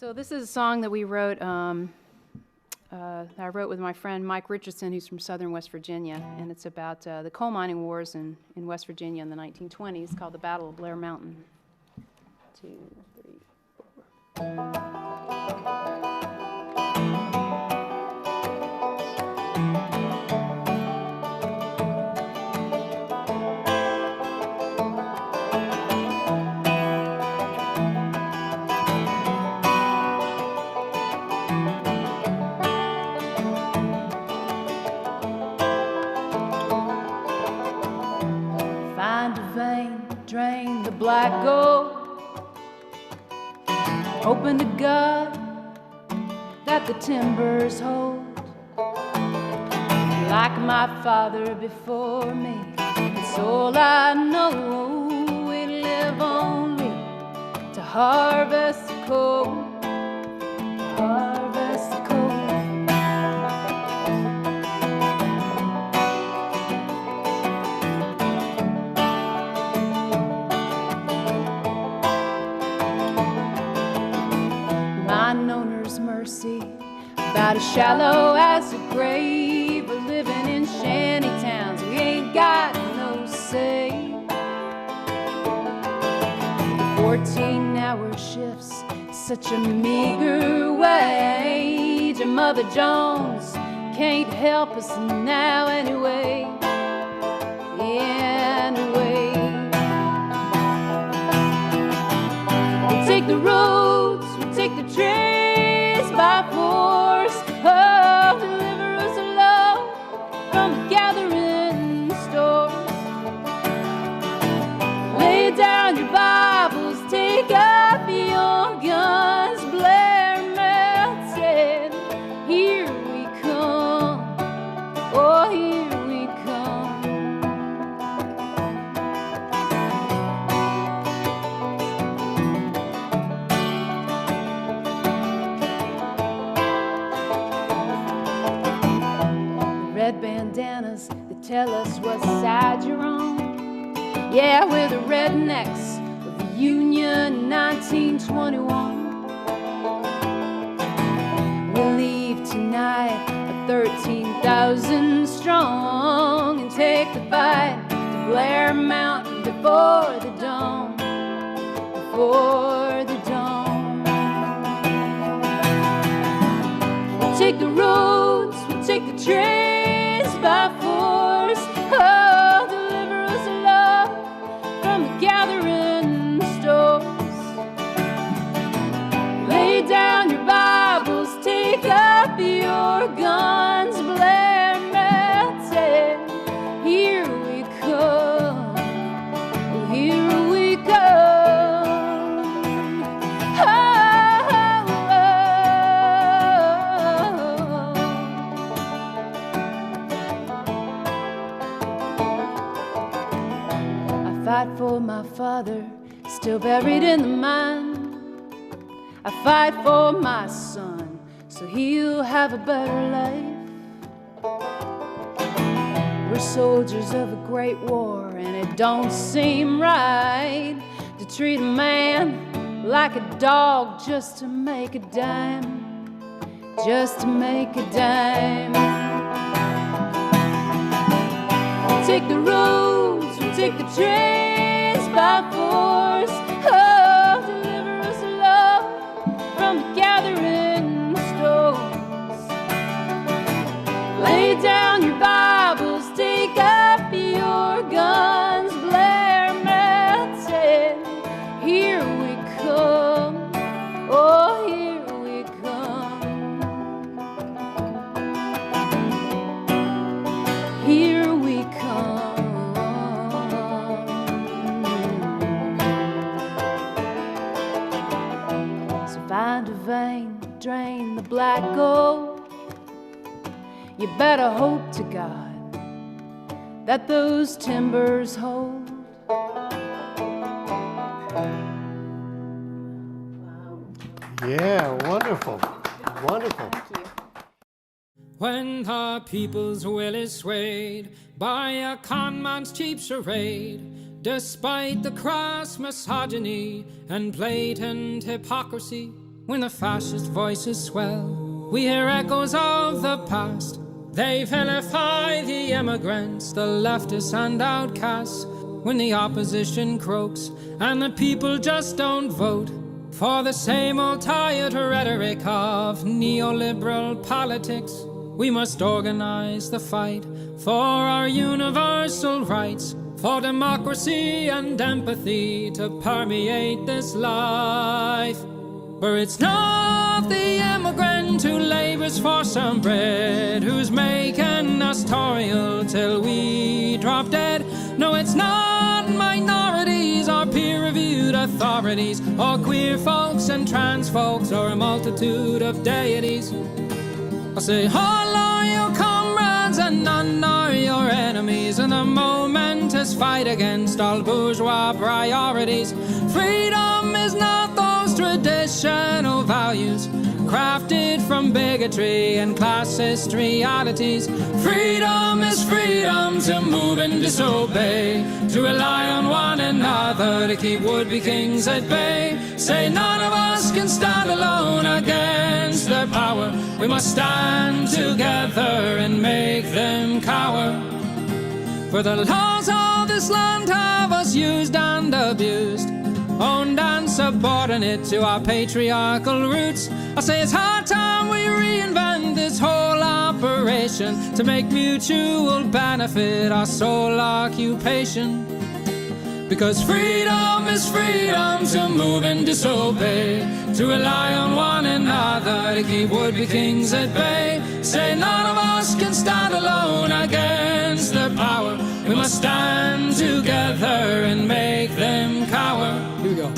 So this is a song that we wrote, that I wrote with my friend Mike Richardson, who's from southern West Virginia, and it's about the coal mining wars in West Virginia in the 1920s, called the Battle of Blair Mountain. 2, 3, 4. Drain the black gold, open to God that the timbers hold. Like my father before me, it's all I know. We live only to harvest the coal, harvest the coal. About as shallow as a grave, we're living in shanty towns, we ain't got no say. 14-hour shifts, such a meager wage, and Mother Jones can't help us now anyway, anyway. We'll take the roads, we'll take the trains by force. Oh, deliver us love from the gathering stores. Lay down your Bibles, take up your guns. Blair melted, here we come. Oh, here we come. Red bandanas that tell us what side you're on. Yeah, we're the rednecks of the Union 1921. We'll leave tonight at 13,000 strong and take the fight to Blair Mountain before the dawn, before the dawn. We'll take the roads, we'll take the trains by force. Oh, deliver us love from the gathering stores. Lay down your Bibles, take up your guns. Blair melted, here we come, oh, here we come. Oh, fight for my father, still buried in the mine. I fight for my son, so he'll have a better life. We're soldiers of a great war, and it don't seem right to treat a man like a dog just to make a dime, just to make a dime. We'll take the roads, we'll take the trains by force. Oh, deliver us love from the gathering stores. Lay down your Bibles, take up your guns. Blair melted, here we come. Oh, here we come. Here we come. Find a vein, drain the black gold. You better hope to God that those timbers hold. Yeah, wonderful, wonderful. Thank you. When the people's will is swayed by a con man's cheap charade, despite the crass misogyny and blatant hypocrisy, when the fascist voices swell, we hear echoes of the past. They vilify the immigrants, the leftists and outcasts. When the opposition croaks and the people just don't vote for the same old tired rhetoric of neoliberal politics, we must organize the fight for our universal rights, for democracy and empathy to permeate this life. For it's not the immigrant who labors for some bread, who's making us toil till we drop dead. No, it's not minorities or peer-reviewed authorities, or queer folks and trans folks, or a multitude of deities. I say, all are your comrades and none are your enemies, in the momentous fight against all bourgeois priorities. Freedom is not those traditional values crafted from bigotry and classist realities. Freedom is freedom to move and disobey, to rely on one another to keep would-be kings at bay. Say none of us can stand alone against their power. We must stand together and make them cower. For the laws of this land have us used and abused, owned and subordinate to our patriarchal roots. I say it's high time we reinvent this whole operation to make mutual benefit our sole occupation. Because freedom is freedom to move and disobey, to rely on one another to keep would-be kings at bay. Say none of us can stand alone against their power. We must stand together and make them cower. Here we go.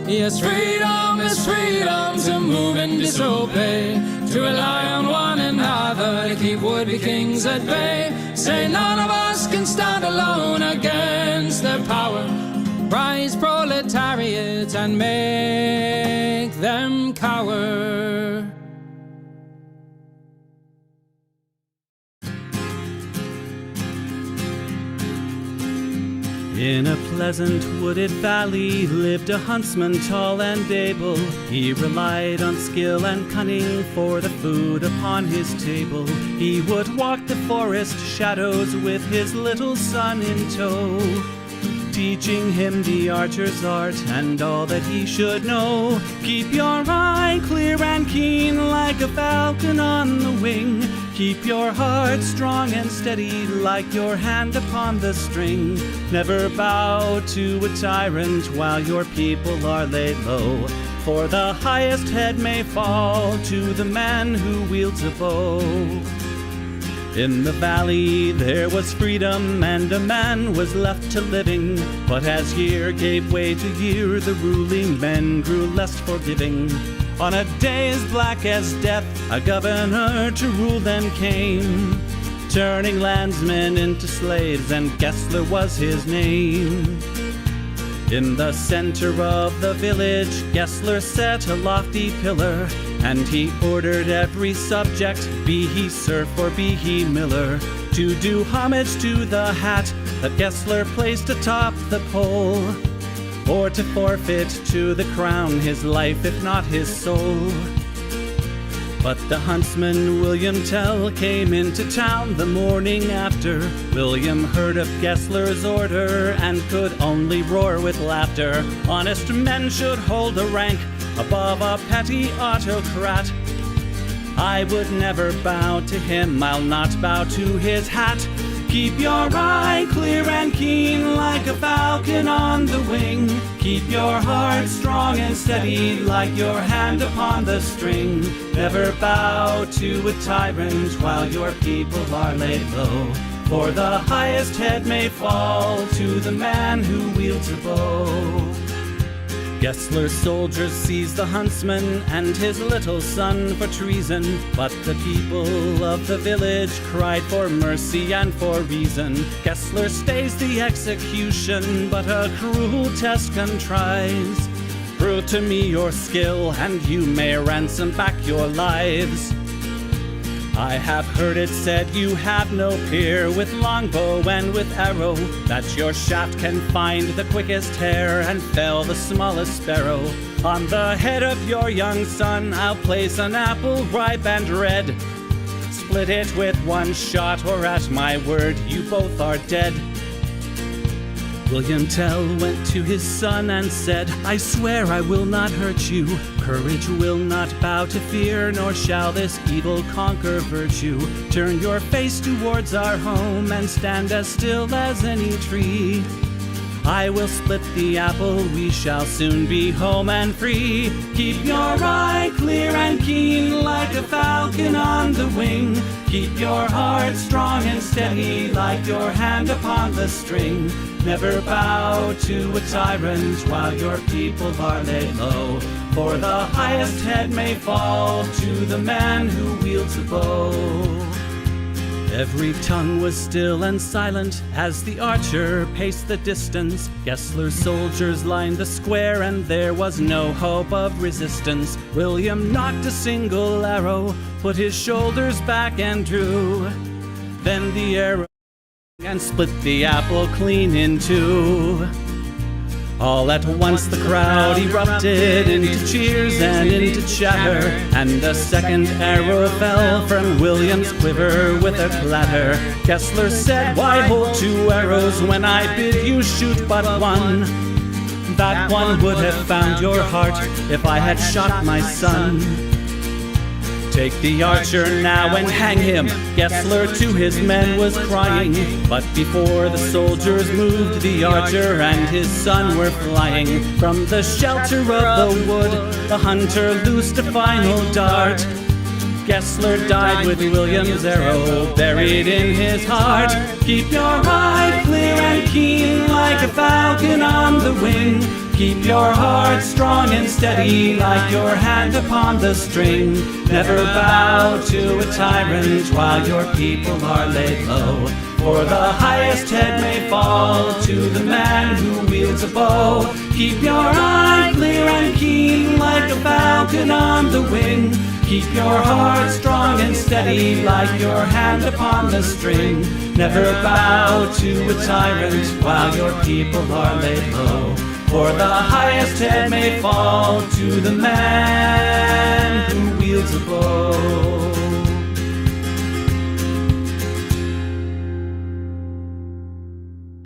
Yes, freedom is freedom to move and disobey, to rely on one another to keep would-be kings at bay. Say none of us can stand alone against their power. Rise, proletariat, and make them cower. In a pleasant wooded valley lived a huntsman tall and able. He relied on skill and cunning for the food upon his table. He would walk the forest shadows with his little son in tow, teaching him the archer's art and all that he should know. Keep your eye clear and keen like a falcon on the wing. Keep your heart strong and steady like your hand upon the string. Never bow to a tyrant while your people are laid low, for the highest head may fall to the man who wields a bow. In the valley there was freedom and a man was left to living, but as year gave way to year the ruling men grew less forgiving. On a day as black as death a governor to rule them came, turning landsmen into slaves, and Gessler was his name. In the center of the village Gessler set a lofty pillar, and he ordered every subject, be he serf or be he miller, to do homage to the hat that Gessler placed atop the pole, or to forfeit to the crown his life if not his soul. But the huntsman William Tell came into town the morning after. William heard of Gessler's order and could only roar with laughter. Honest men should hold a rank above a petty autocrat. I would never bow to him, I'll not bow to his hat. Keep your eye clear and keen like a falcon on the wing. Keep your heart strong and steady like your hand upon the string. Never bow to a tyrant while your people are laid low, for the highest head may fall to the man who wields a bow. Gessler's soldiers seized the huntsman and his little son for treason, but the people of the village cried for mercy and for reason. Gessler stays the execution, but a cruel test contrives. Prove to me your skill, and you may ransom back your lives. I have heard it said you have no peer with longbow and with arrow, that your shaft can find the quickest hare and fell the smallest sparrow. On the head of your young son, I'll place an apple ripe and red. Split it with one shot, or at my word, you both are dead. William Tell went to his son and said, I swear I will not hurt you. Courage will not bow to fear, nor shall this evil conquer virtue. Turn your face towards our home and stand as still as any tree. I will split the apple, we shall soon be home and free. Keep your eye clear and keen like a falcon on the wing. Keep your heart strong and steady like your hand upon the string. Never bow to a tyrant while your people are laid low. For the highest head may fall to the man who wields a bow. Every tongue was still and silent as the archer paced the distance. Gessler's soldiers lined the square and there was no hope of resistance. William knocked a single arrow, put his shoulders back and drew. Then the arrow and split the apple clean in two. All at once the crowd erupted into cheers and into chatter, and a second arrow fell from William's quiver with a clatter. Gessler said, why hold two arrows when I bid you shoot but one? That one would have found your heart if I had shot my son. Take the archer now and hang him, Gessler to his men was crying. But before the soldiers moved, the archer and his son were flying. From the shelter of the wood, the hunter loosed a final dart. Gessler died with William's arrow buried in his heart. Keep your eye clear and keen like a falcon on the wing. Keep your heart strong and steady like your hand upon the string. Never bow to a tyrant while your people are laid low. For the highest head may fall to the man who wields a bow. Keep your eye clear and keen like a falcon on the wing. Keep your heart strong and steady like your hand upon the string. Never bow to a tyrant while your people are laid low. For the highest head may fall to the man who wields a bow.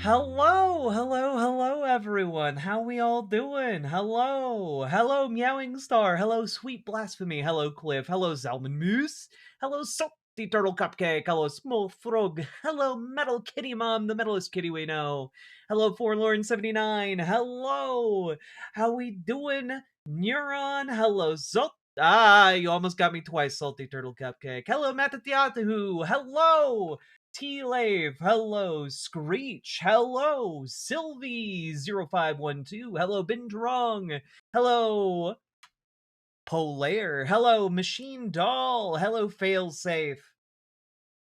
Hello, everyone. How we all doing? Hello, Meowing Star. Hello, Sweet Blasphemy. Hello, Cliff. Hello, Zalman Moose. Hello, Salty Turtle Cupcake. Hello, Small Frog. Hello, Metal Kitty Mom, the metalist kitty we know. Hello, Forlorn 79. Hello, how we doing? Neuron. Hello, Zot. You almost got me twice, Salty Turtle Cupcake. Hello, Matatiatahu. Hello, T-Lave. Hello, Screech. Hello, Sylvie0512. Hello, Bindrong. Hello, Polaire. Hello, Machine Doll. Hello, Failsafe.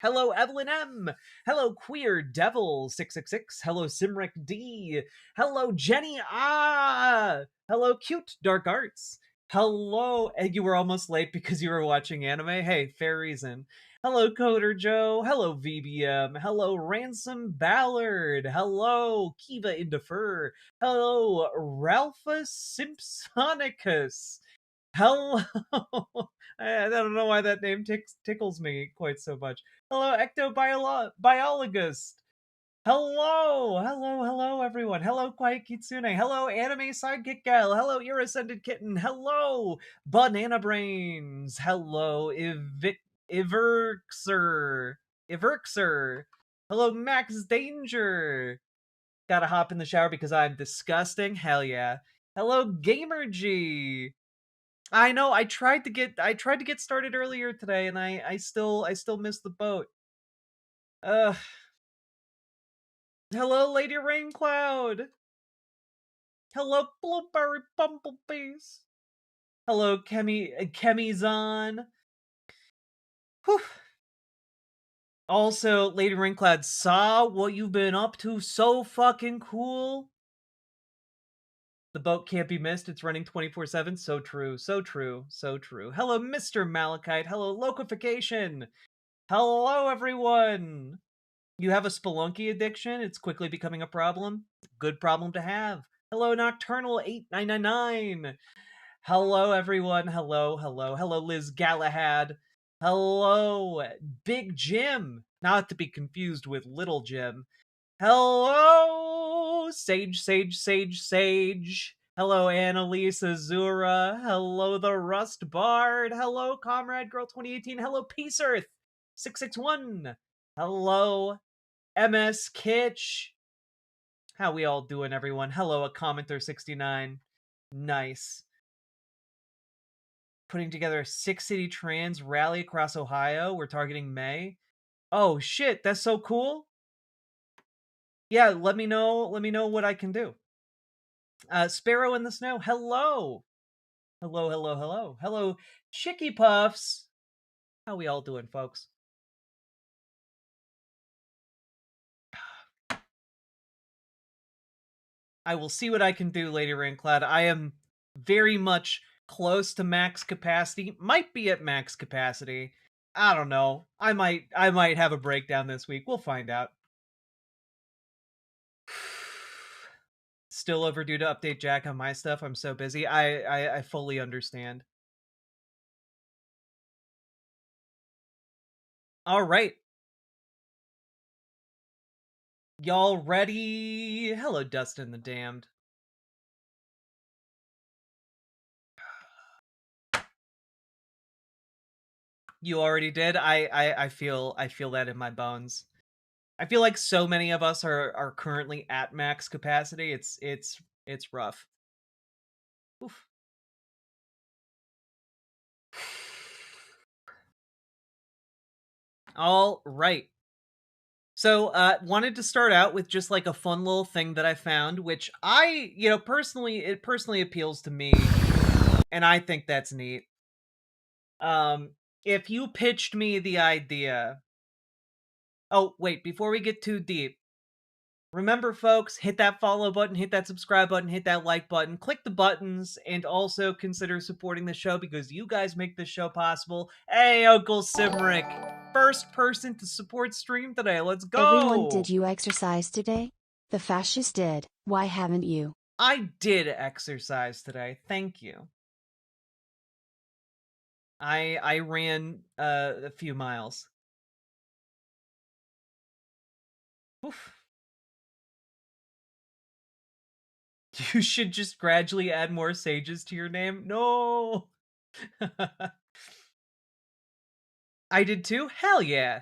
Hello, Evelyn M. Hello, Queer Devil 666. Hello, Simric D. Hello, Jenny Hello, Cute Dark Arts. Hello, you were almost late because you were watching anime. Hey, fair reason. Hello, Coder Joe. Hello, VBM. Hello, Ransom Ballard. Hello, Kiva Indefer. Hello, Ralphus Simpsonicus. Hello. I don't know why that name tickles me quite so much. Hello, Ectobiologist. Hello, everyone. Hello, Quiet Kitsune. Hello, Anime Sidekick Gal. Hello, Irascended Kitten. Hello, Banana Brains. Hello, Iverxer. Hello, Max Danger. Gotta hop in the shower because I'm disgusting. Hell yeah. Hello, Gamer G. I know. I tried to get started earlier today, and I still missed the boat. Hello, Lady Raincloud. Hello, Blueberry Bumblebees. Hello, Chemizon. Whew. Also, Lady Raincloud saw what you've been up to. So fucking cool. The boat can't be missed. It's running 24/7. So true. Hello, Mr. Malachite. Hello, Loquification. Hello, everyone. You have a Spelunky addiction? It's quickly becoming a problem. Good problem to have. Hello, Nocturnal 8999. Hello, everyone. Hello, hello, hello, Liz Galahad. Hello, Big Jim. Not to be confused with Little Jim. Hello, Sage, Sage, Sage, Sage. Hello, Annalise Azura. Hello, the Rust Bard. Hello, Comrade Girl 2018. Hello, Peace Earth 661. Hello, MS Kitsch. How we all doing, everyone? Hello, a commenter 69. Nice. Putting together a 6-city trans rally across Ohio. We're targeting May. Oh shit, that's so cool. Yeah, let me know what I can do. Sparrow in the Snow, hello. Hello, hello, hello. Hello, Chicky Puffs. How we all doing, folks? I will see what I can do, Lady Raincloud. I am very much close to max capacity. Might be at max capacity. I don't know. I might have a breakdown this week. We'll find out. Still overdue to update Jack on my stuff. I'm so busy. I fully understand. All right. Y'all ready? Hello, Dustin the Damned. You already did? I feel that in my bones. I feel like so many of us are currently at max capacity. It's rough. Oof. All right. So, wanted to start out with just like a fun little thing that I found, which it personally appeals to me, and I think that's neat. If you pitched me the idea... Oh, wait, before we get too deep, remember, folks, hit that follow button, hit that subscribe button, hit that like button, click the buttons, and also consider supporting the show because you guys make this show possible. Hey, Uncle Simric, first person to support stream today. Let's go! Everyone, did you exercise today? The fascists did. Why haven't you? I did exercise today. Thank you. I ran a few miles. Oof. You should just gradually add more sages to your name. No! I did too? Hell yeah!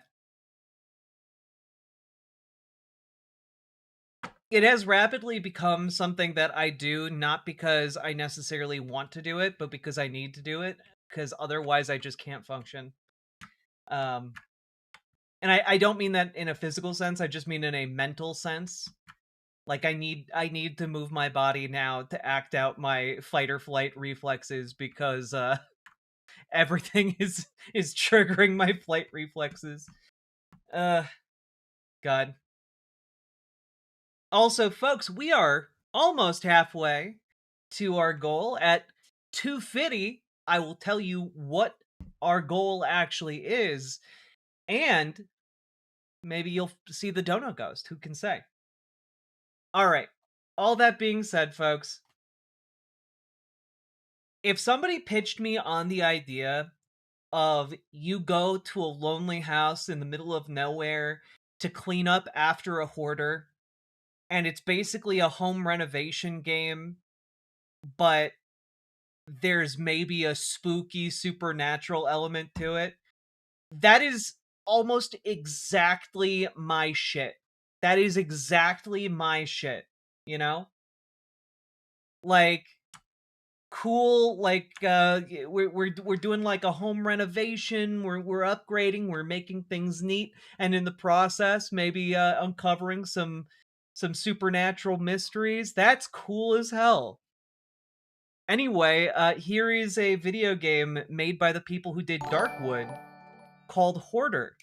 It has rapidly become something that I do, not because I necessarily want to do it, but because I need to do it, because otherwise I just can't function. And I don't mean that in a physical sense, I just mean in a mental sense. Like, I need to move my body now to act out my fight or flight reflexes because everything is triggering my flight reflexes. God. Also, folks, we are almost halfway to our goal at 250. I will tell you what our goal actually is, and maybe you'll see the Dono Ghost. Who can say? All right. All that being said, folks, if somebody pitched me on the idea of you go to a lonely house in the middle of nowhere to clean up after a hoarder, and it's basically a home renovation game, but there's maybe a spooky supernatural element to it, that is almost exactly my shit. That is exactly my shit, you know? Like, cool, like, we're doing like a home renovation, we're upgrading, we're making things neat, and in the process, maybe uncovering some supernatural mysteries. That's cool as hell. Anyway, here is a video game made by the people who did Darkwood called Hoarder.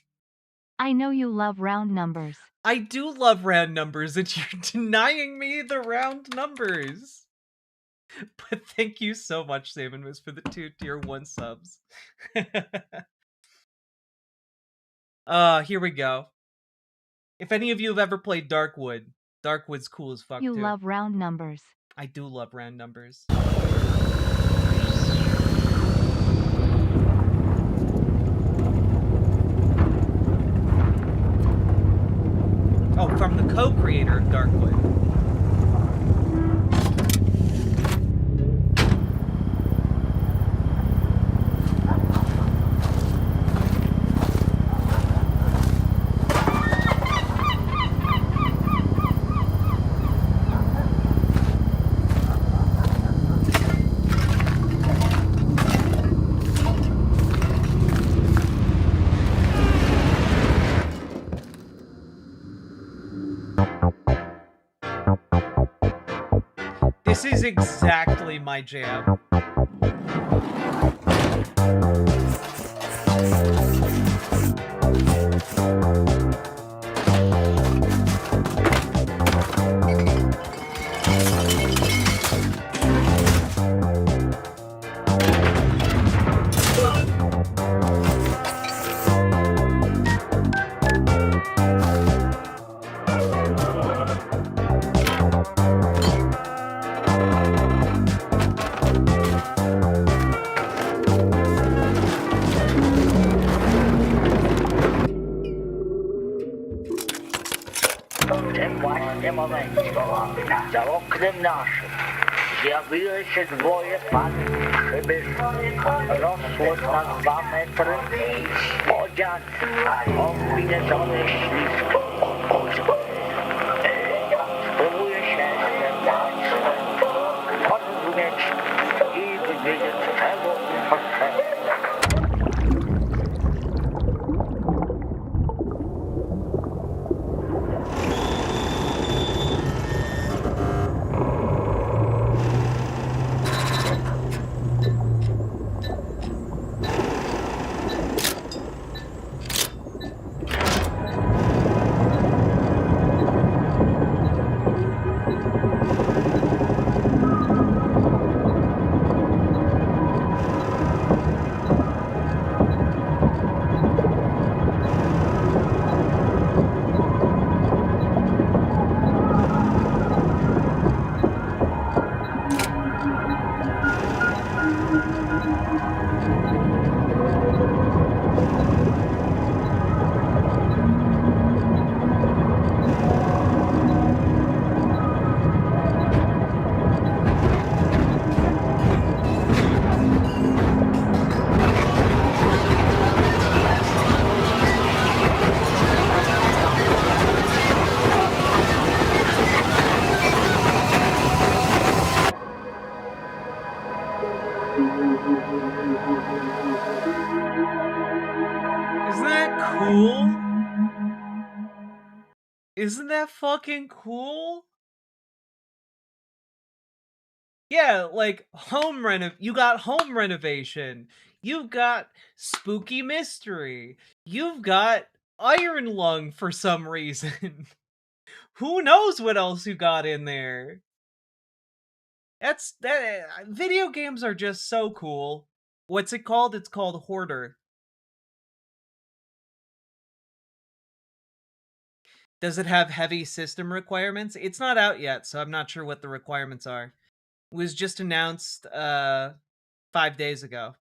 I know you love round numbers. I do love round numbers, and you're denying me the round numbers. But thank you so much, Sabanmus, for the 2 tier 1 subs. Here we go. If any of you have ever played Darkwood, Darkwood's cool as fuck, You too. love round numbers. I do love round numbers. Oh, from the co-creator of Darkwood. This is exactly my jam. Za oknem naszym zjawiły się dwoje panów przybyszów. Rosło na 2 metry, odziane w kombinezony śliskie. Spróbuję się porozumieć i wywiedzieć, czego im potrzebne. Isn't that cool? Isn't that fucking cool? Yeah, like you got home renovation. You've got spooky mystery. You've got Iron Lung for some reason. Who knows what else you got in there? Video games are just so cool. What's it called? It's called Hoarder. Does it have heavy system requirements? It's not out yet, so I'm not sure what the requirements are. It was just announced 5 days ago.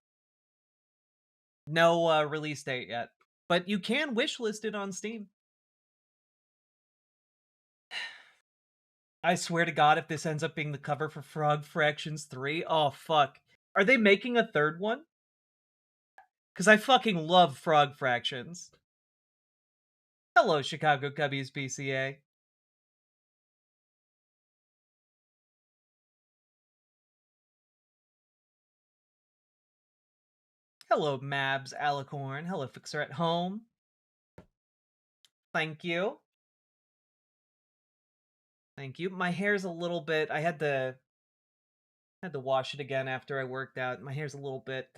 No release date yet. But you can wishlist it on Steam. I swear to God, if this ends up being the cover for Frog Fractions 3, oh fuck. Are they making a third one? Because I fucking love Frog Fractions. Hello, Chicago Cubbies PCA. Hello, Mabs Alicorn. Hello, Fixer at Home. Thank you. Thank you. My hair's a little bit... I had to wash it again after I worked out. My hair's a little bit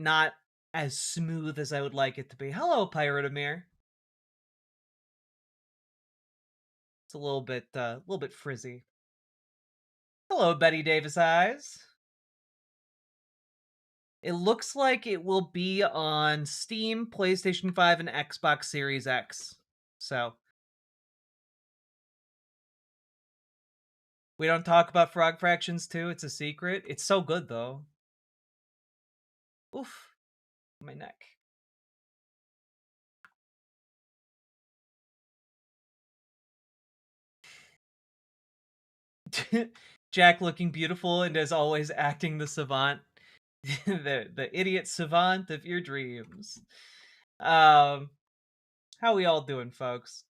not as smooth as I would like it to be. Hello, Pirate Amir. It's a little bit frizzy. Hello, Betty Davis Eyes. It looks like it will be on Steam, PlayStation 5, and Xbox Series X. So we don't talk about Frog Fractions 2. It's a secret. It's so good, though. Oof. My neck. Jack looking beautiful and as always acting the savant. the idiot savant of your dreams. How we all doing, folks?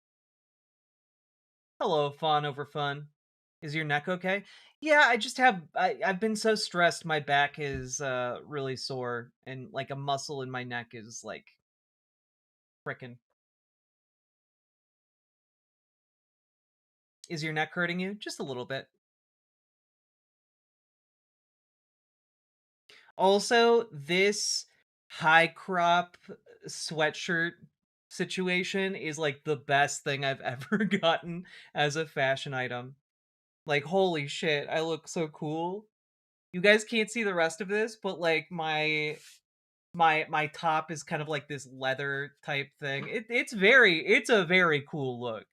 Hello, Fawn over fun. Is your neck okay? Yeah, I just have I've been so stressed my back is really sore and like a muscle in my neck is like frickin'. Is your neck hurting you? Just a little bit. Also, this high crop sweatshirt situation is like the best thing I've ever gotten as a fashion item. Like, holy shit, I look so cool. You guys can't see the rest of this, but like my top is kind of like this leather type thing. It's a very cool look.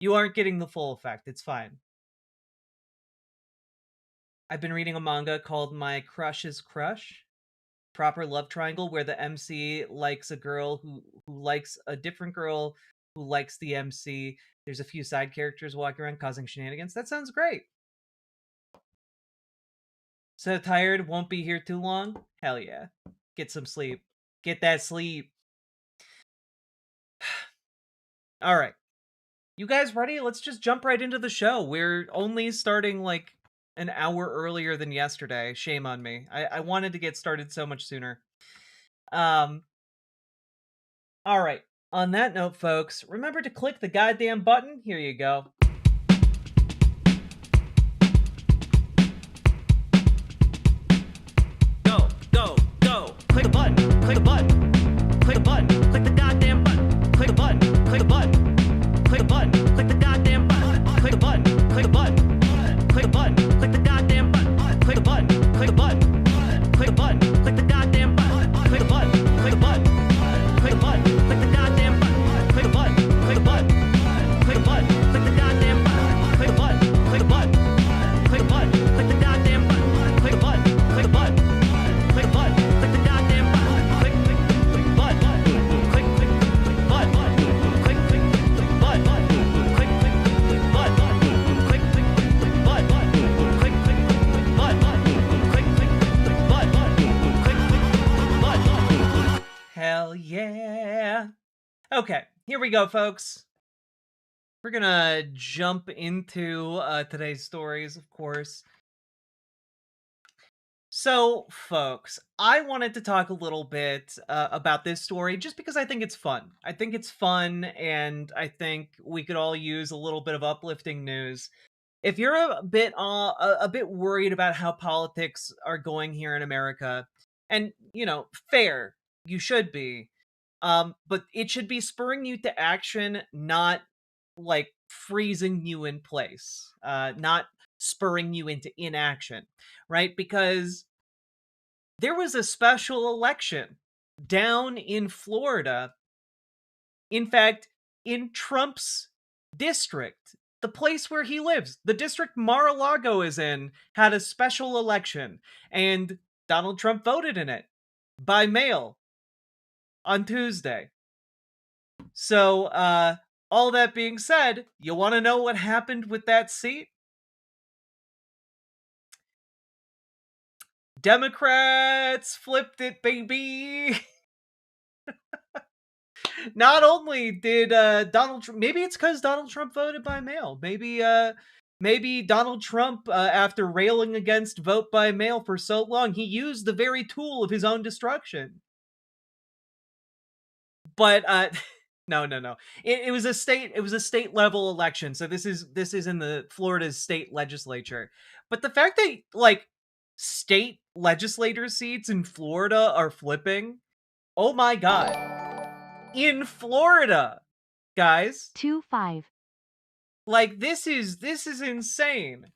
You aren't getting the full effect. It's fine. I've been reading a manga called My Crush's Crush. Proper love triangle where the MC likes a girl who likes a different girl who likes the MC. There's a few side characters walking around causing shenanigans. That sounds great. So tired, won't be here too long? Hell yeah. Get some sleep. Get that sleep. All right. You guys ready? Let's just jump right into the show. We're only starting like an hour earlier than yesterday. Shame on me. I wanted to get started so much sooner. All right. On that note, folks, remember to click the goddamn button. Here you go. Go. Click the button. Click the button. Click the button. Click the goddamn button. Click the button. Click the button. Click the button. Click the goddamn button. Click the button. Click the button. Click the button. Click the goddamn button. Click the button. Click the button. Click the button. Click the goddamn button. Click the button. Click the button. Click the button. Click the goddamn button. Click the button. Click the button. Click the button. Click the goddamn button. Click the button. Click the button. Click the button. Click the goddamn button. Click the button. Click the button. Click the button. Click the goddamn button. Click button. Click button. Click button. Click button. Click button. Click button. Click button. Hell yeah. Okay, here we go, folks. We're gonna jump into today's stories, of course. So, folks, I wanted to talk a little bit about this story just because I think it's fun. I think it's fun, and I think we could all use a little bit of uplifting news. If you're a bit worried about how politics are going here in America, and you know, fair, you should be, but it should be spurring you to action, not like freezing you in place, not spurring you into inaction, right? Because there was a special election down in Florida. In fact, in Trump's district, the place where he lives, the district Mar-a-Lago is in, had a special election, and Donald Trump voted in it by mail on Tuesday. So, all that being said, you want to know what happened with that seat? Democrats flipped it, baby. Not only did Donald Trump, maybe it's because Donald Trump voted by mail. Maybe Donald Trump, after railing against vote by mail for so long, he used the very tool of his own destruction. But no. It was a state level election. So this is in the Florida's state legislature. But the fact that like state legislator seats in Florida are flipping, oh my god. In Florida, guys. 2-5. Like this is insane.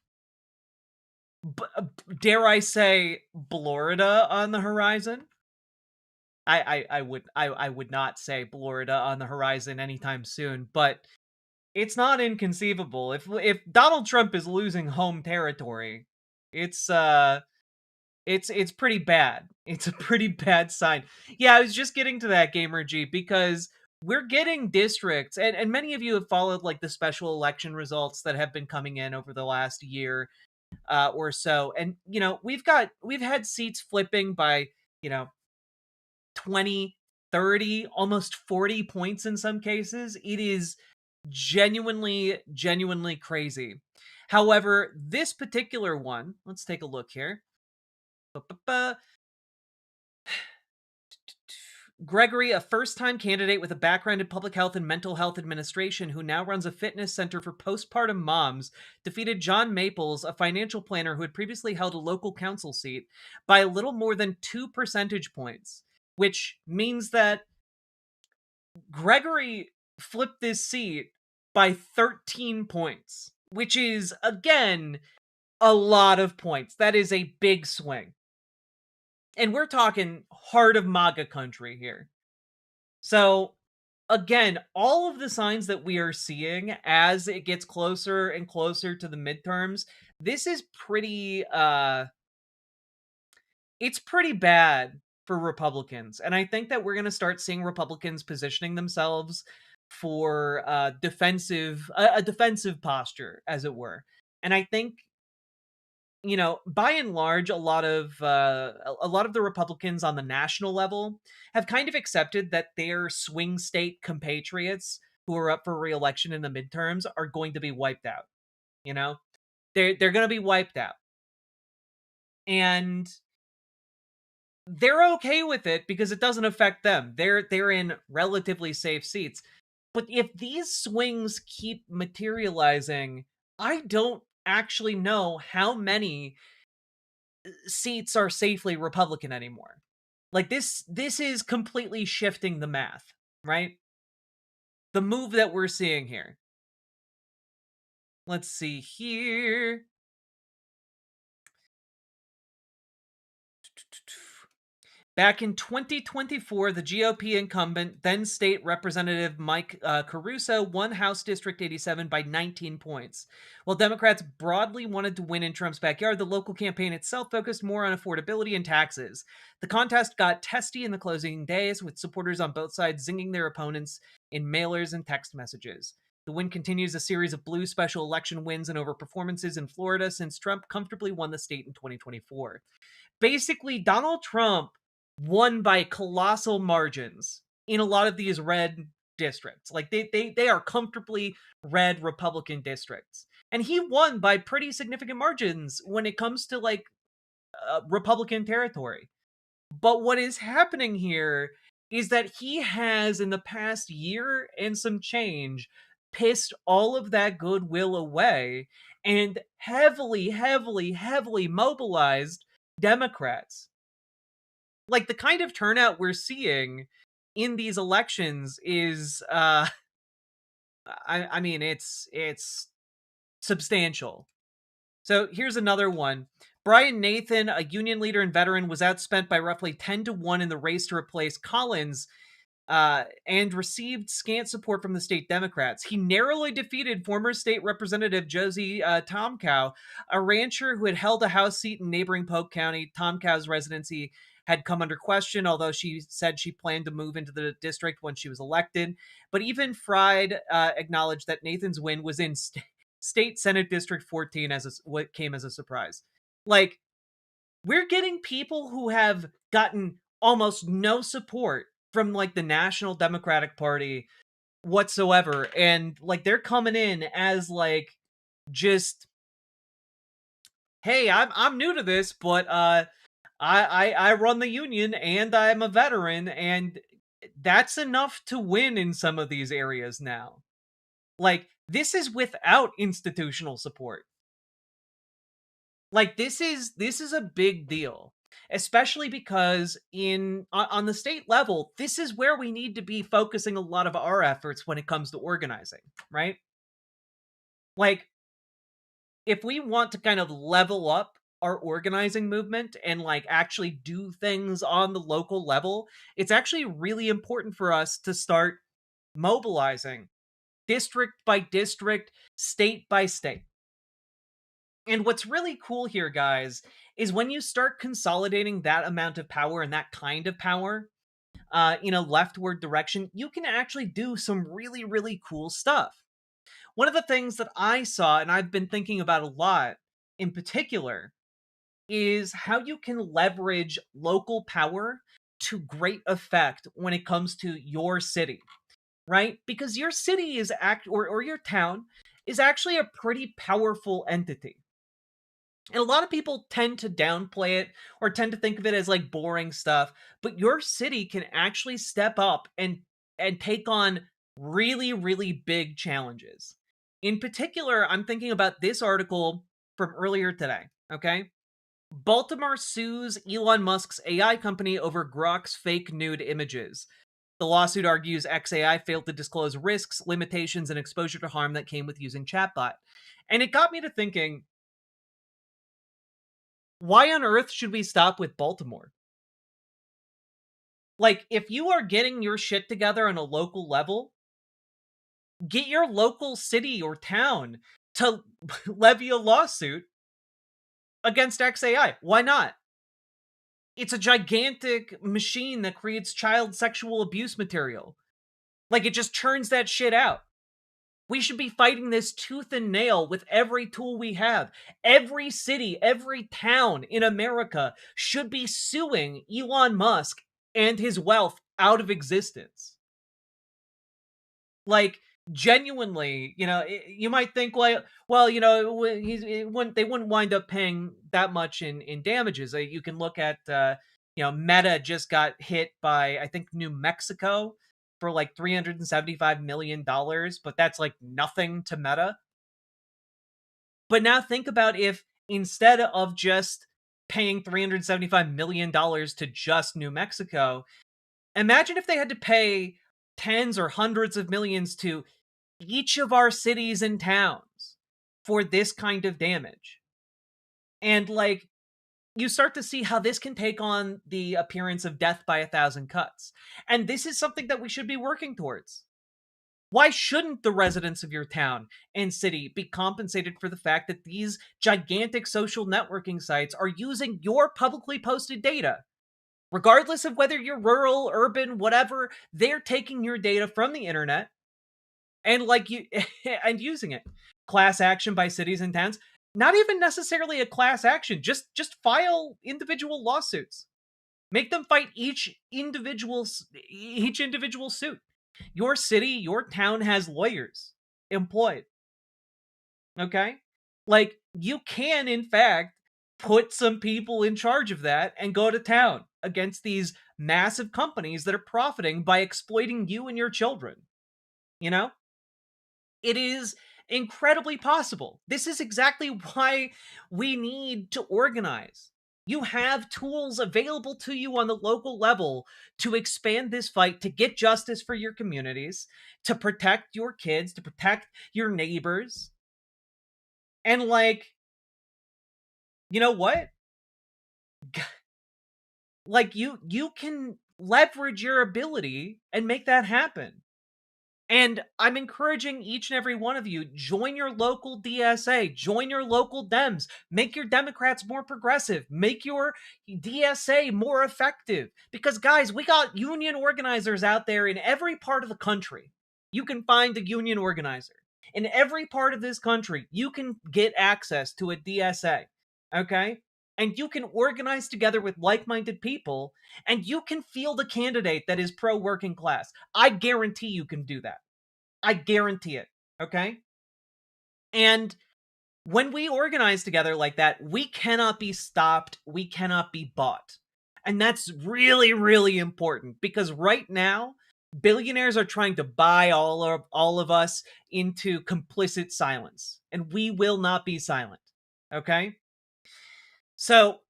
Dare I say Florida on the horizon? I would not say Florida on the horizon anytime soon, but it's not inconceivable. If Donald Trump is losing home territory, it's pretty bad. It's a pretty bad sign. Yeah, I was just getting to that, Gamer G, because we're getting districts, and many of you have followed like the special election results that have been coming in over the last year or so, and we've had seats flipping by 20, 30, almost 40 points in some cases. It is genuinely crazy. However, this particular one, let's take a look here. Ba-ba-ba. Gregory, a first-time candidate with a background in public health and mental health administration who now runs a fitness center for postpartum moms, defeated John Maples, a financial planner who had previously held a local council seat, by a little more than 2 percentage points, which means that Gregory flipped this seat by 13 points, which is, again, a lot of points. That is a big swing. And we're talking heart of MAGA country here. So, again, all of the signs that we are seeing as it gets closer and closer to the midterms, this is pretty, it's pretty bad for Republicans. And I think that we're going to start seeing Republicans positioning themselves for a defensive posture, as it were. And I think, by and large, a lot of the Republicans on the national level have kind of accepted that their swing state compatriots who are up for re-election in the midterms are going to be wiped out. They're going to be wiped out, and they're okay with it because it doesn't affect them. They're in relatively safe seats. But if these swings keep materializing, I don't actually know how many seats are safely Republican anymore. Like this is completely shifting the math, right? The move that we're seeing here. Let's see here. Back in 2024, the GOP incumbent, then State Representative Mike Caruso, won House District 87 by 19 points. While Democrats broadly wanted to win in Trump's backyard, the local campaign itself focused more on affordability and taxes. The contest got testy in the closing days, with supporters on both sides zinging their opponents in mailers and text messages. The win continues a series of blue special election wins and overperformances in Florida since Trump comfortably won the state in 2024. Basically, Donald Trump won by colossal margins in a lot of these red districts. Like they are comfortably red Republican districts. And he won by pretty significant margins when it comes to like Republican territory. But what is happening here is that he has, in the past year and some change, pissed all of that goodwill away and heavily mobilized Democrats. Like, the kind of turnout we're seeing in these elections is, I mean, it's substantial. So here's another one. Brian Nathan, a union leader and veteran, was outspent by roughly 10-1 in the race to replace Collins and received scant support from the state Democrats. He narrowly defeated former state representative Josie Tomkow, a rancher who had held a House seat in neighboring Polk County. Tomkow's residency had come under question, although she said she planned to move into the district when she was elected. But even Fried acknowledged that Nathan's win was in State Senate District 14 what came as a surprise. Like, we're getting people who have gotten almost no support from like the National Democratic Party whatsoever, and like they're coming in as like just, hey, I'm new to this, but I run the union and I'm a veteran, and that's enough to win in some of these areas now. Like, this is without institutional support. Like, this is a big deal, especially because on the state level, this is where we need to be focusing a lot of our efforts when it comes to organizing, right? Like, if we want to kind of level up our organizing movement and like actually do things on the local level, it's actually really important for us to start mobilizing district by district, state by state. And what's really cool here, guys, is when you start consolidating that amount of power and that kind of power, in a leftward direction, you can actually do some really, really cool stuff. One of the things that I saw, and I've been thinking about a lot in particular, is how you can leverage local power to great effect when it comes to your city, right? Because your city is or your town is actually a pretty powerful entity. And a lot of people tend to downplay it or tend to think of it as like boring stuff, but your city can actually step up and take on really, really big challenges. In particular, I'm thinking about this article from earlier today, okay? Baltimore sues Elon Musk's AI company over Grok's fake nude images. The lawsuit argues XAI failed to disclose risks, limitations, and exposure to harm that came with using chatbot. And it got me to thinking, why on earth should we stop with Baltimore? Like, if you are getting your shit together on a local level, get your local city or town to levy a lawsuit against XAI. Why not? It's a gigantic machine that creates child sexual abuse material. Like, it just churns that shit out. We should be fighting this tooth and nail with every tool we have. Every city, every town in America should be suing Elon Musk and his wealth out of existence. Like, genuinely, you know, you might think, well, you know, they wouldn't wind up paying that much in damages. You can look at, you know, Meta just got hit by, I think, New Mexico for like $375 million, but that's like nothing to Meta. But now think about if instead of just paying $375 million to just New Mexico, imagine if they had to pay tens or hundreds of millions to each of our cities and towns for this kind of damage. And like, you start to see how this can take on the appearance of death by 1,000 cuts. And this is something that we should be working towards. Why shouldn't the residents of your town and city be compensated for the fact that these gigantic social networking sites are using your publicly posted data? Regardless of whether you're rural, urban, whatever, they're taking your data from the internet and and using it. Class action by cities and towns. Not even necessarily a class action. Just file individual lawsuits. Make them fight each individual suit. Your city, your town has lawyers employed. Okay? Like, you can, in fact, put some people in charge of that and go to town against these massive companies that are profiting by exploiting you and your children. You know? It is incredibly possible. This is exactly why we need to organize. You have tools available to you on the local level to expand this fight, to get justice for your communities, to protect your kids, to protect your neighbors. And like, you know what? Like, you can leverage your ability and make that happen. And I'm encouraging each and every one of you, join your local DSA, join your local Dems, make your Democrats more progressive, make your DSA more effective. Because guys, we got union organizers out there in every part of the country. You can find a union organizer. In every part of this country, you can get access to a DSA, okay? And you can organize together with like-minded people, and you can field a candidate that is pro-working class. I guarantee you can do that. I guarantee it, okay? And when we organize together like that, we cannot be stopped, we cannot be bought. And that's really, really important, because right now, billionaires are trying to buy all of us into complicit silence, and we will not be silent, okay? So,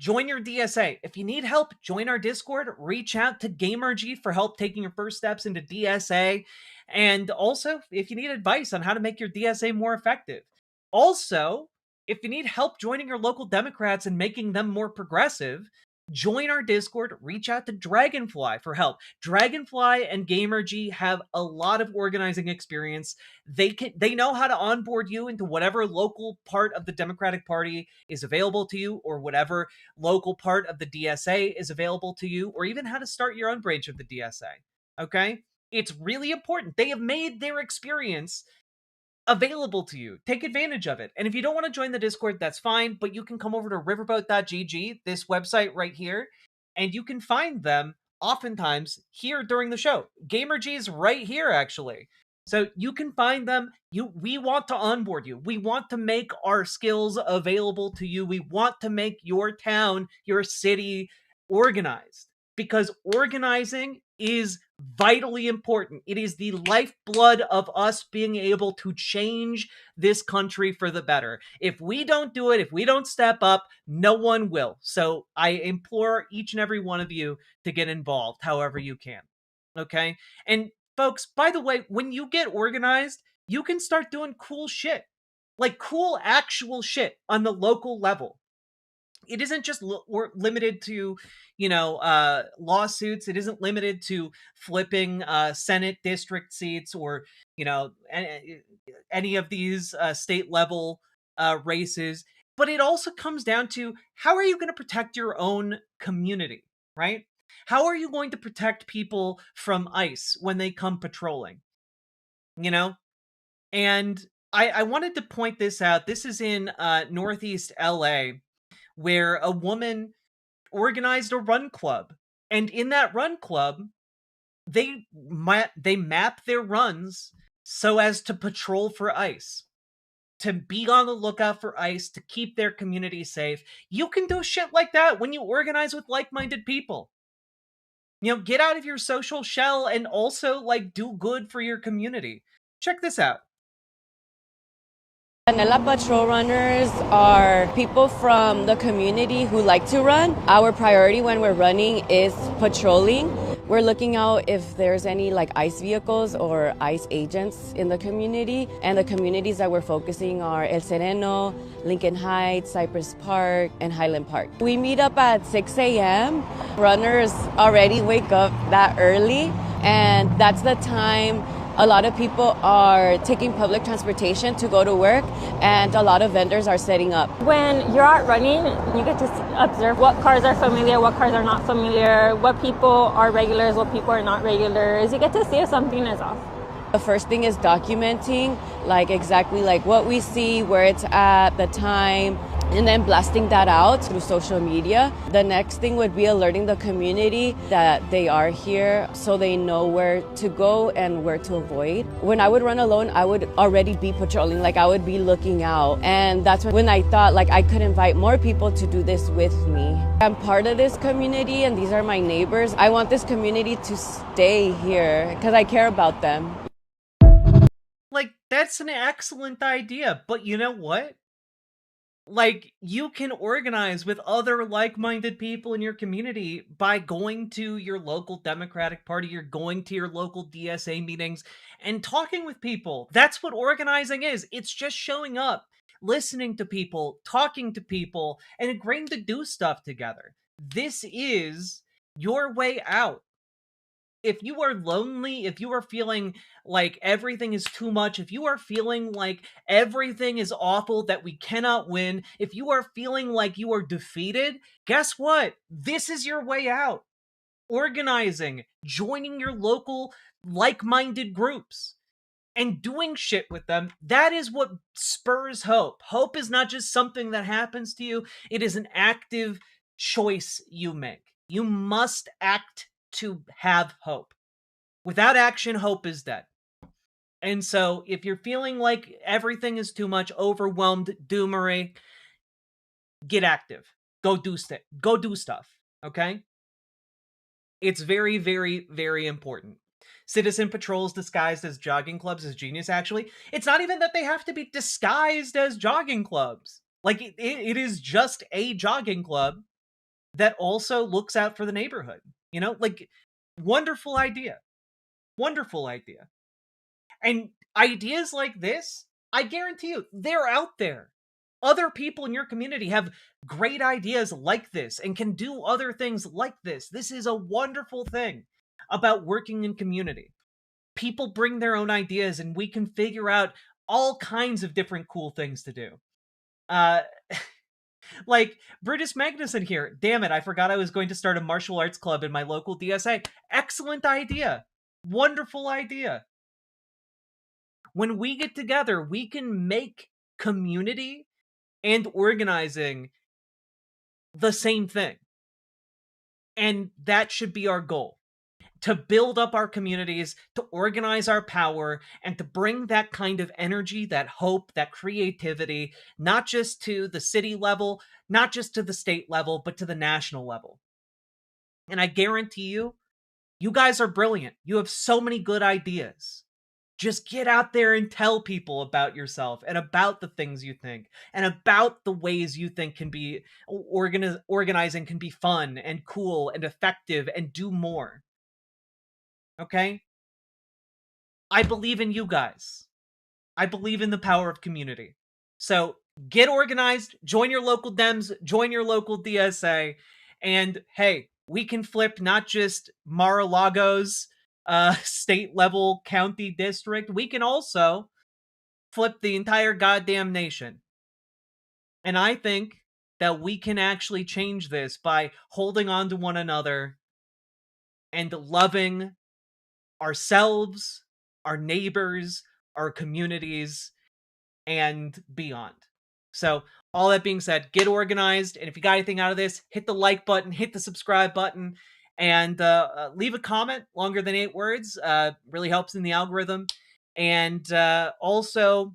join your DSA. If you need help, join our Discord. Reach out to GamerG for help taking your first steps into DSA. And also, if you need advice on how to make your DSA more effective. Also, if you need help joining your local Democrats and making them more progressive, join our Discord, reach out to Dragonfly for help. Dragonfly and Gamergy have a lot of organizing experience. They know how to onboard you into whatever local part of the Democratic Party is available to you, or whatever local part of the DSA is available to you, or even how to start your own branch of the DSA. Okay? It's really important. They have made their experience available to you. Take advantage of it. And if you don't want to join the Discord, that's fine, but you can come over to riverboat.gg, this website right here, and you can find them oftentimes here during the show. Gamergy's right here, actually. So you can find them. We want to onboard you. We want to make our skills available to you. We want to make your town, your city organized, because organizing is vitally important. It is the lifeblood of us being able to change this country for the better. If we don't do it, if we don't step up, no one will. So I implore each and every one of you to get involved however you can. Okay? And folks, by the way, when you get organized, you can start doing cool shit. Like cool actual shit on the local level. It isn't just limited to, lawsuits. It isn't limited to flipping Senate district seats, or, any of these state level races. But it also comes down to, how are you going to protect your own community, right? How are you going to protect people from ICE when they come patrolling? And I wanted to point this out. This is in Northeast LA, where a woman organized a run club. And in that run club, they map their runs so as to patrol for ICE, to be on the lookout for ICE, to keep their community safe. You can do shit like that when you organize with like-minded people. Get out of your social shell and also, do good for your community. Check this out. Manila Patrol Runners are people from the community who like to run. Our priority when we're running is patrolling. We're looking out if there's any ICE vehicles or ICE agents in the community. And the communities that we're focusing are El Sereno, Lincoln Heights, Cypress Park, and Highland Park. We meet up at 6 a.m. Runners already wake up that early, and that's the time a lot of people are taking public transportation to go to work, and a lot of vendors are setting up. When you're out running, you get to observe what cars are familiar, what cars are not familiar, what people are regulars, what people are not regulars. You get to see if something is off. The first thing is documenting, exactly what we see, where it's at, the time, and then blasting that out through social media. The next thing would be alerting the community that they are here so they know where to go and where to avoid. When I would run alone, I would already be patrolling, I would be looking out. And that's when I thought I could invite more people to do this with me. I'm part of this community and these are my neighbors. I want this community to stay here because I care about them. That's an excellent idea, but you know what? You can organize with other like-minded people in your community by going to your local Democratic Party, you're going to your local DSA meetings and talking with people. That's what organizing is. It's just showing up, listening to people, talking to people, and agreeing to do stuff together. This is your way out. If you are lonely, if you are feeling like everything is too much, if you are feeling like everything is awful, that we cannot win, if you are feeling like you are defeated, guess what? This is your way out. Organizing, joining your local like-minded groups, and doing shit with them, that is what spurs hope. Hope is not just something that happens to you, it is an active choice you make. You must act to have hope. Without action, hope is dead. And so, if you're feeling like everything is too much, overwhelmed, doomery, get active. Go do stuff. Okay? It's very, very, very important. Citizen patrols disguised as jogging clubs is genius, actually. It's not even that they have to be disguised as jogging clubs. It is just a jogging club that also looks out for the neighborhood. Wonderful idea. Wonderful idea. And ideas like this, I guarantee you, they're out there. Other people in your community have great ideas like this and can do other things like this. This is a wonderful thing about working in community. People bring their own ideas and we can figure out all kinds of different cool things to do. Like Brutus Magnuson here. Damn it, I forgot I was going to start a martial arts club in my local DSA. Excellent idea. Wonderful idea. When we get together, we can make community and organizing the same thing. And that should be our goal. To build up our communities, to organize our power, and to bring that kind of energy, that hope, that creativity, not just to the city level, not just to the state level, but to the national level. And I guarantee you, you guys are brilliant. You have so many good ideas. Just get out there and tell people about yourself and about the things you think and about the ways you think can be organizing can be fun and cool and effective and do more. Okay? I believe in you guys. I believe in the power of community. So get organized, join your local Dems, join your local DSA, and hey, we can flip not just Mar-a-Lago's state level county district, we can also flip the entire goddamn nation. And I think that we can actually change this by holding on to one another and loving ourselves, our neighbors, our communities, and beyond. So all that being said, get organized. And if you got anything out of this, hit the like button, hit the subscribe button, and leave a comment longer than 8 words. Really helps in the algorithm. And also,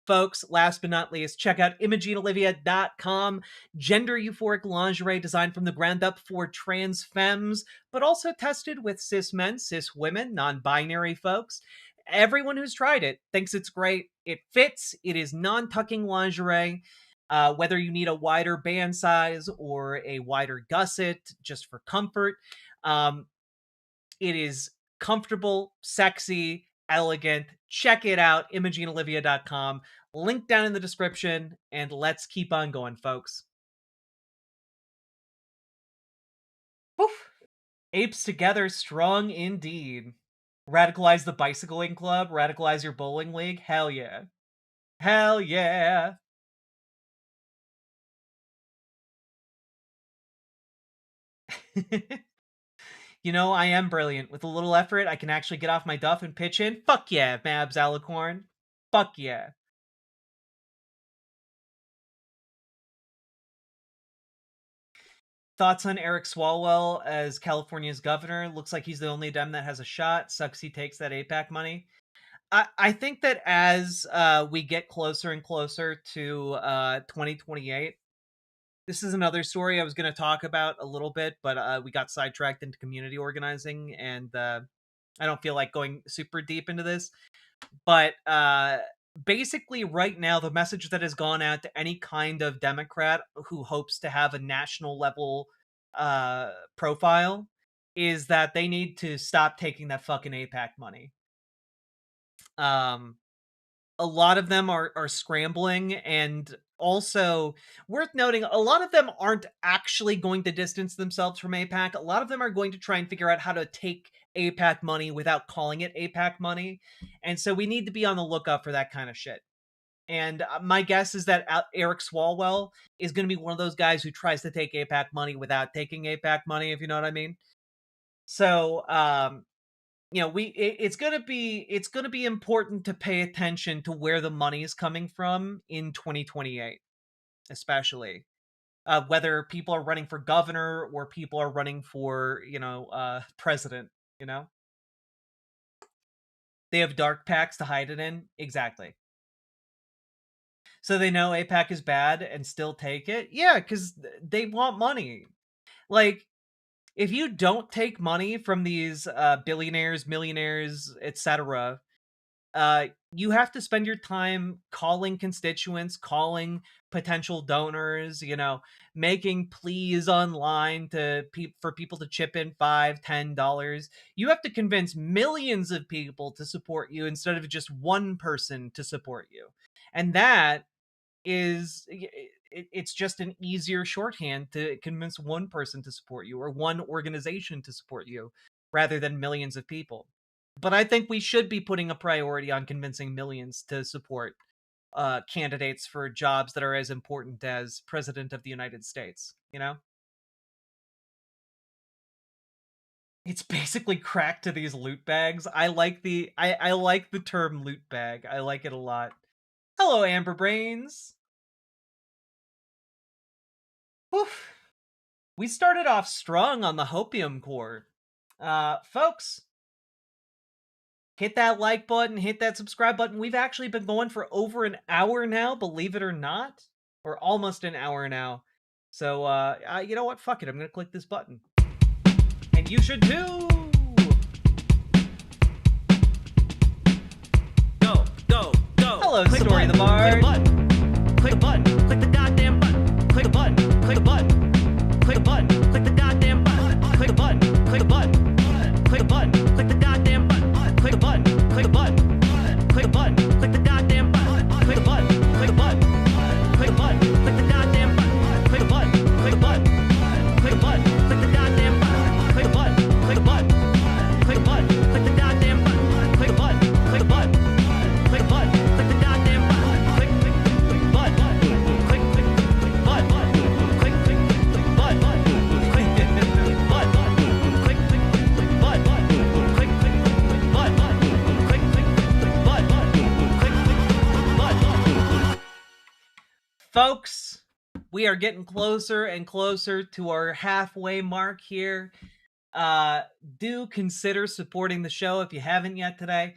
folks, last but not least, check out ImogeneOlivia.com. Gender euphoric lingerie designed from the ground up for trans femmes, but also tested with cis men, cis women, non-binary folks. Everyone who's tried it thinks it's great. It fits. It is non-tucking lingerie. Whether you need a wider band size or a wider gusset just for comfort, it is comfortable, sexy, elegant. Check it out, ImogeneOlivia.com. Link down in the description, and let's keep on going, folks. Woof. Apes together, strong indeed. Radicalize the bicycling club, radicalize your bowling league. Hell yeah. Hell yeah. You know, I am brilliant. With a little effort, I can actually get off my duff and pitch in. Fuck yeah, Mabs Alicorn. Fuck yeah. Thoughts on Eric Swalwell as California's governor? Looks like he's the only Dem that has a shot. Sucks he takes that APAC money. I think that as we get closer and closer to 2028, this is another story I was going to talk about a little bit, but we got sidetracked into community organizing, and I don't feel like going super deep into this. But basically, right now, the message that has gone out to any kind of Democrat who hopes to have a national level profile is that they need to stop taking that fucking APAC money. A lot of them are scrambling, and also worth noting, a lot of them aren't actually going to distance themselves from APAC. A lot of them are going to try and figure out how to take APAC money without calling it APAC money. And so we need to be on the lookout for that kind of shit. And my guess is that Eric Swalwell is going to be one of those guys who tries to take APAC money without taking APAC money, if you know what I mean. So, you know, it's gonna be important to pay attention to where the money is coming from in 2028, especially whether people are running for governor or people are running for, you know, president. You know, they have dark packs to hide it in. Exactly. So they know APAC is bad and still take it. Yeah, because they want money. Like, if you don't take money from these billionaires, millionaires, etc., you have to spend your time calling constituents, calling potential donors, you know, making pleas online to for people to chip in $5, $10. You have to convince millions of people to support you instead of just one person to support you. And that is it's just an easier shorthand to convince one person to support you or one organization to support you rather than millions of people. But I think we should be putting a priority on convincing millions to support candidates for jobs that are as important as President of the United States, you know? It's basically crack to these loot bags. I like the I like the term loot bag. I like it a lot. Hello, Amber Brains. Oof. We started off strong on the Hopium Core. Folks, hit that like button, hit that subscribe button. We've actually been going for over an hour now, believe it or not. Or almost an hour now. So, you know what? Fuck it. I'm going to click this button. And you should too! Go, go, go. Hello, Click Story the Bard. Click the button. Click the goddamn button. Click the button. Click the button. Click the button. Click the goddamn button. Click the button. Click the button. Click the button. Click the goddamn button. Click the button. Click the button. Click the button. Click the goddamn button. Click the button. Click the button. Click the button. Click the goddamn button. Click the button. Click the button. Click the button. Click the goddamn button. Click the button. Click the button. Click the button. Click the goddamn button. Click the button. Click the button. Click the button. Click the goddamn button. Click button. Click button. Click button. Click Folks, we are getting closer and closer to our halfway mark here. Do consider supporting the show if you haven't yet today.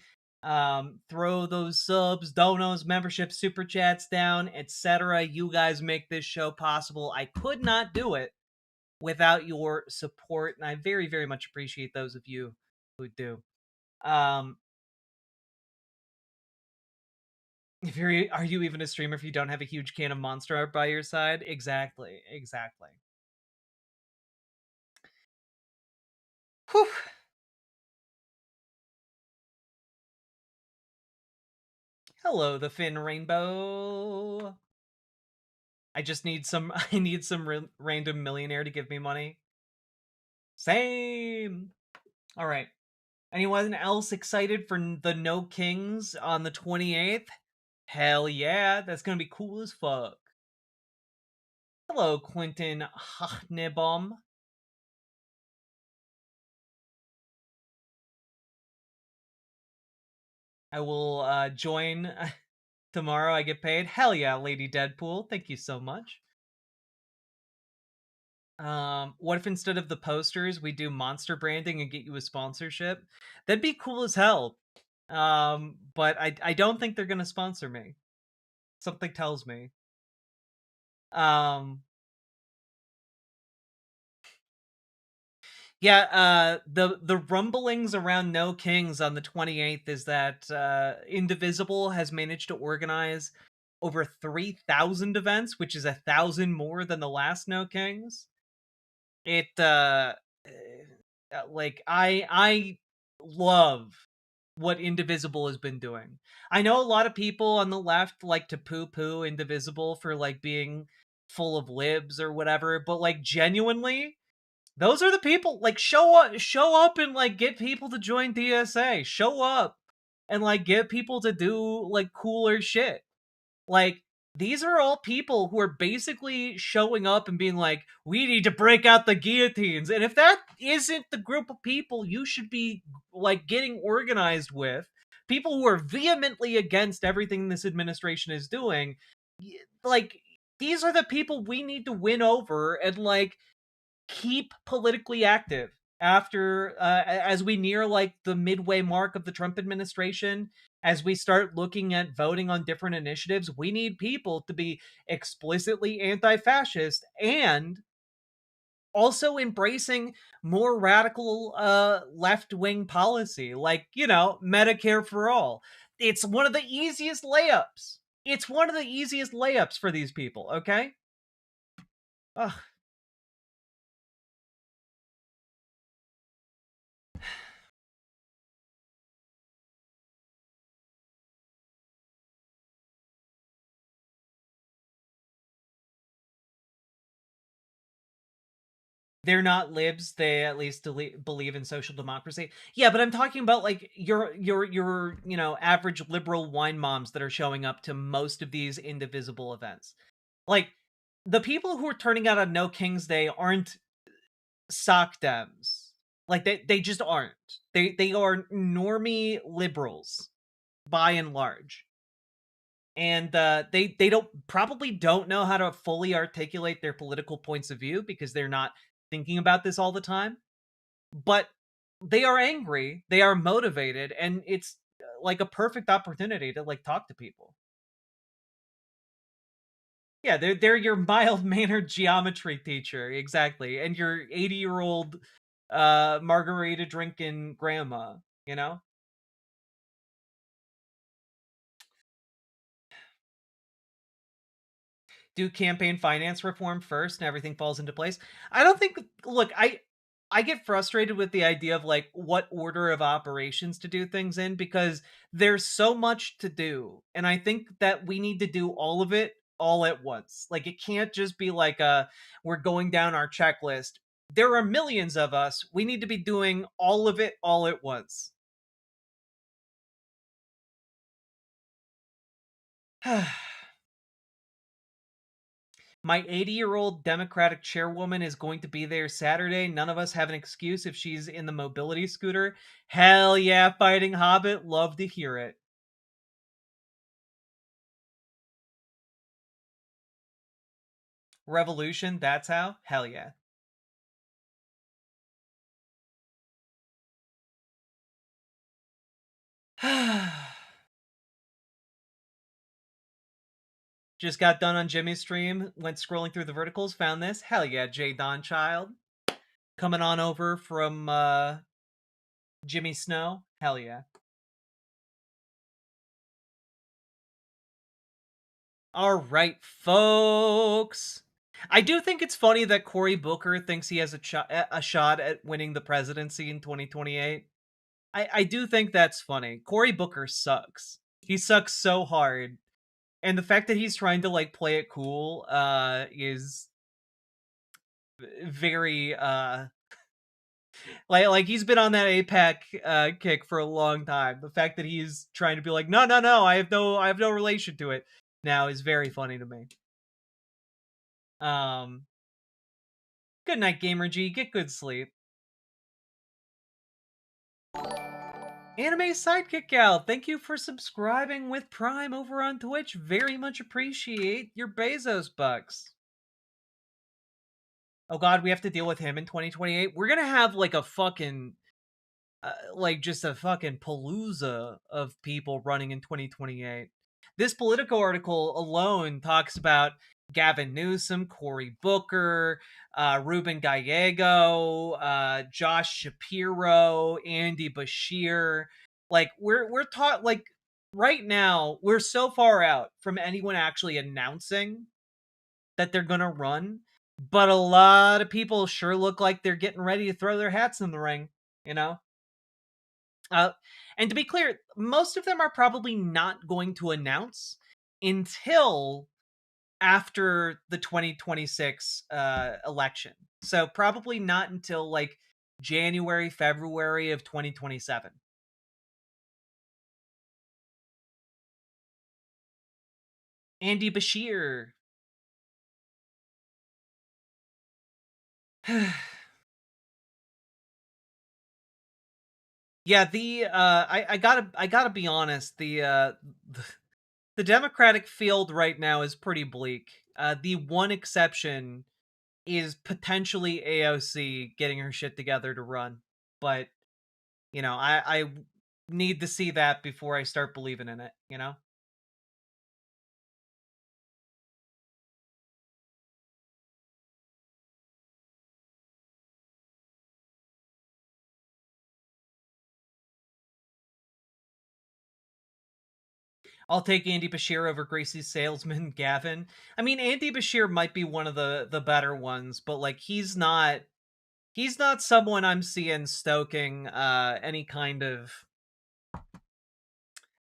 Throw those subs, donos, memberships, super chats down, etc. You guys make this show possible. I could not do it without your support, and I very, very much appreciate those of you who do. Are you even a streamer if you don't have a huge can of Monster Art by your side? Exactly. Whew. Hello, the Finn Rainbow. I just need some. I need some random millionaire to give me money. Same. All right. Anyone else excited for the No Kings on the 28th? Hell yeah, that's gonna be cool as fuck. Hello, Quentin Hachnebom. I will join tomorrow. I get paid. Hell yeah, Lady Deadpool. Thank you so much. What if instead of the posters, we do monster branding and get you a sponsorship? That'd be cool as hell. But I don't think they're gonna sponsor me. Something tells me. Yeah, the rumblings around No Kings on the 28th is that Indivisible has managed to organize over 3,000 events, which is 1,000 more than the last No Kings. It like I love what Indivisible has been doing. I know a lot of people on the left like to poo-poo Indivisible for like being full of libs or whatever, but like genuinely, those are the people. Like show up and like get people to join DSA. Show up and like get people to do like cooler shit. Like these are all people who are basically showing up and being like, we need to break out the guillotines. And if that isn't the group of people you should be like getting organized with, people who are vehemently against everything this administration is doing, like these are the people we need to win over and like keep politically active after as we near like the midway mark of the Trump administration. As we start looking at voting on different initiatives, we need people to be explicitly anti-fascist and also embracing more radical left-wing policy, like, you know, Medicare for all. It's one of the easiest layups. It's one of the easiest layups for these people, okay? Ugh. they're not libs. They at least believe in social democracy. Yeah, but I'm talking about like your average liberal wine moms that are showing up to most of these indivisible events. Like the people who are turning out on No King's Day aren't sock dems. Like they just aren't. They are normie liberals by and large. And they probably don't know how to fully articulate their political points of view because they're not thinking about this all the time. But they are angry, they are motivated, and it's like a perfect opportunity to like talk to people. Yeah, they're your mild-mannered geometry teacher, exactly, and your 80-year-old margarita drinking grandma, you know? Do campaign finance reform first and everything falls into place. I don't think look, I get frustrated with the idea of like what order of operations to do things in because there's so much to do. And I think that we need to do all of it all at once. Like it can't just be like we're going down our checklist. There are millions of us. We need to be doing all of it all at once. My 80-year-old Democratic chairwoman is going to be there Saturday. None of us have an excuse if she's in the mobility scooter. Hell yeah, Fighting Hobbit. Love to hear it. Revolution, that's how? Hell yeah. Just got done on Jimmy's stream, went scrolling through the verticals, found this. Hell yeah, J. Don Child. Coming on over from Jimmy Snow. Hell yeah. All right, folks. I do think it's funny that Cory Booker thinks he has a shot at winning the presidency in 2028. I do think that's funny. Cory Booker sucks. He sucks so hard. And the fact that he's trying to like play it cool is very like he's been on that APAC kick for a long time. The fact that he's trying to be like, no, I have no relation to it now is very funny to me. Good night, Gamer G. Get good sleep. Anime Sidekick Gal, thank you for subscribing with Prime over on Twitch. Very much appreciate your Bezos bucks. Oh god, we have to deal with him in 2028. We're gonna have like a fucking like just a fucking palooza of people running in 2028. This Politico article alone talks about Gavin Newsom, Cory Booker, Ruben Gallego, Josh Shapiro, Andy Bashir. Like we're taught like right now we're so far out from anyone actually announcing that they're gonna run, but a lot of people sure look like they're getting ready to throw their hats in the ring, you know? And to be clear, most of them are probably not going to announce until after the 2026 election. So probably not until like January, February of 2027. Andy Bashir. Yeah, I gotta be honest, the Democratic field right now is pretty bleak. The one exception is potentially AOC getting her shit together to run, but you know, I need to see that before I start believing in it, you know? I'll take Andy Bashir over Gracie's salesman, Gavin. I mean, Andy Bashir might be one of the better ones, but like he's not someone I'm seeing stoking any kind of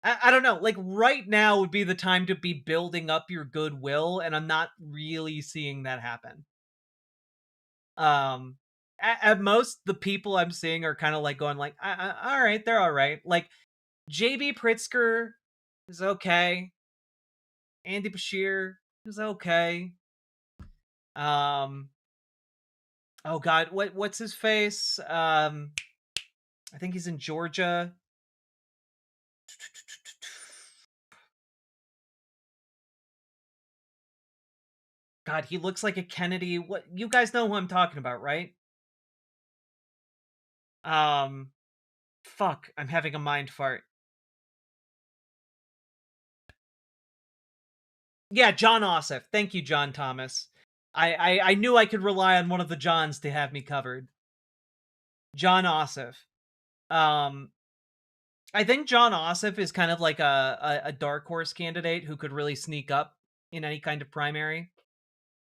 I don't know, like right now would be the time to be building up your goodwill, and I'm not really seeing that happen. at most, the people I'm seeing are kind of like going like, all right, they're all right. Like JB Pritzker is okay. Andy Bashir is okay. Oh God, what's his face? I think he's in Georgia. God, he looks like a Kennedy. What, you guys know who I'm talking about, right? Fuck, I'm having a mind fart. Yeah, John Ossoff. Thank you, John Thomas. I knew I could rely on one of the Johns to have me covered. John Ossoff. I think John Ossoff is kind of like a dark horse candidate who could really sneak up in any kind of primary.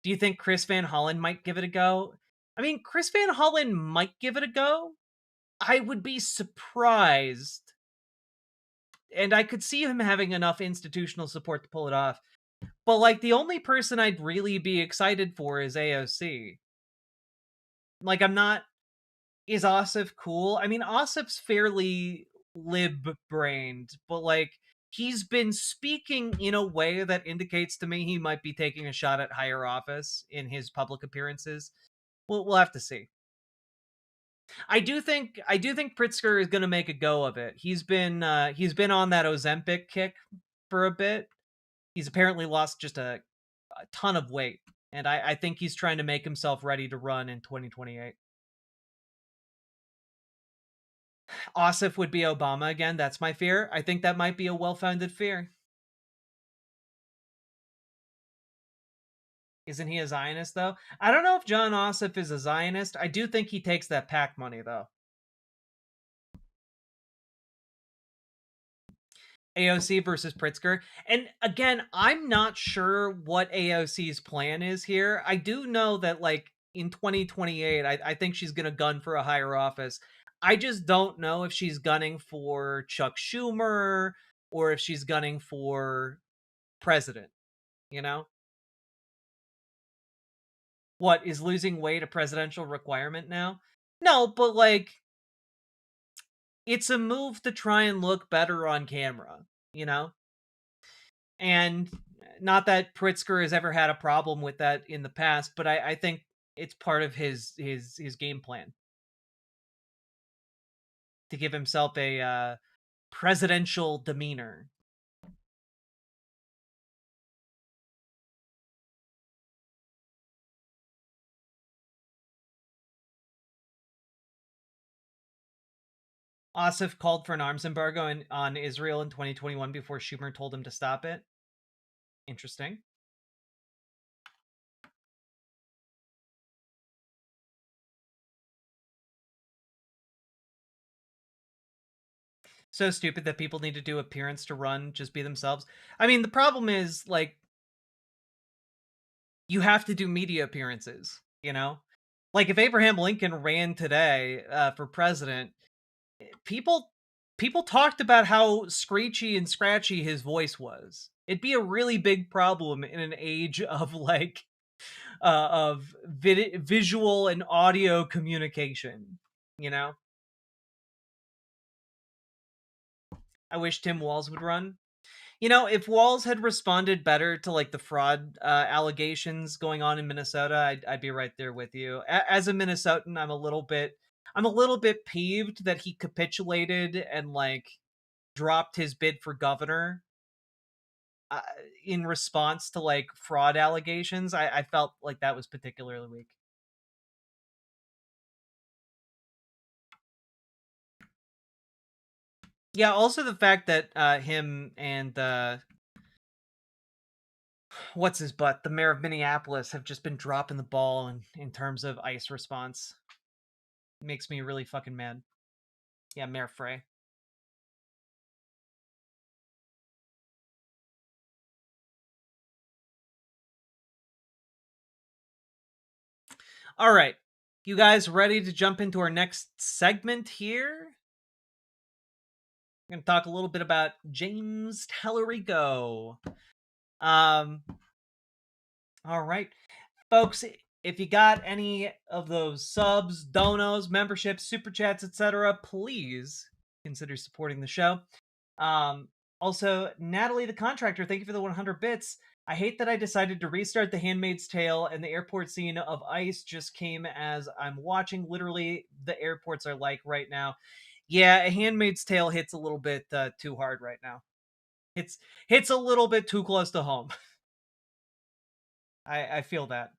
Do you think Chris Van Hollen might give it a go? I mean, Chris Van Hollen might give it a go. I would be surprised. And I could see him having enough institutional support to pull it off. But, like, the only person I'd really be excited for is AOC. Like, I'm not... Is Ossoff cool? I mean, Ossoff's fairly lib-brained, but, like, he's been speaking in a way that indicates to me he might be taking a shot at higher office in his public appearances. We'll have to see. I do think Pritzker is going to make a go of it. He's been on that Ozempic kick for a bit. He's apparently lost just a ton of weight, and I think he's trying to make himself ready to run in 2028. Ossoff would be Obama again. That's my fear. I think that might be a well-founded fear. Isn't he a Zionist, though? I don't know if John Ossoff is a Zionist. I do think he takes that PAC money, though. AOC versus Pritzker. And again, I'm not sure what AOC's plan is here. I do know that, like, in 2028, I think she's going to gun for a higher office. I just don't know if she's gunning for Chuck Schumer or if she's gunning for president, you know? What, is losing weight a presidential requirement now? No, but, like, it's a move to try and look better on camera, you know? And not that Pritzker has ever had a problem with that in the past, but I think it's part of his game plan to give himself a presidential demeanor. Ossoff called for an arms embargo on Israel in 2021 before Schumer told him to stop it. Interesting. So stupid that people need to do appearance to run, just be themselves. I mean, the problem is, like, you have to do media appearances, you know? Like, if Abraham Lincoln ran today for president, people talked about how screechy and scratchy his voice was. It'd be a really big problem in an age of, like, visual and audio communication, you know? I wish Tim Walz would run. You know, if Walz had responded better to, like, the fraud allegations going on in Minnesota, I'd be right there with you. As a Minnesotan, I'm a little bit peeved that he capitulated and, like, dropped his bid for governor in response to, like, fraud allegations. I felt like that was particularly weak. Yeah, also the fact that him and what's his butt, the mayor of Minneapolis, have just been dropping the ball in terms of ICE response. It makes me really fucking mad. Yeah, Mayor Frey. All right. You guys ready to jump into our next segment here? We're going to talk a little bit about James Talarico. All right. Folks, if you got any of those subs, donos, memberships, super chats, etc., please consider supporting the show. Also, Natalie the Contractor, thank you for the 100 bits. I hate that I decided to restart The Handmaid's Tale, and the airport scene of ICE just came as I'm watching. Literally, the airports are like right now. Yeah, A Handmaid's Tale hits a little bit too hard right now. It's hits a little bit too close to home. I feel that.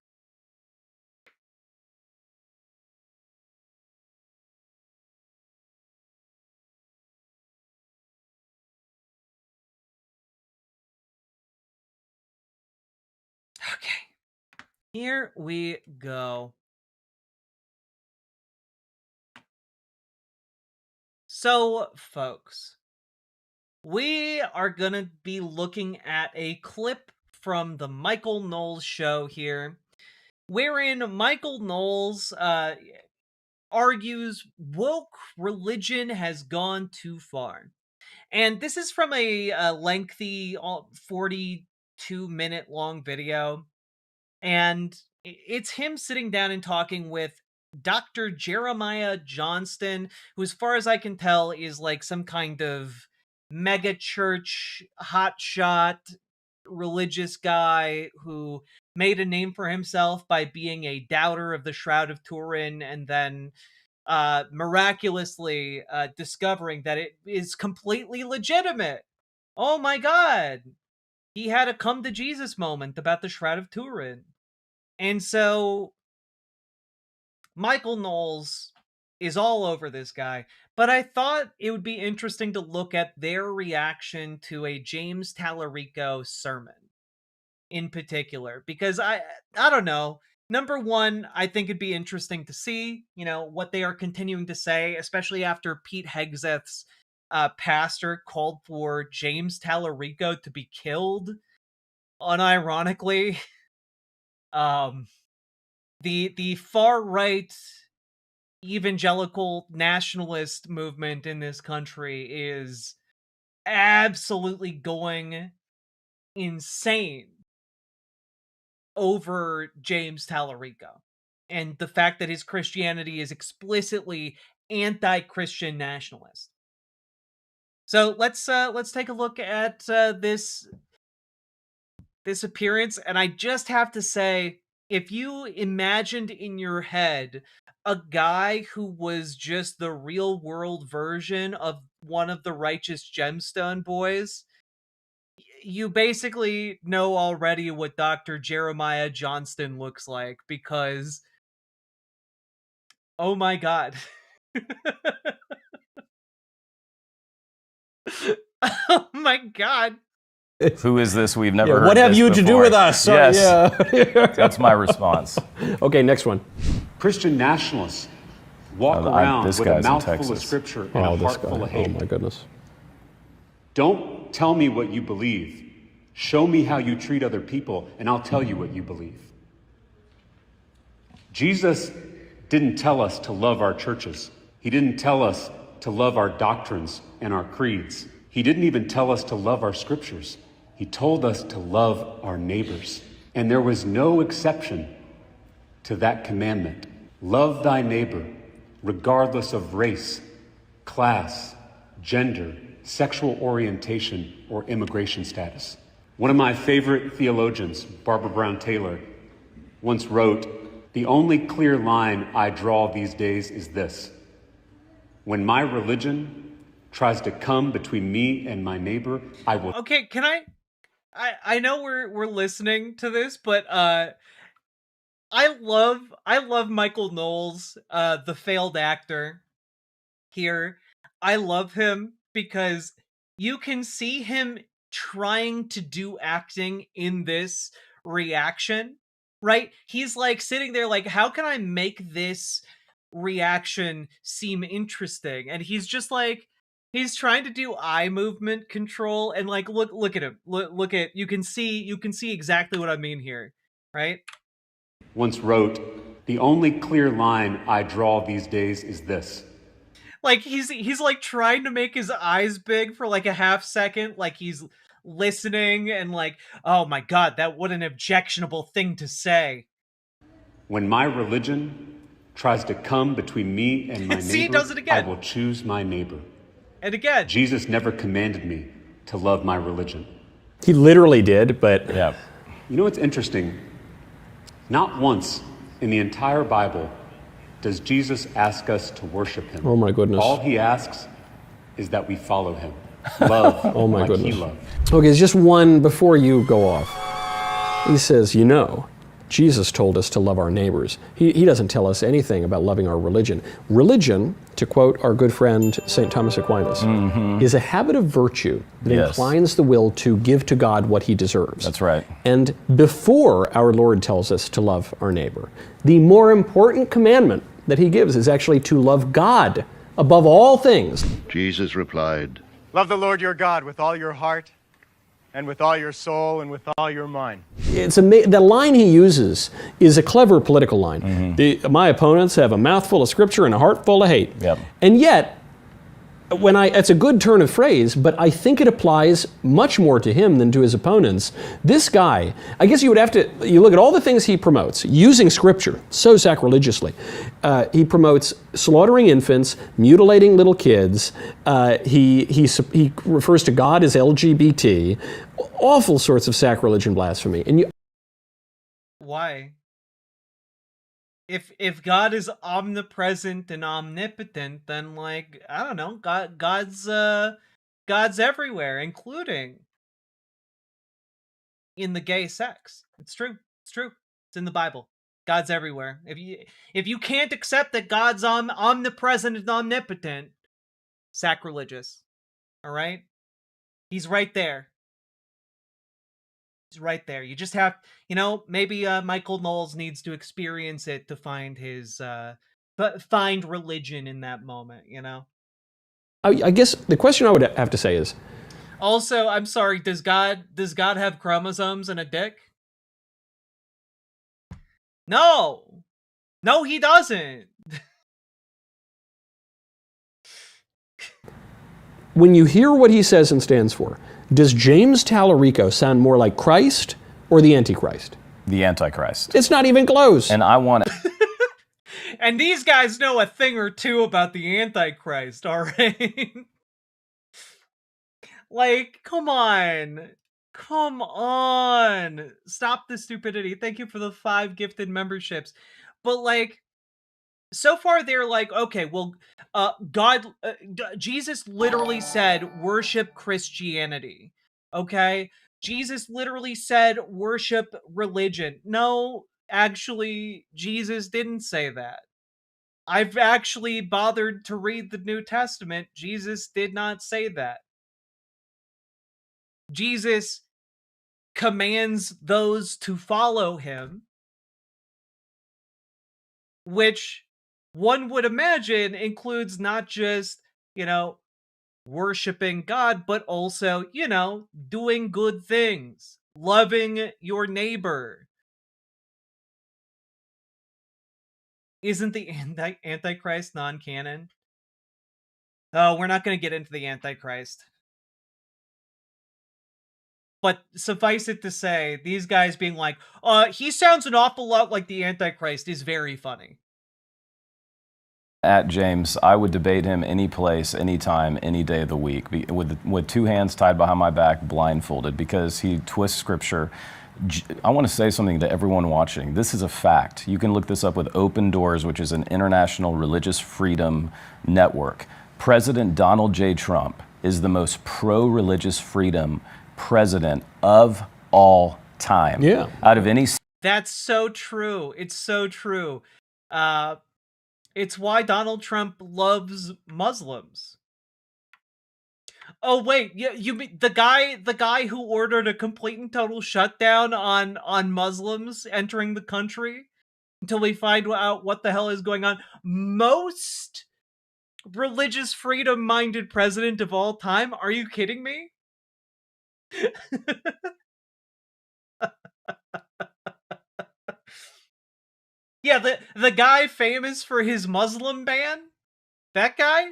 Okay. Here we go. So, folks, we are going to be looking at a clip from the Michael Knowles show here, wherein Michael Knowles argues woke religion has gone too far. And this is from a lengthy 42-minute long video. And it's him sitting down and talking with Dr. Jeremiah Johnston, who, as far as I can tell, is like some kind of mega church hotshot religious guy who made a name for himself by being a doubter of the Shroud of Turin and then miraculously discovering that it is completely legitimate. Oh my god! He had a come to Jesus moment about the Shroud of Turin. And so Michael Knowles is all over this guy, but I thought it would be interesting to look at their reaction to a James Talarico sermon in particular, because I don't know. Number one, I think it'd be interesting to see, what they are continuing to say, especially after Pete Hegseth's pastor called for James Talarico to be killed, unironically. The far right evangelical nationalist movement in this country is absolutely going insane over James Talarico and the fact that his Christianity is explicitly anti-Christian nationalist. So let's take a look at this appearance, and I just have to say, if you imagined in your head a guy who was just the real world version of one of the Righteous Gemstone boys, you basically know already what Dr. Jeremiah Johnston looks like, because oh my god. Oh my god. Who is this? We've never heard what have this you to do before. with us? Yes. Yeah. That's my response. Okay, next one. Christian nationalists walk around with a mouthful of scripture and a heart full of hate. Oh my goodness. Don't tell me what you believe. Show me how you treat other people, and I'll tell you what you believe. Jesus didn't tell us to love our churches. He didn't tell us to love our doctrines and our creeds. He didn't even tell us to love our scriptures. He told us to love our neighbors. And there was no exception to that commandment. Love thy neighbor, regardless of race, class, gender, sexual orientation, or immigration status. One of my favorite theologians, Barbara Brown Taylor, once wrote, "The only clear line I draw these days is this. When my religion tries to come between me and my neighbor, I will..." Okay, can I know we're listening to this, but I love Michael Knowles, the failed actor here. I love him because you can see him trying to do acting in this reaction, right? He's like sitting there like, how can I make this reaction seem interesting? And he's just like, he's trying to do eye movement control, and like look at him. Look at, you can see exactly what I mean here, right? Once wrote, "The only clear line I draw these days is this." Like he's like trying to make his eyes big for like a half second, like he's listening and like, oh my god, that what an objectionable thing to say. When my religion tries to come between me and my See, he neighbor, does it again. I will choose my neighbor. And again, Jesus never commanded me to love my religion. He literally did, but Yeah. You know what's interesting? Not once in the entire Bible does Jesus ask us to worship him. Oh my goodness. All he asks is that we follow him. Love Oh my like goodness. he loved. Okay, it's just one before you go off. He says, you know, Jesus told us to love our neighbors. He doesn't tell us anything about loving our religion. Religion, to quote our good friend St. Thomas Aquinas, is a habit of virtue that Yes. inclines the will to give to God what he deserves. That's right. And before our Lord tells us to love our neighbor, the more important commandment that he gives is actually to love God above all things. Jesus replied, Love the Lord your God with all your heart, and with all your soul, and with all your mind. The line he uses is a clever political line. My opponents have a mouthful of scripture and a heart full of hate. Yep. And yet, it's a good turn of phrase, but I think it applies much more to him than to his opponents. This guy, I guess you look at all the things he promotes, using scripture so sacrilegiously. He promotes slaughtering infants, mutilating little kids. He refers to God as LGBT, awful sorts of sacrilege and blasphemy. And why? If God is omnipresent and omnipotent, then like I don't know, God's everywhere, including in the gay sex. It's true. It's true. It's in the Bible. God's everywhere. If you can't accept that God's omnipresent and omnipotent, sacrilegious. All right? He's right there. He's right there. You just have, maybe Michael Knowles needs to experience it to find his, find religion in that moment, I guess the question I would have to say is, also, I'm sorry, does God have chromosomes and a dick? No, he doesn't. when you hear what he says and stands for, does James Talarico sound more like Christ or the Antichrist? The Antichrist. It's not even close. And I want And these guys know a thing or two about the Antichrist, all right? Like, come on. Come on. Stop the stupidity. Thank you for the 5 gifted memberships. But like, so far they're like, okay, well, Jesus literally said, worship Christianity. Okay? Jesus literally said, worship religion. No, actually, Jesus didn't say that. I've actually bothered to read the New Testament. Jesus did not say that. Jesus commands those to follow him, which one would imagine includes not just, worshiping God, but also, doing good things, loving your neighbor. Isn't the Antichrist non-canon? Oh, we're not going to get into the Antichrist. But suffice it to say, these guys being like, he sounds an awful lot like the Antichrist is very funny. At James, I would debate him any place, anytime, any day of the week, with 2 hands tied behind my back, blindfolded, because he twists scripture. I want to say something to everyone watching. This is a fact. You can look this up with Open Doors, which is an international religious freedom network. President Donald J. Trump is the most pro-religious freedom president of all time. Yeah. Out of any... That's so true. It's so true. It's why Donald Trump loves Muslims. Oh wait, yeah, you mean the guy who ordered a complete and total shutdown on Muslims entering the country until we find out what the hell is going on. Most religious freedom-minded president of all time? Are you kidding me? Yeah, the guy famous for his Muslim ban? That guy?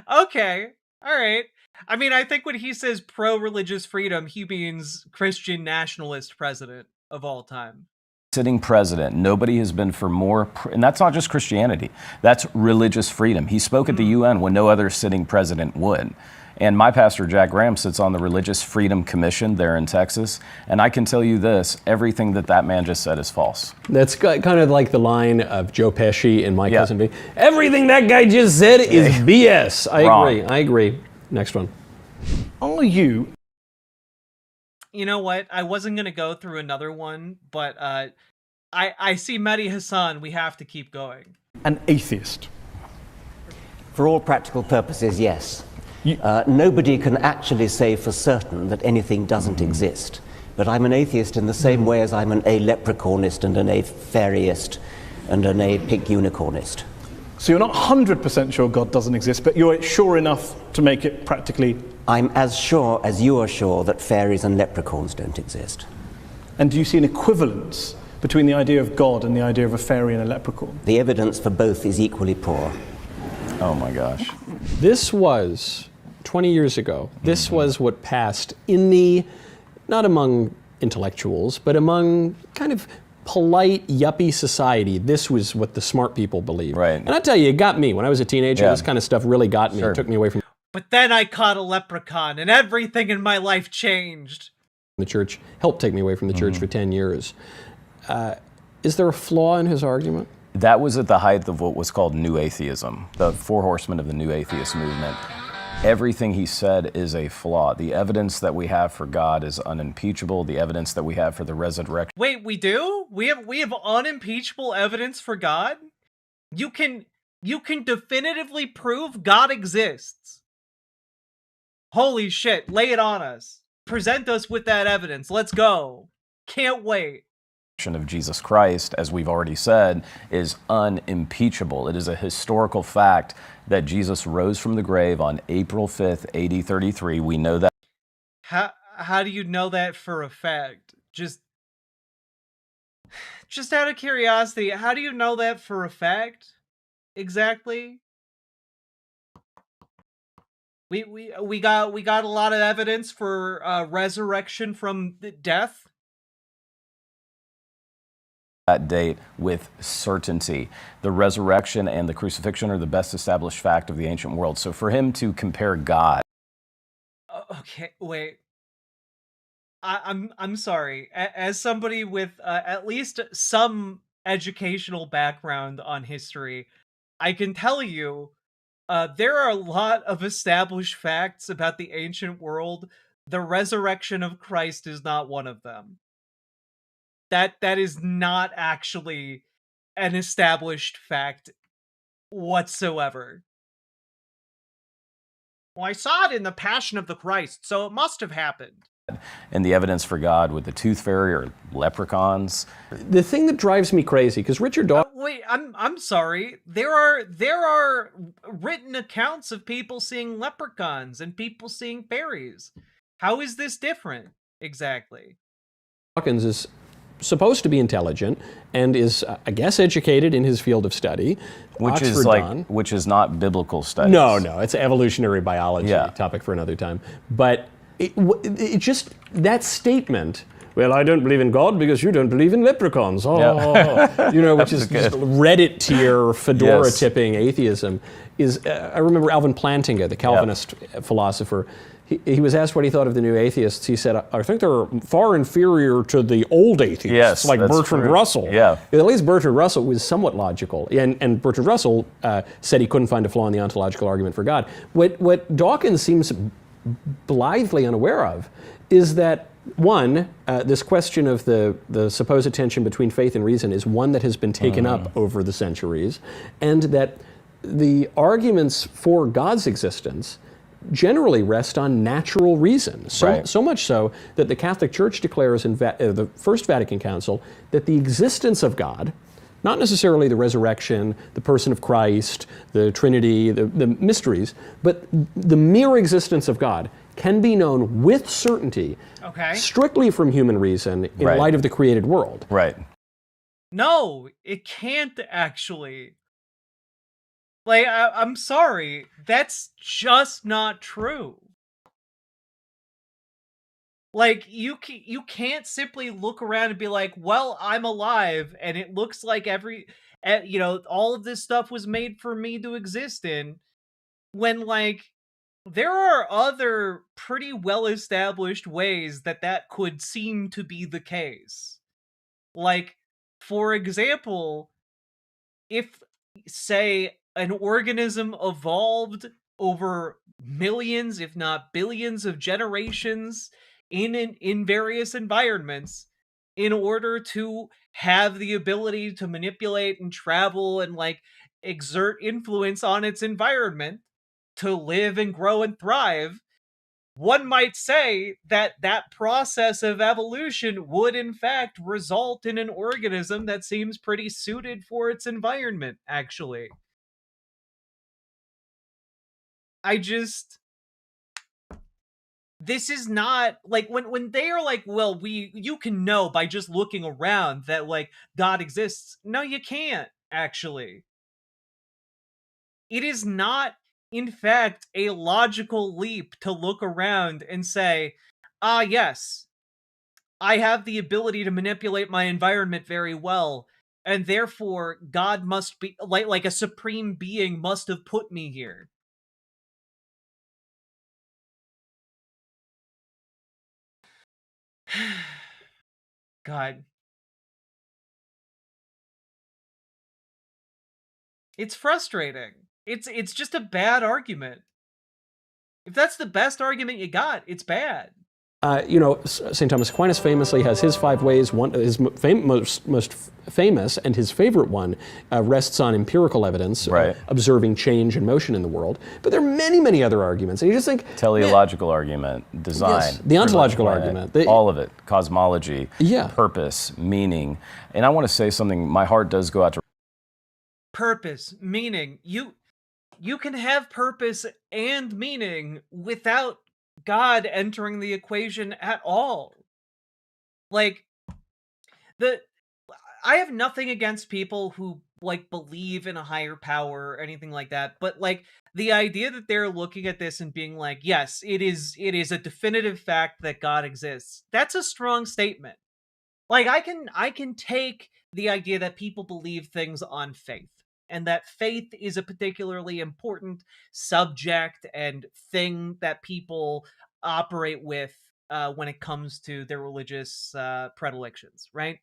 Okay. All right. I mean, I think when he says pro-religious freedom, he means Christian nationalist president of all time. Sitting president, nobody has been for more, and that's not just Christianity, that's religious freedom. He spoke at the UN when no other sitting president would. And my pastor, Jack Graham, sits on the Religious Freedom Commission there in Texas. And I can tell you this, everything that man just said is false. That's kind of like the line of Joe Pesci in My Cousin Vinny. Everything that guy just said is BS. I agree. Next one. Are you? You know what? I wasn't going to go through another one, but I see Mehdi Hassan. We have to keep going. An atheist? For all practical purposes, yes. Nobody can actually say for certain that anything doesn't exist. But I'm an atheist in the same way as I'm an a-leprechaunist and an a-fairyist and an a-pink unicornist. So you're not 100% sure God doesn't exist, but you're sure enough to make it practically... I'm as sure as you are sure that fairies and leprechauns don't exist. And do you see an equivalence between the idea of God and the idea of a fairy and a leprechaun? The evidence for both is equally poor. Oh my gosh. This was 20 years ago. This was what passed in the, not among intellectuals, but among kind of polite, yuppie society. This was what the smart people believed. Right. And I tell you, it got me. When I was a teenager, this kind of stuff really got me. It took me away from But then I caught a leprechaun and everything in my life changed. the church, helped take me away from the church for 10 years. Is there a flaw in his argument? That was at the height of what was called New Atheism, the four horsemen of the New Atheist movement. Everything he said is a flaw. The evidence that we have for God is unimpeachable. The evidence that we have for the resurrection. Wait, we do? We have unimpeachable evidence for God? You can definitively prove God exists. Holy shit, lay it on us. Present us with that evidence. Let's go. Can't wait. Of Jesus Christ, as we've already said, is unimpeachable. It is a historical fact that Jesus rose from the grave on April 5th, AD 33. We know that. How do you know that for a fact? Just out of curiosity, how do you know that for a fact? Exactly? We got a lot of evidence for resurrection from death. That date with certainty. The resurrection and the crucifixion are the best established fact of the ancient world. So for him to compare God. Okay, wait. I'm sorry. As somebody with at least some educational background on history, I can tell you there are a lot of established facts about the ancient world. The resurrection of Christ is not one of them. That is not actually an established fact whatsoever. Well, I saw it in the Passion of the Christ, so it must have happened. And the evidence for God with the tooth fairy or leprechauns. The thing that drives me crazy, because Richard Dawkins... Wait, I'm sorry. There are written accounts of people seeing leprechauns and people seeing fairies. How is this different, exactly? Dawkins is supposed to be intelligent and is, I guess, educated in his field of study. Which is not biblical studies. No, it's evolutionary biology, topic for another time. But it just, that statement, well, I don't believe in God because you don't believe in leprechauns. Which is just Reddit tier, fedora tipping atheism. I remember Alvin Plantinga, the Calvinist philosopher. He was asked what he thought of the new atheists. He said, I think they're far inferior to the old atheists, like Bertrand Russell. Yeah. At least Bertrand Russell was somewhat logical. And Bertrand Russell said he couldn't find a flaw in the ontological argument for God. What Dawkins seems blithely unaware of is that, one, this question of the supposed tension between faith and reason is one that has been taken up over the centuries, and that the arguments for God's existence generally rest on natural reason. So much so that the Catholic Church declares in the First Vatican Council that the existence of God, not necessarily the resurrection, the person of Christ, the Trinity, the mysteries, but the mere existence of God can be known with certainty, strictly from human reason in light of the created world. Right. No, it can't actually. Like, I'm sorry, that's just not true. Like, you can't simply look around and be like, well, I'm alive, and it looks like all of this stuff was made for me to exist in, when, like, there are other pretty well-established ways that could seem to be the case. Like, for example, if, say, an organism evolved over millions, if not billions of generations in various environments in order to have the ability to manipulate and travel and, like, exert influence on its environment to live and grow and thrive, one might say that that process of evolution would in fact result in an organism that seems pretty suited for its environment, actually. This is not like when they are like, well, you can know by just looking around that, like, God exists. No, you can't, actually. It is not, in fact, a logical leap to look around and say, ah, yes, I have the ability to manipulate my environment very well, and therefore God must be like a supreme being must have put me here. God. It's frustrating. It's just a bad argument. If that's the best argument you got, it's bad. St. Thomas Aquinas famously has his 5 ways. One, his most famous and his favorite one rests on empirical evidence, right. Observing change and motion in the world. But there are many, many other arguments, and you just think teleological argument, design, yes, the ontological argument, all of it, cosmology, yeah. Purpose, meaning, and I want to say something. My heart does go out to purpose, meaning. You can have purpose and meaning without God entering the equation at all. Like, I have nothing against people who, like, believe in a higher power or anything like that, but, like, the idea that they're looking at this and being like, yes, it is a definitive fact that God exists, that's a strong statement. Like, I can take the idea that people believe things on faith, and that faith is a particularly important subject and thing that people operate with when it comes to their religious predilections, right?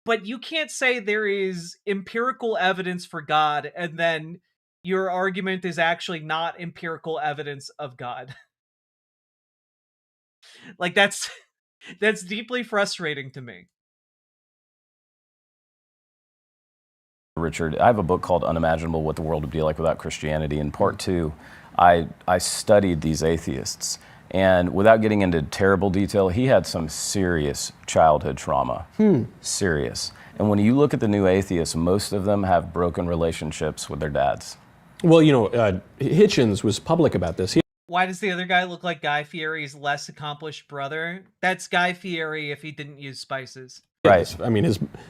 But you can't say there is empirical evidence for God and then your argument is actually not empirical evidence of God. Like, that's deeply frustrating to me. Richard, I have a book called Unimaginable: What the World Would Be Like Without Christianity. In part 2, I studied these atheists. And without getting into terrible detail, he had some serious childhood trauma. Serious. And when you look at the new atheists, most of them have broken relationships with their dads. Well, Hitchens was public about this. Why does the other guy look like Guy Fieri's less accomplished brother? That's Guy Fieri if he didn't use spices. Right. I mean,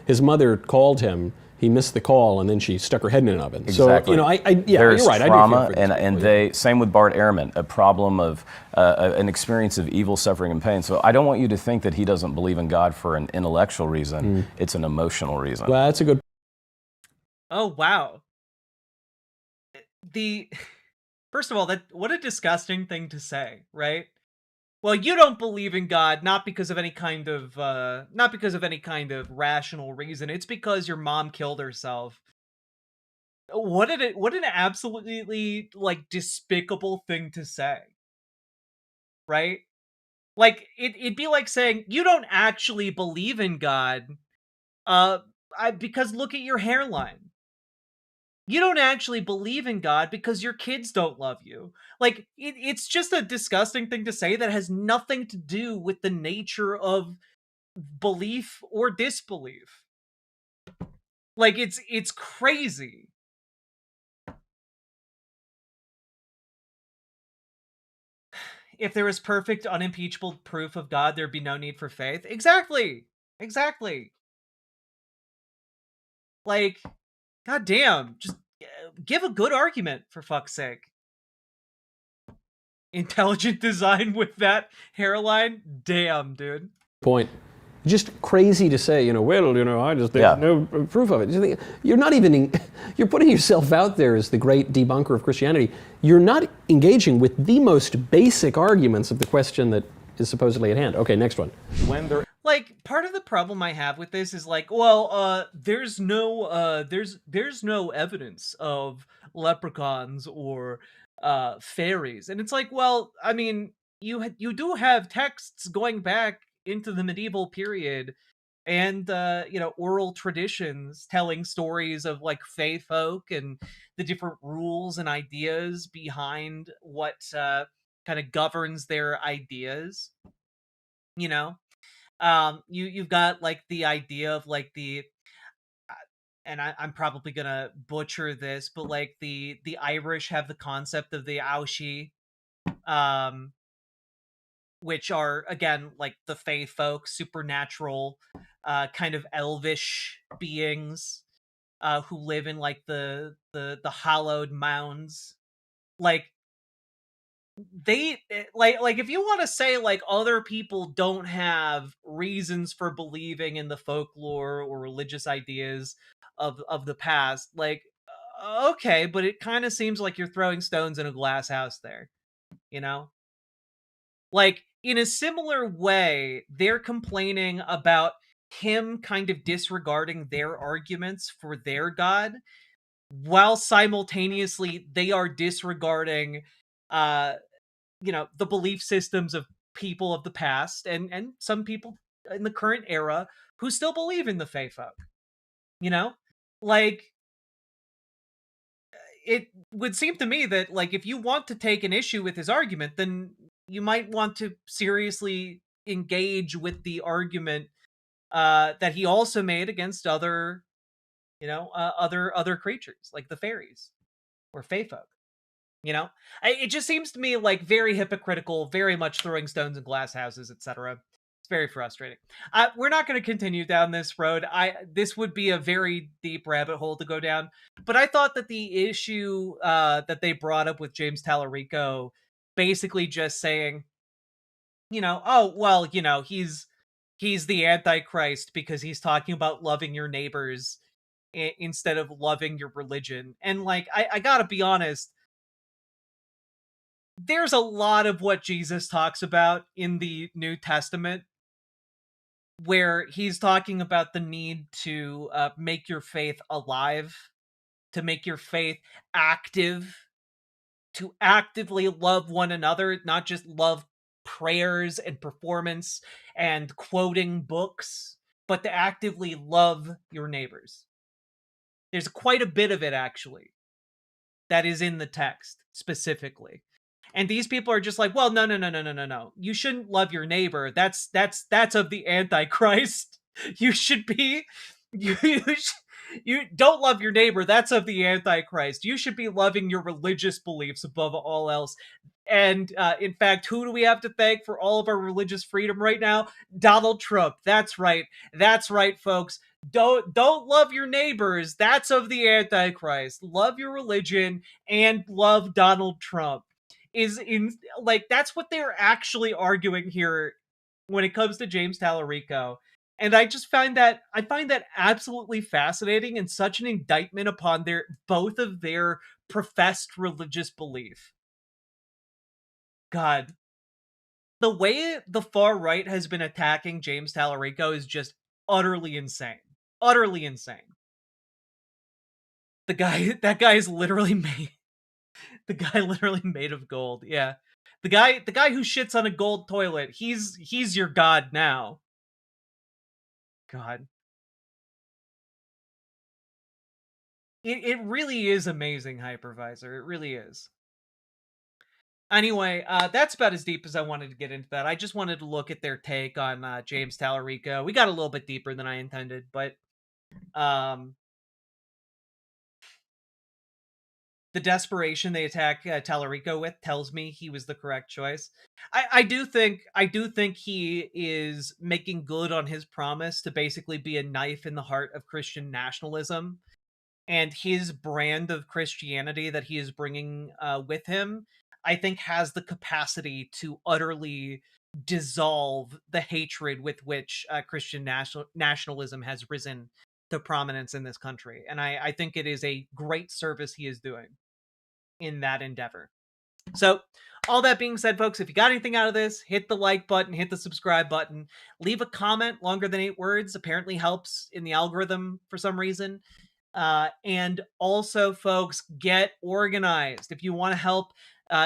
his mother called him. He missed the call, and then she stuck her head in an oven. Exactly. So, There's you're right. trauma, I do and they same with Bart Ehrman, a problem of an experience of evil, suffering, and pain. So I don't want you to think that he doesn't believe in God for an intellectual reason. It's an emotional reason. Well, that's a good. Oh wow. First of all, what a disgusting thing to say, right? Well, you don't believe in God not because of any kind of rational reason. It's because your mom killed herself. What an absolutely, like, despicable thing to say. Right? Like, it'd be like saying you don't actually believe in God because look at your hairline. You don't actually believe in God because your kids don't love you. Like, it's just a disgusting thing to say that has nothing to do with the nature of belief or disbelief. Like, it's crazy. If there was perfect, unimpeachable proof of God, there'd be no need for faith. Exactly. Like, God damn, just give a good argument, for fuck's sake. Intelligent design with that hairline? Damn, dude. Point. Just crazy to say, there's no proof of it. You're not even, you're putting yourself out there as the great debunker of Christianity. You're not engaging with the most basic arguments of the question that is supposedly at hand. Okay, next one. When they're like, part of the problem I have with this is like, well, there's no evidence of leprechauns or fairies, and it's like, well, I mean, you do have texts going back into the medieval period, and oral traditions telling stories of like fae folk and the different rules and ideas behind what kind of governs their ideas. You've got like the idea of like the and I'm probably gonna butcher this, but like the Irish have the concept of the Aushi, which are again like the fae folk, supernatural, kind of elvish beings, who live in like the hallowed mounds. Like they like if you want to say like other people don't have reasons for believing in the folklore or religious ideas of the past, like okay, but it kind of seems like you're throwing stones in a glass house there, like in a similar way they're complaining about him kind of disregarding their arguments for their god, while simultaneously they are disregarding the belief systems of people of the past and some people in the current era who still believe in the fae folk. Like it would seem to me that like if you want to take an issue with his argument, then you might want to seriously engage with the argument that he also made against other other creatures like the fairies or fae folk. It just seems to me like very hypocritical, very much throwing stones in glass houses, etc. It's very frustrating. We're not going to continue down this road. This would be a very deep rabbit hole to go down. But I thought that the issue that they brought up with James Talarico, basically just saying, oh well, he's the Antichrist because he's talking about loving your neighbors instead of loving your religion. And like, I gotta be honest. There's a lot of what Jesus talks about in the New Testament where he's talking about the need to make your faith alive, to make your faith active, to actively love one another, not just love prayers and performance and quoting books, but to actively love your neighbors. There's quite a bit of it, actually, that is in the text specifically. And these people are just like, well, no. You shouldn't love your neighbor. That's of the Antichrist. You should be, you don't love your neighbor. That's of the Antichrist. You should be loving your religious beliefs above all else. And in fact, who do we have to thank for all of our religious freedom right now? Donald Trump. That's right. That's right, folks. Don't love your neighbors. That's of the Antichrist. Love your religion and love Donald Trump. Is in like that's what they're actually arguing here when it comes to James Talarico. And I find that absolutely fascinating and such an indictment upon both of their professed religious belief. God, the way the far right has been attacking James Talarico is just utterly insane. Utterly insane. That guy is literally made. The guy literally made of gold. Yeah. The guy who shits on a gold toilet, he's your god now. God. It really is amazing, Hypervisor. It really is. Anyway, that's about as deep as I wanted to get into that. I just wanted to look at their take on James Talarico. We got a little bit deeper than I intended, but the desperation they attack Talarico with tells me he was the correct choice. I do think he is making good on his promise to basically be a knife in the heart of Christian nationalism. and his brand of Christianity that he is bringing with him, I think has the capacity to utterly dissolve the hatred with which Christian nationalism has risen to prominence in this country. And I think it is a great service he is doing in that endeavor. So, all that being said, folks, if you got anything out of this, hit the like button, hit the subscribe button, leave a comment longer than 8 words. Apparently helps in the algorithm for some reason. And also, folks, get organized. If you want to help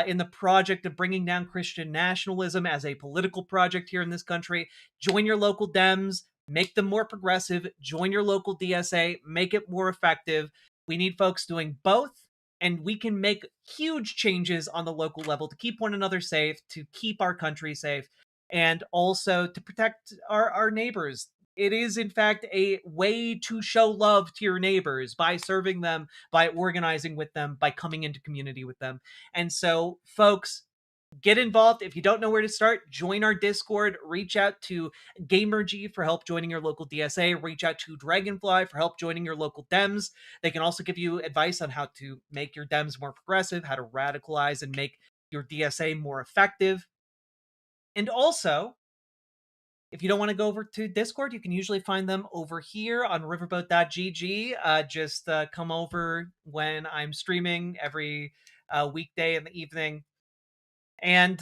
in the project of bringing down Christian nationalism as a political project here in this country, join your local Dems, make them more progressive, join your local DSA, make it more effective. We need folks doing both, and we can make huge changes on the local level to keep one another safe, to keep our country safe, and also to protect our neighbors. It is, in fact, a way to show love to your neighbors by serving them, by organizing with them, by coming into community with them. And so, folks, get involved. If you don't know where to start, join our Discord. Reach out to GamerG for help joining your local DSA. Reach out to Dragonfly for help joining your local Dems. They can also give you advice on how to make your Dems more progressive, how to radicalize and make your DSA more effective. And also, if you don't want to go over to Discord, you can usually find them over here on riverboat.gg. Just come over when I'm streaming every weekday in the evening. And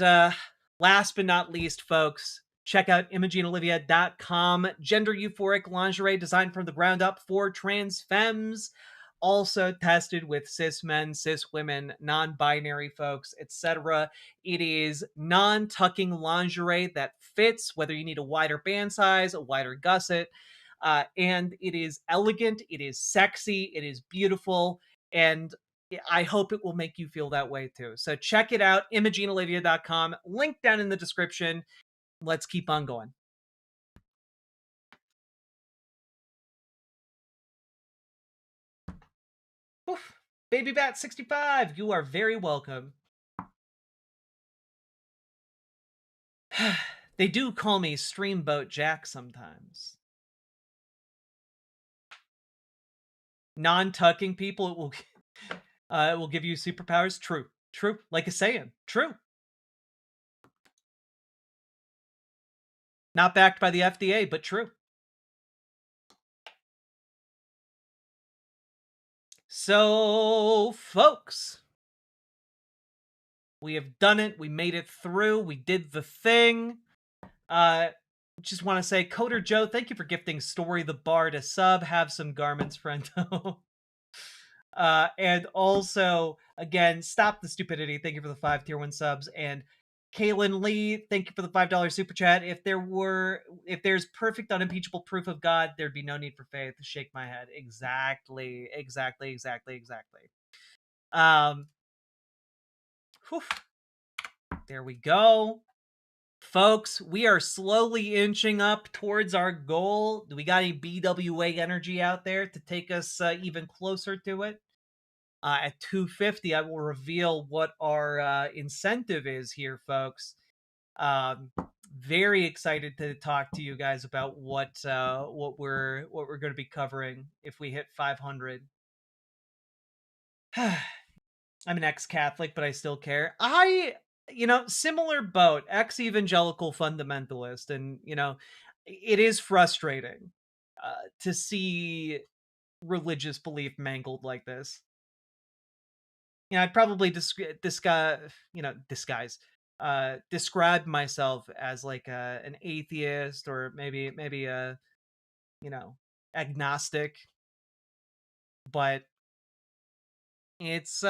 last but not least, folks, check out ImogeneOlivia.com. Gender euphoric lingerie designed from the ground up for trans femmes. Also tested with cis men, cis women, non-binary folks, etc. It is non-tucking lingerie that fits, whether you need a wider band size, a wider gusset, and it is elegant, it is sexy, it is beautiful, and I hope it will make you feel that way too. So check it out, ImogeneOlivia.com, link down in the description. Let's keep on going. Oof. Baby Bat 65, you are very welcome. They do call me Streamboat Jack sometimes. Non-tucking people, it will give you superpowers. True. True. Like a saying. True. Not backed by the FDA, but true. So, folks, we have done it. We made it through. We did the thing. Just want to say, Coder Joe, thank you for gifting Story the Bard a sub. Have some garments, friendo. And also, again, Stop the Stupidity. Thank you for the 5 tier 1 subs. And Kaylin Lee, thank you for the $5 super chat. If there's perfect unimpeachable proof of God, there'd be no need for faith. Shake my head. Exactly. Whew. There we go. Folks, we are slowly inching up towards our goal. Do we got any BWA energy out there to take us even closer to it? At 250, I will reveal what our incentive is here, folks. Very excited to talk to you guys about what we're going to be covering if we hit 500. I'm an ex-Catholic, but I still care. Similar boat, ex-evangelical fundamentalist, and it is frustrating to see religious belief mangled like this. I'd probably describe myself as like an atheist, or maybe a agnostic, but it's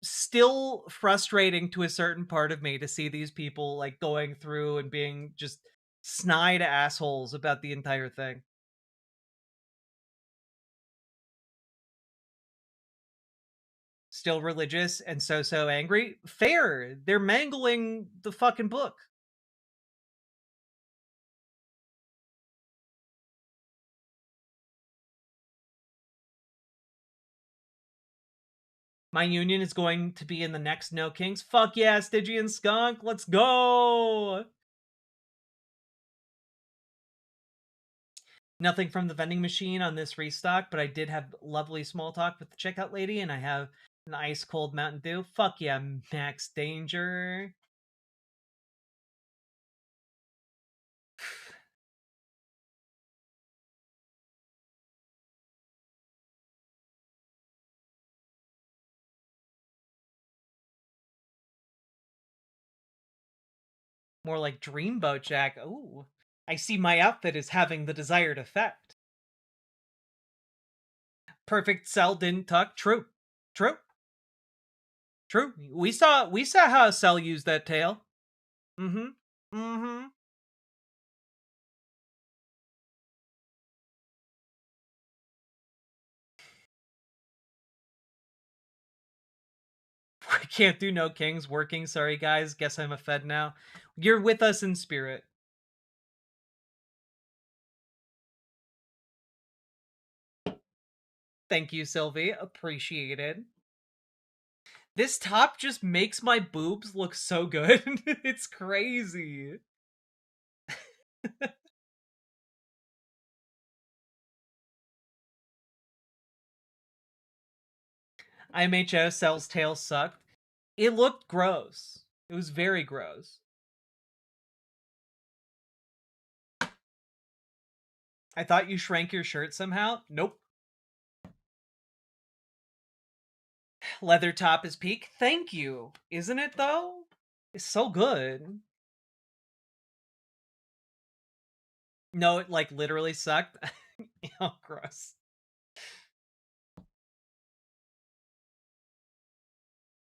still frustrating to a certain part of me to see these people like going through and being just snide assholes about the entire thing. Still religious and so angry. Fair. They're mangling the fucking book. My union is going to be in the next No Kings. Fuck yeah, Stygian Skunk. Let's go. Nothing from the vending machine on this restock, but I did have lovely small talk with the checkout lady, and I have an ice cold Mountain Dew. Fuck yeah, Max Danger. More like Dreamboat Jack. Ooh, I see my outfit is having the desired effect. Perfect Cell didn't tuck. True. True. True. We saw how Cell used that tail. Mm-hmm. Mm-hmm. I can't do no kings working. Sorry guys. Guess I'm a fed now. You're with us in spirit. Thank you, Sylvie. Appreciated. This top just makes my boobs look so good. It's crazy. IMHO Cell's tail sucked. It looked gross. It was very gross. I thought you shrank your shirt somehow. Nope. Leather top is peak. Thank you. Isn't it though? It's so good. No, it like literally sucked. Oh, gross.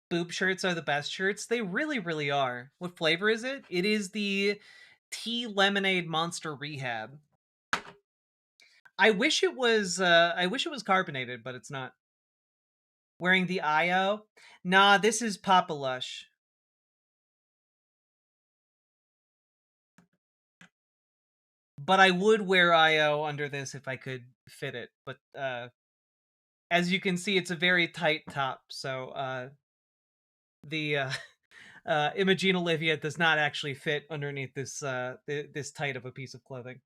Boob shirts are the best shirts. They really, really are. What flavor is it? It is the Tea Lemonade Monster Rehab. I wish it was carbonated, but it's not. Wearing the IO? Nah, this is Papa Lush. But I would wear IO under this if I could fit it. But as you can see, it's a very tight top. So Imogene Olivia does not actually fit underneath this this tight of a piece of clothing.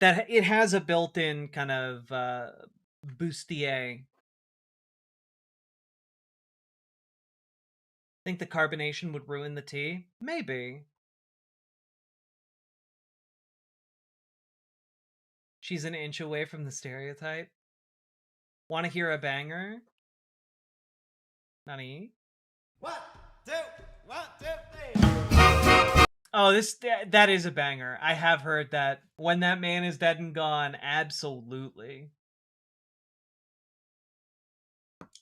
That it has a built-in kind of bustier. Think the carbonation would ruin the tea? Maybe. She's an inch away from the stereotype. Want to hear a banger? Nani? 1, 2, 1, 2, 3. Oh, that is a banger. I have heard that. When that man is dead and gone, absolutely.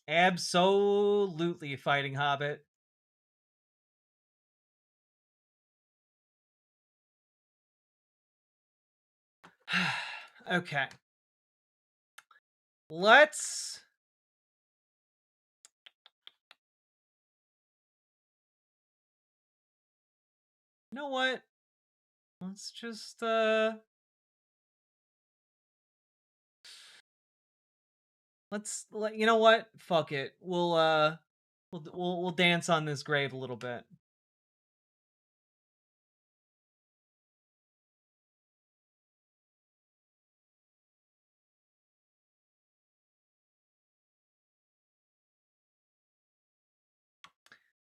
Absolutely, Fighting Hobbit. Okay. Let's... You know what? Let's just, you know what? Fuck it. We'll dance on this grave a little bit.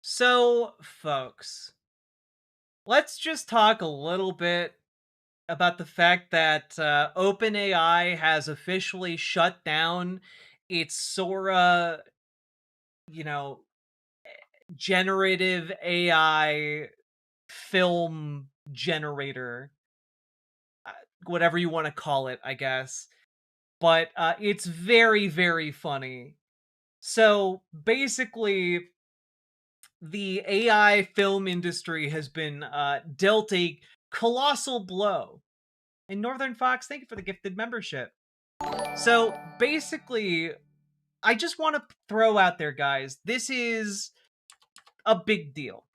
So, folks, let's just talk a little bit about the fact that OpenAI has officially shut down its Sora, generative AI film generator, whatever you want to call it, I guess. But it's very, very funny. So basically, the AI film industry has been dealt a colossal blow. And Northern Fox, thank you for the gifted membership. So basically, I just want to throw out there, guys, this is a big deal,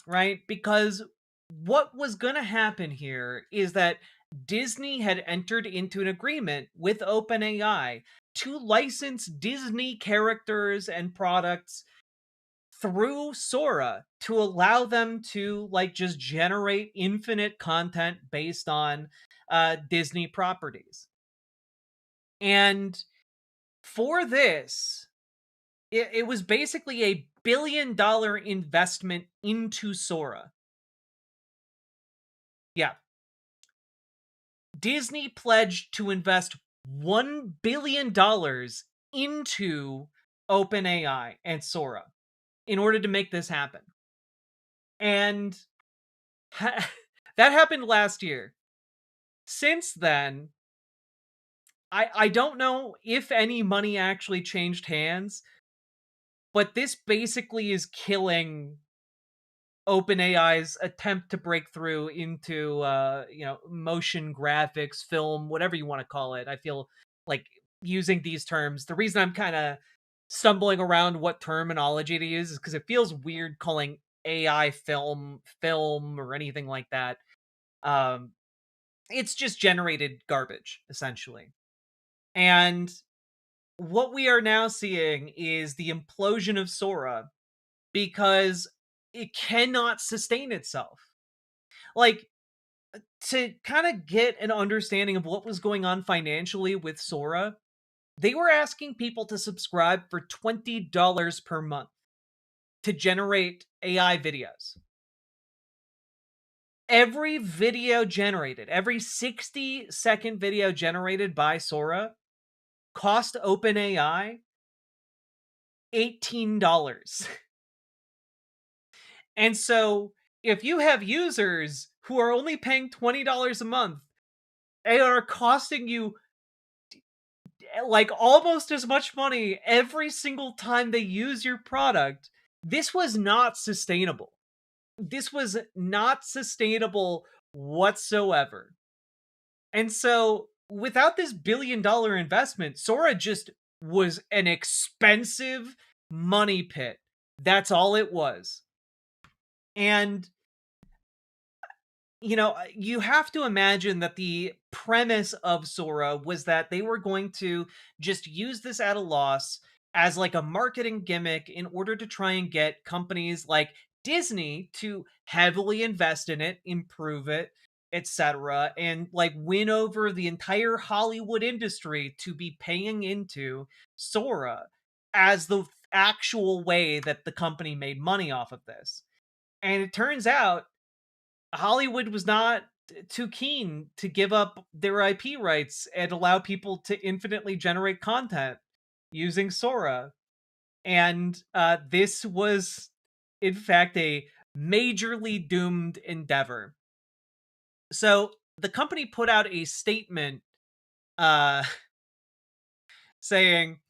right? Because what was going to happen here is that Disney had entered into an agreement with OpenAI to license Disney characters and products through Sora to allow them to like just generate infinite content based on Disney properties. And for this, it was basically a $1 billion investment into Sora. Yeah. Disney pledged to invest $1 billion into OpenAI and Sora in order to make this happen. And that happened last year. Since then, I don't know if any money actually changed hands, but this basically is killing OpenAI's attempt to break through into motion graphics, film, whatever you want to call it. I feel like using these terms, the reason I'm kind of stumbling around what terminology to use is because it feels weird calling AI film or anything like that. It's just generated garbage, essentially. And what we are now seeing is the implosion of Sora because it cannot sustain itself. Like, to kind of get an understanding of what was going on financially with Sora, they were asking people to subscribe for $20 per month to generate AI videos. Every video generated, every 60-second video generated by Sora cost OpenAI $18. And so if you have users who are only paying $20 a month, they are costing you like almost as much money every single time they use your product. This was not sustainable. This was not sustainable whatsoever. And so without this $1 billion investment, Sora just was an expensive money pit. That's all it was. And, you know, you have to imagine that the premise of Sora was that they were going to just use this at a loss as like a marketing gimmick in order to try and get companies like Disney to heavily invest in it, improve it, etc., and like win over the entire Hollywood industry to be paying into Sora as the actual way that the company made money off of this. And it turns out Hollywood was not too keen to give up their IP rights and allow people to infinitely generate content using Sora. And this was, in fact, a majorly doomed endeavor. So the company put out a statement saying,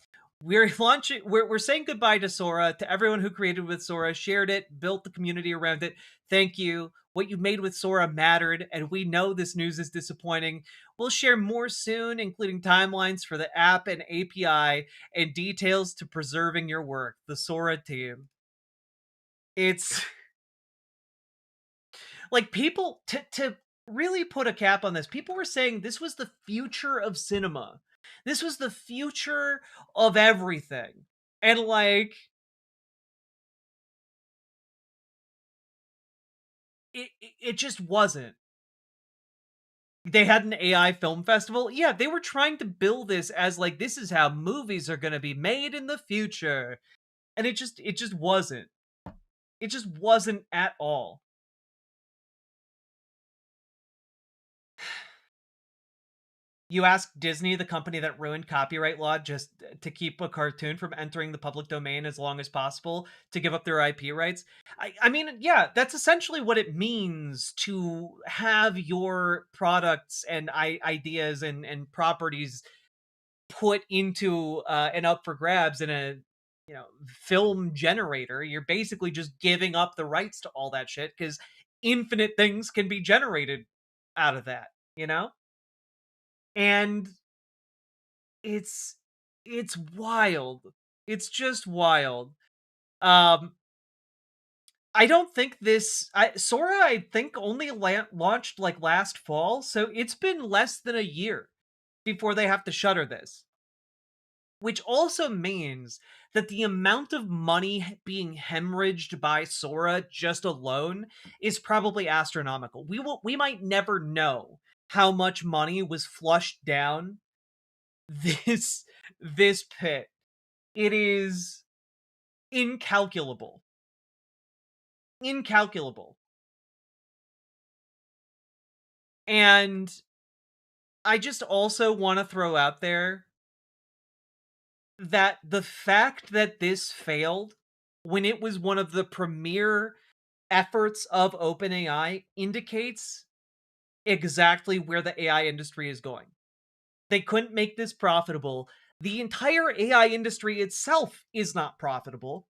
we're saying goodbye to Sora, to everyone who created with Sora, shared it, built the community around it. Thank you. What you made with Sora mattered, and we know this news is disappointing. We'll share more soon, including timelines for the app and API and details to preserving your work. The Sora team. It's like people, to really put a cap on this, people were saying this was the future of cinema. This was the future of everything. And like, it just wasn't. They had an AI film festival. Yeah, they were trying to build this as like, this is how movies are going to be made in the future. And it just wasn't. It just wasn't at all. You ask Disney, the company that ruined copyright law just to keep a cartoon from entering the public domain as long as possible, to give up their IP rights. I mean, yeah, that's essentially what it means to have your products and ideas and properties put into and up for grabs in a film generator. You're basically just giving up the rights to all that shit because infinite things can be generated out of that, you know? And it's wild. It's just wild. I don't think Sora, I think, only launched like last fall, so it's been less than a year before they have to shutter this. Which also means that the amount of money being hemorrhaged by Sora just alone is probably astronomical. We might never know how much money was flushed down this pit. It is incalculable. Incalculable. And I just also want to throw out there that the fact that this failed when it was one of the premier efforts of OpenAI indicates exactly where the AI industry is going. They couldn't make this profitable. The entire AI industry itself is not profitable.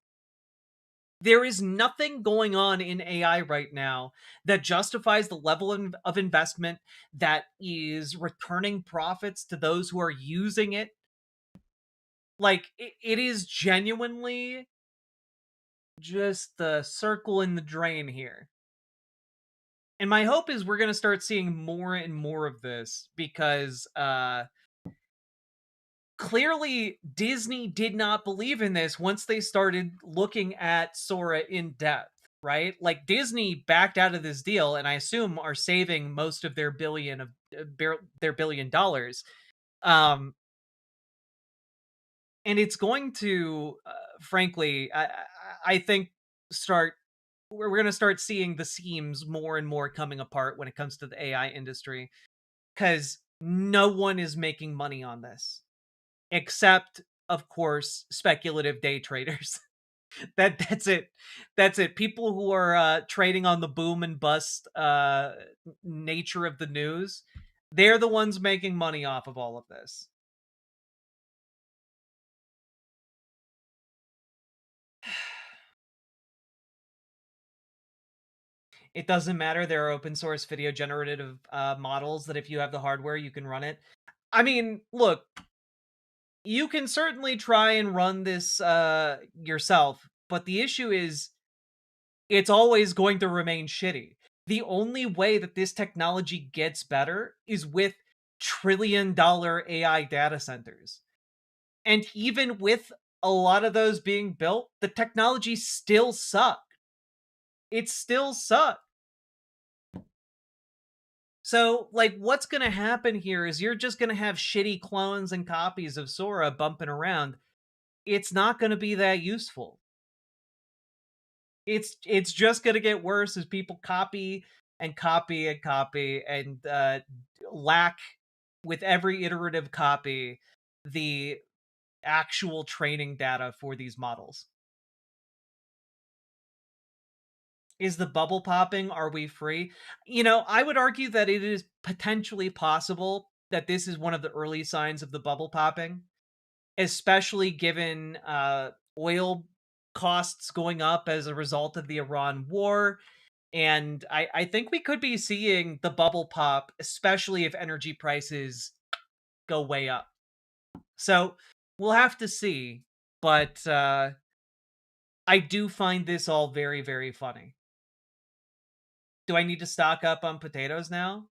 There is nothing going on in AI right now that justifies the level of investment that is returning profits to those who are using it. Like, it is genuinely just the circle in the drain here. And my hope is we're going to start seeing more and more of this because clearly Disney did not believe in this once they started looking at Sora in depth, right? Like, Disney backed out of this deal and I assume are saving most of their $1 billion. And it's going to, frankly, I think we're going to start seeing the seams more and more coming apart when it comes to the AI industry, because no one is making money on this, except, of course, speculative day traders. That's it. People who are trading on the boom and bust nature of the news, they're the ones making money off of all of this. It doesn't matter. There are open source video generative models that if you have the hardware, you can run it. I mean, look, you can certainly try and run this yourself, but the issue is it's always going to remain shitty. The only way that this technology gets better is with trillion-dollar AI data centers. And even with a lot of those being built, the technology still sucks. It still sucks. So, like, what's going to happen here is you're just going to have shitty clones and copies of Sora bumping around. It's not going to be that useful. It's just going to get worse as people copy and copy and copy and lack with every iterative copy the actual training data for these models. Is the bubble popping? Are we free? You know, I would argue that it is potentially possible that this is one of the early signs of the bubble popping, especially given oil costs going up as a result of the Iran war. And I think we could be seeing the bubble pop, especially if energy prices go way up. So we'll have to see. But I do find this all very, very funny. Do I need to stock up on potatoes now?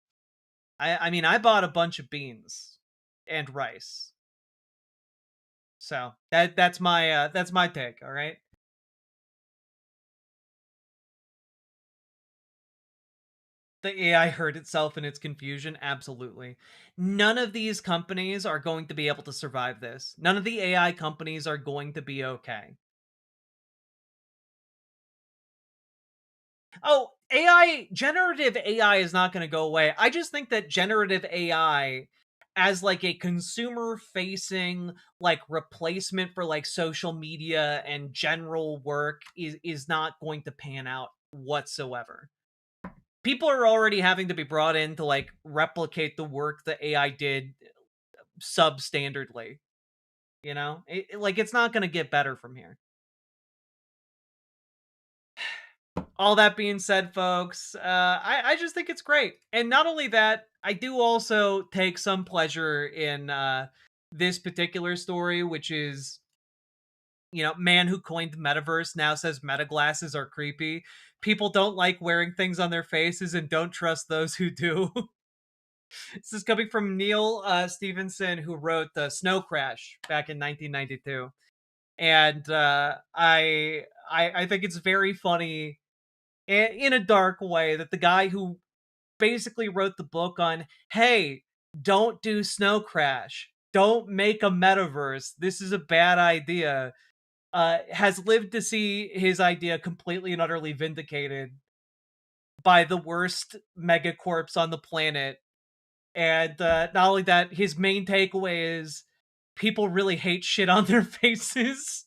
I mean, I bought a bunch of beans and rice. So that's my take, all right? The AI hurt itself in its confusion? Absolutely. None of these companies are going to be able to survive this. None of the AI companies are going to be okay. Oh, generative AI is not going to go away. I just think that generative AI as like a consumer facing like replacement for like social media and general work is not going to pan out whatsoever. People are already having to be brought in to like replicate the work that AI did substandardly. You know, it's not going to get better from here. All that being said, folks, I just think it's great. And not only that, I do also take some pleasure in this particular story, which is, you know, man who coined the metaverse now says meta glasses are creepy. People don't like wearing things on their faces and don't trust those who do. This is coming from Neil Stevenson, who wrote the Snow Crash back in 1992. And I think it's very funny in a dark way that the guy who basically wrote the book on, hey, don't do Snow Crash, don't make a metaverse, this is a bad idea, has lived to see his idea completely and utterly vindicated by the worst megacorps on the planet. And not only that, his main takeaway is people really hate shit on their faces.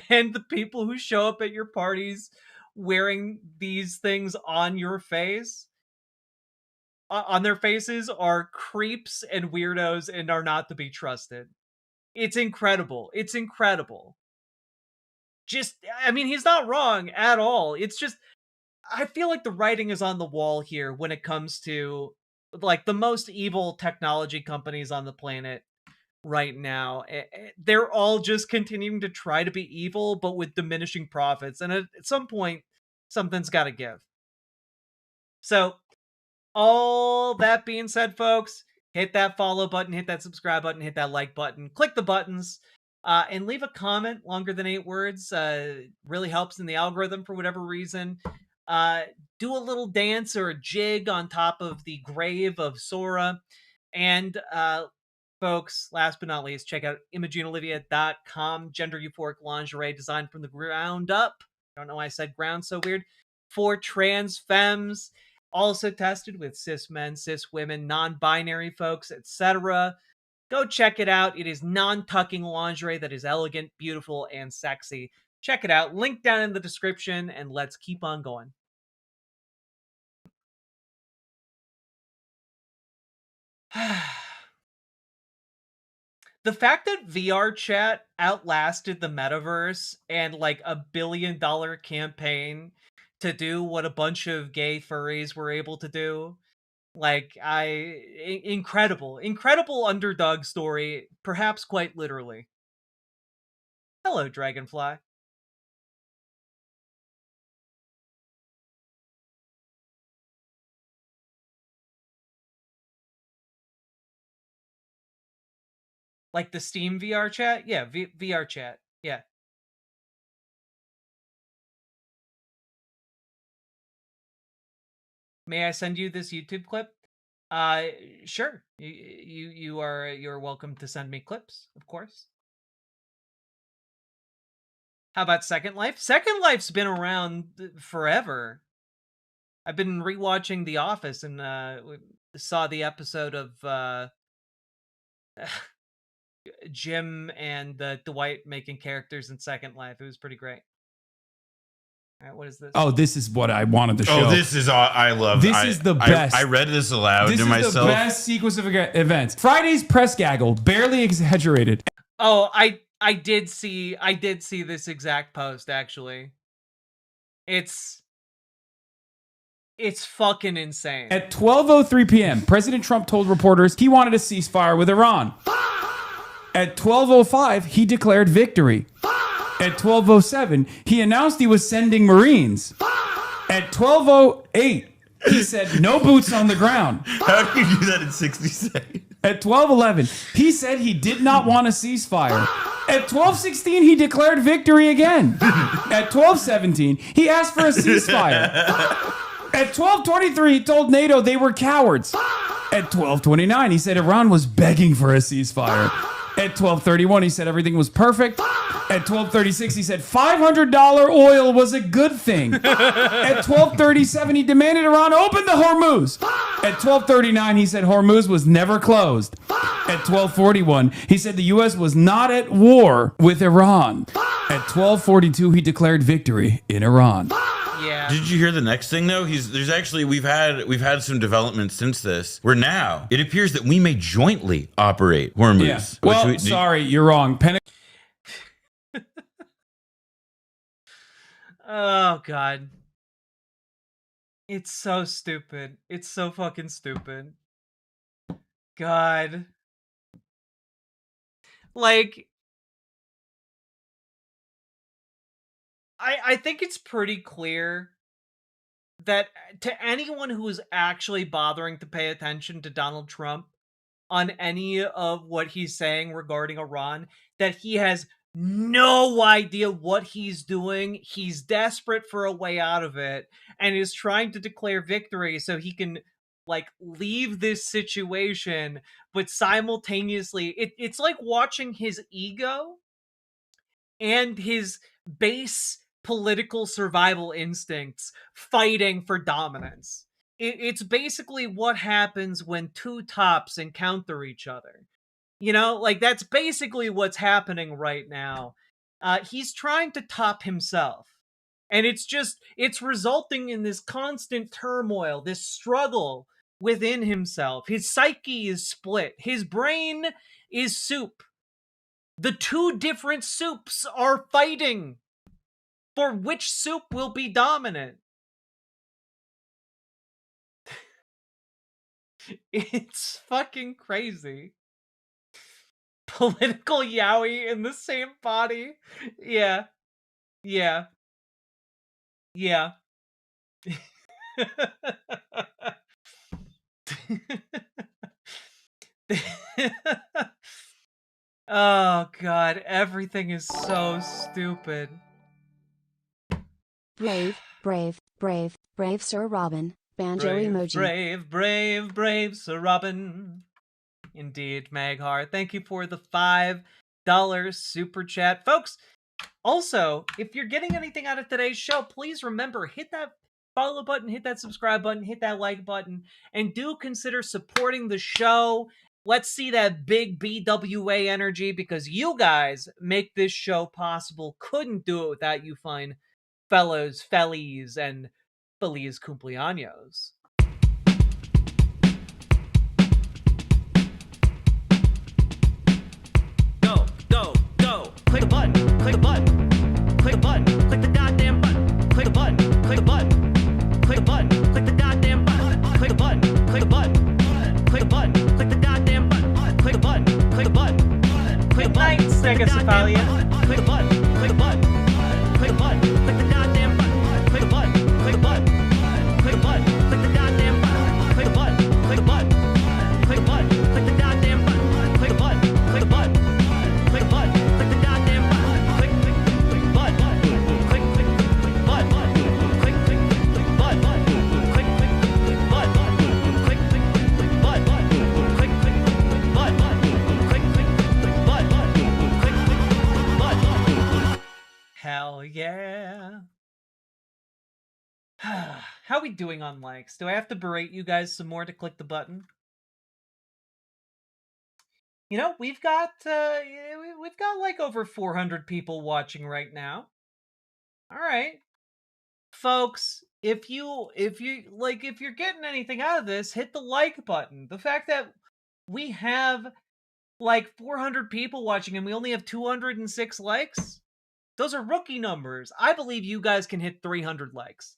And the people who show up at your parties wearing these things on your face, on their faces, are creeps and weirdos and are not to be trusted. It's incredible. It's incredible. Just, I mean, he's not wrong at all. It's just, I feel like the writing is on the wall here when it comes to like the most evil technology companies on the planet right now. They're all just continuing to try to be evil, but with diminishing profits. And at some point, something's got to give. So, all that being said, folks, hit that follow button, hit that subscribe button, hit that like button, click the buttons, and leave a comment longer than 8 words. Really helps in the algorithm for whatever reason. Do a little dance or a jig on top of the grave of Sora. And folks, last but not least, check out ImogeneOlivia.com, gender euphoric lingerie designed from the ground up. Don't know why I said ground so weird. For trans femmes, also tested with cis men, cis women, non-binary folks, etc. Go check it out. It is non-tucking lingerie that is elegant, beautiful, and sexy. Check it out. Link down in the description, and let's keep on going. The fact that VR chat outlasted the metaverse and like a $1 billion campaign to do what a bunch of gay furries were able to do, like, incredible underdog story, perhaps quite literally. Hello, Dragonfly. Like the Steam VR chat? Yeah, VR chat. Yeah. May I send you this YouTube clip? Sure. You're welcome to send me clips, of course. How about Second Life? Second Life's been around forever. I've been rewatching The Office and saw the episode of Jim and Dwight making characters in Second Life. It was pretty great. All right, what is this? Oh, this is what I wanted to show. Oh, this is all I love. This is the best. I read this aloud this to myself. This is the best sequence of events. Friday's press gaggle, barely exaggerated. Oh, I did see this exact post, actually. It's fucking insane. At 12:03 p.m., President Trump told reporters he wanted a ceasefire with Iran. At 12:05, he declared victory. At 12:07, he announced he was sending Marines. At 12:08, he said no boots on the ground. How do you do that in 60 seconds? At 12:11, he said he did not want a ceasefire. At 12:16, he declared victory again. At 12:17, he asked for a ceasefire. At 12:23, he told NATO they were cowards. At 12:29, he said Iran was begging for a ceasefire. At 12:31, he said everything was perfect. At 12:36, he said $500 oil was a good thing. At 12:37, he demanded Iran open the Hormuz. At 12:39, he said Hormuz was never closed. At 12:41, he said the U.S. was not at war with Iran. At 12:42, he declared victory in Iran. Yeah. Did you hear the next thing though? There's actually we've had some developments since this. Where now it appears that we may jointly operate Hormuz. Yeah. Well, sorry, you're wrong. Oh God. It's so stupid. It's so fucking stupid. God. Like, I think it's pretty clear that to anyone who is actually bothering to pay attention to Donald Trump on any of what he's saying regarding Iran, that he has no idea what he's doing. He's desperate for a way out of it and is trying to declare victory so he can like leave this situation, but simultaneously it's like watching his ego and his base political survival instincts fighting for dominance. It's basically what happens when two tops encounter each other. You know, like that's basically what's happening right now. He's trying to top himself. And it's resulting in this constant turmoil, this struggle within himself. His psyche is split. His brain is soup. The two different soups are fighting for which soup will be dominant. It's fucking crazy. Political yaoi in the same body. Yeah. Yeah. Yeah. Oh god, everything is so stupid. Brave, brave, brave, brave Sir Robin, banjo Brave, emoji. brave, brave, brave Sir Robin. Indeed, Maghar. Thank you for the $5 super chat. Folks, also, if you're getting anything out of today's show, please remember, hit that follow button, hit that subscribe button, hit that like button, and do consider supporting the show. Let's see that big BWA energy, because you guys make this show possible. Couldn't do it without you fine fellows, fellies, and feliz cumpleaños. Go. Click the button. Click the button. Click the button. Click the goddamn button. Click the button. Click the button. Click the button. Click the goddamn button. Click the button. Click the button. Click the button. Click the goddamn button. Click the button. Click the button. Click the button. Sexist. Click the button. Click the button. Click the button. Click the goddamn button. Click the button. Click the button. Click the button. Click the goddamn button. Click the button. Click the button. Click the button. Click the goddamn button. Click the button. Click the button. Click the button. Click the goddamn button. Click button. Click button. Click button. Click button. Click button. Click button. Hell yeah. How we doing on likes? Do I have to berate you guys some more to click the button? You know, we've got like over 400 people watching right now. All right. Folks, if you're getting anything out of this, hit the like button. The fact that we have like 400 people watching and we only have 206 likes, those are rookie numbers. I believe you guys can hit 300 likes.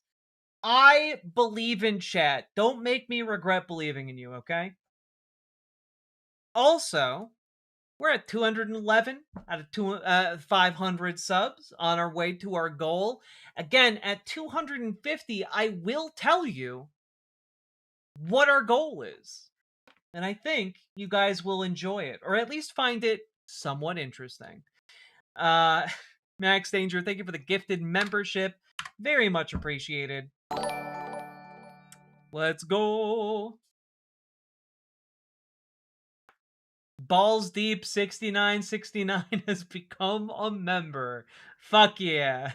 I believe in chat. Don't make me regret believing in you, okay? Also, we're at 211 out of 500 subs, on our way to our goal. Again, at 250, I will tell you what our goal is. And I think you guys will enjoy it, or at least find it somewhat interesting. Max Danger, thank you for the gifted membership. Very much appreciated. Let's go. Balls Deep 6969 has become a member. Fuck yeah.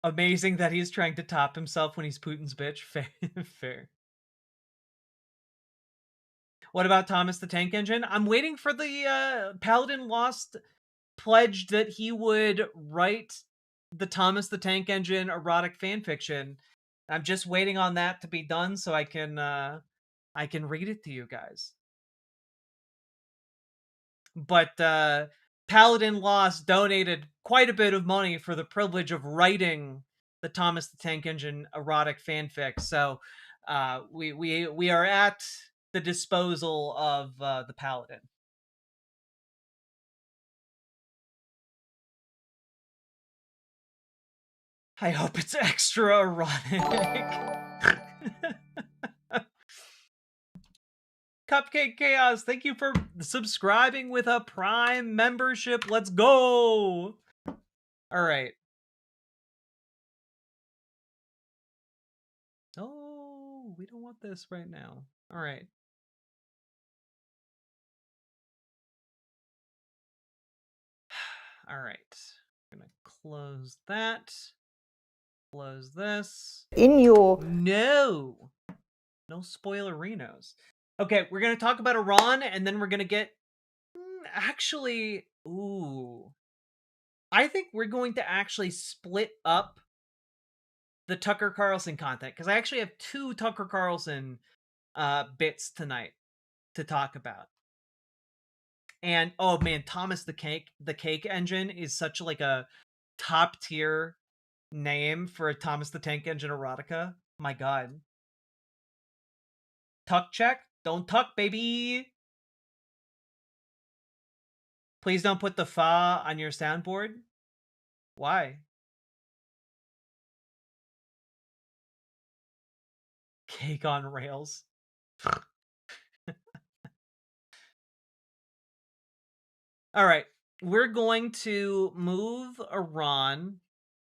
Amazing that he's trying to top himself when he's Putin's bitch. Fair. What about Thomas the Tank Engine? I'm waiting for the Paladin Lost pledged that he would write the Thomas the Tank Engine erotic fanfiction. I'm just waiting on that to be done so I can read it to you guys. But Paladin Lost donated quite a bit of money for the privilege of writing the Thomas the Tank Engine erotic fanfic. So we are at the disposal of the Paladin. I hope it's extra erotic. Cupcake Chaos, thank you for subscribing with a Prime membership. Let's go. All right. Oh, we don't want this right now. All right. All right. I'm gonna close that. Close this. In your No spoilerinos. Okay, we're gonna talk about Iran, and then we're gonna get actually. Ooh, I think we're going to actually split up the Tucker Carlson content because I actually have 2 Tucker Carlson bits tonight to talk about. And oh man, Thomas the Cake Engine is such like a top tier name for a Thomas the Tank Engine erotica. My god. Tuck check? Don't tuck, baby. Please don't put the fa on your soundboard. Why? Cake on rails. All right, we're going to move Iran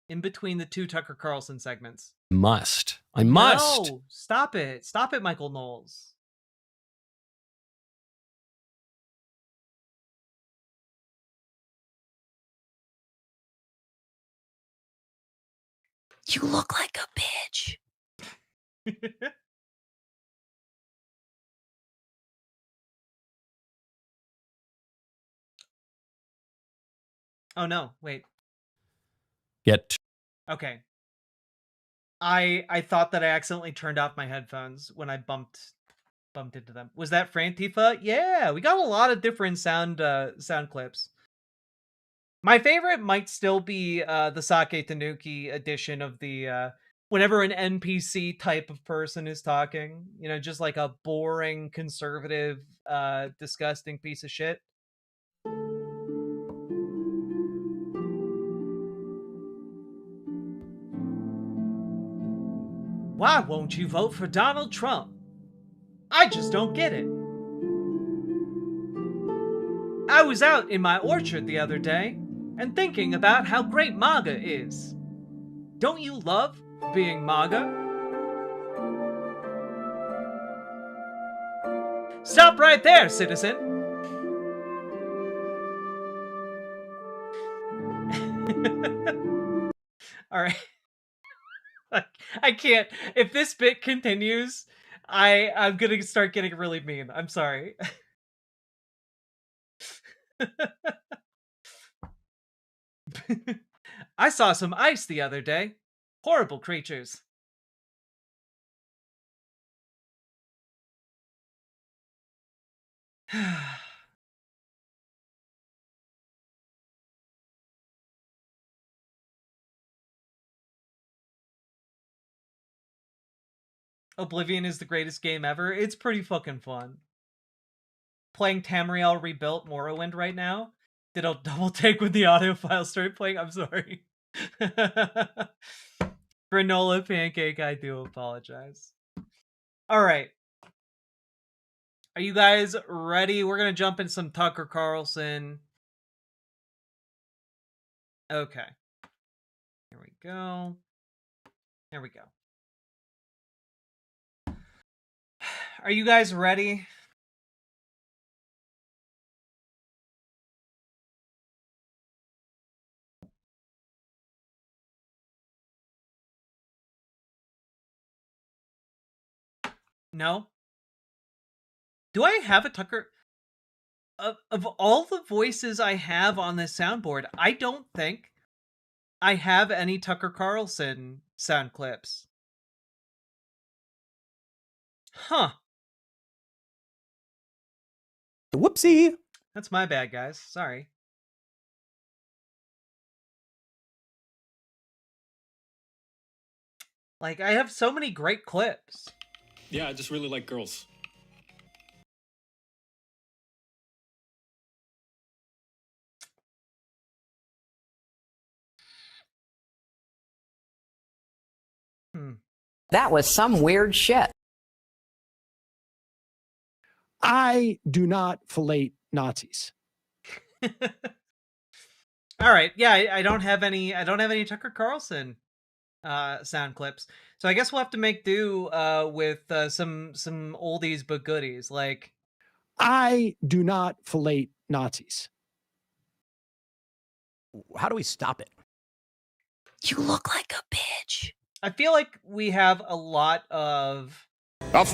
in between the 2 Tucker Carlson segments. I must. No, stop it. Stop it, Michael Knowles. You look like a bitch. Oh no, wait. Okay. I thought that I accidentally turned off my headphones when I bumped into them. Was that Frantifa? Yeah, we got a lot of different sound clips. My favorite might still be the Sake Tanuki edition of the whenever an NPC type of person is talking, you know, just like a boring, conservative, disgusting piece of shit. Why won't you vote for Donald Trump? I just don't get it. I was out in my orchard the other day and thinking about how great MAGA is. Don't you love being MAGA? Stop right there, citizen. All right. I can't. If this bit continues, I'm gonna start getting really mean. I'm sorry. I saw some ice the other day. Horrible creatures. Oblivion is the greatest game ever. It's pretty fucking fun. Playing Tamriel Rebuilt Morrowind right now. Did a double take when the audio file started playing? I'm sorry. Granola Pancake, I do apologize. All right. Are you guys ready? We're going to jump in some Tucker Carlson. Okay. Here we go. There we go. Are you guys ready? No? Do I have a Tucker? Of all the voices I have on this soundboard, I don't think I have any Tucker Carlson sound clips. Huh. Whoopsie. That's my bad, guys. Sorry. Like, I have so many great clips. Yeah, I just really like girls. That was some weird shit. I do not fillet Nazis. All right. Yeah, I don't have any Tucker Carlson sound clips. So I guess we'll have to make do with some oldies but goodies. Like, I do not fillet Nazis. How do we stop it? You look like a bitch. I feel like we have a lot of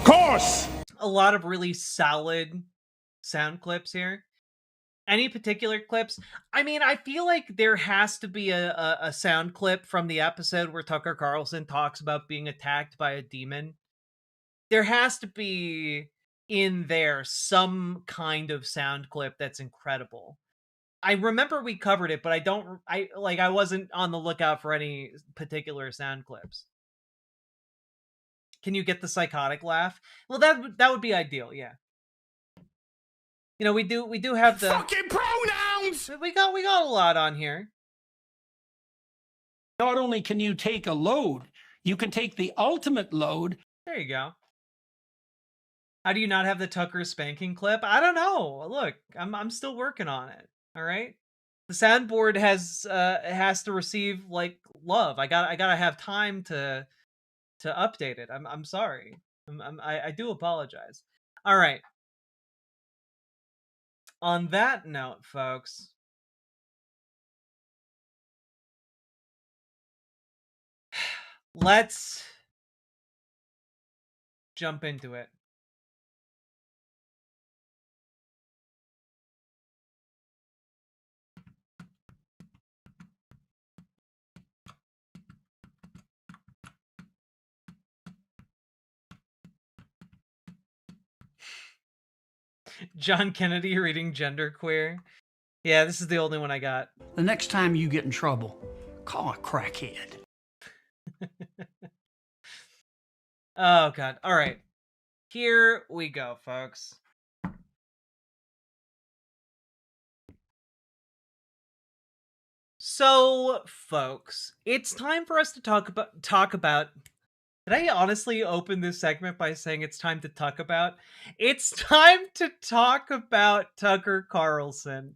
course, a lot of really solid sound clips here. Any particular clips? I mean, I feel like there has to be a sound clip from the episode where Tucker Carlson talks about being attacked by a demon. There has to be in there some kind of sound clip that's incredible. I remember we covered it, but I wasn't on the lookout for any particular sound clips. Can you get the psychotic laugh? Well, that would be ideal, yeah. You know, we do have the fucking pronouns. We got a lot on here. Not only can you take a load, you can take the ultimate load. There you go. How do you not have the Tucker spanking clip? I don't know. Look, I'm still working on it. All right. The soundboard has to receive like love. I gotta have time to update it. I'm sorry. I do apologize. All right. On that note, folks, let's jump into it. John Kennedy reading genderqueer. Yeah, this is the only one I got. The next time you get in trouble, call a crackhead. Oh, God. All right. Here we go, folks. So, folks, it's time for us to talk about. Did I honestly open this segment by saying it's time to talk about? It's time to talk about Tucker Carlson.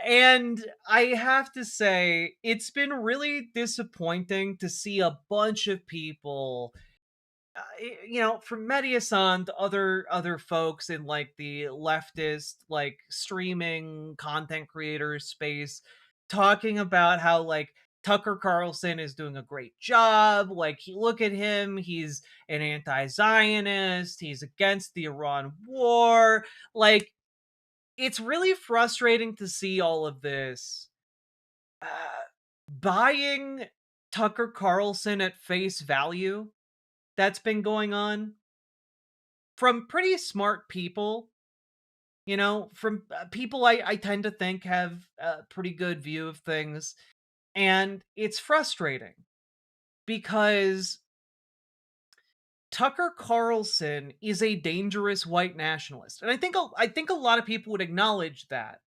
And I have to say, it's been really disappointing to see a bunch of people, you know, from Mediasan to other folks in like the leftist, like streaming content creator space, talking about how like Tucker Carlson is doing a great job. Like, look at him. He's an anti-Zionist. He's against the Iran war. Like, it's really frustrating to see all of this. Buying Tucker Carlson at face value that's been going on from pretty smart people. You know, from people I tend to think have a pretty good view of things. And it's frustrating because Tucker Carlson is a dangerous white nationalist. And I think a lot of people would acknowledge that.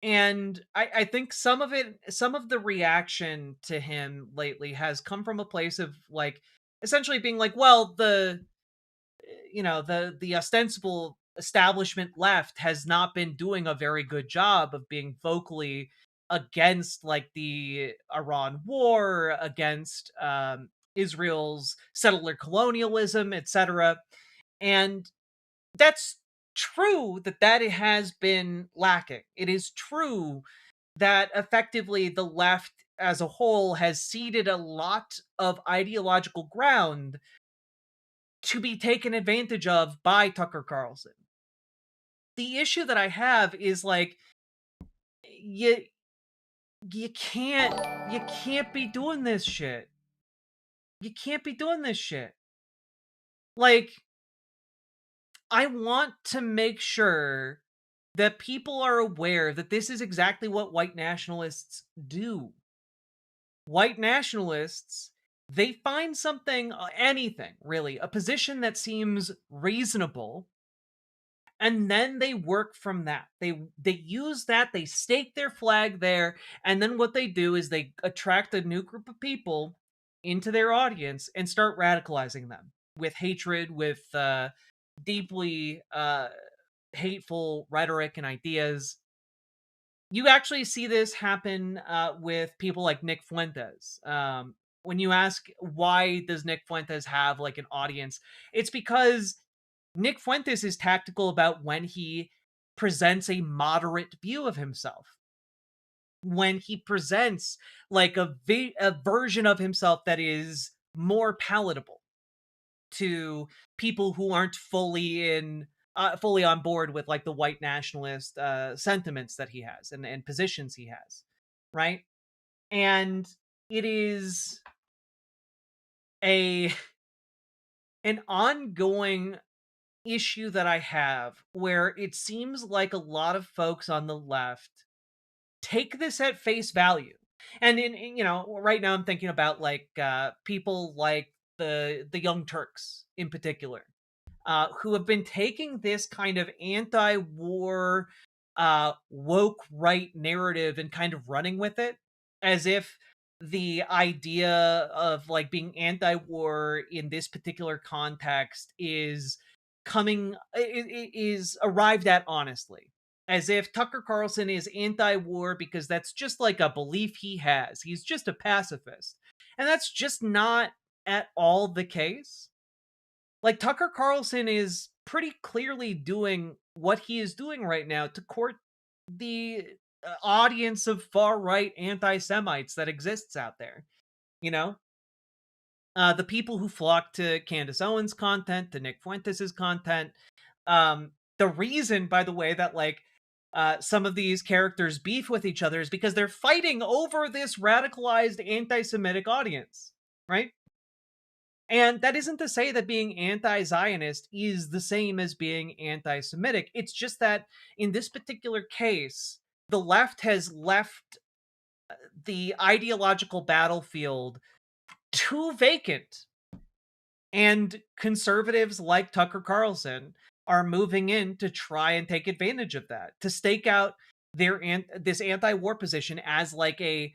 And I think some of the reaction to him lately has come from a place of like essentially being like, well, the ostensible establishment left has not been doing a very good job of being vocally against like the Iran war, against Israel's settler colonialism, etc. And that's true that it has been lacking. It is true that effectively the left as a whole has ceded a lot of ideological ground to be taken advantage of by Tucker Carlson. The issue that I have is like you can't be doing this shit. You can't be doing this shit. Like, I want to make sure that people are aware that this is exactly what white nationalists do. White nationalists, they find something, anything really, a position that seems reasonable, and then they work from that. They use that, they stake their flag there, and then what they do is they attract a new group of people into their audience and start radicalizing them with hatred, with deeply hateful rhetoric and ideas. You actually see this happen with people like Nick Fuentes. When you ask why does Nick Fuentes have like an audience, it's because Nick Fuentes is tactical about when he presents a moderate view of himself. When he presents like a version of himself that is more palatable to people who aren't fully on board with like the white nationalist sentiments that he has and positions he has, right? And it is an ongoing issue that I have where it seems like a lot of folks on the left take this at face value. And in right now I'm thinking about like people like the Young Turks in particular, who have been taking this kind of anti-war woke right narrative and kind of running with it as if the idea of like being anti-war in this particular context is arrived at honestly, as if Tucker Carlson is anti-war because that's just like a belief he has. He's just a pacifist. And that's just not at all the case. Like, Tucker Carlson is pretty clearly doing what he is doing right now to court the audience of far-right anti-Semites that exists out there. The people who flock to Candace Owens' content, to Nick Fuentes' content. The reason, by the way, that like some of these characters beef with each other is because they're fighting over this radicalized anti-Semitic audience, right? And that isn't to say that being anti-Zionist is the same as being anti-Semitic. It's just that in this particular case, the left has left the ideological battlefield too vacant. And conservatives like Tucker Carlson are moving in to try and take advantage of that, to stake out this anti-war position as like a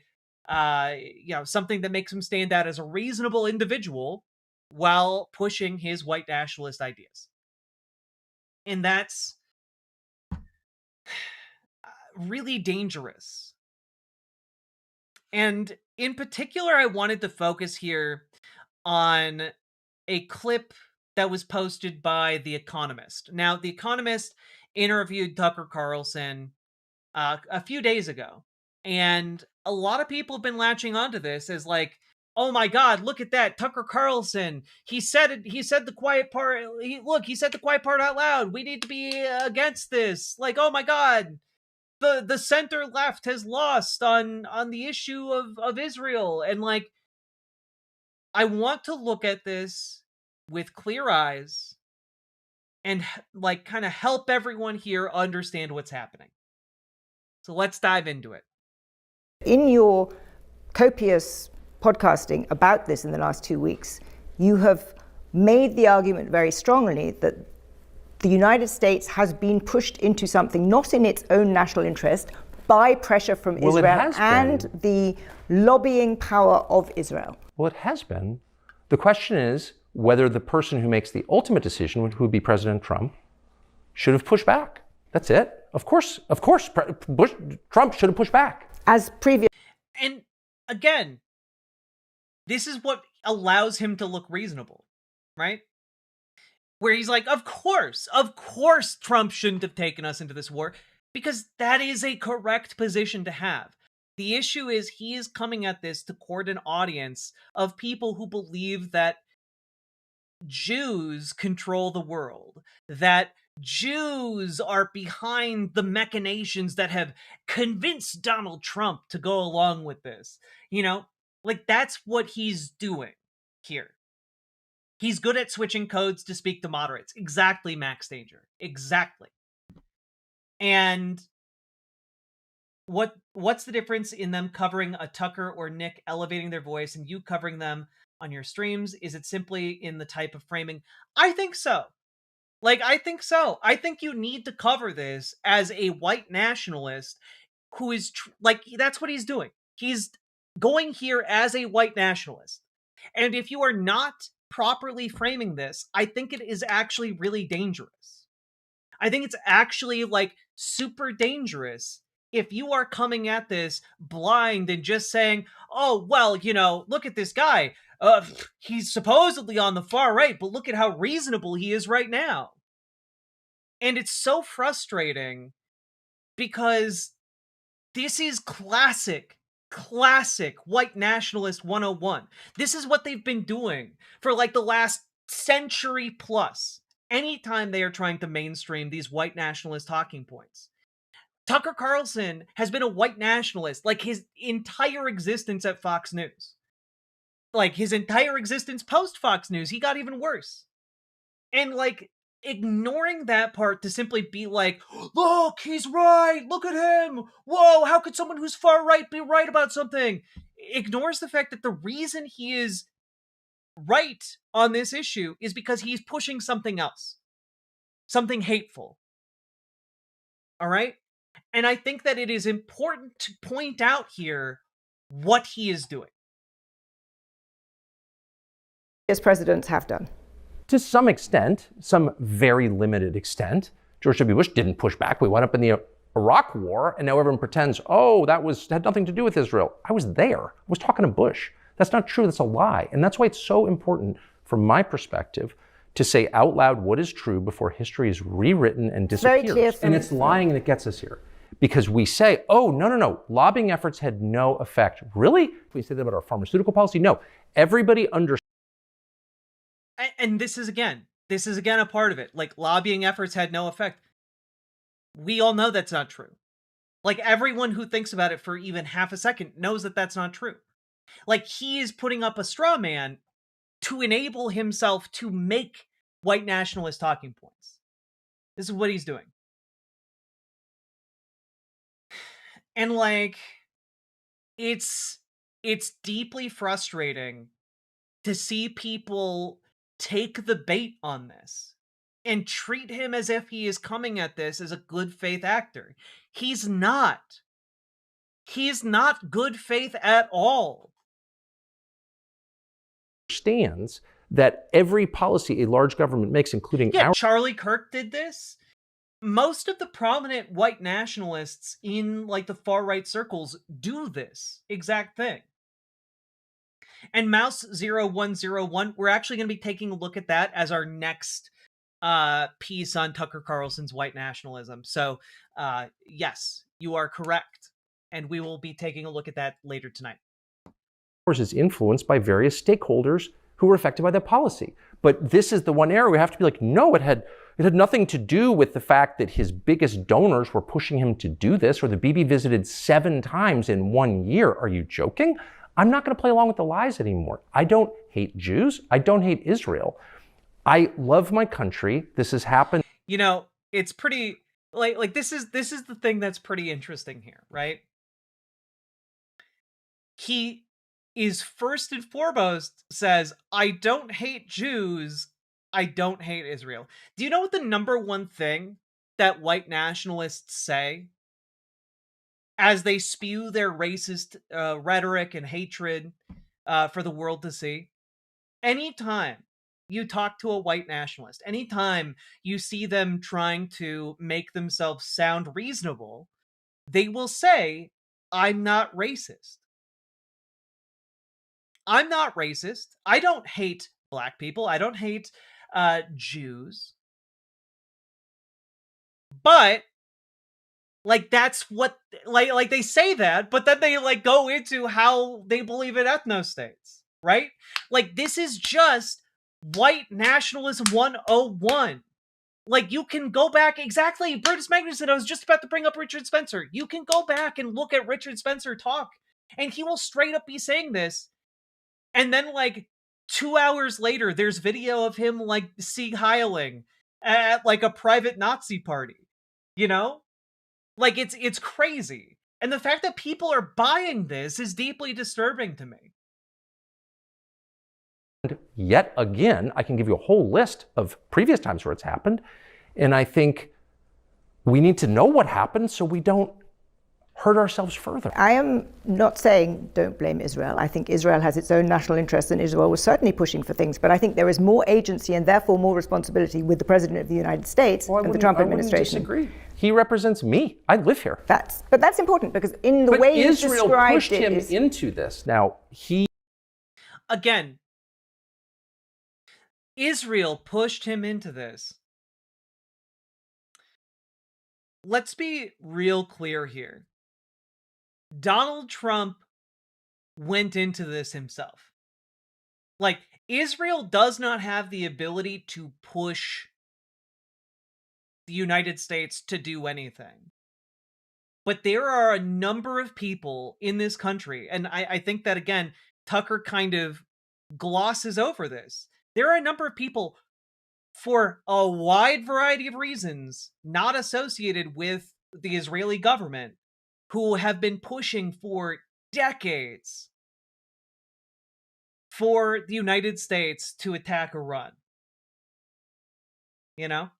something that makes him stand out as a reasonable individual while pushing his white nationalist ideas. And that's really dangerous. And in particular, I wanted to focus here on a clip that was posted by The Economist. Now, The Economist interviewed Tucker Carlson a few days ago, and a lot of people have been latching onto this as like, oh my God, look at that, Tucker Carlson. He said it. He said the quiet part. He said the quiet part out loud. We need to be against this. Like, oh my God, the center left has lost on the issue of Israel. And like, I want to look at this with clear eyes and like kind of help everyone here understand what's happening. So let's dive into it. In your copious podcasting about this in the last 2 weeks, you have made the argument very strongly that the United States has been pushed into something not in its own national interest by pressure from Israel and the lobbying power of Israel. Well, it has been. The question is whether the person who makes the ultimate decision, who would be President Trump, should have pushed back. That's it. Of course, Trump should have pushed back. As previous. And again, this is what allows him to look reasonable, right? Where he's like, of course Trump shouldn't have taken us into this war, because that is a correct position to have. The issue is he is coming at this to court an audience of people who believe that Jews control the world, that Jews are behind the machinations that have convinced Donald Trump to go along with this. Like, that's what he's doing here. He's good at switching codes to speak to moderates. Exactly, Max Danger. Exactly. And what's the difference in them covering a Tucker or Nick elevating their voice and you covering them on your streams? Is it simply in the type of framing? I think so. I think you need to cover this as a white nationalist who is that's what he's doing. He's going here as a white nationalist. And if you are not properly framing this, I think it is actually really dangerous. I think it's actually like super dangerous if you are coming at this blind and just saying, oh, well, you know, look at this guy. He's supposedly on the far right, but look at how reasonable he is right now. And it's so frustrating because this is classic white nationalist 101. This is what they've been doing for like the last century plus. Anytime they are trying to mainstream these white nationalist talking points. Tucker Carlson has been a white nationalist like his entire existence at Fox News. Like his entire existence post Fox News, he got even worse. And like ignoring that part to simply be like, look, he's right, look at him, whoa, how could someone who's far right be right about something? Ignores the fact that the reason he is right on this issue is because he's pushing something else, something hateful. All right? And I think that it is important to point out here what he is doing. As presidents have done. To some extent, some very limited extent, George W. Bush didn't push back. We wound up in the Iraq War, and now everyone pretends, oh, that had nothing to do with Israel. I was there. I was talking to Bush. That's not true. That's a lie. And that's why it's so important, from my perspective, to say out loud what is true before history is rewritten and disappears. And it's lying that gets us here. Because we say, oh, no, lobbying efforts had no effect. Really? We say that about our pharmaceutical policy? No. Everybody understands. And this is again a part of it. Like, lobbying efforts had no effect. We all know that's not true. Like, everyone who thinks about it for even half a second knows that that's not true. Like, he is putting up a straw man to enable himself to make white nationalist talking points. This is what he's doing. And like, it's deeply frustrating to see people take the bait on this and treat him as if he is coming at this as a good faith actor. He's not. He's not good faith at all. Understands that every policy a large government makes, including our... Charlie Kirk did this. Most of the prominent white nationalists in like the far right circles do this exact thing. And Mouse 0101, we're actually going to be taking a look at that as our next piece on Tucker Carlson's white nationalism. So yes, you are correct. And we will be taking a look at that later tonight. Is influenced by various stakeholders who were affected by that policy. But this is the one area we have to be like, no, it had nothing to do with the fact that his biggest donors were pushing him to do this, or the BB visited 7 times in 1 year. Are you joking? I'm not going to play along with the lies anymore. I don't hate Jews. I don't hate Israel. I love my country. This has happened. You know, it's pretty like this is the thing that's pretty interesting here, right? He is first and foremost says, I don't hate Jews. I don't hate Israel. Do you know what the number one thing that white nationalists say as they spew their racist rhetoric and hatred for the world to see? Anytime you talk to a white nationalist, anytime you see them trying to make themselves sound reasonable, they will say, I'm not racist. I'm not racist. I don't hate black people. I don't hate Jews. But like, that's what, like they say that, but then they like go into how they believe in ethno-states, right? Like, this is just white nationalism 101. Like, you can go back, exactly, Brutus Magnuson, I was just about to bring up Richard Spencer. You can go back and look at Richard Spencer talk, and he will straight up be saying this. And then like 2 hours later, there's video of him like Sieg Heiling at like a private Nazi party, you know? Like, it's crazy. And the fact that people are buying this is deeply disturbing to me. And yet again, I can give you a whole list of previous times where it's happened. And I think we need to know what happened so we don't hurt ourselves further. I am not saying don't blame Israel. I think Israel has its own national interests, and Israel was certainly pushing for things. But I think there is more agency and therefore more responsibility with the President of the United States and the Trump administration. I wouldn't disagree. He represents me. I live here. But that's important, because in the way you described Israel pushed it him is, into this. Now, Again, Israel pushed him into this. Let's be real clear here. Donald Trump went into this himself. Like, Israel does not have the ability to push the United States to do anything. But there are a number of people in this country, and I think that, again, Tucker kind of glosses over this. There are a number of people, for a wide variety of reasons, not associated with the Israeli government, who have been pushing for decades for the United States to attack Iran. You know?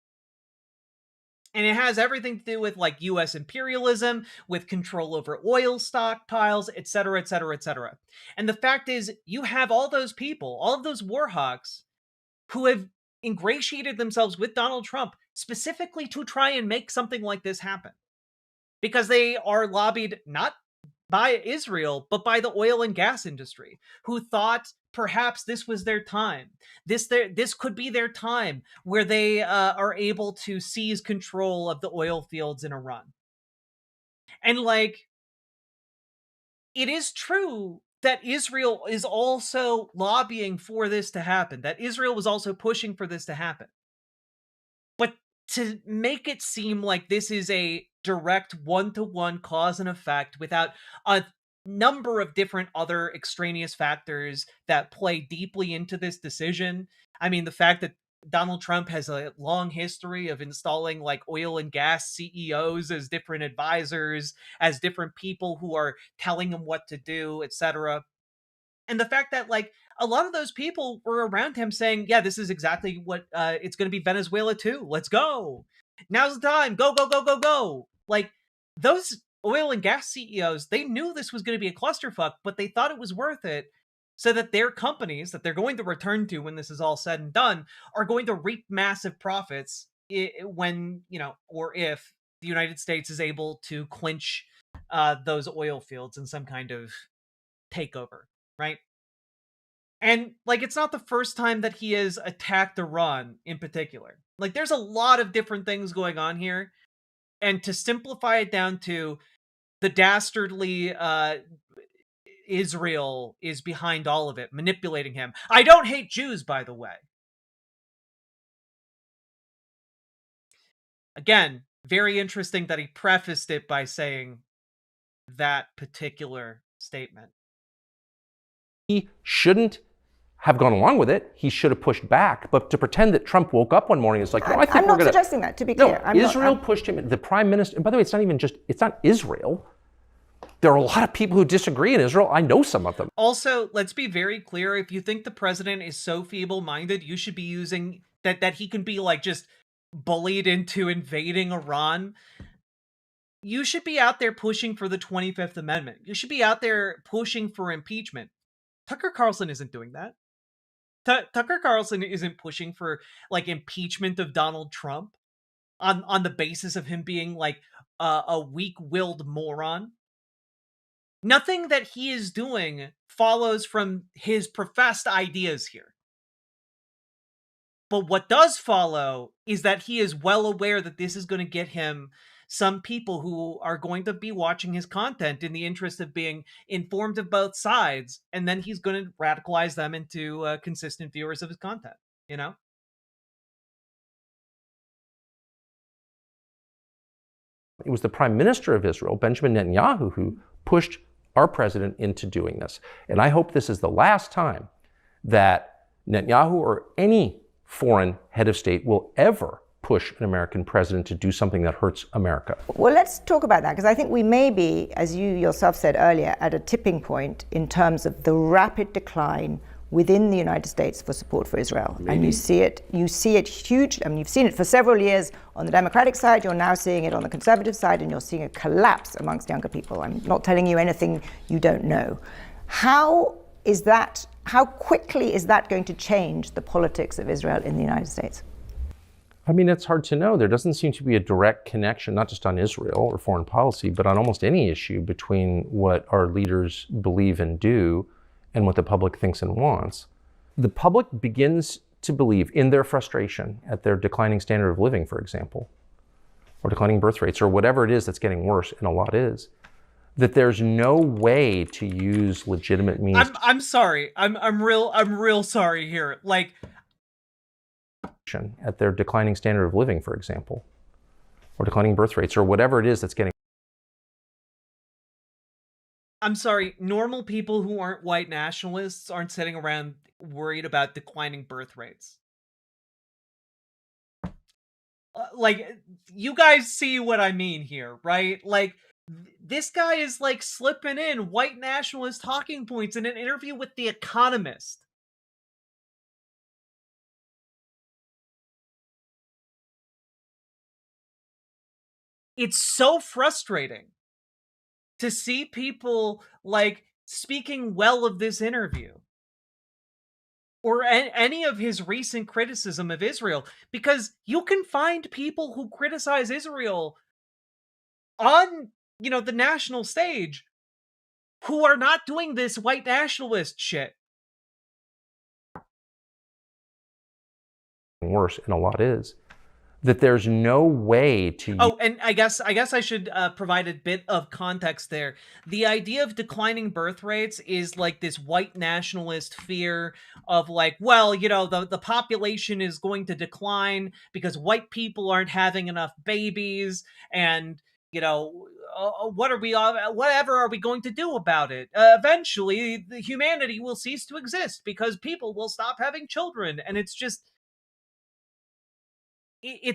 And it has everything to do with, like, U.S. imperialism, with control over oil stockpiles, etc., etc., etc. And the fact is, you have all those people, all of those war hawks, who have ingratiated themselves with Donald Trump specifically to try and make something like this happen. Because they are lobbied not by Israel, but by the oil and gas industry, who thought perhaps this was their time. This could be their time where they are able to seize control of the oil fields in Iran. And, like, it is true that Israel is also lobbying for this to happen, that Israel was also pushing for this to happen. But to make it seem like this is a direct one-to-one cause and effect without a number of different other extraneous factors that play deeply into this decision. I mean, the fact that Donald Trump has a long history of installing, like, oil and gas CEOs as different advisors, as different people who are telling him what to do, etc. And the fact that, like, a lot of those people were around him saying, yeah, this is exactly what it's going to be Venezuela too. Let's go. Now's the time. Go, go, go, go, go. Like, those oil and gas CEOs, they knew this was going to be a clusterfuck, but they thought it was worth it so that their companies that they're going to return to when this is all said and done are going to reap massive profits when, you know, or if the United States is able to clinch those oil fields in some kind of takeover, right? And, like, it's not the first time that he has attacked Iran in particular. Like, there's a lot of different things going on here. And to simplify it down to the dastardly Israel is behind all of it, manipulating him. I don't hate Jews, by the way. Again, very interesting that he prefaced it by saying that particular statement. He shouldn't have gone along with it. He should have pushed back. But to pretend that Trump woke up one morning and is like, no, I think I'm we're not going to... suggesting that, to be clear. No, Israel pushed him. The prime minister... And by the way, it's not Israel. There are a lot of people who disagree in Israel. I know some of them. Also, let's be very clear. If you think the president is so feeble-minded, you should be using... That he can be, like, just bullied into invading Iran. You should be out there pushing for the 25th Amendment. You should be out there pushing for impeachment. Tucker Carlson isn't doing that. Tucker Carlson isn't pushing for, like, impeachment of Donald Trump on the basis of him being, like, a weak-willed moron. Nothing that he is doing follows from his professed ideas here. But what does follow is that he is well aware that this is going to get him some people who are going to be watching his content in the interest of being informed of both sides, and then he's going to radicalize them into consistent viewers of his content, you know? It was the prime minister of Israel, Benjamin Netanyahu, who pushed our president into doing this. And I hope this is the last time that Netanyahu or any foreign head of state will ever push an American president to do something that hurts America. Well, let's talk about that, because I think we may be, as you yourself said earlier, at a tipping point in terms of the rapid decline within the United States for support for Israel. And you see it huge. I mean, you've seen it for several years on the Democratic side, you're now seeing it on the conservative side, and you're seeing a collapse amongst younger people. I'm not telling you anything you don't know. How quickly is that going to change the politics of Israel in the United States? I mean, it's hard to know. There doesn't seem to be a direct connection, not just on Israel or foreign policy, but on almost any issue between what our leaders believe and do and what the public thinks and wants. The public begins to believe in their frustration at their declining standard of living, for example, or declining birth rates, or whatever it is that's getting worse, and a lot is, that there's no way to use legitimate means. I'm sorry. I'm real sorry here. Like, at their declining standard of living, for example, or declining birth rates, or whatever it is that's getting. I'm sorry, normal people who aren't white nationalists aren't sitting around worried about declining birth rates. Like, you guys see what I mean here, right? Like, this guy is like slipping in white nationalist talking points in an interview with The Economist. It's so frustrating to see people like speaking well of this interview or any of his recent criticism of Israel, because you can find people who criticize Israel on, the national stage who are not doing this white nationalist shit. Worse, and a lot is, that there's no way to. Oh, and I guess I should provide a bit of context there. The idea of declining birth rates is like this white nationalist fear of like, well, the population is going to decline because white people aren't having enough babies, and whatever are we going to do about it? Eventually, the humanity will cease to exist because people will stop having children, and it's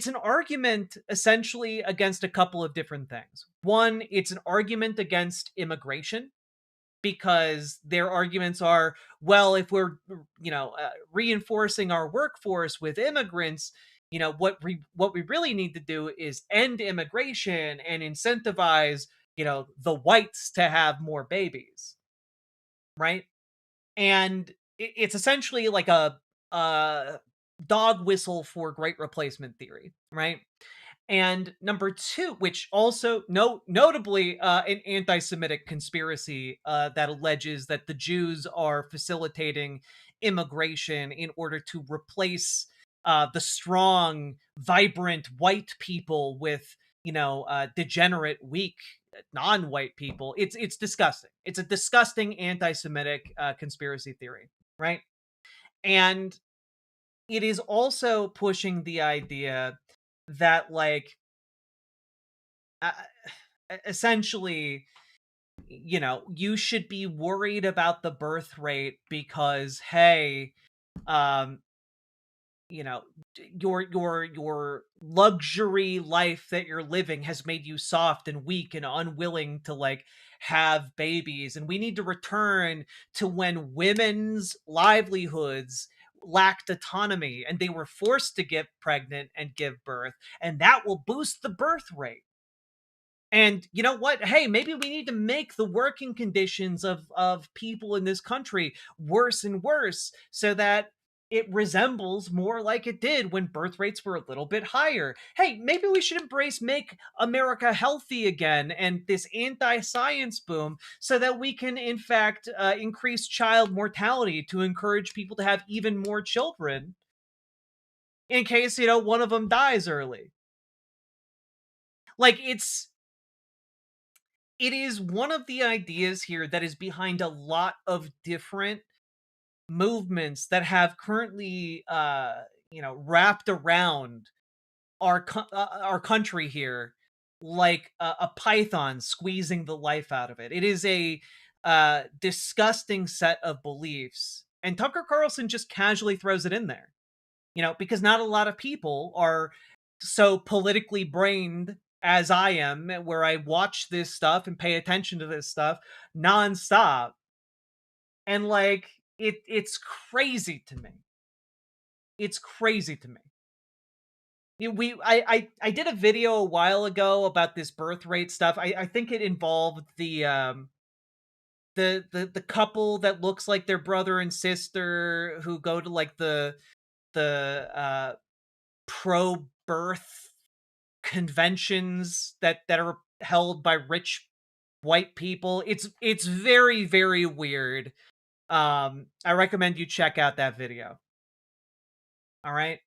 an argument essentially against a couple of different things. One, it's an argument against immigration, because their arguments are, well, if we're, reinforcing our workforce with immigrants, what we really need to do is end immigration and incentivize, the whites to have more babies, right? And it's essentially like a dog whistle for great replacement theory, right? And number two, which also notably an anti-Semitic conspiracy that alleges that the Jews are facilitating immigration in order to replace the strong, vibrant white people with, degenerate, weak, non-white people. It's disgusting. It's a disgusting anti-Semitic conspiracy theory, right? And it is also pushing the idea that, like, essentially, you should be worried about the birth rate because, hey, your luxury life that you're living has made you soft and weak and unwilling to like have babies, and we need to return to when women's livelihoods lacked autonomy and they were forced to get pregnant and give birth, and that will boost the birth rate. And you know what? Hey, maybe we need to make the working conditions of people in this country worse and worse so that it resembles more like it did when birth rates were a little bit higher. Hey, maybe we should embrace Make America Healthy Again and this anti-science boom so that we can, in fact, increase child mortality to encourage people to have even more children in case, one of them dies early. Like, it is one of the ideas here that is behind a lot of different movements that have currently, wrapped around our country here, like a python squeezing the life out of it. It is a disgusting set of beliefs, and Tucker Carlson just casually throws it in there, because not a lot of people are so politically brained as I am, where I watch this stuff and pay attention to this stuff nonstop. And like, it's crazy to me. It's crazy to me. I did a video a while ago about this birth rate stuff. I think it involved the couple that looks like their brother and sister who go to like the pro birth conventions that are held by rich white people. It's very, very weird. I recommend you check out that video. All right.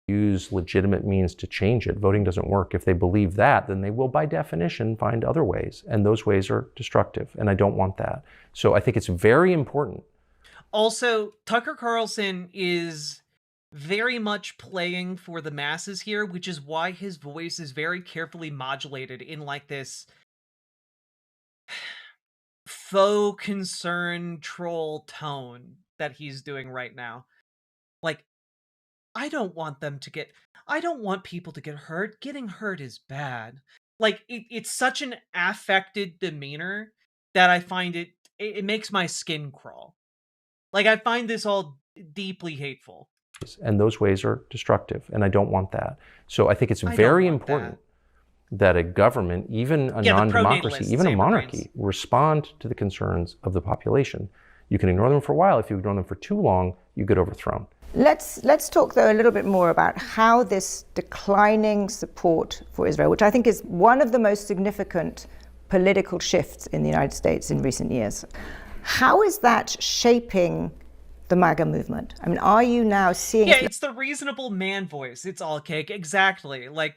Use legitimate means to change it. Voting doesn't work. If they believe that, then they will by definition find other ways, and those ways are destructive, and I don't want that. So I think it's very important. Also, Tucker Carlson is very much playing for the masses here, which is why his voice is very carefully modulated in like this faux concern troll tone that he's doing right now. Like, I don't want people to get hurt. Getting hurt is bad. Like, it's such an affected demeanor that I find it makes my skin crawl. Like, I find this all deeply hateful. And those ways are destructive, and I don't want that. So I think it's very important that a government, even a non-democracy, even a monarchy, respond to the concerns of the population. You can ignore them for a while. If you ignore them for too long, you get overthrown. Let's talk, though, a little bit more about how this declining support for Israel, which I think is one of the most significant political shifts in the United States in recent years, how is that shaping the MAGA movement? I mean, are you now seeing... Yeah, it's the reasonable man voice. It's all cake. Exactly. Like,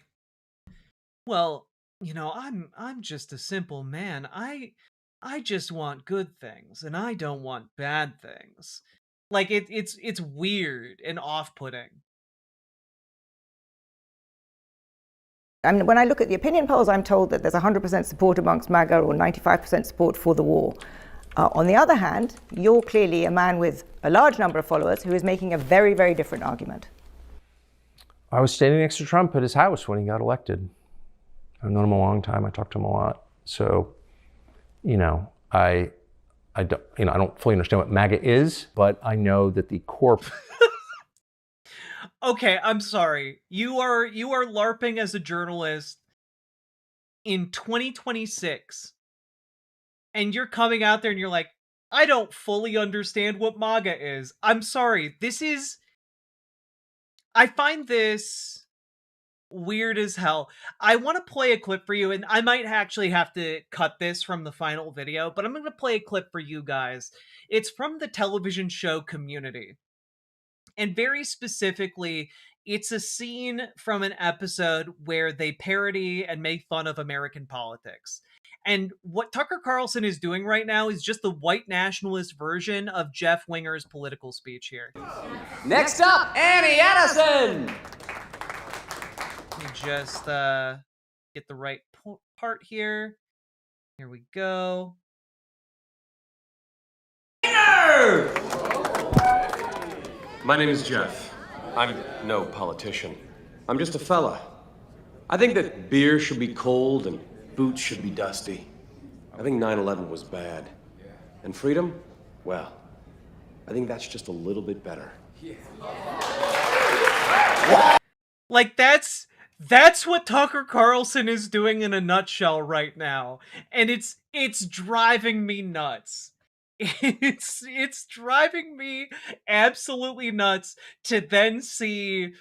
well, you know, I'm just a simple man. I just want good things, and I don't want bad things. Like, it's weird and off-putting. I mean, when I look at the opinion polls, I'm told that there's 100% support amongst MAGA or 95% support for the war. On the other hand, you're clearly a man with a large number of followers who is making a very, very different argument. I was standing next to Trump at his house when he got elected. I've known him a long time. I talked to him a lot. So, you know, I don't fully understand what MAGA is, but I know that the core... Okay, I'm sorry. You are LARPing as a journalist in 2026. And you're coming out there and you're like, I don't fully understand what MAGA is. I'm sorry. I find this weird as hell. I want to play a clip for you, and I might actually have to cut this from the final video, but I'm going to play a clip for you guys. It's from the television show Community. And very specifically, it's a scene from an episode where they parody and make fun of American politics. And what Tucker Carlson is doing right now is just the white nationalist version of Jeff Winger's political speech here. Next up, Annie Edison! Let me just get the right part here. Here we go. My name is Jeff. I'm no politician. I'm just a fella. I think that beer should be cold and boots should be dusty. I think 9/11 was bad. And freedom? Well, I think that's just a little bit better. Like, that's what Tucker Carlson is doing in a nutshell right now. And it's driving me nuts. It's driving me absolutely nuts to then see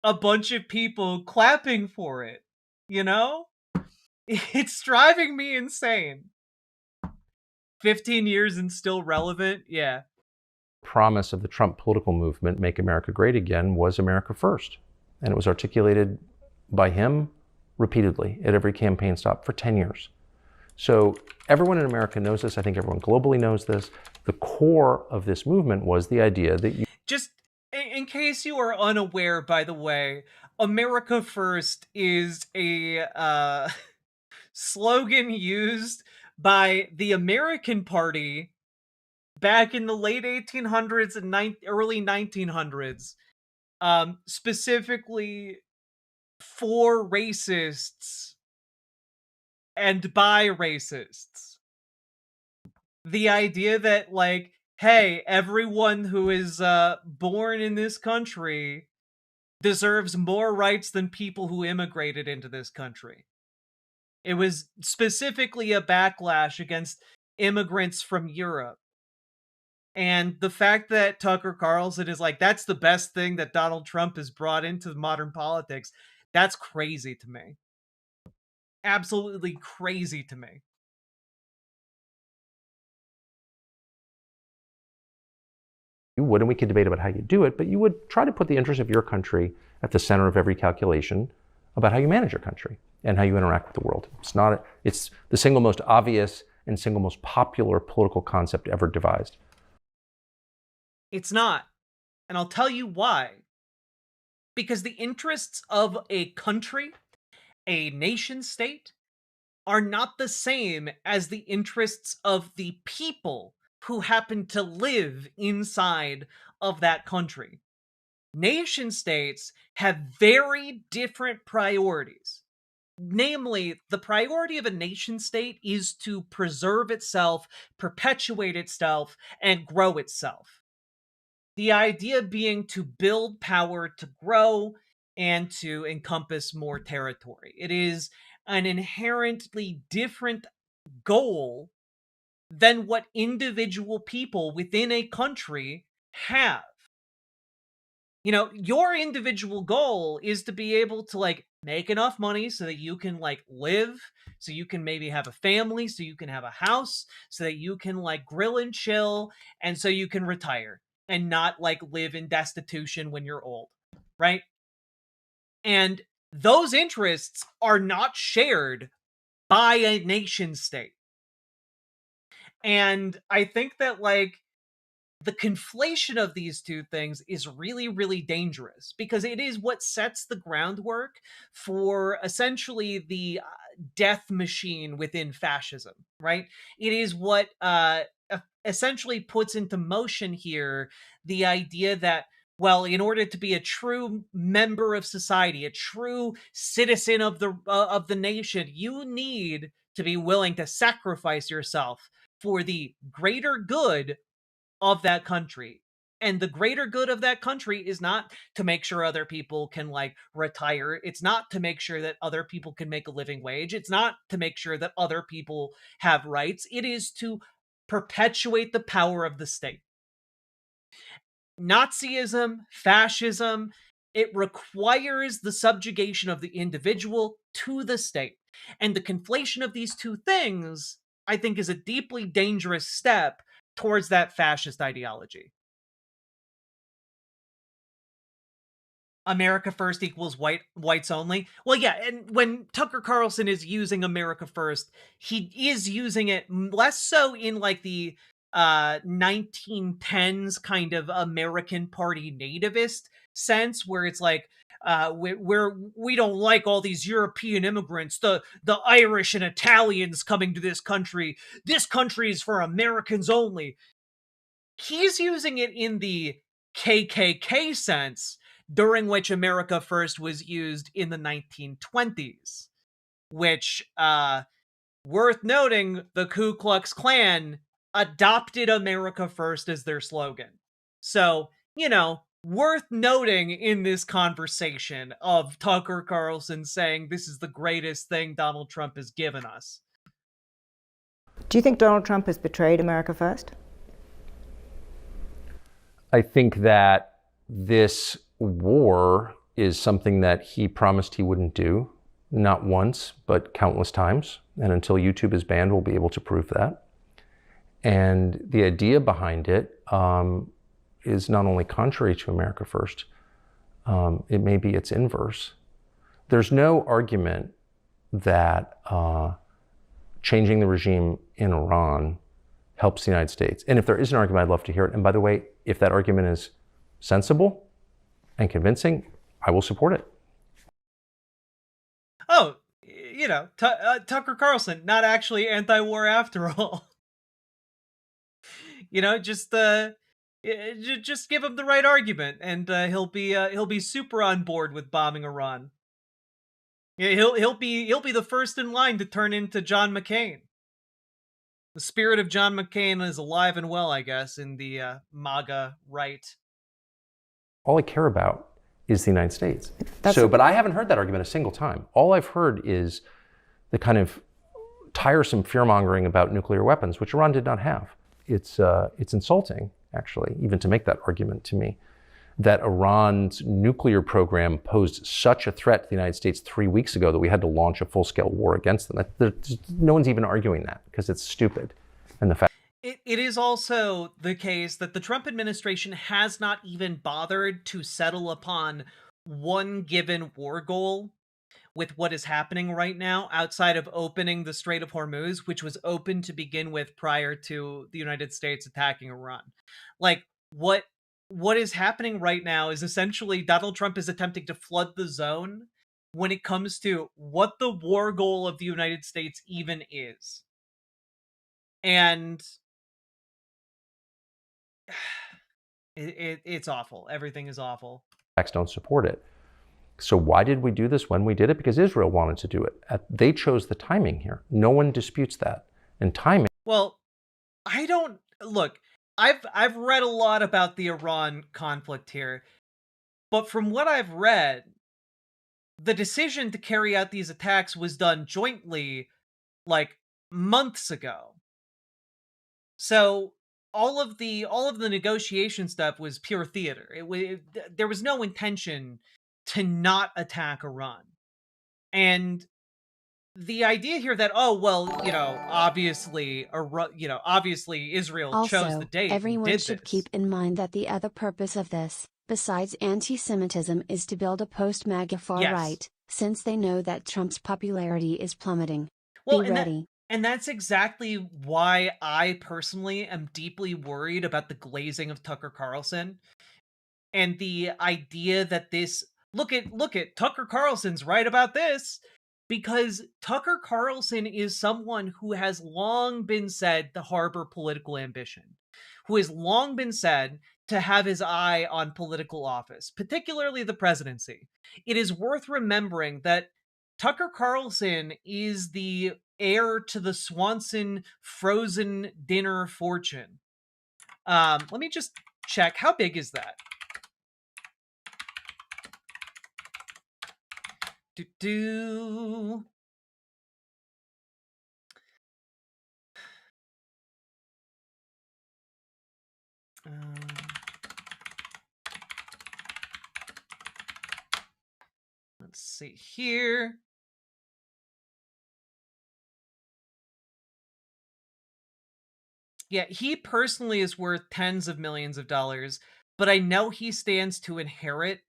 a bunch of people clapping for it, you know? It's driving me insane. 15 years and still relevant? Yeah. Promise of the Trump political movement, Make America Great Again, was America First. And it was articulated by him repeatedly at every campaign stop for 10 years. So everyone in America knows this. I think everyone globally knows this. The core of this movement was the idea that you... Just in case you are unaware, by the way, America First is a slogan used by the American Party back in the late 1800s and early 1900s, specifically for racists and by racists. The idea that, like, hey, everyone who is born in this country deserves more rights than people who immigrated into this country. It was specifically a backlash against immigrants from Europe. And the fact that Tucker Carlson is like, that's the best thing that Donald Trump has brought into modern politics, that's crazy to me. Absolutely crazy to me. You would, and we could debate about how you do it, but you would try to put the interest of your country at the center of every calculation about how you manage your country and how you interact with the world. It's the single most obvious and single most popular political concept ever devised. It's not. And I'll tell you why. Because the interests of a country, a nation state, are not the same as the interests of the people who happen to live inside of that country. Nation states have very different priorities. Namely, the priority of a nation state is to preserve itself, perpetuate itself, and grow itself. The idea being to build power, to grow, and to encompass more territory. It is an inherently different goal than what individual people within a country have. You know, your individual goal is to be able to, like, make enough money so that you can, like, live, so you can maybe have a family, so you can have a house, so that you can, like, grill and chill, and so you can retire and not, like, live in destitution when you're old, right? And those interests are not shared by a nation state. And I think that, like, the conflation of these two things is really, really dangerous because it is what sets the groundwork for essentially the death machine within fascism, right? It is what essentially puts into motion here the idea that, well, in order to be a true member of society, a true citizen of the nation, you need to be willing to sacrifice yourself for the greater good of that country. And the greater good of that country is not to make sure other people can, like, retire. It's not to make sure that other people can make a living wage. It's not to make sure that other people have rights. It is to perpetuate the power of the state. Nazism, fascism, it requires the subjugation of the individual to the state. And the conflation of these two things, I think, is a deeply dangerous step towards that fascist ideology. America first equals whites only. Well, yeah, and when Tucker Carlson is using America first, he is using it less so in, like, the 1910s kind of American Party nativist sense, where it's like, we don't like all these European immigrants, the Irish and Italians coming to this country. This country is for Americans only. He's using it in the KKK sense, during which America First was used in the 1920s, which, worth noting, the Ku Klux Klan adopted America First as their slogan. So, you know, worth noting in this conversation of Tucker Carlson saying this is the greatest thing Donald Trump has given us. Do you think Donald Trump has betrayed America First? I think that this war is something that he promised he wouldn't do, not once, but countless times. And until YouTube is banned, we'll be able to prove that. And the idea behind it is not only contrary to America First, it may be its inverse. There's no argument that changing the regime in Iran helps the United States. And if there is an argument, I'd love to hear it. And by the way, if that argument is sensible and convincing, I will support it. Oh, you know, Tucker Carlson, not actually anti-war after all. You know, just give him the right argument, and he'll be super on board with bombing Iran. Yeah, he'll be the first in line to turn into John McCain. The spirit of John McCain is alive and well, I guess, in the MAGA right. All I care about is the United States. But I haven't heard that argument a single time. All I've heard is the kind of tiresome fear-mongering about nuclear weapons, which Iran did not have. It's insulting, actually, even to make that argument to me, that Iran's nuclear program posed such a threat to the United States 3 weeks ago that we had to launch a full-scale war against them. No one's even arguing that because it's stupid. And the fact It is also the case that the Trump administration has not even bothered to settle upon one given war goal with what is happening right now outside of opening the Strait of Hormuz, which was open to begin with prior to the United States attacking Iran. Like, what is happening right now is essentially Donald Trump is attempting to flood the zone when it comes to what the war goal of the United States even is. And it's awful. Everything is awful. facts don't support it. So why did we do this when we did it? Because Israel wanted to do it. They chose the timing here. No one disputes that. And timing. Well, I don't look. I've read a lot about the Iran conflict here, but from what I've read, the decision to carry out these attacks was done jointly, like months ago. So all of the negotiation stuff was pure theater. There was no intention to not attack Iran. And the idea here that, oh, well, obviously Israel chose the date. Everyone should keep in mind that the other purpose of this, besides anti-Semitism, is to build a post-MAGA far-right, since they know that Trump's popularity is plummeting. Well, Be ready. And that's exactly why I personally am deeply worried about the glazing of Tucker Carlson. And the idea that this... Look at Tucker Carlson's right about this. Because Tucker Carlson is someone who has long been said to harbor political ambition, who has long been said to have his eye on political office, particularly the presidency. It is worth remembering that Tucker Carlson is the heir to the Swanson frozen dinner fortune. Let me just check. How big is that? Let's see here. Yeah, he personally is worth tens of millions of dollars, but I know he stands to inherit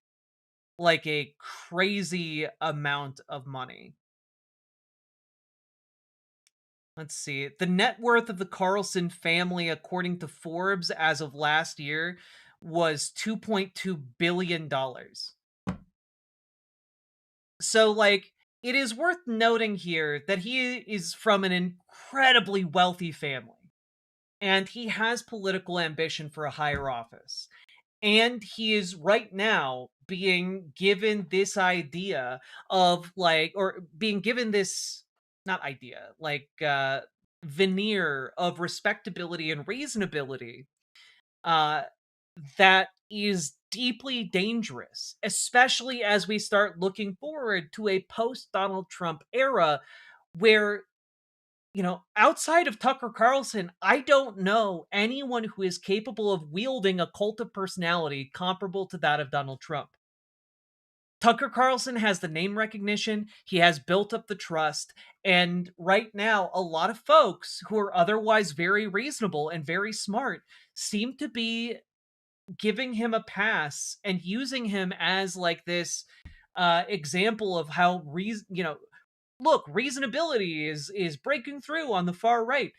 like a crazy amount of money. Let's see. The net worth of the Carlson family, according to Forbes, as of last year, was $2.2 billion. So, like, it is worth noting here that he is from an incredibly wealthy family. And he has political ambition for a higher office. And he is right now being given this idea of being given this, not idea, veneer of respectability and reasonability that is deeply dangerous, especially as we start looking forward to a post-Donald Trump era where, outside of Tucker Carlson, I don't know anyone who is capable of wielding a cult of personality comparable to that of Donald Trump. Tucker Carlson has the name recognition, he has built up the trust, and right now, a lot of folks who are otherwise very reasonable and very smart seem to be giving him a pass and using him as this example of how reasonability is breaking through on the far right.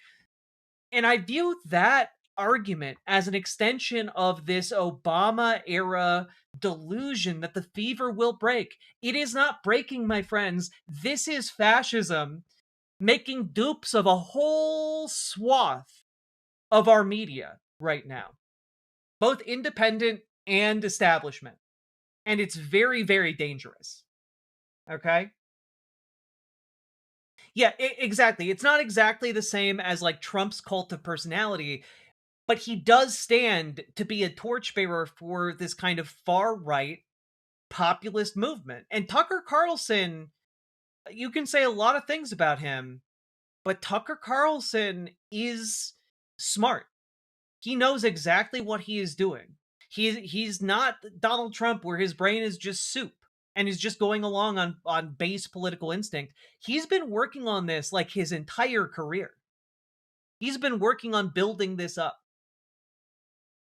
And I view that argument as an extension of this Obama era delusion that the fever will break. It is not breaking, my friends. This is fascism making dupes of a whole swath of our media right now, both independent and establishment. And it's very, very dangerous. Okay? Yeah, exactly. It's not exactly the same as like Trump's cult of personality, but he does stand to be a torchbearer for this kind of far-right populist movement. And Tucker Carlson, you can say a lot of things about him, but Tucker Carlson is smart. He knows exactly what he is doing. He's not Donald Trump, where his brain is just soup and is just going along on base political instinct. He's been working on this like his entire career. He's been working on building this up.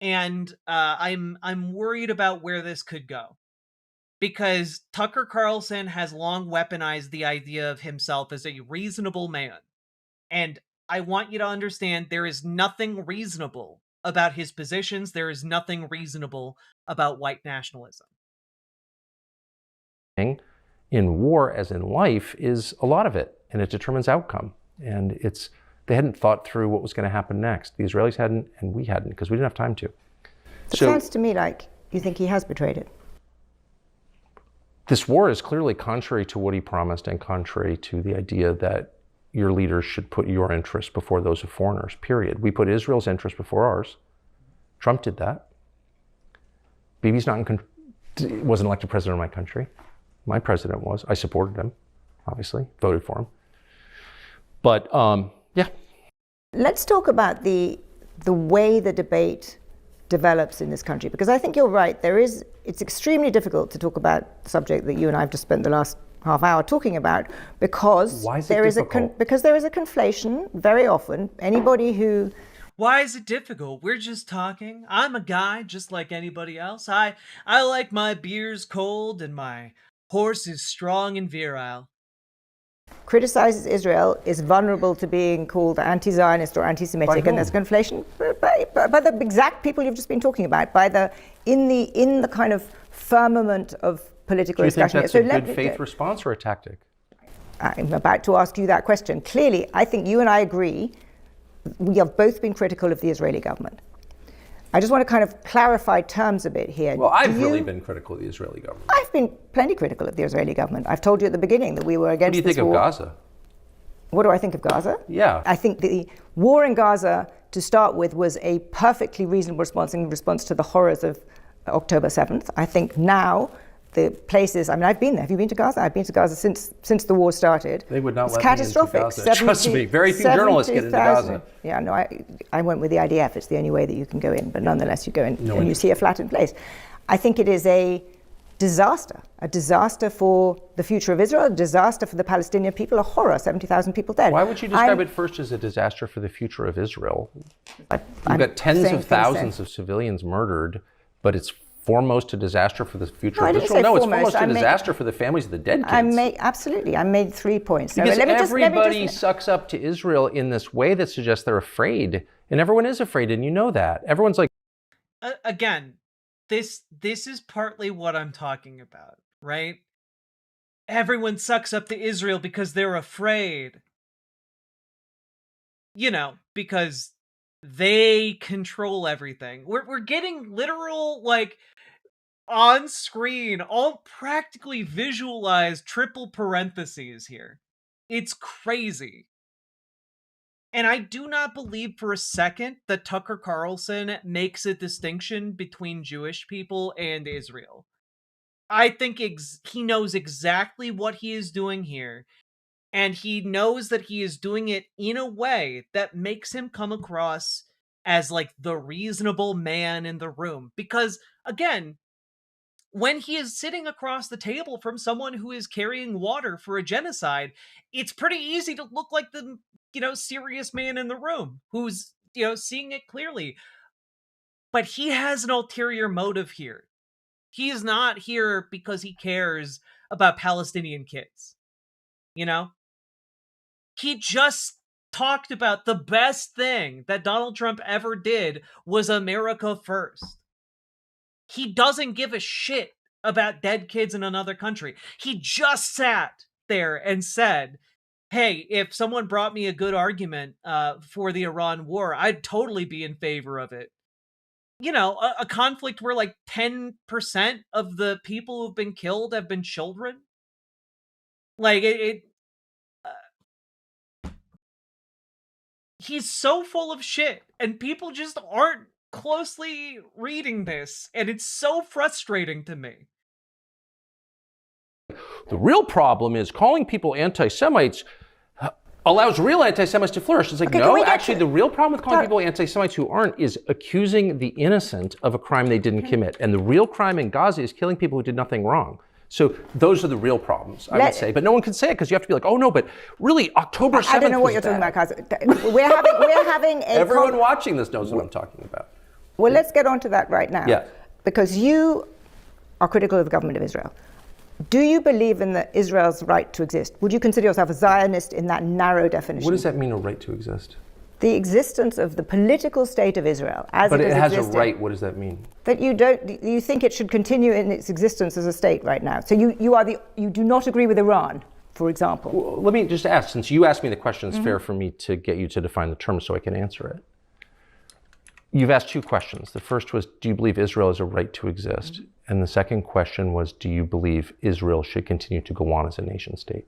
And I'm worried about where this could go. Because Tucker Carlson has long weaponized the idea of himself as a reasonable man. And I want you to understand there is nothing reasonable about his positions. There is nothing reasonable about white nationalism. In war, as in life, is a lot of it, and it determines outcome. And they hadn't thought through what was going to happen next. The Israelis hadn't, and we hadn't, because we didn't have time to. It sounds to me like you think he has betrayed it. This war is clearly contrary to what he promised and contrary to the idea that your leaders should put your interests before those of foreigners, period. We put Israel's interests before ours. Trump did that. Bibi's wasn't elected president of my country. My president was. I supported him, obviously, voted for him. But, yeah. Let's talk about the way the debate develops in this country, because I think you're right. It's extremely difficult to talk about the subject that you and I have just spent the last half hour talking about, because there is a conflation very often. Anybody who... Why is it difficult? We're just talking. I'm a guy just like anybody else. I like my beers cold and my horse is strong and virile. Criticizes Israel is vulnerable to being called anti-Zionist or anti-Semitic, and there's conflation by the exact people you've just been talking about, in the kind of firmament of political discussion. Do you think that's a good faith response or a tactic? I'm about to ask you that question. Clearly, I think you and I agree. We have both been critical of the Israeli government. I just want to kind of clarify terms a bit here. Well, I've really been critical of the Israeli government. I've been plenty critical of the Israeli government. I've told you at the beginning that we were against this war. What do you think of Gaza? What do I think of Gaza? Yeah. I think the war in Gaza, to start with, was a perfectly reasonable response in response to the horrors of October 7th. I think now the places, I mean, I've been there. Have you been to Gaza? I've been to Gaza since the war started. They would not it's let catastrophic. me into Gaza. Trust me, very few journalists get into Gaza. Yeah, no, I went with the IDF. It's the only way that you can go in, but nonetheless you go in and you see a flattened place. I think it is a disaster for the future of Israel, a disaster for the Palestinian people, a horror, 70,000 people dead. Why would you describe it first as a disaster for the future of Israel? You've got tens of thousands of civilians murdered, but it's foremost a disaster for the future of Israel? No, it's foremost a disaster for the families of the dead kids. Absolutely. I made 3 points. Because everybody sucks up to Israel in this way that suggests they're afraid. And everyone is afraid, and you know that. Everyone's like... Again, this is partly what I'm talking about, right? Everyone sucks up to Israel because they're afraid. You know, because they control everything. We're getting literal, like, on screen, all practically visualized triple parentheses here. It's crazy. And I do not believe for a second that Tucker Carlson makes a distinction between Jewish people and Israel. I think he knows exactly what he is doing here. And he knows that he is doing it in a way that makes him come across as like the reasonable man in the room. Because, again, when he is sitting across the table from someone who is carrying water for a genocide, it's pretty easy to look like the, serious man in the room who's, seeing it clearly. But he has an ulterior motive here. He is not here because he cares about Palestinian kids. He just talked about the best thing that Donald Trump ever did was America first. He doesn't give a shit about dead kids in another country. He just sat there and said, hey, if someone brought me a good argument for the Iran war, I'd totally be in favor of it. A conflict where like 10% of the people who've been killed have been children. Like he's so full of shit, and people just aren't closely reading this, and it's so frustrating to me. The real problem is calling people anti-Semites allows real anti-Semites to flourish. It's like, Okay, no, actually the real problem with calling people anti-Semites who aren't is accusing the innocent of a crime they didn't commit. And the real crime in Gaza is killing people who did nothing wrong. So those are the real problems, I would say. But no one can say it because you have to be like, oh no, but really October 7th I don't know what you're talking about, Carlson. We're having a... Everyone watching this knows what I'm talking about. Well, let's get on to that right now. Yeah. Because you are critical of the government of Israel. Do you believe in Israel's right to exist? Would you consider yourself a Zionist in that narrow definition? What does that mean, a right to exist? The existence of the political state of Israel as but it has existed. existed. A right, what does that mean? That you think it should continue in its existence as a state right now. So you do not agree with Iran, for example. Well, let me just ask, since you asked me the question, it's fair for me to get you to define the term so I can answer it. You've asked two questions. The first was, do you believe Israel has a right to exist? And the second question was, do you believe Israel should continue to go on as a nation state?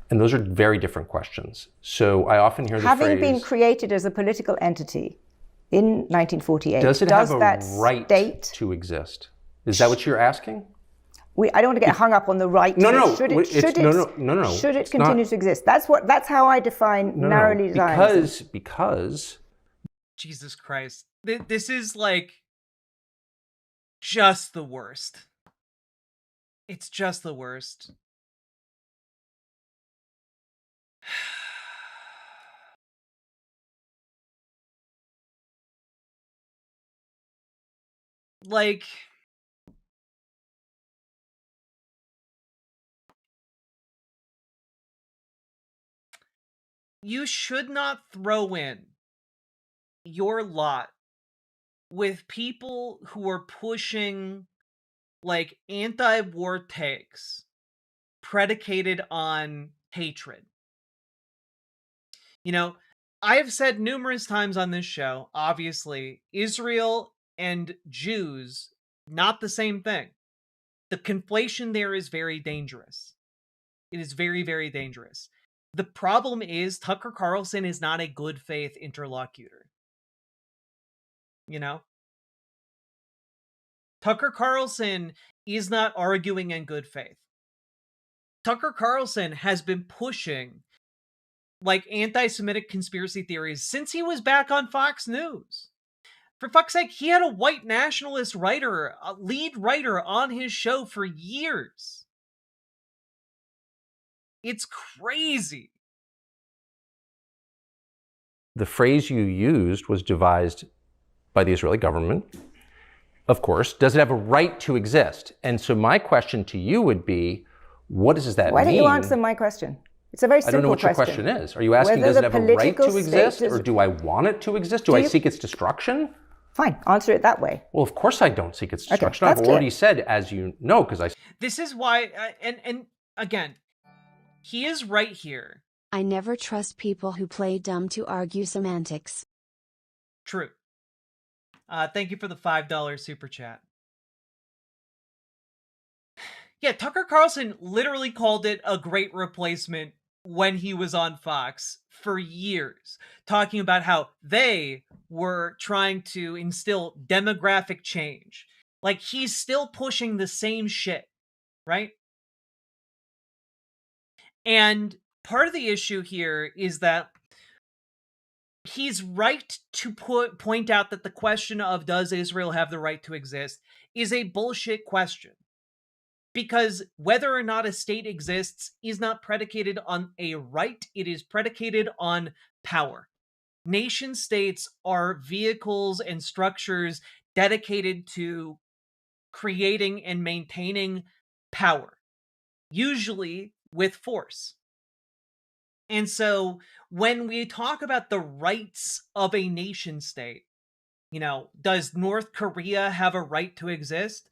And those are very different questions. So I often hear the phrase... Having been created as a political entity in 1948, does it have a right state to exist? Is that what you're asking? I don't want to get hung up on the right to no, should it continue to exist? That's how I define narrowly Zionism. Because Jesus Christ. This is like just the worst. It's just the worst. Like, you should not throw in your lot with people who are pushing like anti-war takes predicated on hatred. You know, I have said numerous times on this show, obviously, Israel and Jews, not the same thing. The conflation there is very dangerous. It is very, very dangerous. The problem is Tucker Carlson is not a good faith interlocutor. You know? Tucker Carlson is not arguing in good faith. Tucker Carlson has been pushing like anti-Semitic conspiracy theories since he was back on Fox News. For fuck's sake, he had a white nationalist writer, a lead writer on his show for years. It's crazy. the phrase you used was devised by the Israeli government. Of course, does it have a right to exist? And so my question to you would be, what does that mean? Why don't you answer my question? It's a very simple question. I don't know what your question is. Are you asking, does it have a right to exist, or do I want it to exist? Do I seek its destruction? Fine, answer it that way. Well, of course I don't seek its destruction. Okay, I've already said, as you know, because I... This is why, and again, he is right here. I never trust people who play dumb to argue semantics. True. Thank you for the $5 super chat. Yeah, Tucker Carlson literally called it a great replacement when he was on Fox for years, talking about how they were trying to instill demographic change. Like, he's still pushing the same shit, right? And part of the issue here is that he's right to point out that the question of does Israel have the right to exist is a bullshit question. Because whether or not a state exists is not predicated on a right, it is predicated on power. Nation states are vehicles and structures dedicated to creating and maintaining power, usually with force. And so when we talk about the rights of a nation state, you know, does North Korea have a right to exist?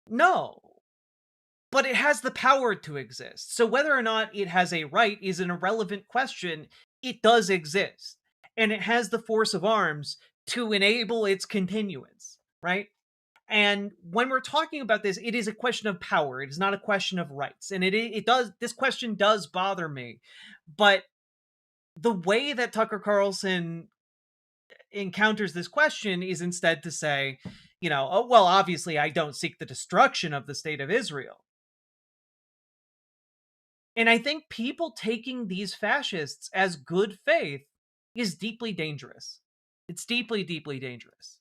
No. But it has the power to exist. So whether or not it has a right is an irrelevant question. It does exist. And it has the force of arms to enable its continuance, right? And when we're talking about this, it is a question of power. It is not a question of rights. And this question does bother me. But the way that Tucker Carlson encounters this question is instead to say, you know, oh, well, obviously I don't seek the destruction of the state of Israel. And I think people taking these fascists as good faith is deeply dangerous. It's deeply, deeply dangerous.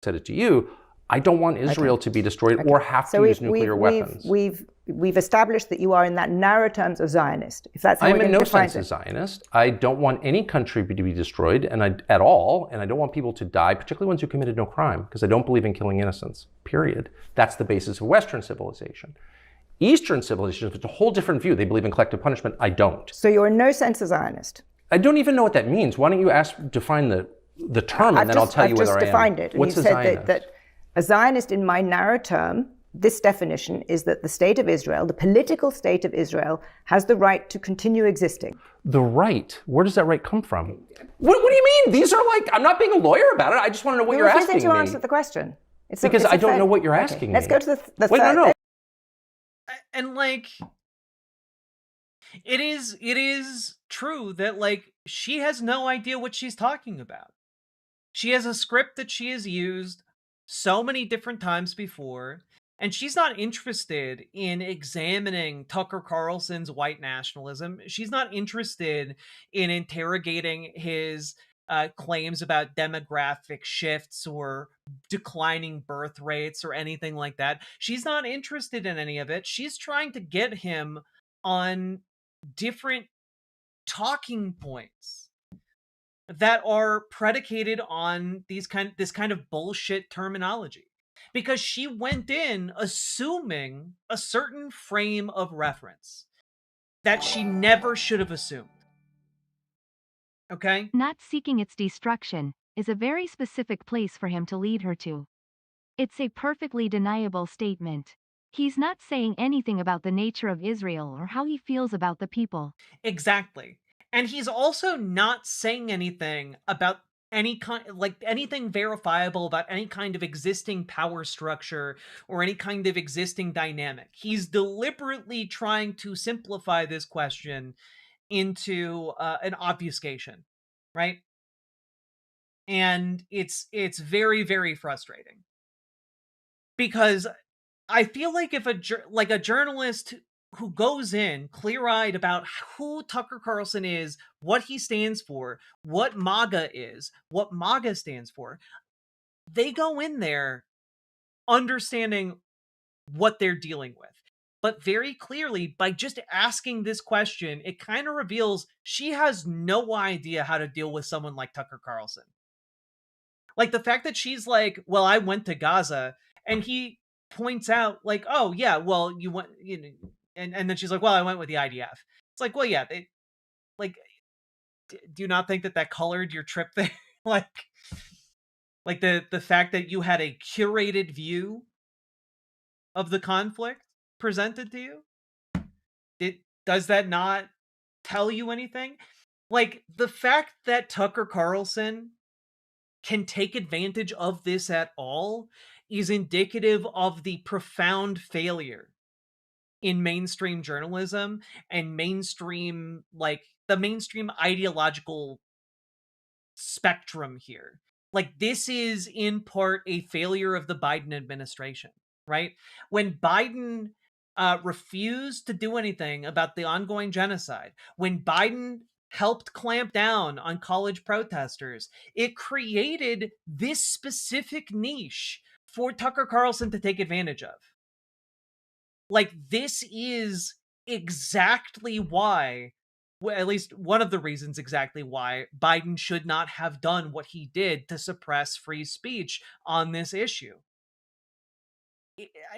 Said it to you. I don't want Israel to be destroyed or have to use nuclear weapons. We've established that you are in that narrow terms a Zionist. If that's how I'm we're in going to no define sense a it. Zionist. I don't want any country to be destroyed at all, and I don't want people to die, particularly ones who committed no crime, because I don't believe in killing innocents, period. That's the basis of Western civilization. Eastern civilization is a whole different view. They believe in collective punishment. I don't. So you're in no sense a Zionist. I don't even know what that means. Why don't you define the term, and then I'll tell you whether I am. I've just defined it. What's you a said Zionist? that a Zionist, in my narrow term, this definition is that the state of Israel, the political state of Israel, has the right to continue existing. The right? Where does that right come from? What do you mean? These are like, I'm not being a lawyer about it. I just want to know what you're asking me. You answer the question. Because I don't know what you're asking me. Let's go to the Wait, third. no. And like, it is true that like she has no idea what she's talking about. She has a script that she has used so many different times before, and she's not interested in examining Tucker Carlson's white nationalism. She's not interested in interrogating his claims about demographic shifts or declining birth rates or anything like that. She's not interested in any of it. She's trying to get him on different talking points that are predicated on this kind of bullshit terminology, because she went in assuming a certain frame of reference that she never should have assumed. Okay? Not seeking its destruction is a very specific place for him to lead her to. It's a perfectly deniable statement. He's not saying anything about the nature of Israel or how he feels about the people. Exactly. And he's also not saying anything about any kind, like anything verifiable about any kind of existing power structure or any kind of existing dynamic. He's deliberately trying to simplify this question into an obfuscation, right? And it's very, very frustrating, because I feel like if a journalist who goes in clear-eyed about who Tucker Carlson is, what he stands for, what MAGA is, what MAGA stands for, they go in there understanding what they're dealing with. But very clearly, by just asking this question, it kind of reveals she has no idea how to deal with someone like Tucker Carlson. Like the fact that she's like, well, I went to Gaza, and he points out like, oh yeah, well, you went, you know, and then she's like, well, I went with the IDF. It's like, well, yeah, they, like, do you not think that colored your trip there? like the fact that you had a curated view of the conflict presented to you, does that not tell you anything? Like the fact that Tucker Carlson can take advantage of this at all is indicative of the profound failure in mainstream journalism and mainstream, like the mainstream ideological spectrum here. Like this is in part a failure of the Biden administration, right? When Biden refused to do anything about the ongoing genocide, when Biden helped clamp down on college protesters, it created this specific niche for Tucker Carlson to take advantage of. Like, this is exactly why, well, at least one of the reasons exactly why Biden should not have done what he did to suppress free speech on this issue.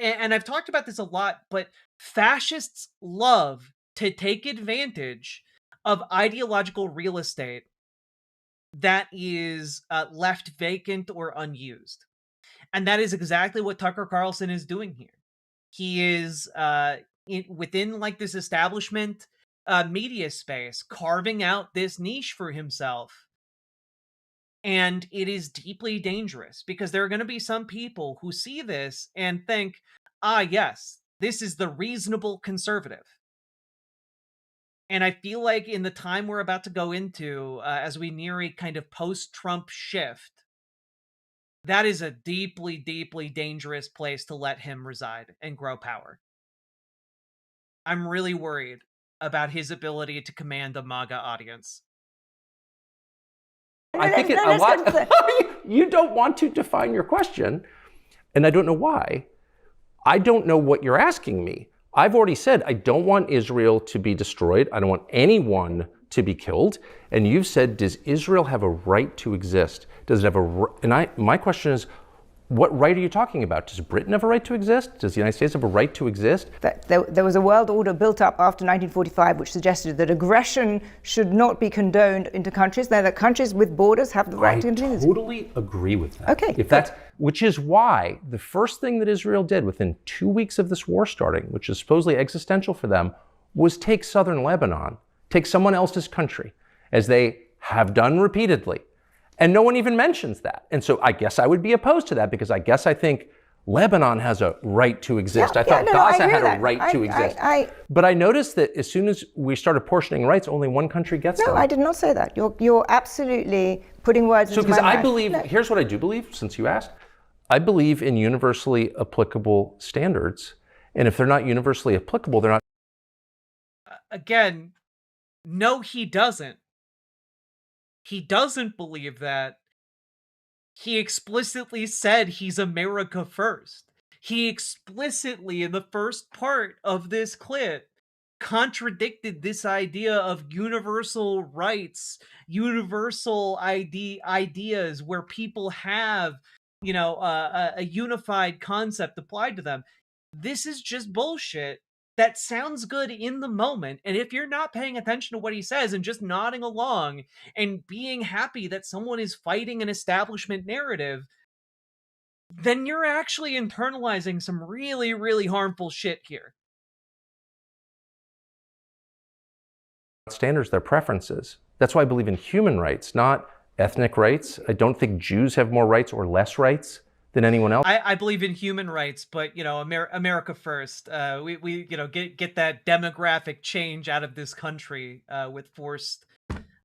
And I've talked about this a lot, but fascists love to take advantage of ideological real estate that is left vacant or unused. And that is exactly what Tucker Carlson is doing here. He is within like this establishment media space, carving out this niche for himself. And it is deeply dangerous, because there are going to be some people who see this and think, ah, yes, this is the reasonable conservative. And I feel like in the time we're about to go into, as we near a kind of post-Trump shift, that is a deeply, deeply dangerous place to let him reside and grow power. I'm really worried about his ability to command a MAGA audience. I think a lot. You don't want to define your question, and I don't know why. I don't know what you're asking me. I've already said I don't want Israel to be destroyed. I don't want anyone to be killed. And you've said, does Israel have a right to exist? Does it have my question is, what right are you talking about? Does Britain have a right to exist? Does the United States have a right to exist? There was a world order built up after 1945 which suggested that aggression should not be condoned into countries. Now that countries with borders have the right to continue. I totally agree with that. Okay. Which is why the first thing that Israel did within 2 weeks of this war starting, which is supposedly existential for them, was take southern Lebanon, take someone else's country, as they have done repeatedly. And no one even mentions that. And so I guess I would be opposed to that because I think Lebanon has a right to exist. I thought Gaza had a right to exist. But I noticed that as soon as we start apportioning rights, only one country gets them. No, I did not say that. You're absolutely putting words into my mouth. So because I believe, here's what I do believe, since you asked. I believe in universally applicable standards. And if they're not universally applicable, they're not. Again, no, he doesn't. He doesn't believe that. He explicitly said he's America first. He explicitly, in the first part of this clip, contradicted this idea of universal rights, universal ideas where people have, a unified concept applied to them. This is just bullshit. That sounds good in the moment, and if you're not paying attention to what he says and just nodding along and being happy that someone is fighting an establishment narrative, then you're actually internalizing some really, really harmful shit here. Standards, their preferences. That's why I believe in human rights, not ethnic rights. I don't think Jews have more rights or less rights than anyone else. I believe in human rights, but America first. We get that demographic change out of this country with forced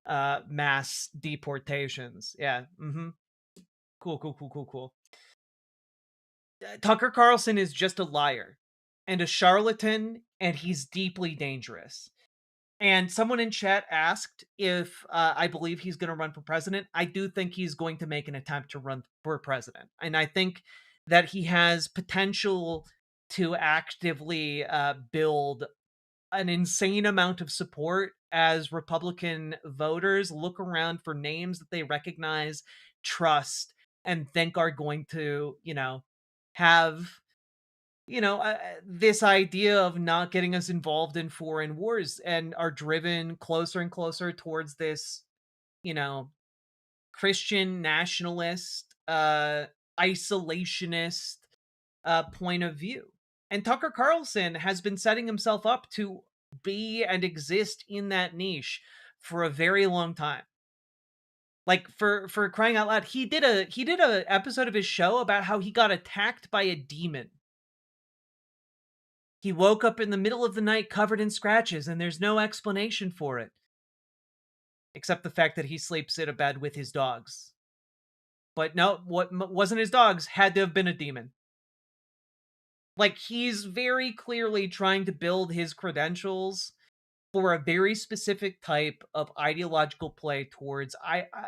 mass deportations. Yeah. Mm-hmm. Cool. Tucker Carlson is just a liar and a charlatan, and he's deeply dangerous. And someone in chat asked if I believe he's going to run for president. I do think he's going to make an attempt to run for president. And I think that he has potential to actively build an insane amount of support as Republican voters look around for names that they recognize, trust, and think are going to, have this idea of not getting us involved in foreign wars and are driven closer and closer towards this, Christian nationalist, isolationist point of view. And Tucker Carlson has been setting himself up to be and exist in that niche for a very long time. Like for crying out loud, he did a episode of his show about how he got attacked by a demon. He woke up in the middle of the night covered in scratches, and there's no explanation for it. Except the fact that he sleeps in a bed with his dogs. But no, what wasn't his dogs had to have been a demon. Like, he's very clearly trying to build his credentials for a very specific type of ideological play towards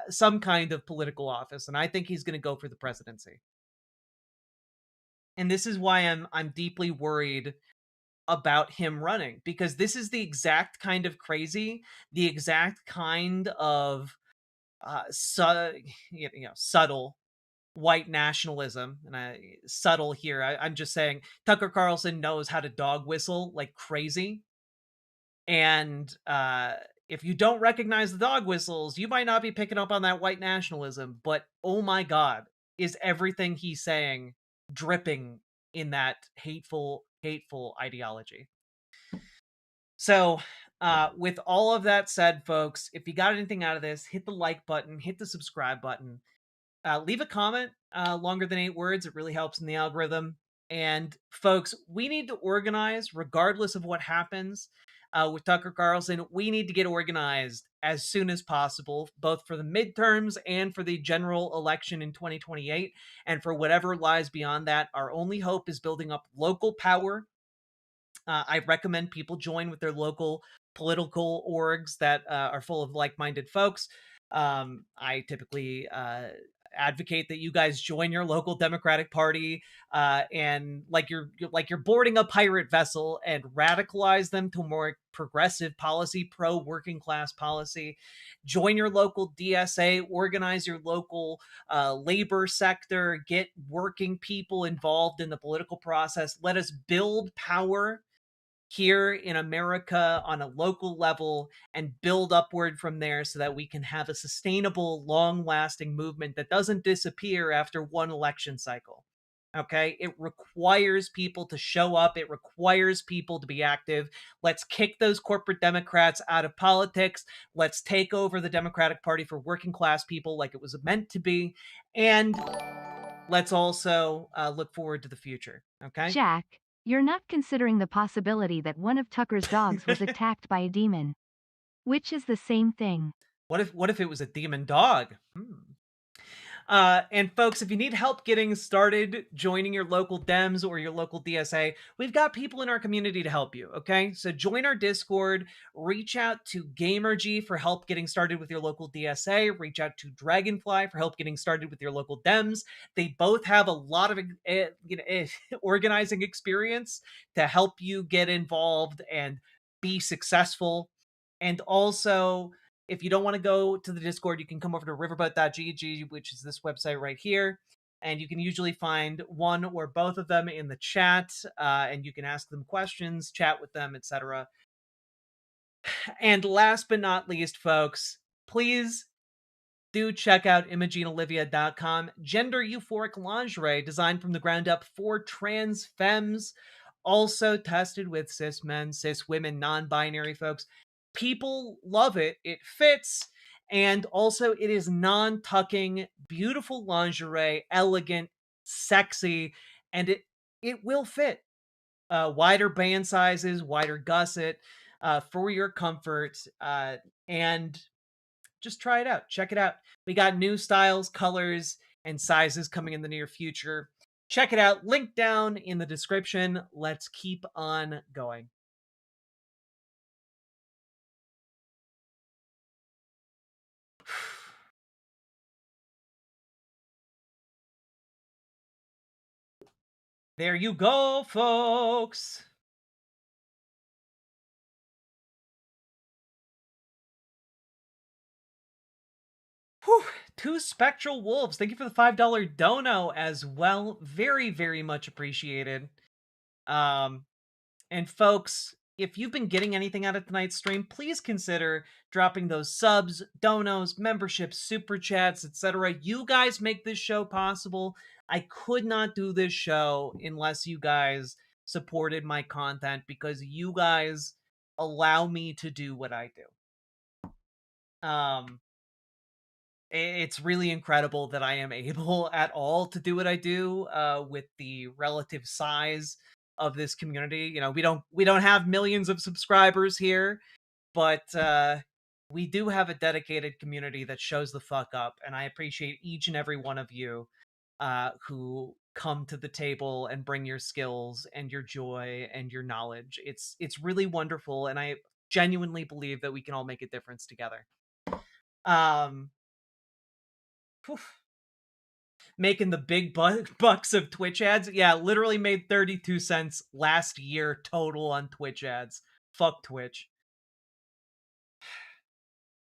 some kind of political office, and I think he's going to go for the presidency. And this is why I'm deeply worried about him running, because this is the exact kind of crazy, the exact kind of subtle white nationalism, and subtle here. I'm just saying Tucker Carlson knows how to dog whistle like crazy, and if you don't recognize the dog whistles, you might not be picking up on that white nationalism. But oh my God, is everything he's saying dripping in that hateful ideology. So with all of that said, folks, if you got anything out of this, hit the like button, hit the subscribe button, leave a comment longer than 8 words. It really helps in the algorithm. And folks, we need to organize regardless of what happens. with Tucker Carlson. We need to get organized as soon as possible, both for the midterms and for the general election in 2028. And for whatever lies beyond that, our only hope is building up local power. I recommend people join with their local political orgs that are full of like-minded folks. I typically advocate that you guys join your local Democratic Party and like you're boarding a pirate vessel and radicalize them to more progressive policy, pro-working class policy. Join your local DSA, organize your local labor sector, get working people involved in the political process. Let us build power here in America on a local level and build upward from there so that we can have a sustainable, long-lasting movement that doesn't disappear after one election cycle. Okay? It requires people to show up. It requires people to be active. Let's kick those corporate Democrats out of politics. Let's take over the Democratic Party for working class people like it was meant to be. And let's also look forward to the future. Okay? Jack, you're not considering the possibility that one of Tucker's dogs was attacked by a demon. Which is the same thing. What if it was a demon dog? And folks, if you need help getting started, joining your local Dems or your local DSA, we've got people in our community to help you, okay? So join our Discord, reach out to Gamergy for help getting started with your local DSA, reach out to Dragonfly for help getting started with your local Dems. They both have a lot of organizing experience to help you get involved and be successful. And also, if you don't want to go to the Discord, you can come over to riverboat.gg, which is this website right here. And you can usually find one or both of them in the chat. And you can ask them questions, chat with them, etc. And last but not least, folks, please do check out ImogeneOlivia.com. Gender euphoric lingerie designed from the ground up for trans femmes. Also tested with cis men, cis women, non-binary folks. People love it. It fits. And also it is non-tucking, beautiful lingerie, elegant, sexy, and it will fit. Wider band sizes, wider gusset for your comfort. And just try it out. Check it out. We got new styles, colors, and sizes coming in the near future. Check it out. Link down in the description. Let's keep on going. There you go, folks. Whew. 2 Spectral Wolves. Thank you for the $5 dono as well. Very, very much appreciated. And folks, if you've been getting anything out of tonight's stream, please consider dropping those subs, donos, memberships, super chats, etc. You guys make this show possible. I could not do this show unless you guys supported my content, because you guys allow me to do what I do. It's really incredible that I am able at all to do what I do with the relative size of this community. You know, we don't have millions of subscribers here, but we do have a dedicated community that shows the fuck up, and I appreciate each and every one of you who come to the table and bring your skills and your joy and your knowledge. It's really wonderful, and I genuinely believe that we can all make a difference together. Making the big bucks of Twitch ads. Yeah, literally made 32 cents last year total on Twitch ads. Fuck Twitch.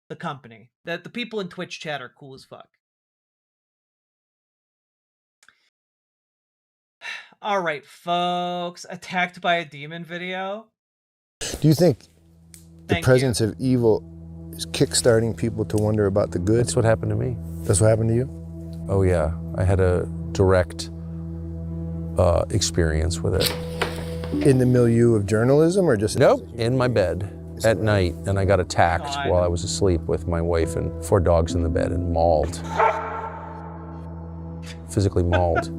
The company. The people in Twitch chat are cool as fuck. All right, folks. Attacked by a demon video. Do you think the presence of evil is kickstarting people to wonder about the good? That's what happened to me. That's what happened to you? Oh yeah, I had a direct experience with it. In the milieu of journalism, or just? Nope, in my bed at night, and I got attacked while I was asleep with my wife and 4 dogs in the bed and mauled. Physically mauled.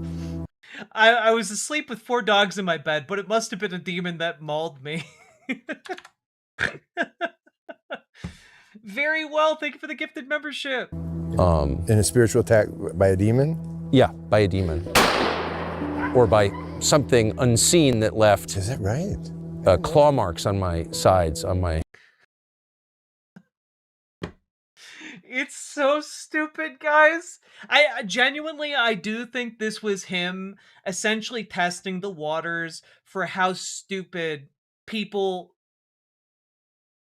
I was asleep with 4 dogs in my bed, but it must have been a demon that mauled me. Very well. Thank you for the gifted membership. In a spiritual attack by a demon? Yeah, by a demon. Or by something unseen that left. Is that right? Claw marks on my sides, on my... It's so stupid, guys. I genuinely, I do think this was him essentially testing the waters for how stupid people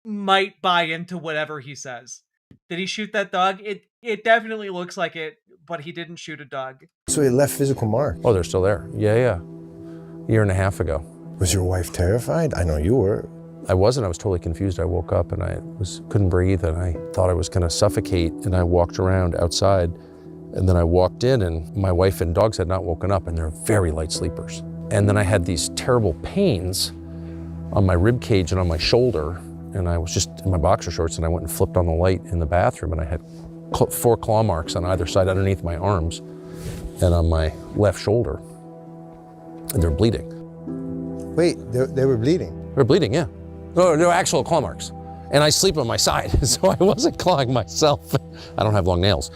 might buy into whatever he says. Did he shoot that dog? It definitely looks like it, but he didn't shoot a dog. So he left physical marks? Oh, they're still there. Yeah. A year and a half ago. Was your wife terrified? I know you were. I wasn't. I was totally confused. I woke up and I couldn't breathe and I thought I was going to suffocate, and I walked around outside, and then I walked in and my wife and dogs had not woken up, and they're very light sleepers. And then I had these terrible pains on my rib cage and on my shoulder, and I was just in my boxer shorts, and I went and flipped on the light in the bathroom, and I had 4 claw marks on either side underneath my arms and on my left shoulder, and they're bleeding. Wait, they were bleeding? They're bleeding, yeah. No, they're actual claw marks. And I sleep on my side, so I wasn't clawing myself. I don't have long nails.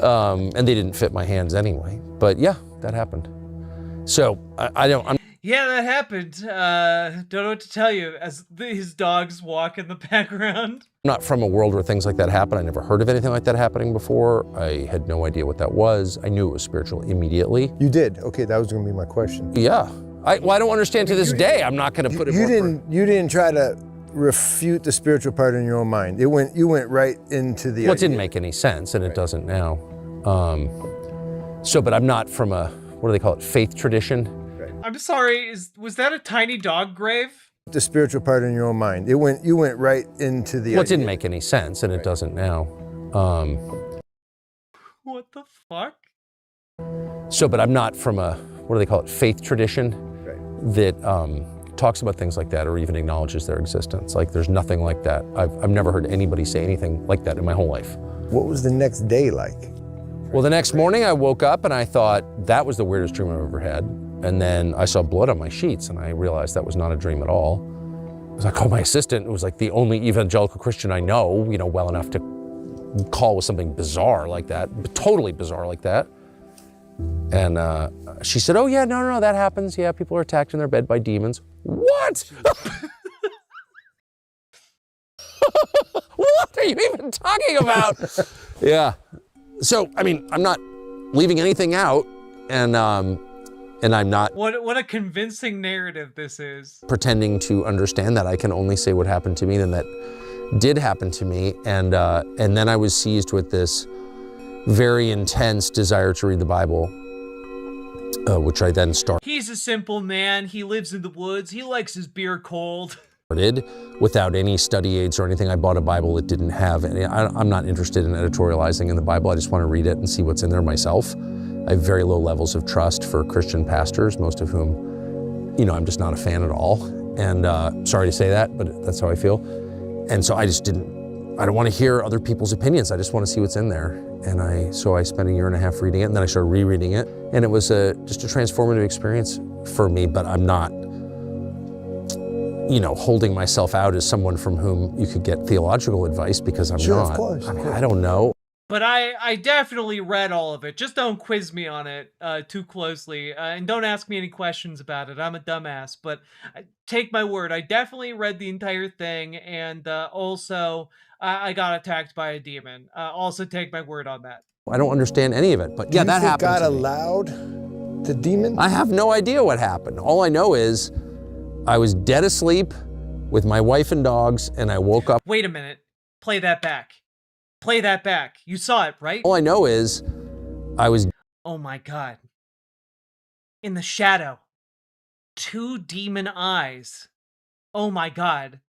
And they didn't fit my hands anyway. But yeah, that happened. So Yeah, that happened. Don't know what to tell you as his dogs walk in the background. I'm not from a world where things like that happen. I never heard of anything like that happening before. I had no idea what that was. I knew it was spiritual immediately. You did? Okay, that was gonna be my question. Yeah. I don't understand to this day. I'm not going to put it. You didn't try to refute the spiritual part in your own mind. You went right into the. Well, it didn't make any sense, and it doesn't now. But I'm not from a, what do they call it, faith tradition. Right. I'm sorry. Was that a tiny dog grave? The spiritual part in your own mind. You went right into the. Well, it didn't make any sense, and it doesn't now. What the fuck? But I'm not from a, what do they call it, faith tradition. That talks about things like that or even acknowledges their existence. Like, there's nothing like that. I've never heard anybody say anything like that in my whole life. What was the next day like? Well, the next morning I woke up and I thought that was the weirdest dream I've ever had. And then I saw blood on my sheets and I realized that was not a dream at all. So I called my assistant, who was like the only evangelical Christian I know, well enough to call with something bizarre like that, totally bizarre like that. And she said, oh yeah, no, that happens. Yeah, people are attacked in their bed by demons. What? What are you even talking about? Yeah. So, I mean, I'm not leaving anything out, and I'm not. What a convincing narrative this is. Pretending to understand that. I can only say what happened to me, and that did happen to me, and then I was seized with this very intense desire to read the Bible, which I then started. He's a simple man. He lives in the woods. He likes his beer cold. Without any study aids or anything. I bought a Bible that didn't have any. I'm not interested in editorializing in the Bible. I just want to read it and see what's in there myself. I have very low levels of trust for Christian pastors, most of whom, I'm just not a fan at all. And sorry to say that, but that's how I feel. And so I don't want to hear other people's opinions. I just want to see what's in there. And so I spent a year and a half reading it, and then I started rereading it. And it was just a transformative experience for me, but I'm not, holding myself out as someone from whom you could get theological advice, because I'm sure, not. Of course. I don't know. But I definitely read all of it. Just don't quiz me on it too closely. And don't ask me any questions about it. I'm a dumbass. But take my word, I definitely read the entire thing. And also, I got attacked by a demon. Also take my word on that. I don't understand any of it. But yeah, that happened. God allowed the demon? I have no idea what happened. All I know is I was dead asleep with my wife and dogs, and I woke up. Wait a minute. Play that back. Play that back. You saw it, right? All I know is I was. Oh my God. In the shadow. 2 demon eyes. Oh my God.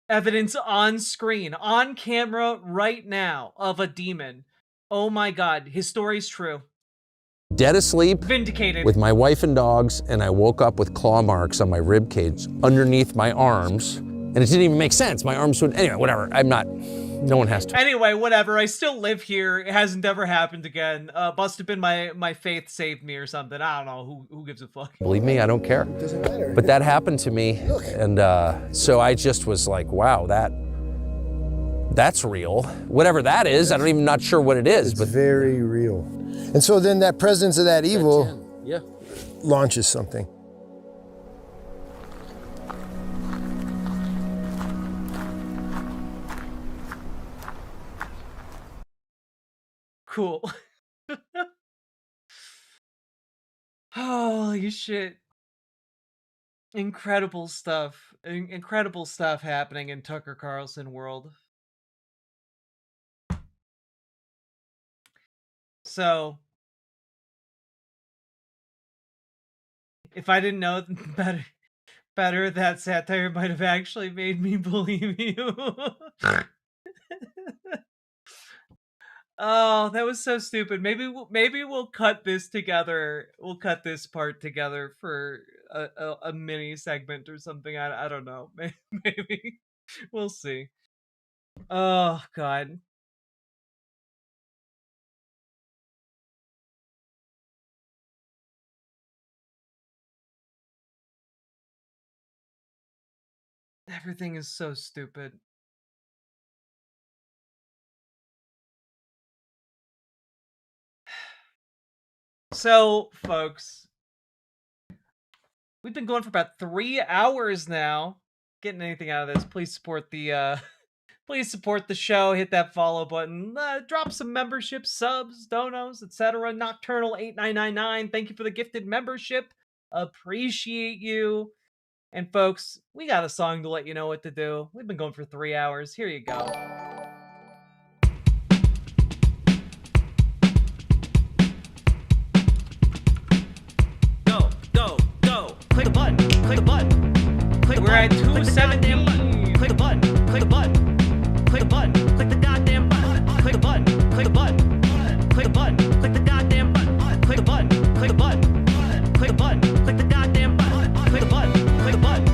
Evidence on screen, on camera right now of a demon. Oh my God. His story's true. Dead asleep. Vindicated. With my wife and dogs, and I woke up with claw marks on my rib cage underneath my arms. And it didn't even make sense. My arms would. Anyway, whatever. I'm not. No one has to. Anyway, whatever. I still live here. It hasn't ever happened again. Must have been my faith saved me or something. I don't know. Who gives a fuck? Believe me, I don't care. It doesn't matter. But that happened to me, and so I just was like, wow, that's real. Whatever that is, I'm even not sure what it is. It's very real. And so then that presence of that evil launches something. Cool. Holy shit. Incredible stuff. Incredible stuff happening in Tucker Carlson world. So, if I didn't know better, that satire might have actually made me believe you. Oh, that was so stupid. Maybe we'll cut this together. We'll cut this part together for a mini segment or something. I don't know. Maybe we'll see. Oh God. Everything is so stupid. So, folks, we've been going for about 3 hours now. Getting anything out of this, please support the show. Hit that follow button. Drop some membership, subs, donos, etc. Nocturnal 8999. Thank you for the gifted membership. Appreciate you. And folks, we got a song to let you know what to do. We've been going for 3 hours. Here you go. Go. Click the button. Click the button. We're at 217. Click the button. Click the button. Click the button. Click the goddamn button. Click the button. Click the button. Click the button. Click the goddamn button. Click the button. Click the button. Click the button. Click the goddamn button. Click the button. Click the button.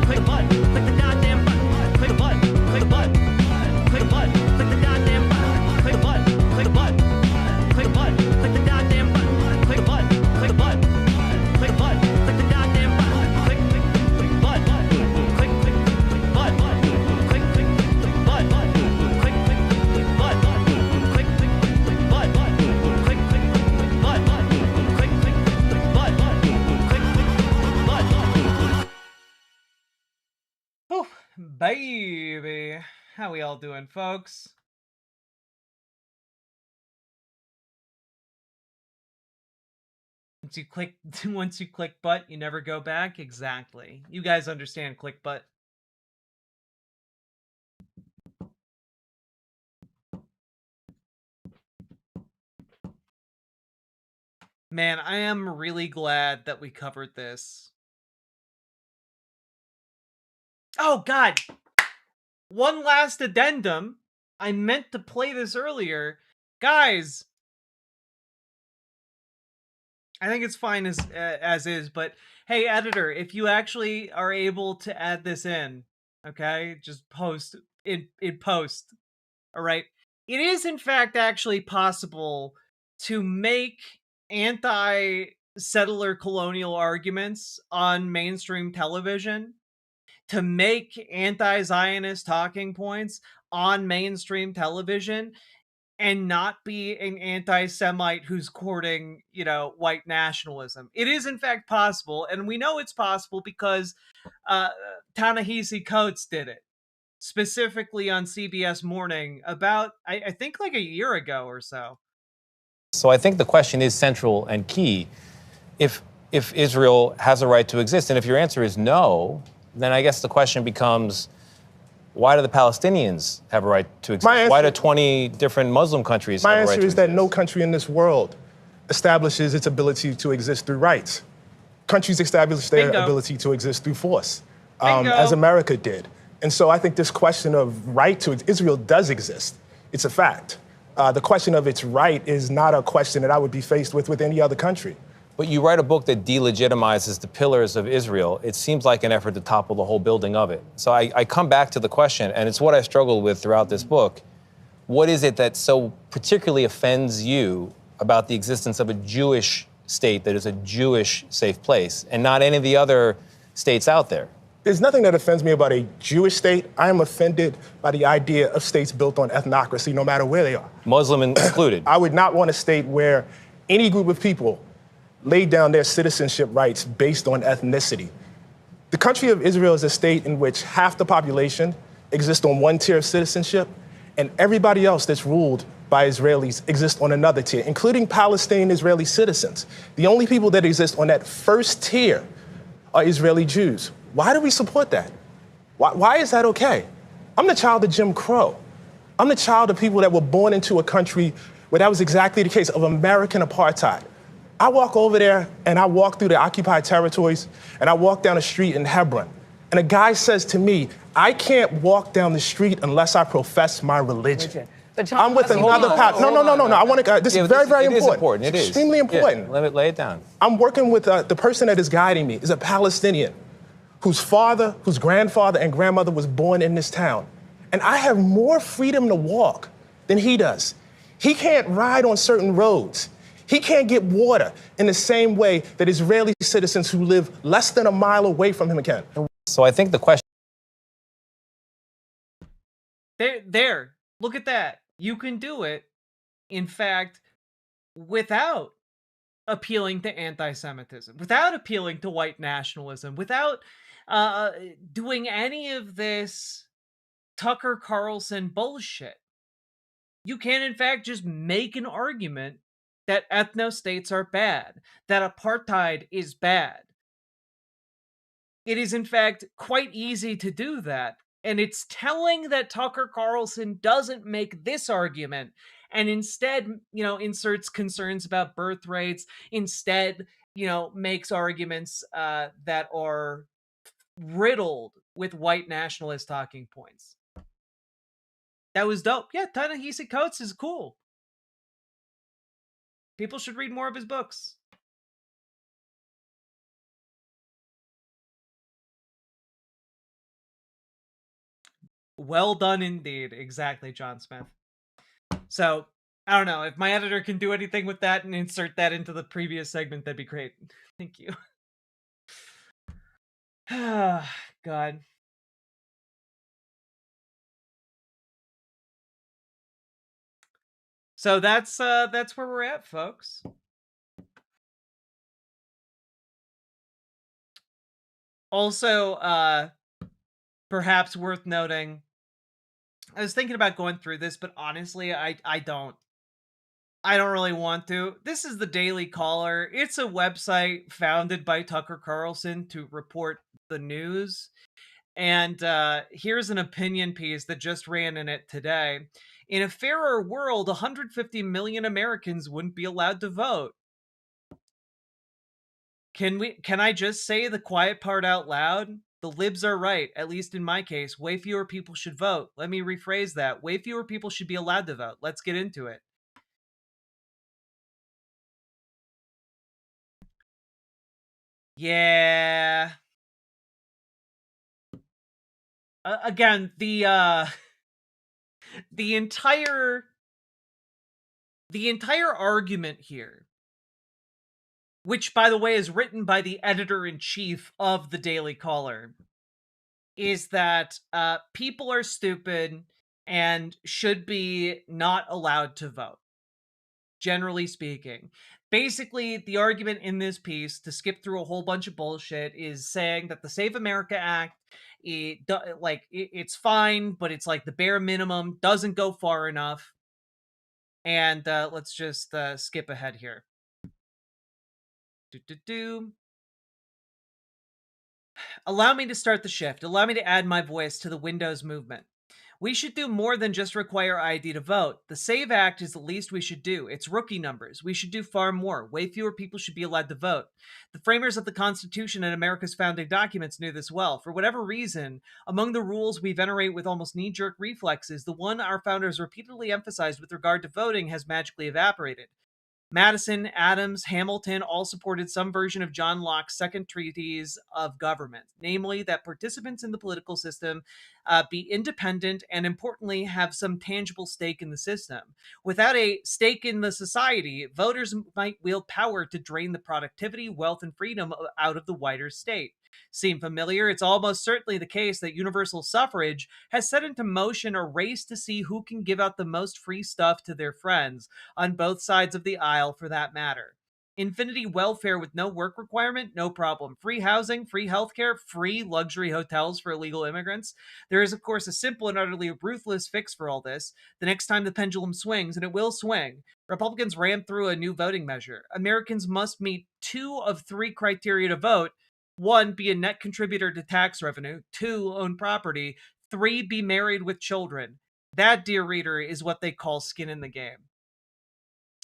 Click the button. Click the goddamn button. Click the button. Click the button. Click the button. Click the goddamn button. Click the button. Click the button. Click the button. Click the goddamn button. Click the button. Click the button. Click the button. Click the goddamn button. Click button. Click button. Click button. Click button. Click button. Baby, how we all doing, folks? Once you click butt, you never go back. Exactly. You guys understand click butt. Man, I am really glad that we covered this. Oh, God. One last addendum. I meant to play this earlier. Guys. I think it's fine as is, but hey, editor, if you actually are able to add this in, okay? Just post in post. All right. It is, in fact, actually possible to make anti-settler colonial arguments on mainstream television, to make anti-Zionist talking points on mainstream television, and not be an anti-Semite who's courting, white nationalism. It is, in fact, possible, and we know it's possible because Ta-Nehisi Coates did it, specifically on CBS Morning about, I think, like a year ago or so. So I think the question is central and key. If Israel has a right to exist, and if your answer is no, then I guess the question becomes, why do the Palestinians have a right to exist? Why do 20 different Muslim countries have a right to exist? My answer is that no country in this world establishes its ability to exist through rights. Countries establish their ability to exist through force, as America did. And so I think this question of right to Israel does exist. It's a fact. The question of its right is not a question that I would be faced with any other country. but you write a book that delegitimizes the pillars of Israel, it seems like an effort to topple the whole building of it. So I come back to the question, and it's what I struggled with throughout this book. What is it that so particularly offends you about the existence of a Jewish state that is a Jewish safe place and not any of the other states out there? There's nothing that offends me about a Jewish state. I am offended by the idea of states built on ethnocracy, no matter where they are. Muslim included. I would not want a state where any group of people laid down their citizenship rights based on ethnicity. The country of Israel is a state in which half the population exists on one tier of citizenship, and everybody else that's ruled by Israelis exists on another tier, including Palestinian Israeli citizens. The only people that exist on that first tier are Israeli Jews. Why do we support that? Why is that okay? I'm the child of Jim Crow. I'm the child of people that were born into a country where that was exactly the case, of American apartheid. I walk over there and I walk through the occupied territories and I walk down a street in Hebron, and a guy says to me, I can't walk down the street unless I profess my religion. I'm with another path. No. I want to. This is very, very important. It is extremely important. Yeah, lay it down. I'm working with the person that is guiding me is a Palestinian whose father, whose grandfather and grandmother was born in this town. And I have more freedom to walk than he does. He can't ride on certain roads. He can't get water in the same way that Israeli citizens who live less than a mile away from him can. So I think the question... There, look at that. You can do it, in fact, without appealing to anti-Semitism, without appealing to white nationalism, without doing any of this Tucker Carlson bullshit. You can, in fact, just make an argument that ethno-states are bad, that apartheid is bad. It is, in fact, quite easy to do that. And it's telling that Tucker Carlson doesn't make this argument and instead, inserts concerns about birth rates, instead, makes arguments that are riddled with white nationalist talking points. That was dope. Yeah, Ta-Nehisi Coates is cool. People should read more of his books. Well done indeed. Exactly, John Smith. So, I don't know. If my editor can do anything with that and insert that into the previous segment, that'd be great. Thank you. God. So that's where we're at, folks. Also, perhaps worth noting, I was thinking about going through this, but honestly, I don't really want to. This is the Daily Caller. It's a website founded by Tucker Carlson to report the news. And here's an opinion piece that just ran in it today. In a fairer world, 150 million Americans wouldn't be allowed to vote. Can I just say the quiet part out loud? The libs are right, at least in my case. Way fewer people should vote. Let me rephrase that. Way fewer people should be allowed to vote. Let's get into it. Yeah. Again, the entire argument here, which, by the way, is written by the editor-in-chief of the Daily Caller, is that people are stupid and should be not allowed to vote, generally speaking. Basically, the argument in this piece, to skip through a whole bunch of bullshit, is saying that the Save America Act, it's fine, but it's like the bare minimum, doesn't go far enough. And let's just skip ahead here. Allow me to start the shift. Allow me to add my voice to the Windows movement. We should do more than just require ID to vote. The SAVE Act is the least we should do. It's rookie numbers. We should do far more. Way fewer people should be allowed to vote. The framers of the Constitution and America's founding documents knew this well. For whatever reason, among the rules we venerate with almost knee-jerk reflexes, the one our founders repeatedly emphasized with regard to voting has magically evaporated. Madison, Adams, Hamilton all supported some version of John Locke's second treatise of government, namely that participants in the political system be independent and, importantly, have some tangible stake in the system. Without a stake in the society, voters might wield power to drain the productivity, wealth, and freedom out of the wider state. Seem familiar? It's almost certainly the case that universal suffrage has set into motion a race to see who can give out the most free stuff to their friends, on both sides of the aisle for that matter. Infinity welfare with no work requirement, no problem. Free housing, free healthcare, free luxury hotels for illegal immigrants. There is, of course, a simple and utterly ruthless fix for all this. The next time the pendulum swings, and it will swing, Republicans ram through a new voting measure. Americans must meet 2 of 3 criteria to vote. 1, be a net contributor to tax revenue. 2, own property. 3, be married with children. That, dear reader, is what they call skin in the game.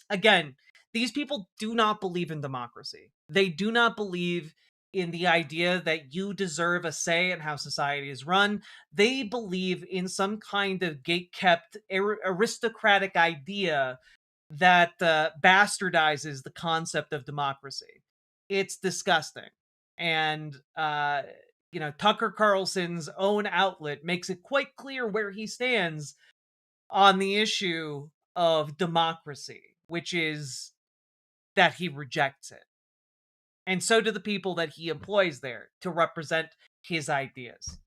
Again, these people do not believe in democracy. They do not believe in the idea that you deserve a say in how society is run. They believe in some kind of gate-kept aristocratic idea that bastardizes the concept of democracy. It's disgusting. And, Tucker Carlson's own outlet makes it quite clear where he stands on the issue of democracy, which is that he rejects it. And so do the people that he employs there to represent his ideas.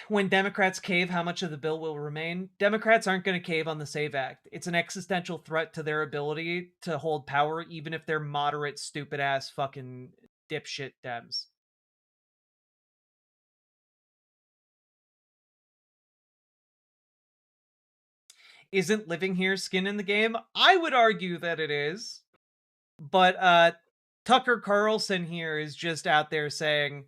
When Democrats cave, how much of the bill will remain? Democrats aren't going to cave on the SAVE Act. It's an existential threat to their ability to hold power, even if they're moderate, stupid-ass fucking dipshit Dems. Isn't living here skin in the game? I would argue that it is. But Tucker Carlson here is just out there saying,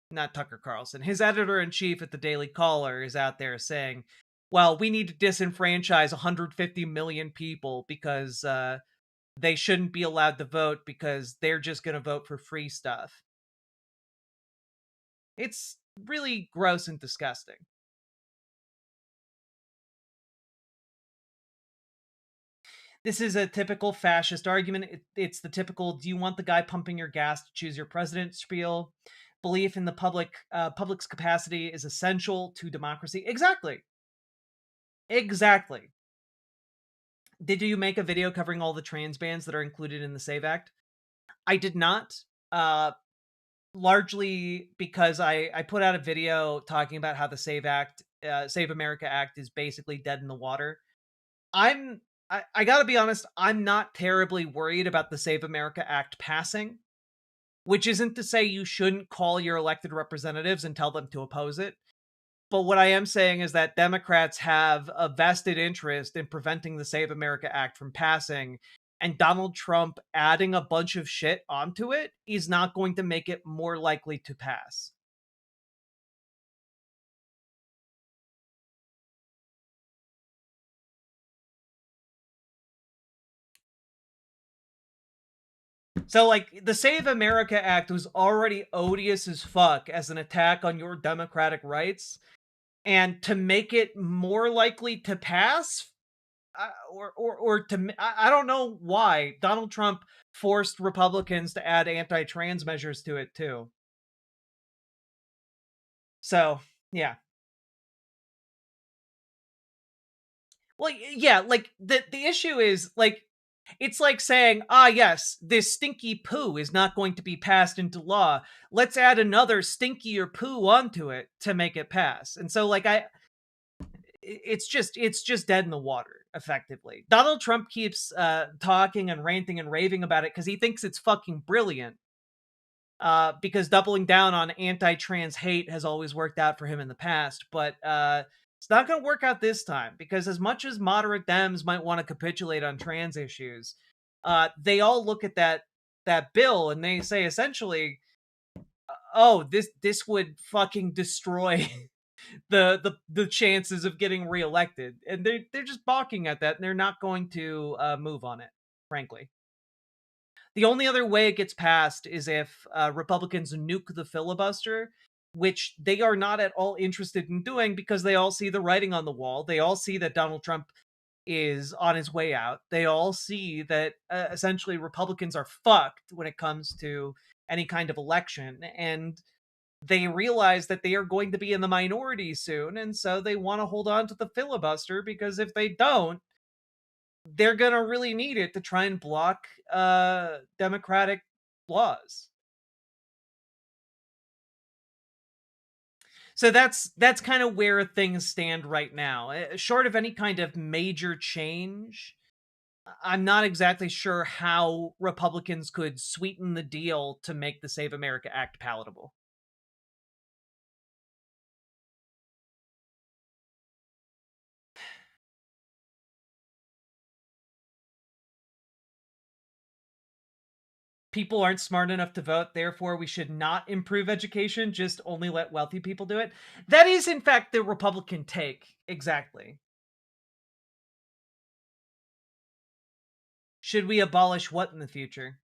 not Tucker Carlson, his editor-in-chief at the Daily Caller is out there saying, well, we need to disenfranchise 150 million people because they shouldn't be allowed to vote because they're just going to vote for free stuff. It's really gross and disgusting. This is a typical fascist argument. It's the typical, do you want the guy pumping your gas to choose your president spiel? Belief in the public's capacity is essential to democracy. Exactly. Exactly. Did you make a video covering all the trans bans that are included in the SAVE Act? I did not. Largely because I put out a video talking about how the SAVE America Act is basically dead in the water. I gotta be honest, I'm not terribly worried about the Save America Act passing, which isn't to say you shouldn't call your elected representatives and tell them to oppose it. But what I am saying is that Democrats have a vested interest in preventing the Save America Act from passing, and Donald Trump adding a bunch of shit onto it is not going to make it more likely to pass. So, the Save America Act was already odious as fuck as an attack on your democratic rights. And to make it more likely to pass, I don't know why Donald Trump forced Republicans to add anti-trans measures to it, too. So, yeah. Well, yeah, the issue is, it's like saying, yes, this stinky poo is not going to be passed into law. Let's add another stinkier poo onto it to make it pass. And so, it's just dead in the water, effectively. Donald Trump keeps talking and ranting and raving about it because he thinks it's fucking brilliant. Because doubling down on anti-trans hate has always worked out for him in the past. But it's not going to work out this time, because as much as moderate Dems might want to capitulate on trans issues, they all look at that bill and they say essentially, this would fucking destroy the chances of getting reelected, and they're just balking at that, and they're not going to move on it, frankly. The only other way it gets passed is if Republicans nuke the filibuster, which they are not at all interested in doing because they all see the writing on the wall. They all see that Donald Trump is on his way out. They all see that essentially Republicans are fucked when it comes to any kind of election. And they realize that they are going to be in the minority soon. And so they want to hold on to the filibuster, because if they don't, they're going to really need it to try and block democratic laws. So that's kind of where things stand right now. Short of any kind of major change, I'm not exactly sure how Republicans could sweeten the deal to make the Save America Act palatable. People aren't smart enough to vote, therefore we should not improve education, just only let wealthy people do it. That is, in fact, the Republican take. Exactly. Should we abolish what in the future?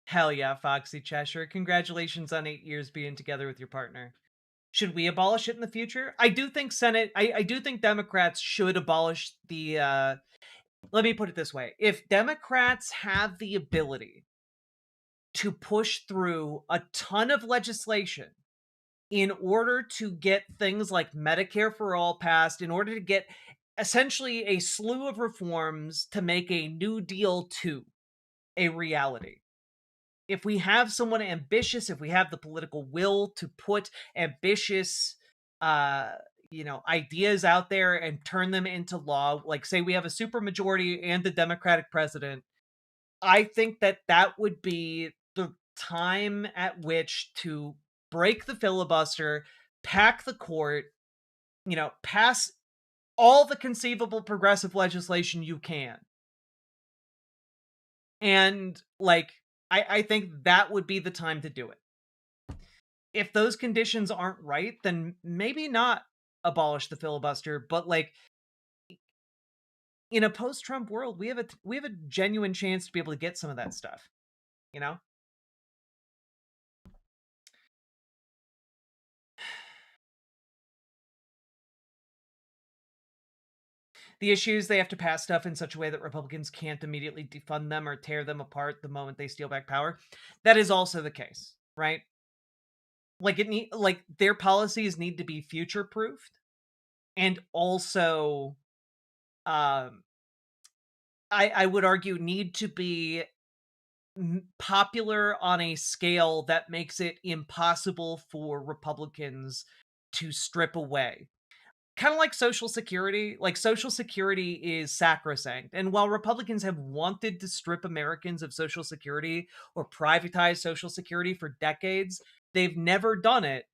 Hell yeah, Foxy Cheshire. Congratulations on 8 years being together with your partner. Should we abolish it in the future? I do think I do think Democrats should abolish the, let me put it this way. If Democrats have the ability to push through a ton of legislation in order to get things like Medicare for All passed, in order to get essentially a slew of reforms to make a New Deal 2 a reality, if we have someone ambitious, if we have the political will to put ambitious, ideas out there and turn them into law, like say we have a supermajority and the Democratic president, I think that would be the time at which to break the filibuster, pack the court, pass all the conceivable progressive legislation you can. And I think that would be the time to do it. If those conditions aren't right, then maybe not abolish the filibuster, but in a post-Trump world, we have a genuine chance to be able to get some of that stuff, The issue is they have to pass stuff in such a way that Republicans can't immediately defund them or tear them apart the moment they steal back power. That is also the case, right? Their policies need to be future-proofed, and also, I would argue, need to be popular on a scale that makes it impossible for Republicans to strip away. Kind of like Social Security. Social Security is sacrosanct. And while Republicans have wanted to strip Americans of Social Security or privatize Social Security for decades, they've never done it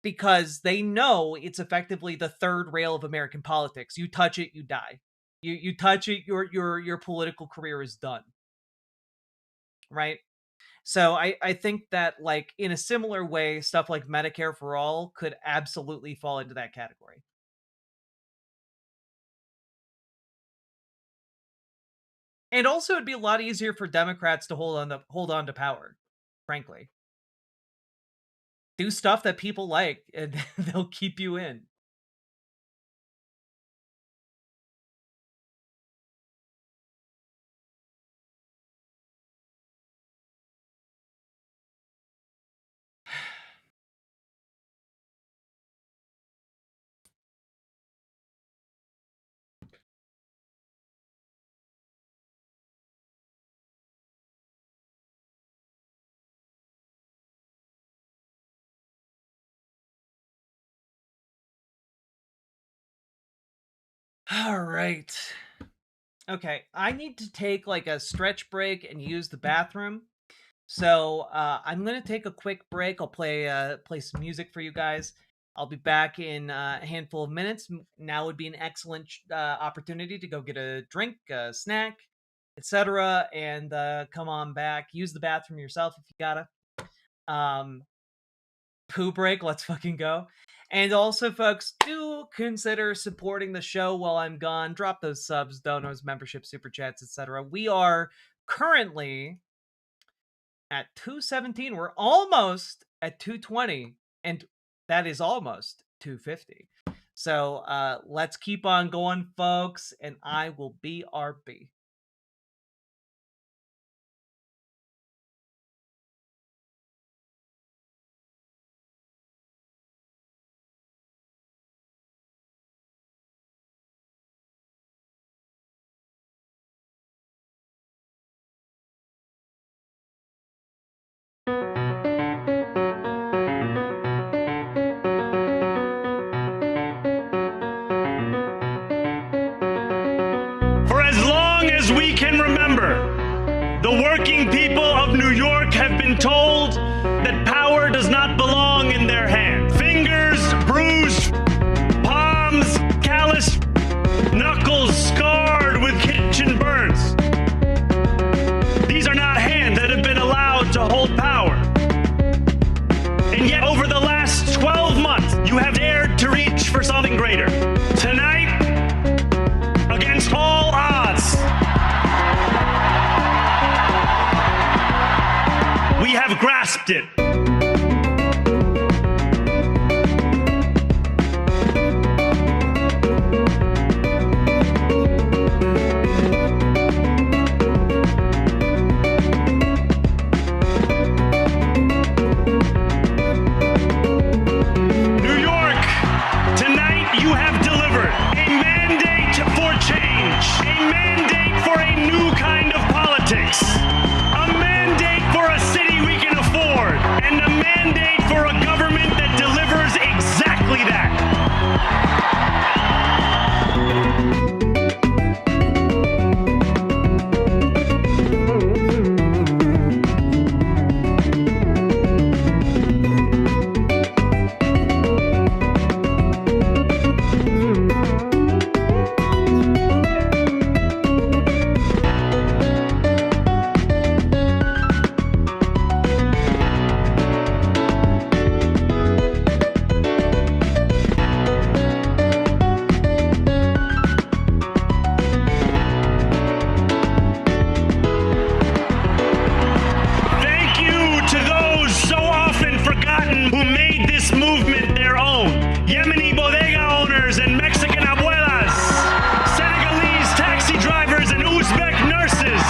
because they know it's effectively the third rail of American politics. You touch it, you die. You touch it, your political career is done. Right? So I think that, in a similar way, stuff like Medicare for All could absolutely fall into that category. And also, it'd be a lot easier for Democrats to hold on to power, frankly. Do stuff that people like, and they'll keep you in. All right. Okay, I need to take a stretch break and use the bathroom. So I'm gonna take a quick break. I'll play some music for you guys. I'll be back in a handful of minutes. Now would be an excellent opportunity to go get a drink, a snack, etc., and come on back. Use the bathroom yourself if you gotta. Poo break. Let's fucking go. And also, folks, do consider supporting the show while I'm gone. Drop those subs, donos, memberships, super chats, etc. We are currently at 217. We're almost at 220, and that is almost 250. So let's keep on going, folks, and I will be RB. For as long as we can remember, the working people of New York have been told that power does not belong in their hands. Fingers bruised, palms calloused, knuckles scarred with kitchen burns. These are not hands that have been allowed to hold power. And yet, over the last 12 months, you have dared to reach for something greater. Tonight, against all odds, we have grasped it. New York, tonight you have delivered a mandate for change, a mandate for a new kind of politics, a mandate for a city we can afford, and a mandate for a government that delivers exactly that. Thank you to those so often forgotten who made this movement their own. Yemeni bodega owners and Mexican abuelas, Senegalese taxi drivers and Uzbek nurses,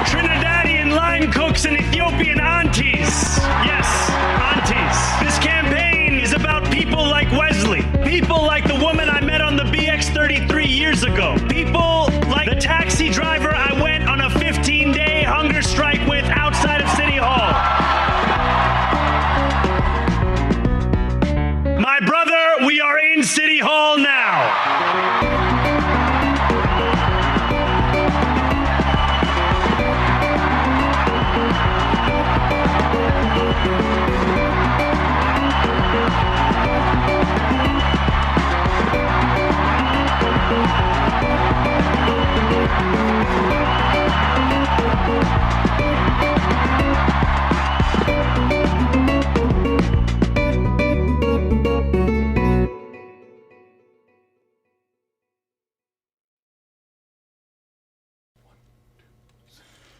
Trinidadian line cooks and Ethiopian aunties. Yes, aunties. This campaign is about people like Wesley, people like the woman I met on the BX 33 years ago, people like the taxi driver I went on a 15-day hunger strike with outside of City Hall. My brother, we are in City Hall now.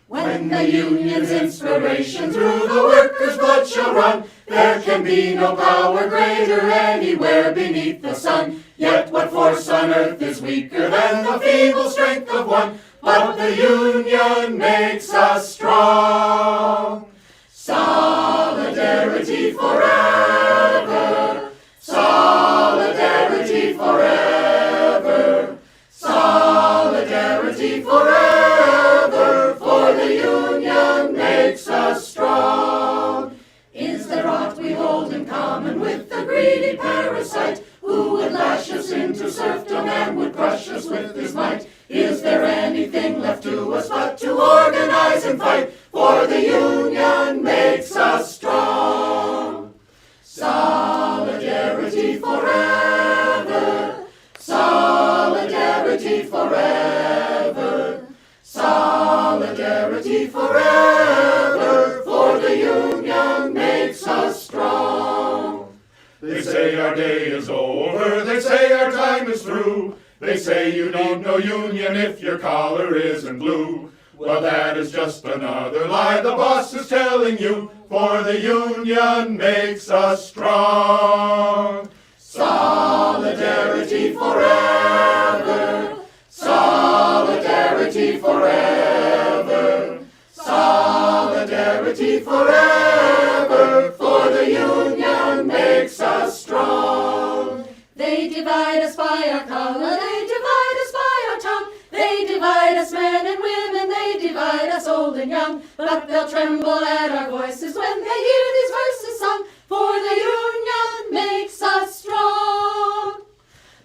When the union's inspiration through the workers' blood shall run, there can be no power greater anywhere beneath the sun. Yet what force on earth is weaker than the feeble strength of one? But the union makes us strong. Solidarity forever. Solidarity forever. Solidarity forever. For the union makes us strong. Is there aught we hold in common with the greedy parasite who would lash us into serfdom and would crush us with his might? Is there anything left to us but to organize and fight? For the union makes us strong. Solidarity forever. Solidarity forever. Solidarity forever. For the union makes us strong. They say our day is over, they say our time is through. They say you need no union if your collar isn't blue. Well, that is just another lie the boss is telling you, for the union makes us strong. Solidarity forever. Solidarity forever. Solidarity forever. For the union makes us strong. They divide us by our color, they divide us by our tongue. They divide us men and women, they divide us old and young. But they'll tremble at our voices when they hear these verses sung. For the union makes us strong.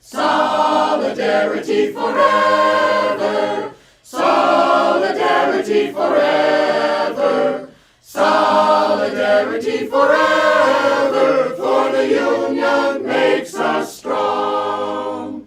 Solidarity forever. Solidarity forever. Solidarity forever. For the union makes us strong.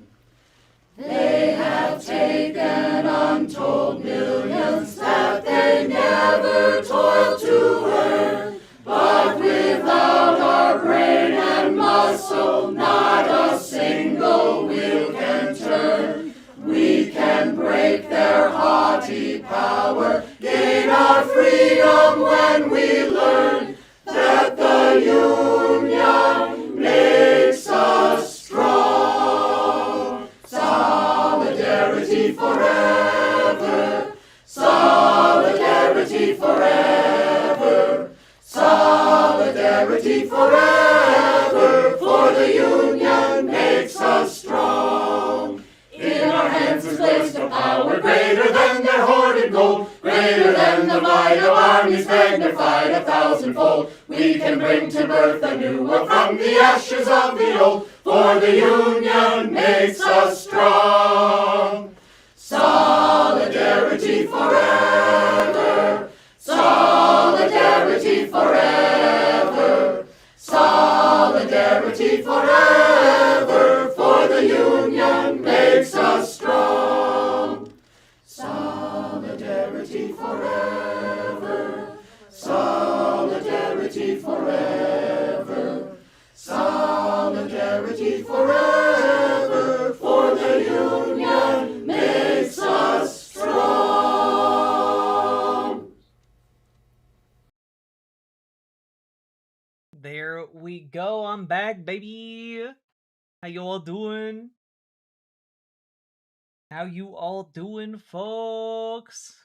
They have taken untold millions that they never toiled to earn. But without our brain and muscle, not a single wheel can turn. We can break their haughty power, gain our freedom when we learn that the union makes us strong. Solidarity forever. Solidarity forever. Solidarity forever. For the union makes us strong. In our hands is placed a power greater than their hoarded gold, greater than the might of armies magnified 1,000-fold. We can bring to birth a new world from the ashes of the old, for the union makes us strong. Solidarity forever. Solidarity forever. Solidarity forever. For the union makes us strong. Solidarity forever. Solidarity forever. Solidarity forever. For the union makes us strong. There we go. I'm back, baby. How you all doing? How you all doing, folks?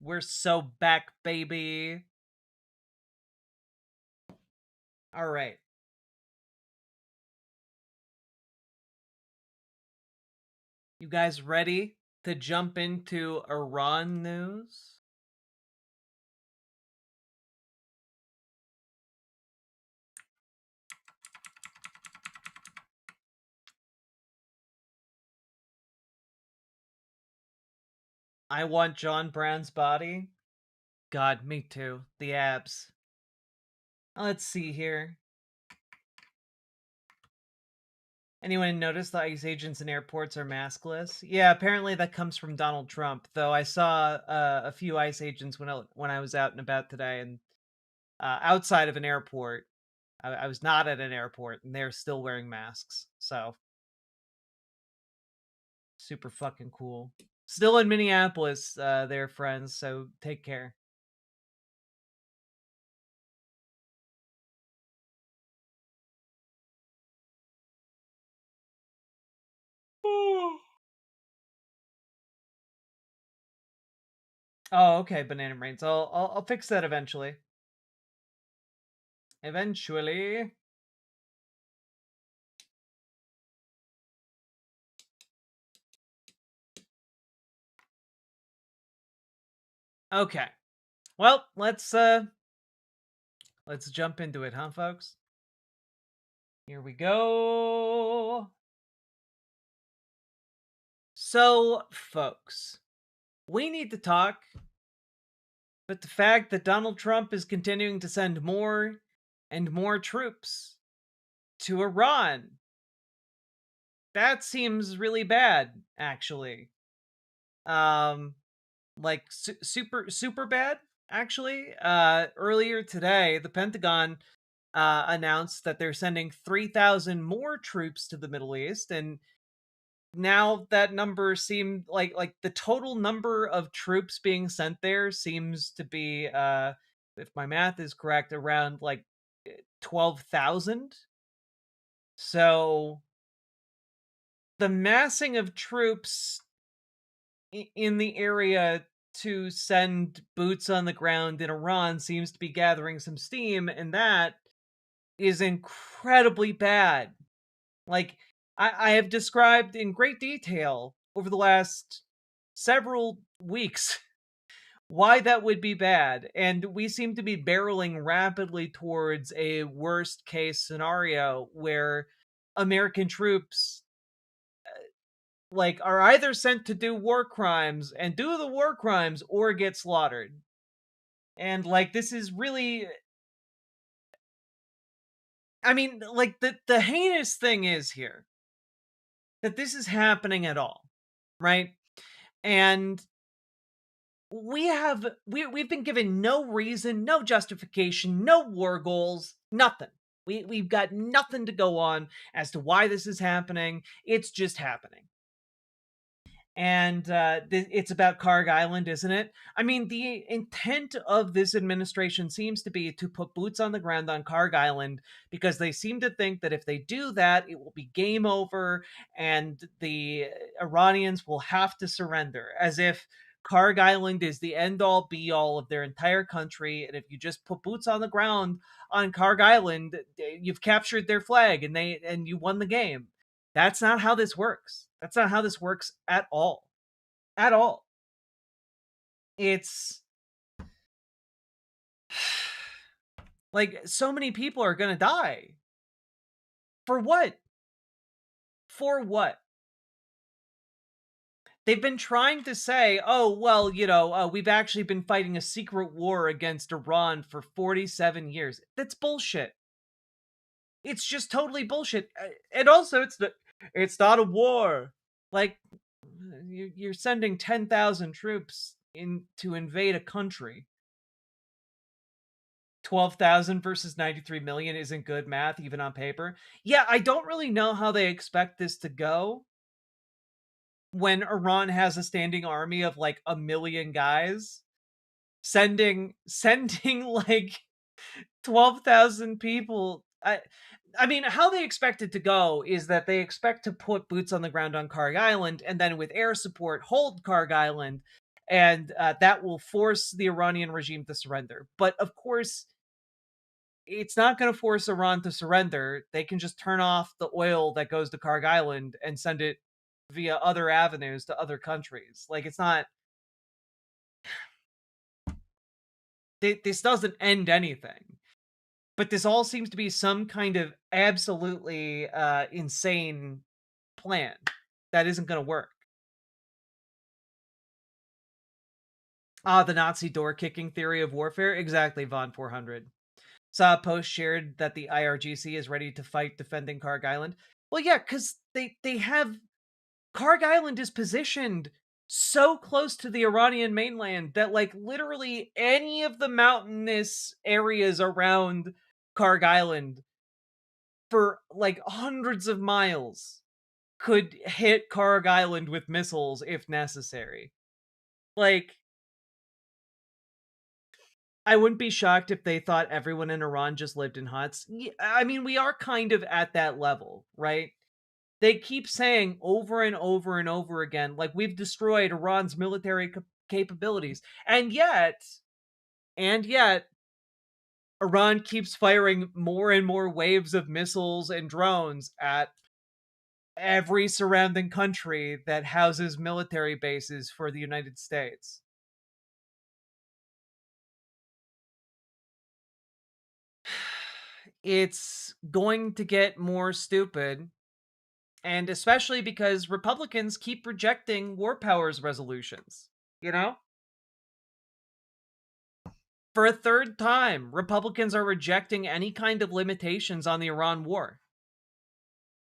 We're so back, baby. All right. You guys ready to jump into Iran news? I want John Brown's body. God, me too. The abs. Let's see here. Anyone notice the ICE agents in airports are maskless? Yeah, apparently that comes from Donald Trump. Though I saw a few ICE agents when I was out and about today, and outside of an airport. I was not at an airport, and they're still wearing masks. So super fucking cool. Still in Minneapolis, they're friends. So take care. Oh, okay, Banana Brains. I'll fix that eventually. Eventually. Okay. Well, let's jump into it, huh, folks? Here we go. So, folks, we need to talk about the fact that Donald Trump is continuing to send more and more troops to Iran. That seems really bad, actually. Like super bad, actually. Earlier today, the Pentagon announced that they're sending 3,000 more troops to the Middle East, and now that number seemed like the total number of troops being sent there seems to be, if my math is correct, around like 12,000. So the massing of troops in the area to send boots on the ground in Iran seems to be gathering some steam, and that is incredibly bad. Like, I have described in great detail over the last several weeks why that would be bad, and we seem to be barreling rapidly towards a worst case scenario where American troops are either sent to do war crimes and do the war crimes or get slaughtered. And this is really, I mean, the heinous thing is here that this is happening at all, right? And we've been given no reason, no justification, no war goals, nothing. We've got nothing to go on as to why this is happening. It's just happening. And it's about Karg Island, isn't it? I mean, the intent of this administration seems to be to put boots on the ground on Karg Island, because they seem to think that if they do that, it will be game over and the Iranians will have to surrender, as if Karg Island is the end-all be-all of their entire country, and if you just put boots on the ground on Karg Island, you've captured their flag and you won the game. That's not how this works. That's not how this works at all. At all. It's so many people are going to die. For what? For what? They've been trying to say, oh, well, we've actually been fighting a secret war against Iran for 47 years. That's bullshit. It's just totally bullshit. And also, it's not a war. You're sending 10,000 troops in to invade a country. 12,000 versus 93 million isn't good math, even on paper. Yeah, I don't really know how they expect this to go when Iran has a standing army of 1 million guys. Sending 12,000 people. I mean, how they expect it to go is that they expect to put boots on the ground on Karg Island, and then with air support hold Karg Island, and that will force the Iranian regime to surrender. But of course, it's not going to force Iran to surrender. They can just turn off the oil that goes to Karg Island and send it via other avenues to other countries. It's not... This doesn't end anything. But this all seems to be some kind of absolutely insane plan that isn't going to work. The Nazi door-kicking theory of warfare? Exactly, Von 400. Saw a post shared that the IRGC is ready to fight defending Karg Island. Well, yeah, because they have... Karg Island is positioned so close to the Iranian mainland that, literally any of the mountainous areas around Karg Island for hundreds of miles could hit Karg Island with missiles if necessary. I wouldn't be shocked if they thought everyone in Iran just lived in huts. I mean, we are kind of at that level, right? They keep saying over and over and over again, we've destroyed Iran's military capabilities. And yet, Iran keeps firing more and more waves of missiles and drones at every surrounding country that houses military bases for the United States. It's going to get more stupid. And especially because Republicans keep rejecting war powers resolutions, For a third time, Republicans are rejecting any kind of limitations on the Iran war.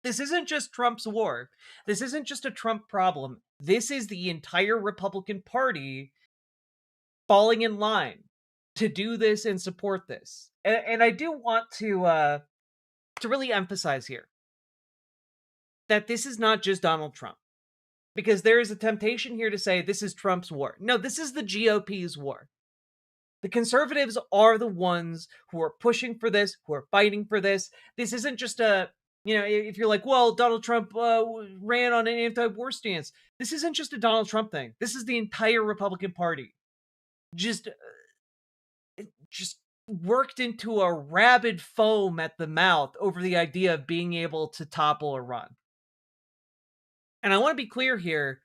This isn't just Trump's war. This isn't just a Trump problem. This is the entire Republican Party falling in line to do this and support this. And I do want to really emphasize here that this is not just Donald Trump, because there is a temptation here to say this is Trump's war. No, this is the GOP's war. The conservatives are the ones who are pushing for this, who are fighting for this. This isn't just a, if you're like, well, Donald Trump ran on an anti-war stance. This isn't just a Donald Trump thing. This is the entire Republican Party. Just worked into a rabid foam at the mouth over the idea of being able to topple Iran. And I want to be clear here.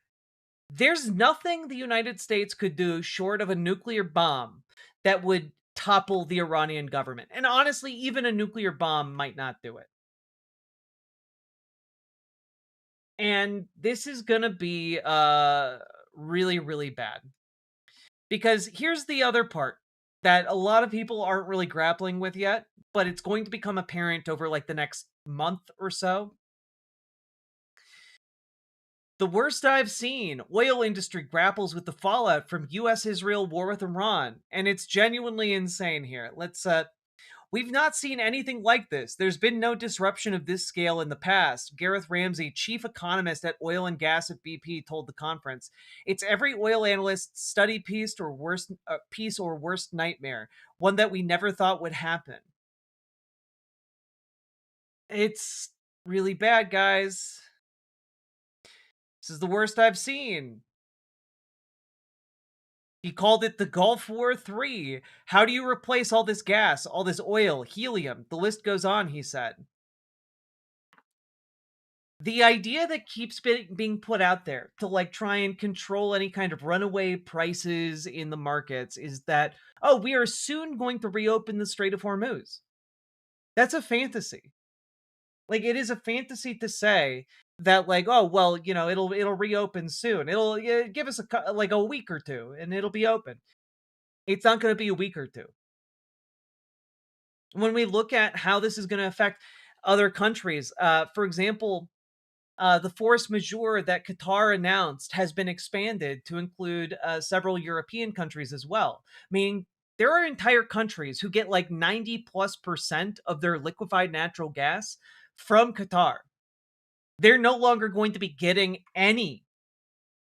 There's nothing the United States could do short of a nuclear bomb that would topple the Iranian government. And honestly, even a nuclear bomb might not do it. And this is going to be really, really bad. Because here's the other part that a lot of people aren't really grappling with yet, but it's going to become apparent over like the next month or so. The worst I've seen, oil industry grapples with the fallout from US-Israel war with Iran, and it's genuinely insane here. We've not seen anything like this. There's been no disruption of this scale in the past. Gareth Ramsey, chief economist at oil and gas at BP, told the conference, "It's every oil analyst's study piece or worst nightmare, one that we never thought would happen." It's really bad, guys. This is the worst I've seen. He called it the Gulf War 3. How do you replace all this gas, all this oil, helium? The list goes on, he said. The idea that keeps being put out there to like try and control any kind of runaway prices in the markets is that, oh, we are soon going to reopen the Strait of Hormuz. That's a fantasy. Like, it is a fantasy to say that, like, oh, well, it'll reopen soon. It'll give us a week or two and it'll be open. It's not going to be a week or two. When we look at how this is going to affect other countries, for example, the force majeure that Qatar announced has been expanded to include several European countries as well. Meaning there are entire countries who get like 90+% of their liquefied natural gas from Qatar. They're no longer going to be getting any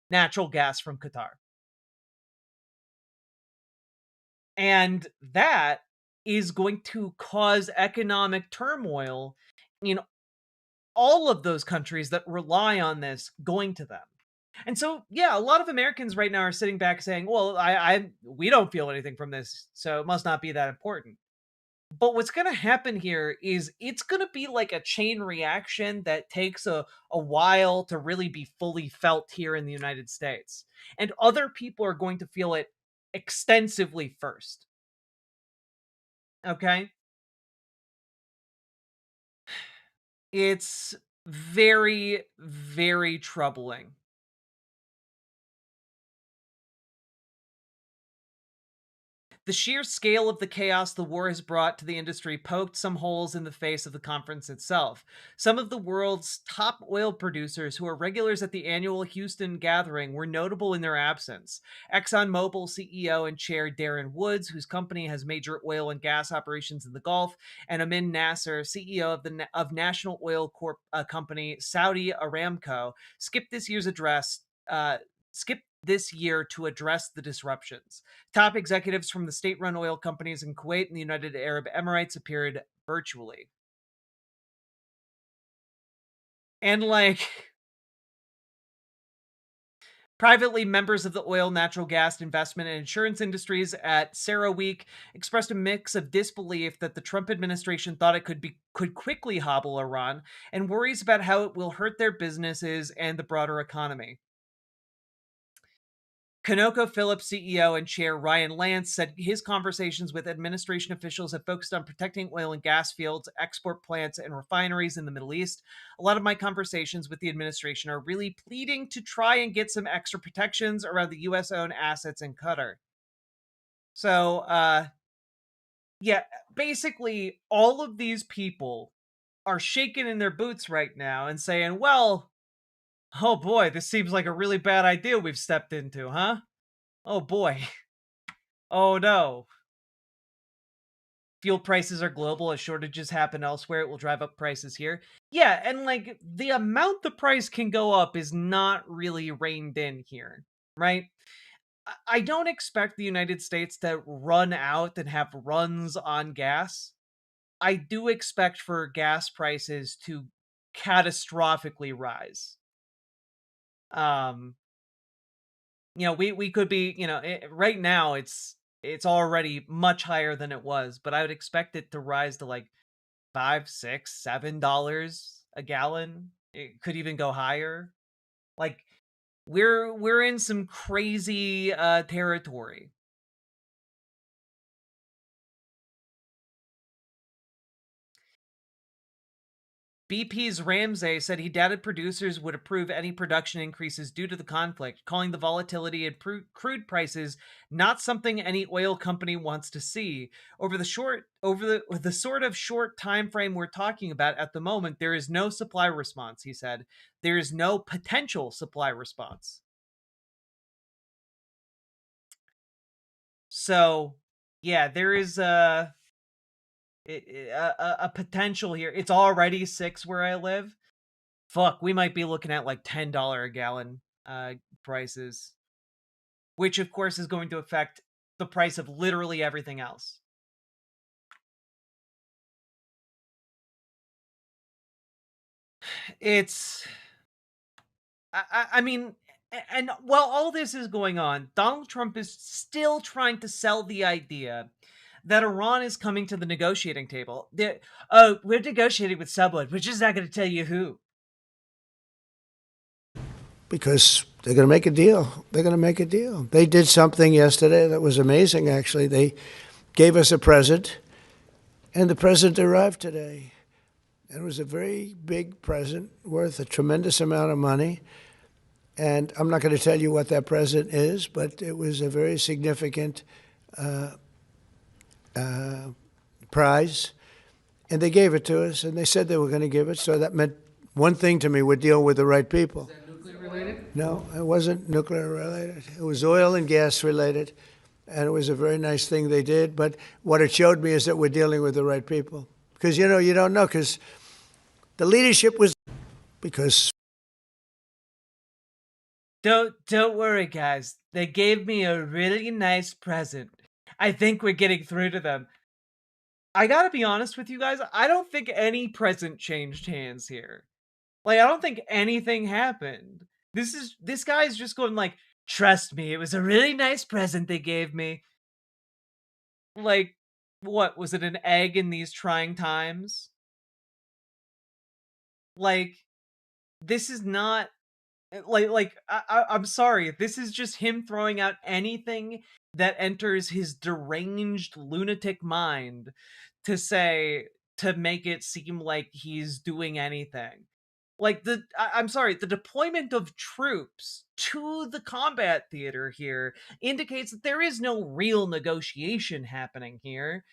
natural gas from Qatar. And that is going to cause economic turmoil in all of those countries that rely on this going to them. And so, yeah, a lot of Americans right now are sitting back saying, well, we don't feel anything from this, so it must not be that important. But what's going to happen here is it's going to be like a chain reaction that takes a while to really be fully felt here in the United States. And other people are going to feel it extensively first. Okay? It's very, very troubling. The sheer scale of the chaos the war has brought to the industry poked some holes in the face of the conference itself. Some of the world's top oil producers who are regulars at the annual Houston gathering were notable in their absence. ExxonMobil CEO and chair Darren Woods, whose company has major oil and gas operations in the Gulf, and Amin Nasser, CEO of National Oil Company Saudi Aramco, skipped this year to address the disruptions. Top executives from the state-run oil companies in Kuwait and the United Arab Emirates appeared virtually. And privately, members of the oil, natural gas, investment, and insurance industries at CERAWeek expressed a mix of disbelief that the Trump administration thought it could quickly hobble Iran, and worries about how it will hurt their businesses and the broader economy. ConocoPhillips CEO and chair Ryan Lance said his conversations with administration officials have focused on protecting oil and gas fields, export plants, and refineries in the Middle East. A lot of my conversations with the administration are really pleading to try and get some extra protections around the U.S.-owned assets in Qatar. So, yeah, basically all of these people are shaking in their boots right now and saying, well, oh boy, this seems like a really bad idea we've stepped into, huh? Oh boy. Oh no. fuel prices are global. As shortages happen elsewhere, it will drive up prices here. Yeah, and like the amount the price can go up is not really reined in here, right? I don't expect the United States to run out and have runs on gas. I do expect for gas prices to catastrophically rise. We could be, right now it's already much higher than it was, but I would expect it to rise to like $5, $6, $7 a gallon. It could even go higher. Like we're in some crazy territory. BP's Ramsey said he doubted producers would approve any production increases due to the conflict, calling the volatility in crude prices not something any oil company wants to see. Over the sort of short time frame we're talking about at the moment, there is no supply response, he said. There is no potential supply response. So, yeah, there is a potential here. It's already 6 where I live. Fuck, we might be looking at like $10 a gallon prices, which of course is going to affect the price of literally everything else. I mean, and while all this is going on, Donald Trump is still trying to sell the idea that Iran is coming to the negotiating table. We're negotiating with someone. We're just not going to tell you who. Because they're going to make a deal. They're going to make a deal. They did something yesterday that was amazing, actually. They gave us a present, and the present arrived today. And it was a very big present worth a tremendous amount of money. And I'm not going to tell you what that present is, but it was a very significant prize. And they gave it to us, and they said they were going to give it. So that meant one thing to me: we're dealing with the right people. Related? No, it wasn't nuclear related. It was oil and gas related, and it was a very nice thing they did. But what it showed me is that we're dealing with the right people. Because, you don't know, because the leadership was, because... Don't worry, guys. They gave me a really nice present. I think we're getting through to them. I gotta be honest with you guys, I don't think any present changed hands here. Like, I don't think anything happened. This guy's just going like, trust me, it was a really nice present they gave me. Like, what, was it an egg in these trying times? Like, this is not, I'm sorry, this is just him throwing out anything that enters his deranged lunatic mind to make it seem like he's doing anything. Like, I'm sorry, the deployment of troops to the combat theater here indicates that there is no real negotiation happening here.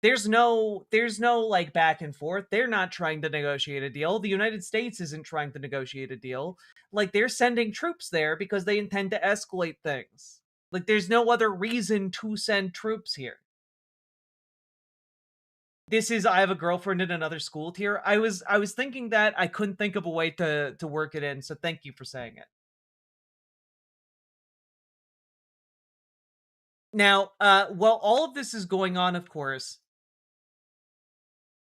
There's no like back and forth. They're not trying to negotiate a deal. The United States isn't trying to negotiate a deal. Like, they're sending troops there because they intend to escalate things. Like, there's no other reason to send troops here. This is, I have a girlfriend in another school tier. I was thinking that. I couldn't think of a way to work it in, so thank you for saying it. Now, while all of this is going on, of course,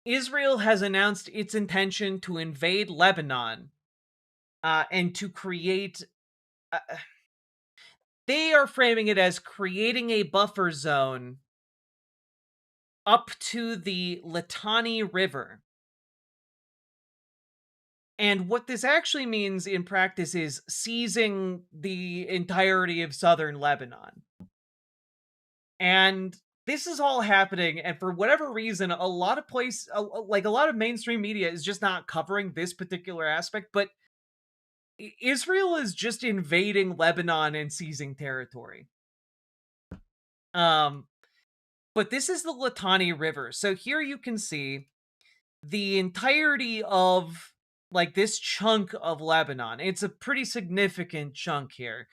Israel has announced its intention to invade Lebanon and to create... they are framing it as creating a buffer zone up to the Litani River. And what this actually means in practice is seizing the entirety of southern Lebanon. And this is all happening, and for whatever reason, a lot of mainstream media is just not covering this particular aspect, but Israel is just invading Lebanon and seizing territory. But this is the Litani River. So here you can see the entirety of, like, this chunk of Lebanon. It's a pretty significant chunk here.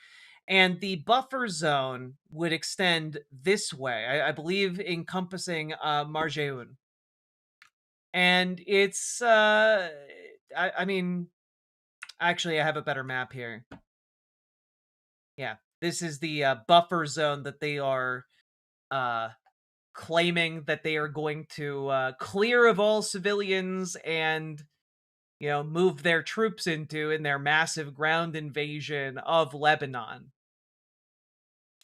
And the buffer zone would extend this way, I believe encompassing Marjeun. And it's, I mean, actually, I have a better map here. Yeah, this is the buffer zone that they are claiming that they are going to clear of all civilians and, you know, move their troops into in their massive ground invasion of Lebanon.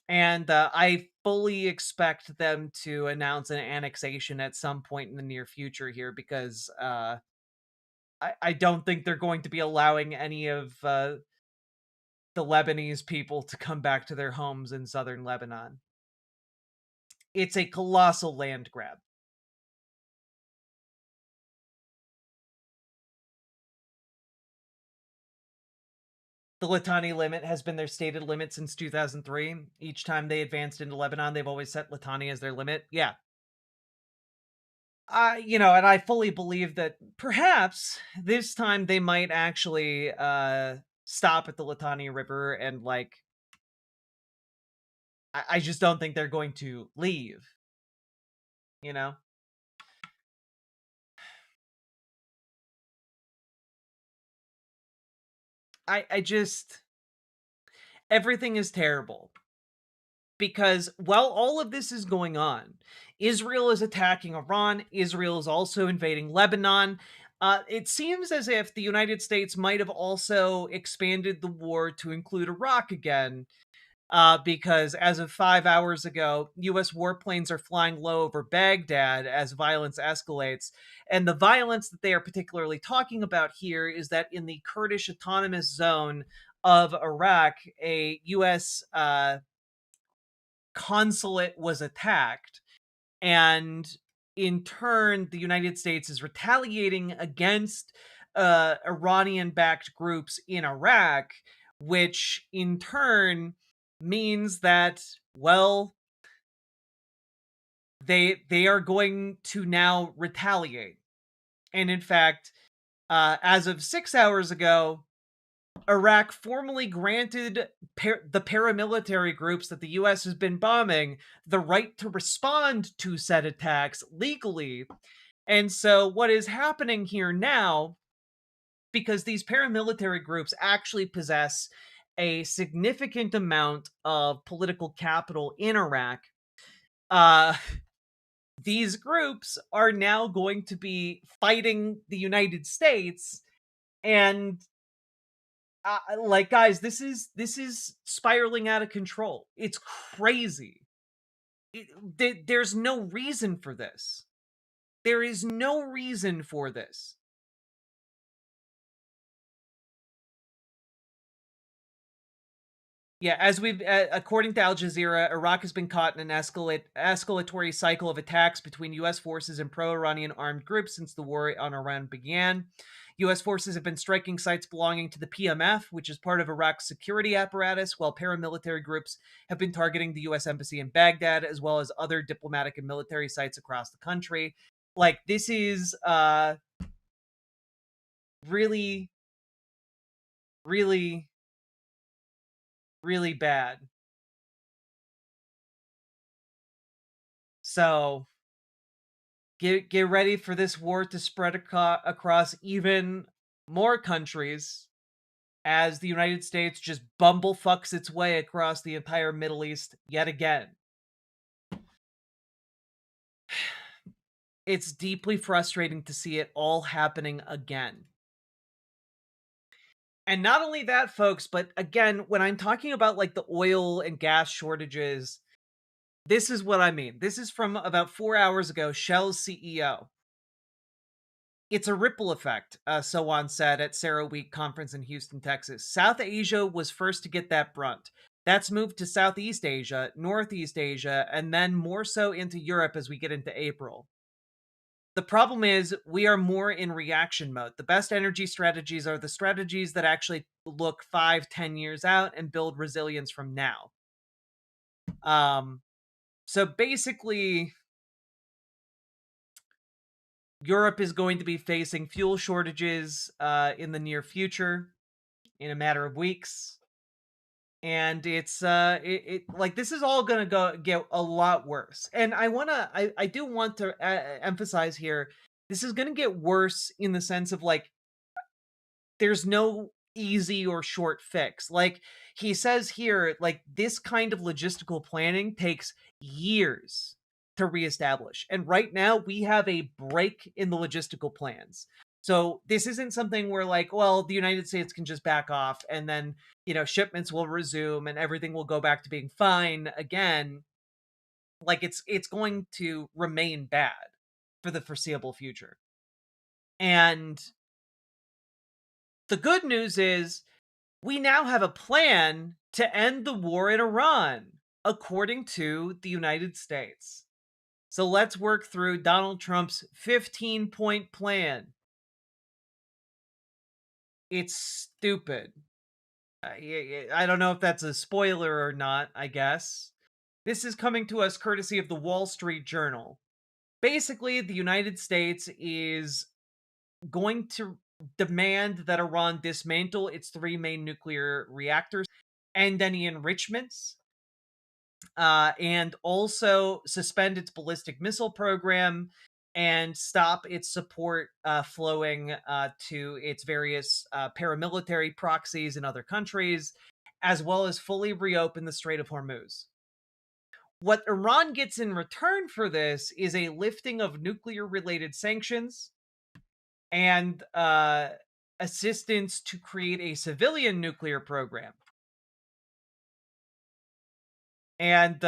And I fully expect them to announce an annexation at some point in the near future here, because I don't think they're going to be allowing any of the Lebanese people to come back to their homes in southern Lebanon. It's a colossal land grab. The Litani limit has been their stated limit since 2003. Each time they advanced into Lebanon, they've always set Litani as their limit. Yeah. You know, and I fully believe that perhaps this time they might actually stop at the Litani River and, like, I just don't think they're going to leave. You know? I just... Everything is terrible. Because while all of this is going on, Israel is attacking Iran. Israel is also invading Lebanon. It seems as if the United States might have also expanded the war to include Iraq again. Because as of 5 hours ago, U.S. warplanes are flying low over Baghdad as violence escalates. And the violence that they are particularly talking about here is that in the Kurdish Autonomous Zone of Iraq, a U.S. Consulate was attacked, and in turn the United States is retaliating against Iranian-backed groups in Iraq, which in turn means that, well, they are going to now retaliate. And in fact, as of 6 hours ago, Iraq formally granted the paramilitary groups that the U.S. has been bombing the right to respond to said attacks legally. And so what is happening here now, because these paramilitary groups actually possess a significant amount of political capital in Iraq, these groups are now going to be fighting the United States. And like, guys, this is spiraling out of control. It's crazy. There's no reason for this. There is no reason for this. Yeah, as we've, according to Al Jazeera, Iraq has been caught in an escalatory cycle of attacks between U.S. forces and pro-Iranian armed groups since the war on Iran began. U.S. forces have been striking sites belonging to the PMF, which is part of Iraq's security apparatus, while paramilitary groups have been targeting the U.S. Embassy in Baghdad, as well as other diplomatic and military sites across the country. Like, this is really, really, really bad. So get ready for this war to spread across even more countries as the United States just bumblefucks its way across the entire Middle East yet again. It's deeply frustrating to see it all happening again. And not only that, folks, but again, when I'm talking about, like, the oil and gas shortages, this is what I mean. This is from about 4 hours ago, Shell's CEO. It's a ripple effect, Sowan said at CERAWeek conference in Houston, Texas. South Asia was first to get that brunt. That's moved to Southeast Asia, Northeast Asia, and then more so into Europe as we get into April. The problem is we are more in reaction mode. The best energy strategies are the strategies that actually look 5-10 years out and build resilience from now. So basically, Europe is going to be facing fuel shortages in the near future, in a matter of weeks. And it's like this is all gonna get a lot worse. And I do want to emphasize here, this is gonna get worse in the sense of like there's no easy or short fix. Like he says here, like this kind of logistical planning takes years to reestablish. And right now we have a break in the logistical plans. So this isn't something where like, well, the United States can just back off and then, you know, shipments will resume and everything will go back to being fine again. Like it's going to remain bad for the foreseeable future. And the good news is we now have a plan to end the war in Iran, according to the United States. So let's work through Donald Trump's 15-point plan. It's stupid. I don't know if that's a spoiler or not, I guess. This is coming to us courtesy of the Wall Street Journal. Basically, the United States is going to demand that Iran dismantle its 3 main nuclear reactors, end any enrichments, and also suspend its ballistic missile program and stop its support flowing to its various paramilitary proxies in other countries, as well as fully reopen the Strait of Hormuz. What Iran gets in return for this is a lifting of nuclear-related sanctions and assistance to create a civilian nuclear program. And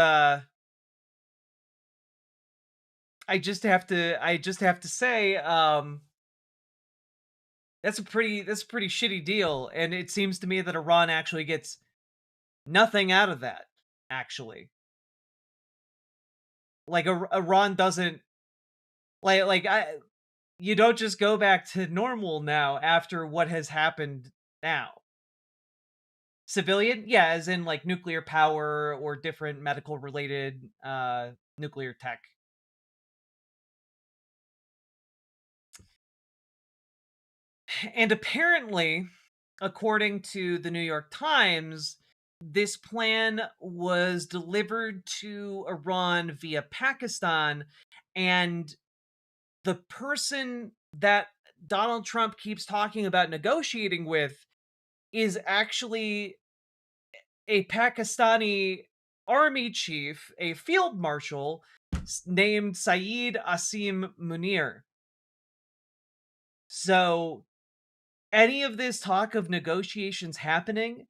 I just have to say, that's a pretty shitty deal, and it seems to me that Iran actually gets nothing out of that. Actually, like Iran doesn't you don't just go back to normal now after what has happened now. Civilian, yeah, as in like nuclear power or different medical related nuclear tech. And apparently, according to the New York Times, this plan was delivered to Iran via Pakistan, and the person that Donald Trump keeps talking about negotiating with is actually a Pakistani army chief, a field marshal named Saeed Asim Munir. So any of this talk of negotiations happening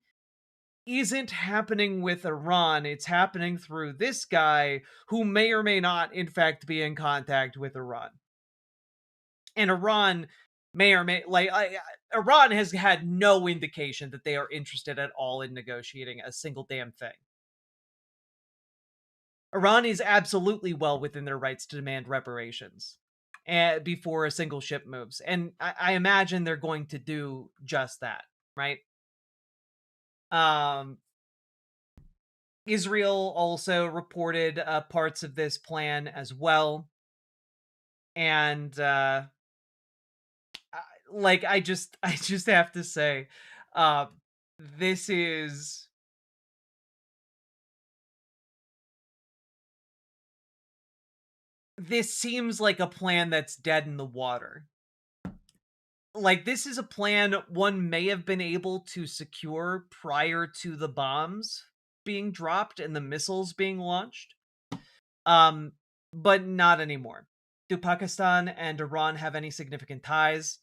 isn't happening with Iran. It's happening through this guy who may or may not, in fact, be in contact with Iran. And Iran may or may Iran has had no indication that they are interested at all in negotiating a single damn thing. Iran is absolutely well within their rights to demand reparations before a single ship moves. And I imagine they're going to do just that, right? Israel also reported parts of this plan as well. And I just have to say, this seems like a plan that's dead in the water. Like, this is a plan one may have been able to secure prior to the bombs being dropped and the missiles being launched. But not anymore. Do Pakistan and Iran have any significant ties?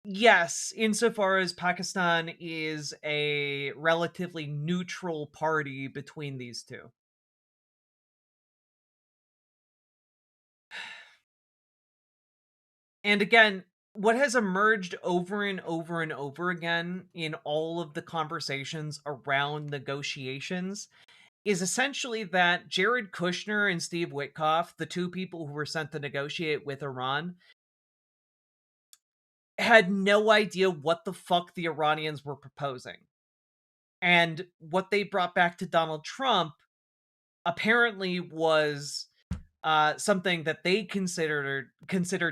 Yes, insofar as Pakistan is a relatively neutral party between these two. And again, what has emerged over and over and over again in all of the conversations around negotiations is essentially that Jared Kushner and Steve Witkoff, the two people who were sent to negotiate with Iran, had no idea what the fuck the Iranians were proposing. And what they brought back to Donald Trump apparently was something that they considered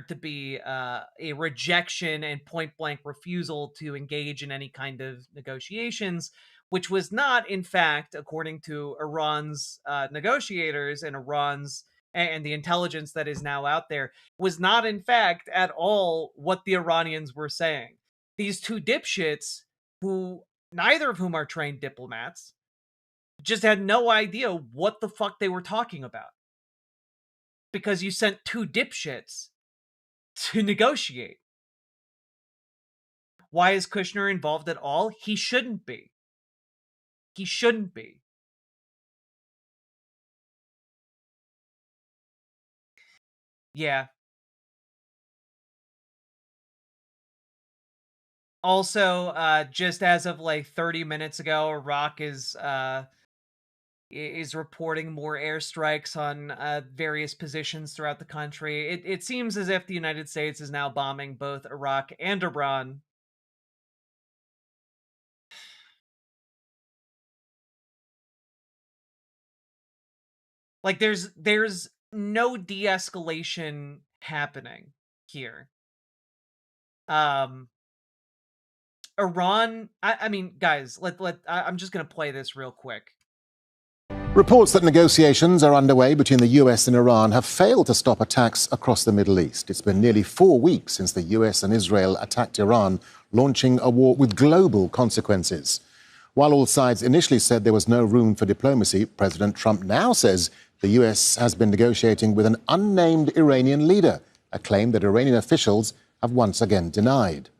to be a rejection and point-blank refusal to engage in any kind of negotiations, which was not, in fact, according to Iran's negotiators and Iran's and the intelligence that is now out there, was not, in fact, at all what the Iranians were saying. These two dipshits, who neither of whom are trained diplomats, just had no idea what the fuck they were talking about. Because you sent two dipshits to negotiate. Why is Kushner involved at all? He shouldn't be. He shouldn't be. Yeah. Also, just as of like 30 minutes ago, Iraq is reporting more airstrikes on various positions throughout the country. It seems as if the United States is now bombing both Iraq and Iran. Like, there's no de-escalation happening here. Iran, I mean, guys, I'm just gonna play this real quick. Reports that negotiations are underway between the US and Iran have failed to stop attacks across the Middle East. It's been nearly 4 weeks since the US and Israel attacked Iran, launching a war with global consequences. While all sides initially said there was no room for diplomacy, President Trump now says the US has been negotiating with an unnamed Iranian leader, a claim that Iranian officials have once again denied.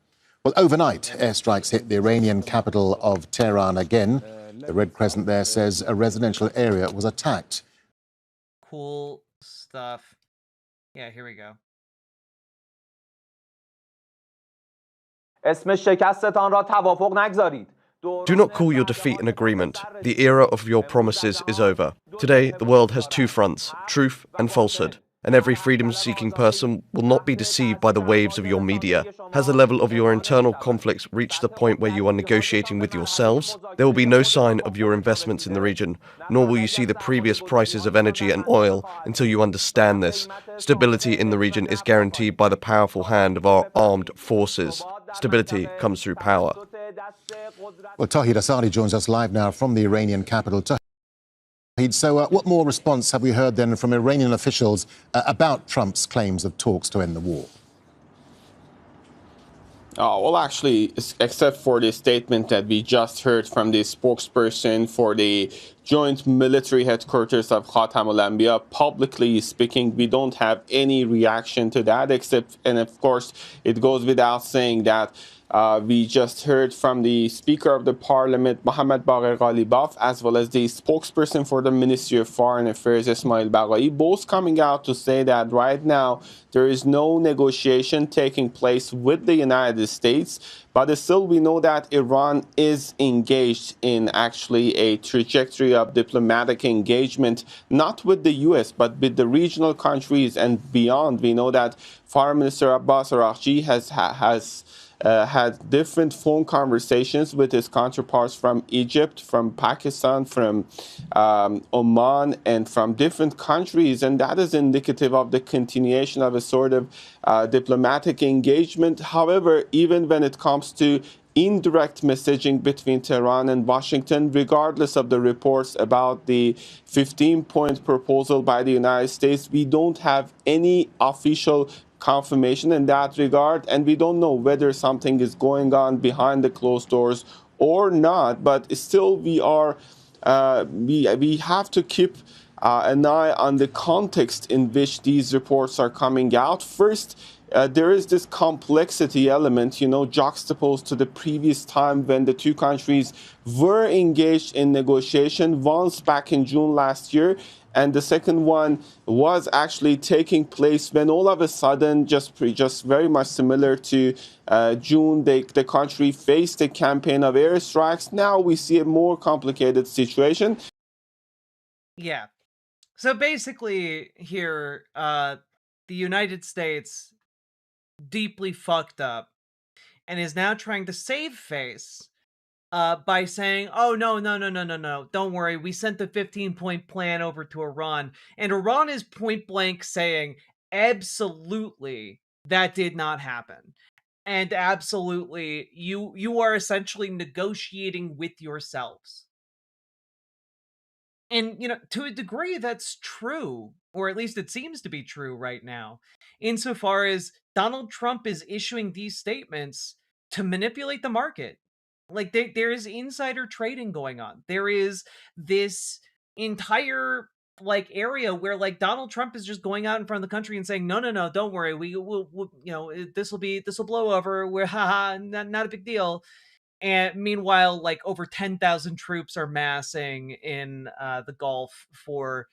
Well, overnight, airstrikes hit the Iranian capital of Tehran again. The Red Crescent there says a residential area was attacked. Cool stuff. Yeah, here we go. اسم شکستتان را توافق نگذارید. Do not call your defeat an agreement. The era of your promises is over. Today, the world has two fronts, truth and falsehood. And every freedom-seeking person will not be deceived by the waves of your media. Has the level of your internal conflicts reached the point where you are negotiating with yourselves? There will be no sign of your investments in the region, nor will you see the previous prices of energy and oil until you understand this. Stability in the region is guaranteed by the powerful hand of our armed forces. Stability comes through power. Well, Tahir Asadi joins us live now from the Iranian capital. So what more response have we heard then from Iranian officials about Trump's claims of talks to end the war? Well, actually, except for the statement that we just heard from the spokesperson for the joint military headquarters of Khatam al-Anbiya, publicly speaking, we don't have any reaction to that, except, and of course, it goes without saying that we just heard from the Speaker of the Parliament, Mohammad Bagher Ghalibaf, as well as the spokesperson for the Ministry of Foreign Affairs, Ismail Baghai, both coming out to say that right now there is no negotiation taking place with the United States, but still we know that Iran is engaged in actually a trajectory of diplomatic engagement, not with the US, but with the regional countries and beyond. We know that Foreign Minister Abbas Araghchi has had different phone conversations with his counterparts from Egypt, from Pakistan, from Oman, and from different countries. And that is indicative of the continuation of a sort of diplomatic engagement. However, even when it comes to indirect messaging between Tehran and Washington, regardless of the reports about the 15-point proposal by the United States, we don't have any official confirmation in that regard, and we don't know whether something is going on behind the closed doors or not. But still, we have to keep an eye on the context in which these reports are coming out. First, there is this complexity element, juxtaposed to the previous time when the two countries were engaged in negotiation, once back in June last year. And the second one was actually taking place when all of a sudden, just very much similar to June, the country faced a campaign of airstrikes. Now we see a more complicated situation. Yeah. So basically here, the United States deeply fucked up and is now trying to save face by saying, oh, no, don't worry, we sent the 15-point plan over to Iran. And Iran is point blank saying, absolutely, that did not happen. And absolutely, you are essentially negotiating with yourselves. And, to a degree, that's true, or at least it seems to be true right now, insofar as Donald Trump is issuing these statements to manipulate the market. Like, there is insider trading going on. There is this entire area where Donald Trump is just going out in front of the country and saying, no, don't worry, we'll this will blow over. We're not a big deal. And meanwhile, over 10,000 troops are massing in the Gulf for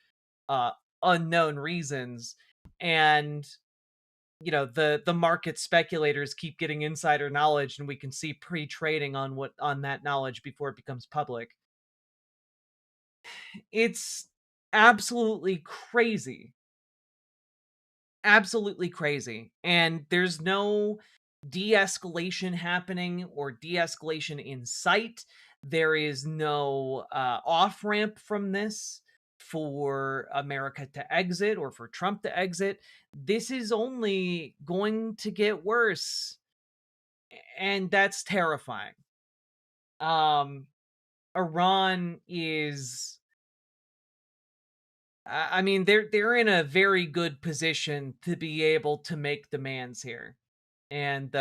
unknown reasons, and the market speculators keep getting insider knowledge, and we can see pre-trading on that knowledge before it becomes public. It's absolutely crazy. Absolutely crazy. And there's no de-escalation happening or de-escalation in sight. There is no off-ramp from this for America to exit or for Trump to exit. This is only going to get worse. And that's terrifying. Iran is... I mean, they're in a very good position to be able to make demands here. And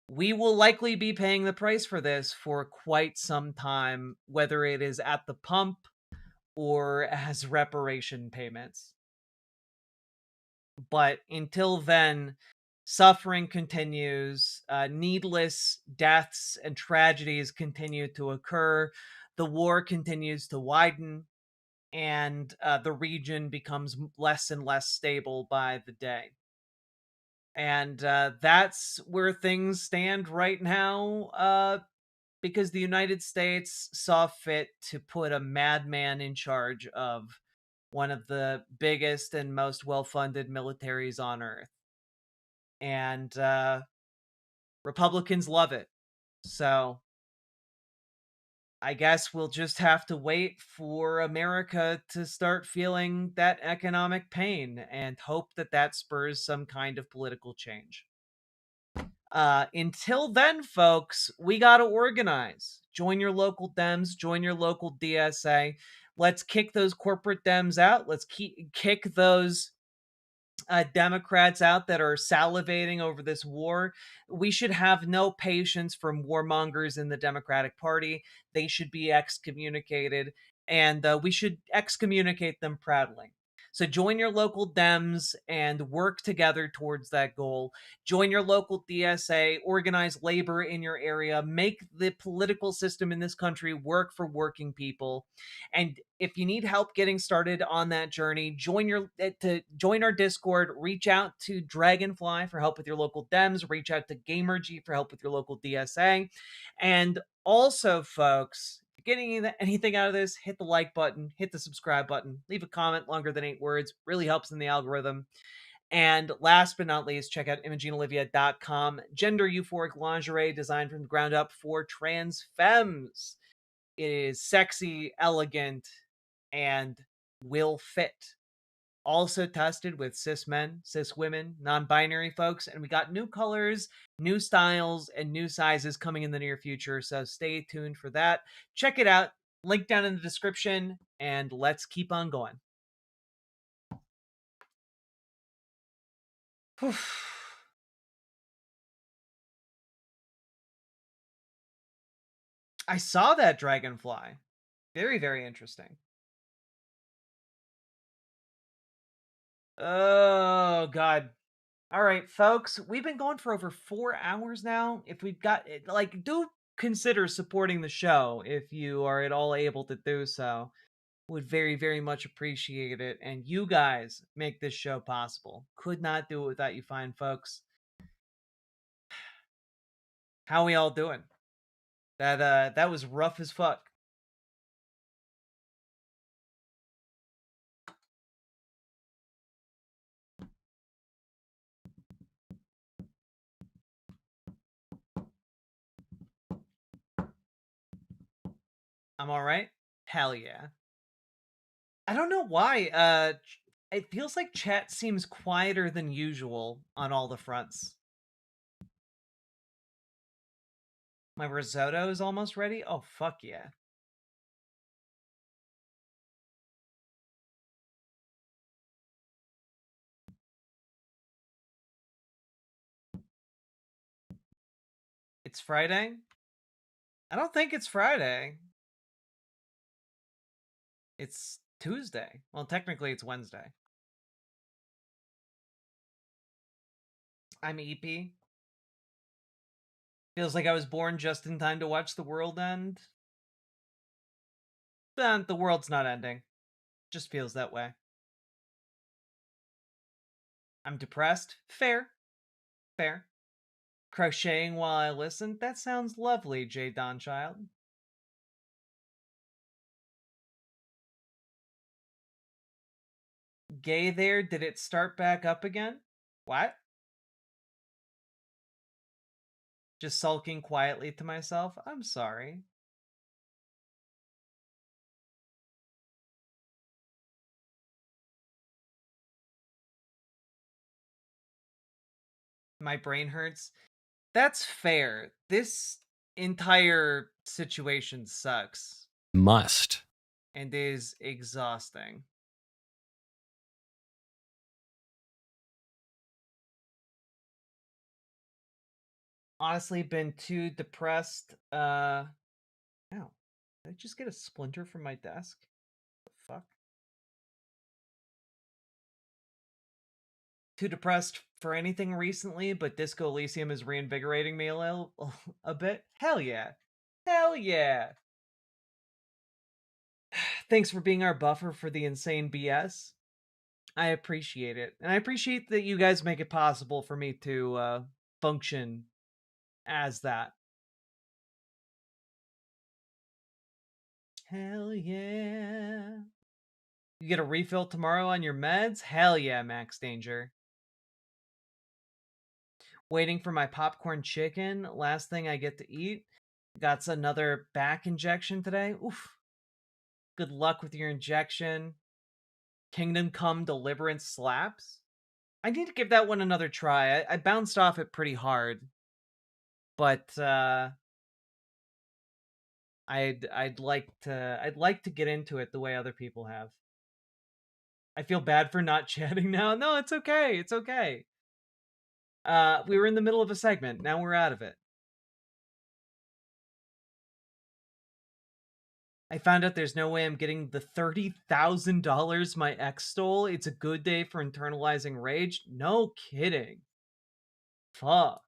we will likely be paying the price for this for quite some time, whether it is at the pump or as reparation payments. But until then, suffering continues, needless deaths and tragedies continue to occur, the war continues to widen, and the region becomes less and less stable by the day. And that's where things stand right now, because the United States saw fit to put a madman in charge of one of the biggest and most well-funded militaries on Earth. And Republicans love it. So I guess we'll just have to wait for America to start feeling that economic pain and hope that that spurs some kind of political change. Until then, folks, we got to organize. Join your local Dems, join your local DSA. Let's kick those corporate Dems out. Let's kick those Democrats out that are salivating over this war. We should have no patience from warmongers in the Democratic Party. They should be excommunicated, and we should excommunicate them proudly. So join your local Dems and work together towards that goal. Join your local DSA, organize labor in your area, make the political system in this country work for working people. And if you need help getting started on that journey, join our Discord, reach out to Dragonfly for help with your local Dems, reach out to GamerG for help with your local DSA. And also, folks, getting anything out of this, hit the like button, hit the subscribe button, leave a comment longer than 8 words, really helps in the algorithm. And last but not least, check out ImogeneOlivia.com, gender euphoric lingerie designed from the ground up for trans femmes. It is sexy, elegant, and will fit. Also tested with cis men, cis women, non-binary folks, and we got new colors, new styles, and new sizes coming in the near future, so stay tuned for that. Check it out, link down in the description, and let's keep on going. I saw that Dragonfly. Very, very interesting. Oh, God. All right, folks, we've been going for over 4 hours now. If we've got, do consider supporting the show if you are at all able to do so. Would very, very much appreciate it. And you guys make this show possible. Could not do it without you fine folks. How we all doing? That was rough as fuck. I'm all right. Hell yeah. I don't know why. It feels like chat seems quieter than usual on all the fronts. My risotto is almost ready. Oh, fuck yeah. It's Friday? I don't think it's Friday. It's Tuesday. Well, technically it's Wednesday. I'm EP. Feels like I was born just in time to watch the world end. But the world's not ending. Just feels that way. I'm depressed. Fair. Fair. Crocheting while I listen. That sounds lovely, J. Donchild. Gay there, did it start back up again? What? Just sulking quietly to myself? I'm sorry. My brain hurts. That's fair. This entire situation sucks. Must. And is exhausting. Honestly, been too depressed. Ow. Did I just get a splinter from my desk? What the fuck? Too depressed for anything recently, but Disco Elysium is reinvigorating me a bit. Hell yeah. Hell yeah. Thanks for being our buffer for the insane BS. I appreciate it. And I appreciate that you guys make it possible for me to function as that. Hell yeah. You get a refill tomorrow on your meds? Hell yeah, Max Danger. Waiting for my popcorn chicken. Last thing I get to eat. Got another back injection today. Oof. Good luck with your injection. Kingdom Come Deliverance slaps. I need to give that one another try. I bounced off it pretty hard. But I'd like to get into it the way other people have. I feel bad for not chatting now. No, it's okay. It's okay. We were in the middle of a segment. Now we're out of it. I found out there's no way I'm getting the $30,000 my ex stole. It's a good day for internalizing rage. No kidding. Fuck.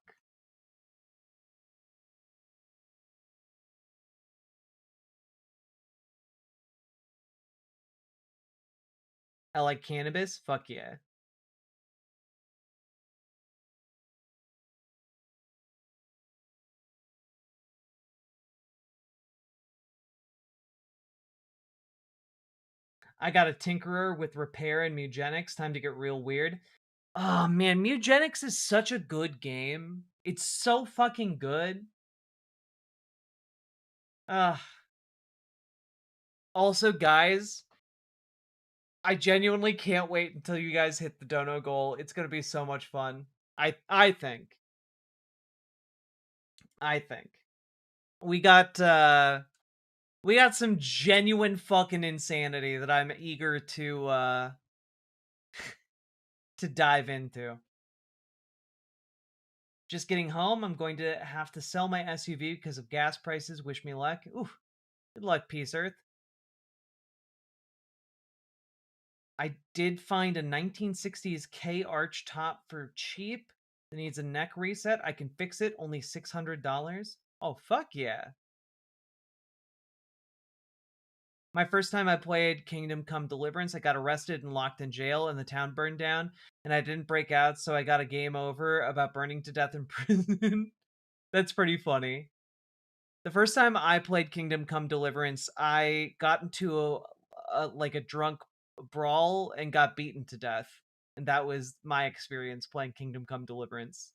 I like cannabis? Fuck yeah. I got a tinkerer with repair and mugenics. Time to get real weird. Oh man, mugenics is such a good game. It's so fucking good. Also, guys, I genuinely can't wait until you guys hit the dono goal. It's gonna be so much fun. I think. We got some genuine fucking insanity that I'm eager to dive into. Just getting home, I'm going to have to sell my SUV because of gas prices. Wish me luck. Oof. Good luck, Peace Earth. I did find a 1960s K arch top for cheap. It needs a neck reset. I can fix it. Only $600. Oh, fuck yeah. My first time I played Kingdom Come Deliverance, I got arrested and locked in jail and the town burned down, and I didn't break out, so I got a game over about burning to death in prison. That's pretty funny. The first time I played Kingdom Come Deliverance, I got into a drunk brawl and got beaten to death. And that was my experience playing Kingdom Come Deliverance.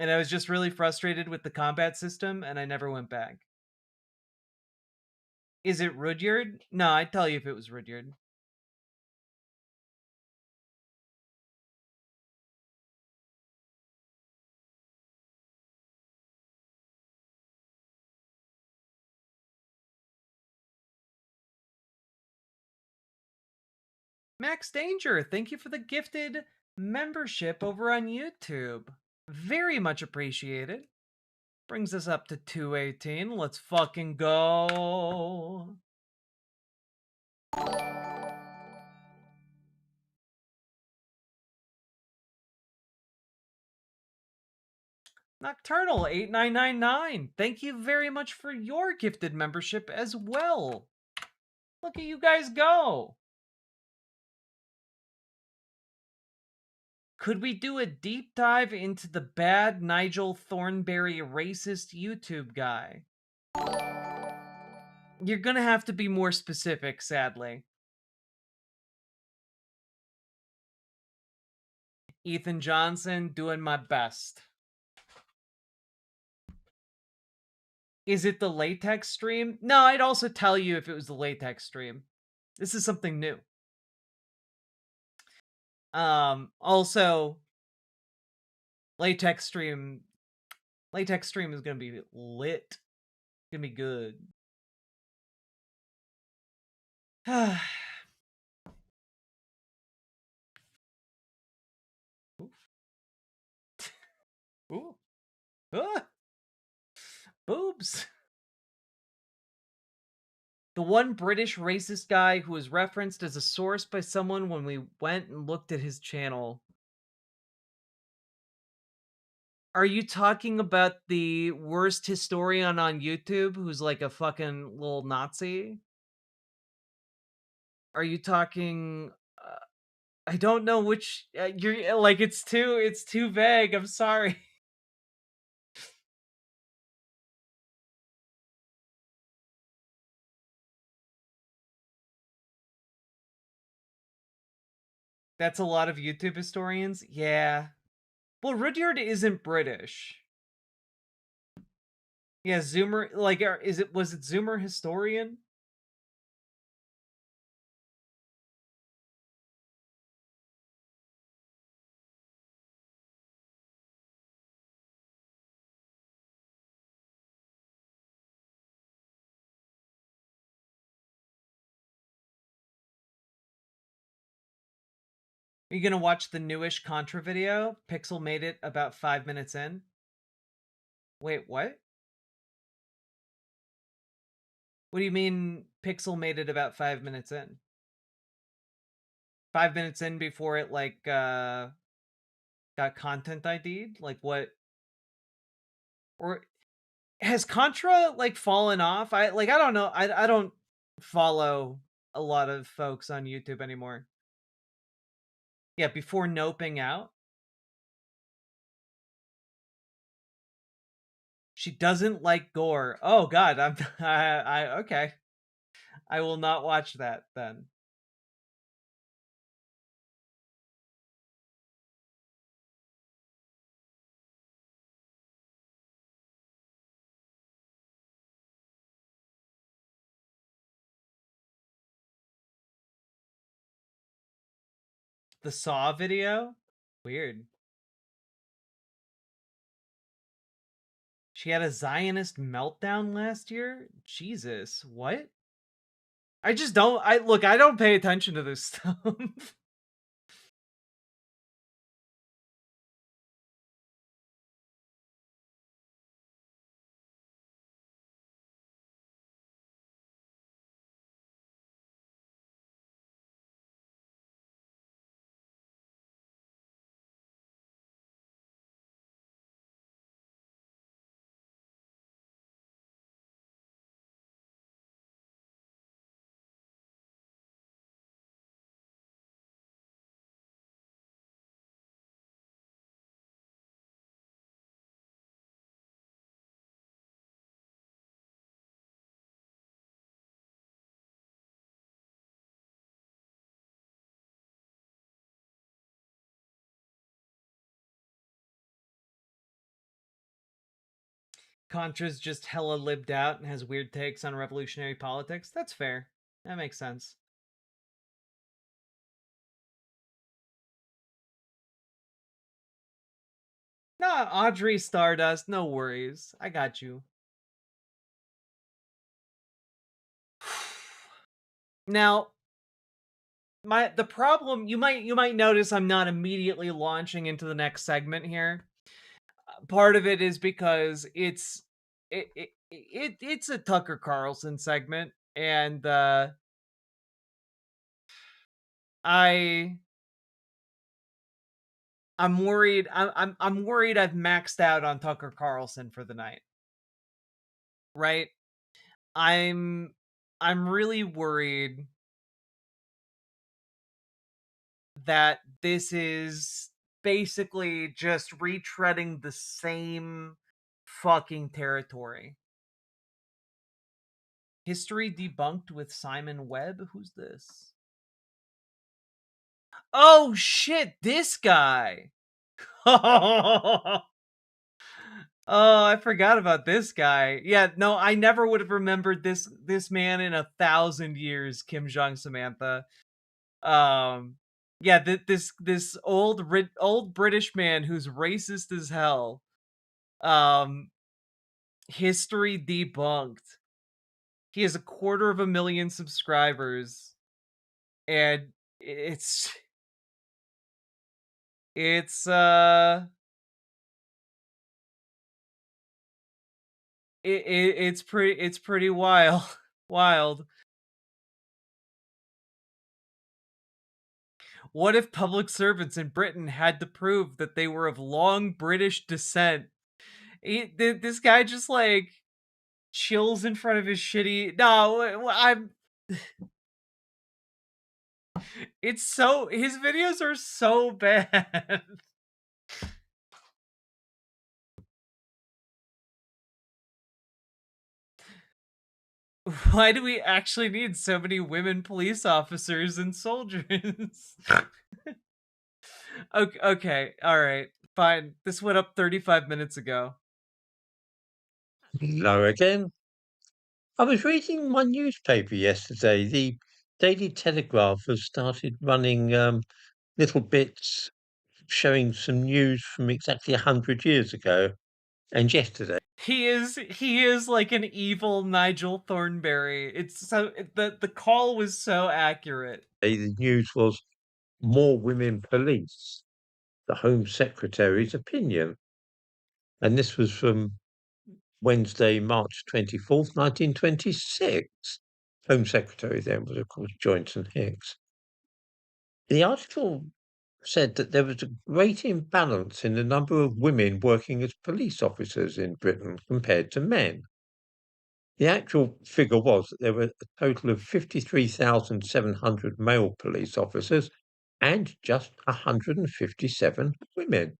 And I was just really frustrated with the combat system, and I never went back. Is it Rudyard? No, I'd tell you if it was Rudyard. Max Danger, thank you for the gifted membership over on YouTube. Very much appreciated. Brings us up to 218. Let's fucking go. Nocturnal 8999. Thank you very much for your gifted membership as well. Look at you guys go. Could we do a deep dive into the bad Nigel Thornberry racist YouTube guy? You're gonna have to be more specific, sadly. Ethan Johnson, doing my best. Is it the latex stream? No, I'd also tell you if it was the latex stream. This is something new. Also, latex stream is gonna be lit. It's gonna be good. Ooh. Ah. Boobs. The one British racist guy who was referenced as a source by someone when we went and looked at his channel. Are you talking about the worst historian on YouTube who's like a fucking little Nazi? Are you talking... I don't know which... you're like, it's too vague. I'm sorry. That's a lot of YouTube historians? Yeah. Well, Rudyard isn't British. Yeah, Zoomer, like, was it Zoomer historian? Are you gonna watch the newish Contra video? Pixel made it about 5 minutes in. Wait, what? What do you mean Pixel made it about 5 minutes in? 5 minutes in before it, like, got content ID'd? Like, what? Or has Contra, like, fallen off? I don't know. I don't follow a lot of folks on YouTube anymore. Yeah, before noping out. She doesn't like gore. Oh God, okay. I will not watch that then. The Saw video? Weird. She had a Zionist meltdown last year? Jesus, what? I just don't, I don't pay attention to this stuff. Contra's just hella libbed out and has weird takes on revolutionary politics. That's fair. That makes sense. Nah, Audrey Stardust, no worries. I got you. Now, the problem, you might notice I'm not immediately launching into the next segment here. Part of it is because it's a Tucker Carlson segment, and I'm worried. I'm worried I've maxed out on Tucker Carlson for the night. Right? I'm really worried that this is basically just retreading the same fucking territory. History debunked with Simon Webb? Who's this? Oh shit, this guy! Oh, I forgot about this guy. Yeah, no, I never would have remembered this man in 1,000 years, Kim Jong Samantha. Yeah, this old British man who's racist as hell. History debunked. He has 250,000 subscribers, and it's pretty wild. What if public servants in Britain had to prove that they were of long British descent? This guy just like chills in front of his shitty. No, it's so, his videos are so bad. Why do we actually need so many women police officers and soldiers? Okay, all right, fine. This went up 35 minutes ago. Hello again. I was reading my newspaper yesterday. The Daily Telegraph has started running little bits showing some news from exactly 100 years ago. And yesterday, he is like an evil Nigel Thornberry. It's so, the call was so accurate. The news was more women police, the Home Secretary's opinion. And this was from Wednesday, March 24th, 1926. Home Secretary then was, of course, Joynton Hicks. The article said that there was a great imbalance in the number of women working as police officers in Britain compared to men. The actual figure was that there were a total of 53,700 male police officers and just 157 women.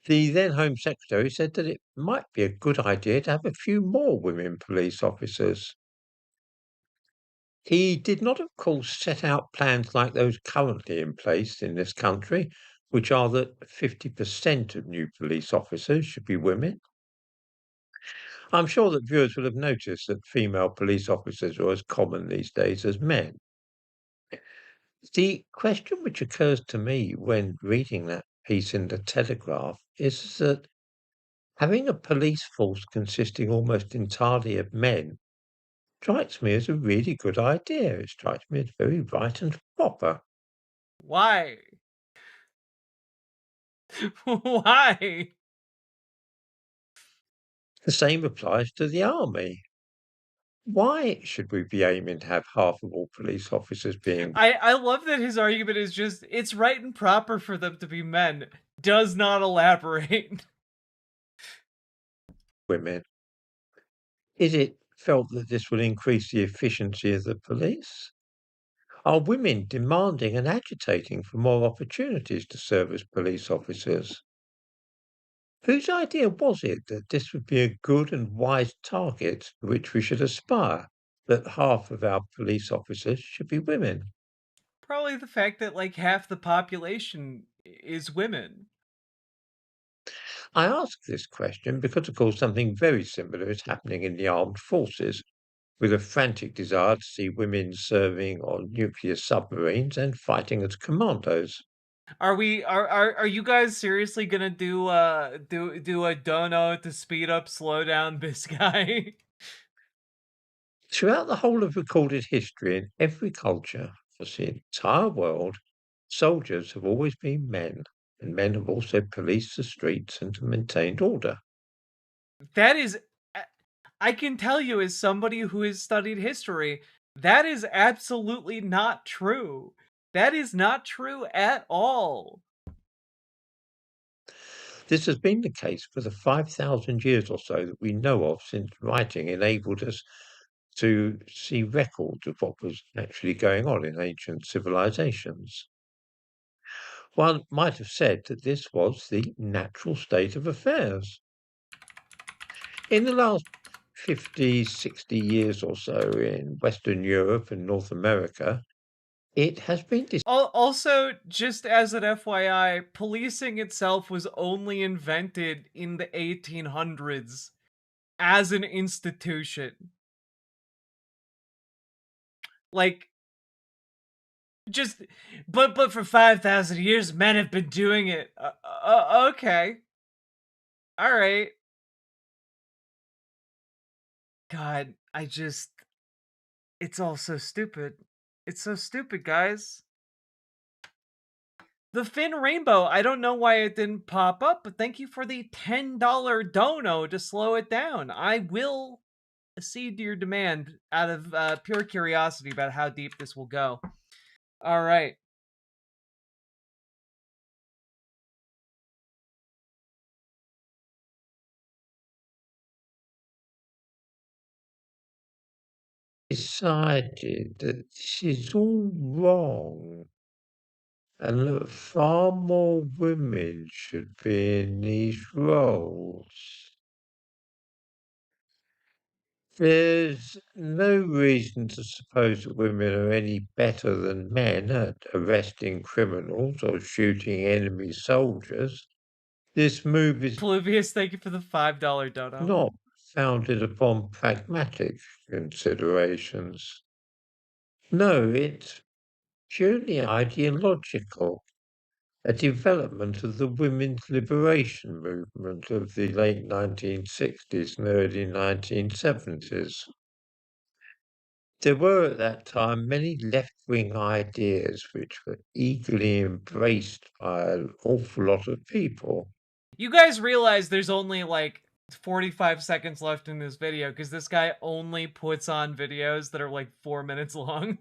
The then Home Secretary said that it might be a good idea to have a few more women police officers. He did not, of course, set out plans like those currently in place in this country, which are that 50% of new police officers should be women. I'm sure that viewers will have noticed that female police officers are as common these days as men. The question which occurs to me when reading that piece in the Telegraph is that having a police force consisting almost entirely of men strikes me as a really good idea. It strikes me as very right and proper. Why? Why? The same applies to the army. Why should we be aiming to have half of all police officers being... I love that his argument is just, it's right and proper for them to be men. Does not elaborate. Women. Is it felt that this will increase the efficiency of the police? Are women demanding and agitating for more opportunities to serve as police officers? Whose idea was it that this would be a good and wise target to which we should aspire, that half of our police officers should be women? Probably the fact that like half the population is women. I ask this question because, of course, something very similar is happening in the armed forces, with a frantic desire to see women serving on nuclear submarines and fighting as commandos. Are you guys seriously gonna do a dono to speed up, slow down this guy? Throughout the whole of recorded history, in every culture across the entire world, soldiers have always been men, and men have also policed the streets and maintained order. That is, I can tell you as somebody who has studied history, that is absolutely not true. That is not true at all. This has been the case for the 5,000 years or so that we know of since writing enabled us to see records of what was actually going on in ancient civilizations. One might have said that this was the natural state of affairs. In the last 50, 60 years or so in Western Europe and North America, it has been Also, just as an FYI, policing itself was only invented in the 1800s as an institution. Like, but for 5,000 years, men have been doing it. Okay. All right. God, it's all so stupid. It's so stupid, guys. The Finn Rainbow, I don't know why it didn't pop up, but thank you for the $10 dono to slow it down. I will accede to your demand out of pure curiosity about how deep this will go. All right. decided that this is all wrong and that far more women should be in these roles. There's no reason to suppose that women are any better than men at arresting criminals or shooting enemy soldiers. This move is Pluvius, thank you for the $5 dono. not founded upon pragmatic considerations. No, it's purely ideological, a development of the women's liberation movement of the late 1960s and early 1970s. There were at that time many left-wing ideas which were eagerly embraced by an awful lot of people. You guys realize there's only like 45 seconds left in this video because this guy only puts on videos that are like 4 minutes long.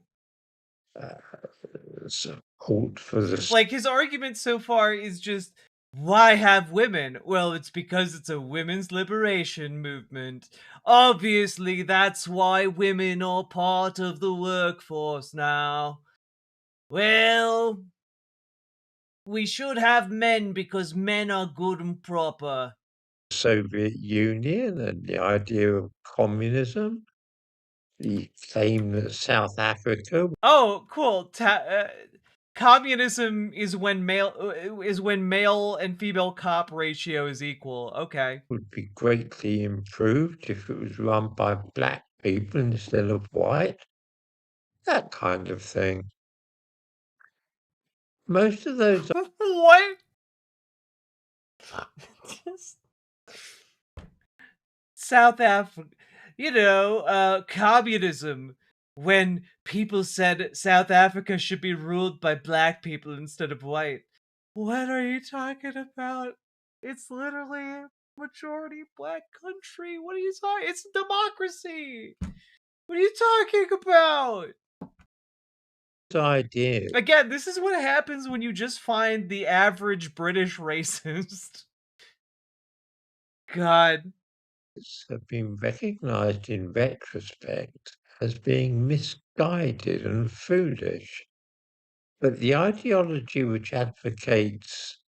Support for the Like, his argument so far is just, why have women? Well, it's because it's a women's liberation movement. Obviously, that's why women are part of the workforce now. Well, we should have men because men are good and proper. Soviet Union and the idea of communism, the claim that South Africa Oh, cool. Communism is when male and female cop ratio is equal. Okay. would be greatly improved if it was run by black people instead of white. That kind of thing. Most of those What? Just... South Africa, communism, when people said South Africa should be ruled by black people instead of white. What are you talking about? It's literally a majority black country. What are you talking? It's democracy. What are you talking about? idea Again, this is what happens when you just find the average British racist. God. have been recognized in retrospect as being misguided and foolish. But the ideology which advocates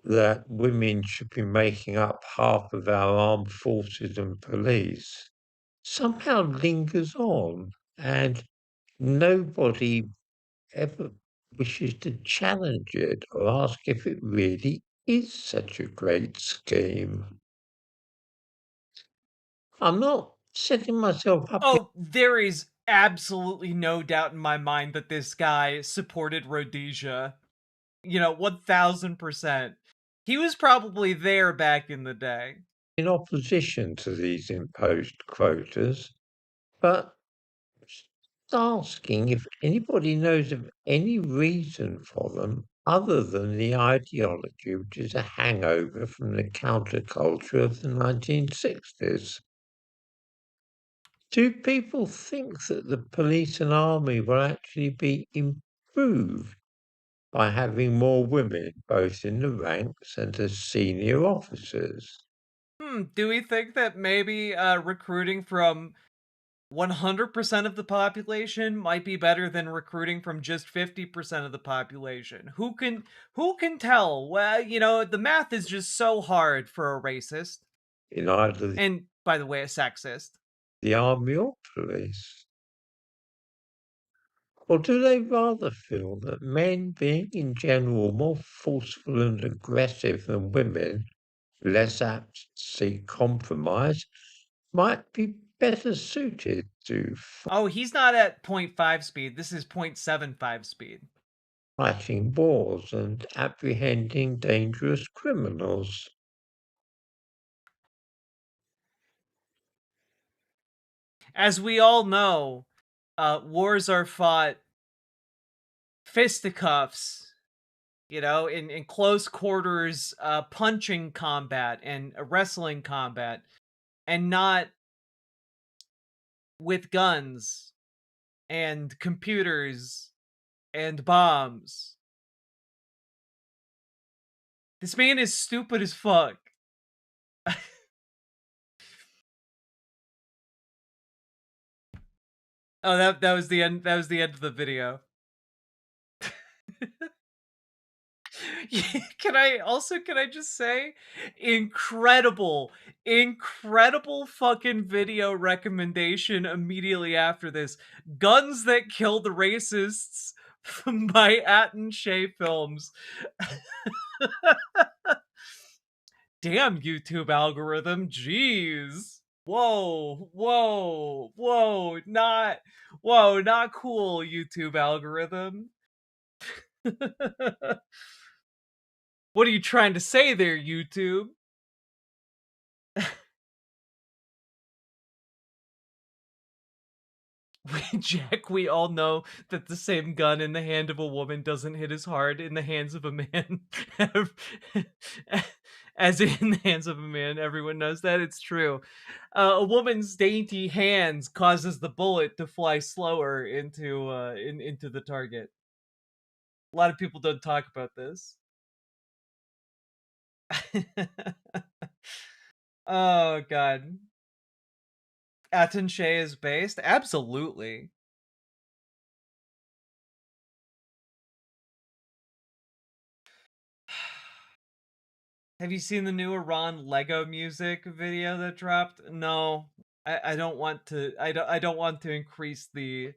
that women should be making up half of our armed forces and police somehow lingers on, and nobody ever wishes to challenge it or ask if it really is such a great scheme. I'm not setting myself up. Oh, there is absolutely no doubt in my mind that this guy supported Rhodesia. 1000%. He was probably there back in the day. In opposition to these imposed quotas, but asking if anybody knows of any reason for them other than the ideology, which is a hangover from the counterculture of the 1960s. Do people think that the police and army will actually be improved by having more women both in the ranks and as senior officers? Do we think that maybe recruiting from 100% of the population might be better than recruiting from just 50% of the population? Who can tell? Well, the math is just so hard for a racist. In either and, by the way, a sexist. The army or police? Or do they rather feel that men, being in general more forceful and aggressive than women, less apt to seek compromise, might be better suited to Oh, he's not at 0.5 speed. This is 0.75 speed. Fighting wars and apprehending dangerous criminals? As we all know, wars are fought fisticuffs, in close quarters, punching combat and wrestling combat, and not with guns and computers and bombs. This man is stupid as fuck. Oh, that was the end. That was the end of the video. Can I just say, incredible fucking video recommendation immediately after this. Guns That Kill the Racists by Atten Shea Films. Damn, YouTube algorithm, jeez. Whoa, not cool, YouTube algorithm. What are you trying to say there, YouTube? Jack, we all know that the same gun in the hand of a woman doesn't hit as hard in the hands of a man as in the hands of a man. Everyone knows that. It's true. A woman's dainty hands causes the bullet to fly slower into the target. A lot of people don't talk about this. Oh, God. Atten Shea is based? Absolutely. Have you seen the new Iran Lego music video that dropped? No. I don't want to I don't want to increase the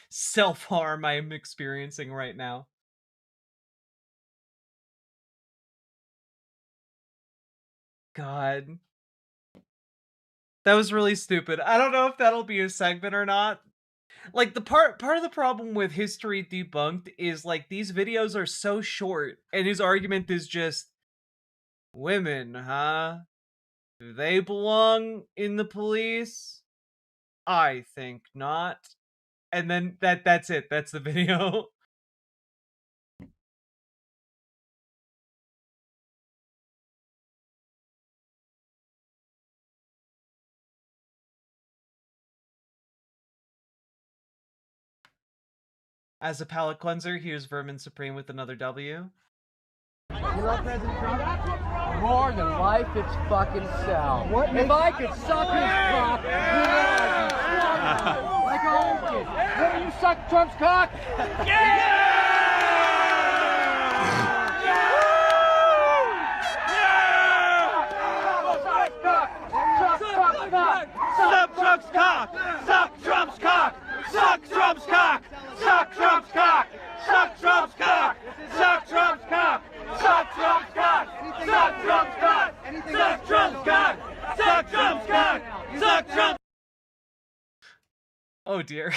self-harm I am experiencing right now. God. That was really stupid. I don't know if that'll be a segment or not. Like, the part of the problem with History Debunked is, like, these videos are so short, and his argument is just, women, huh? Do they belong in the police? I think not. And then that's it. That's the video. As a palate cleanser, here's Vermin Supreme with another W. You love President Trump? More than life its fucking self. If I could suck his cock, you'd know like a old kid. Wouldn't you suck Trump's cock? Yeah! Suck Trump's cock! Suck Trump's cock! Suck Trump's cock! Suck Trump's cock! Suck Trump's cock! Suck Trump's cock! Suck Trump! Oh dear.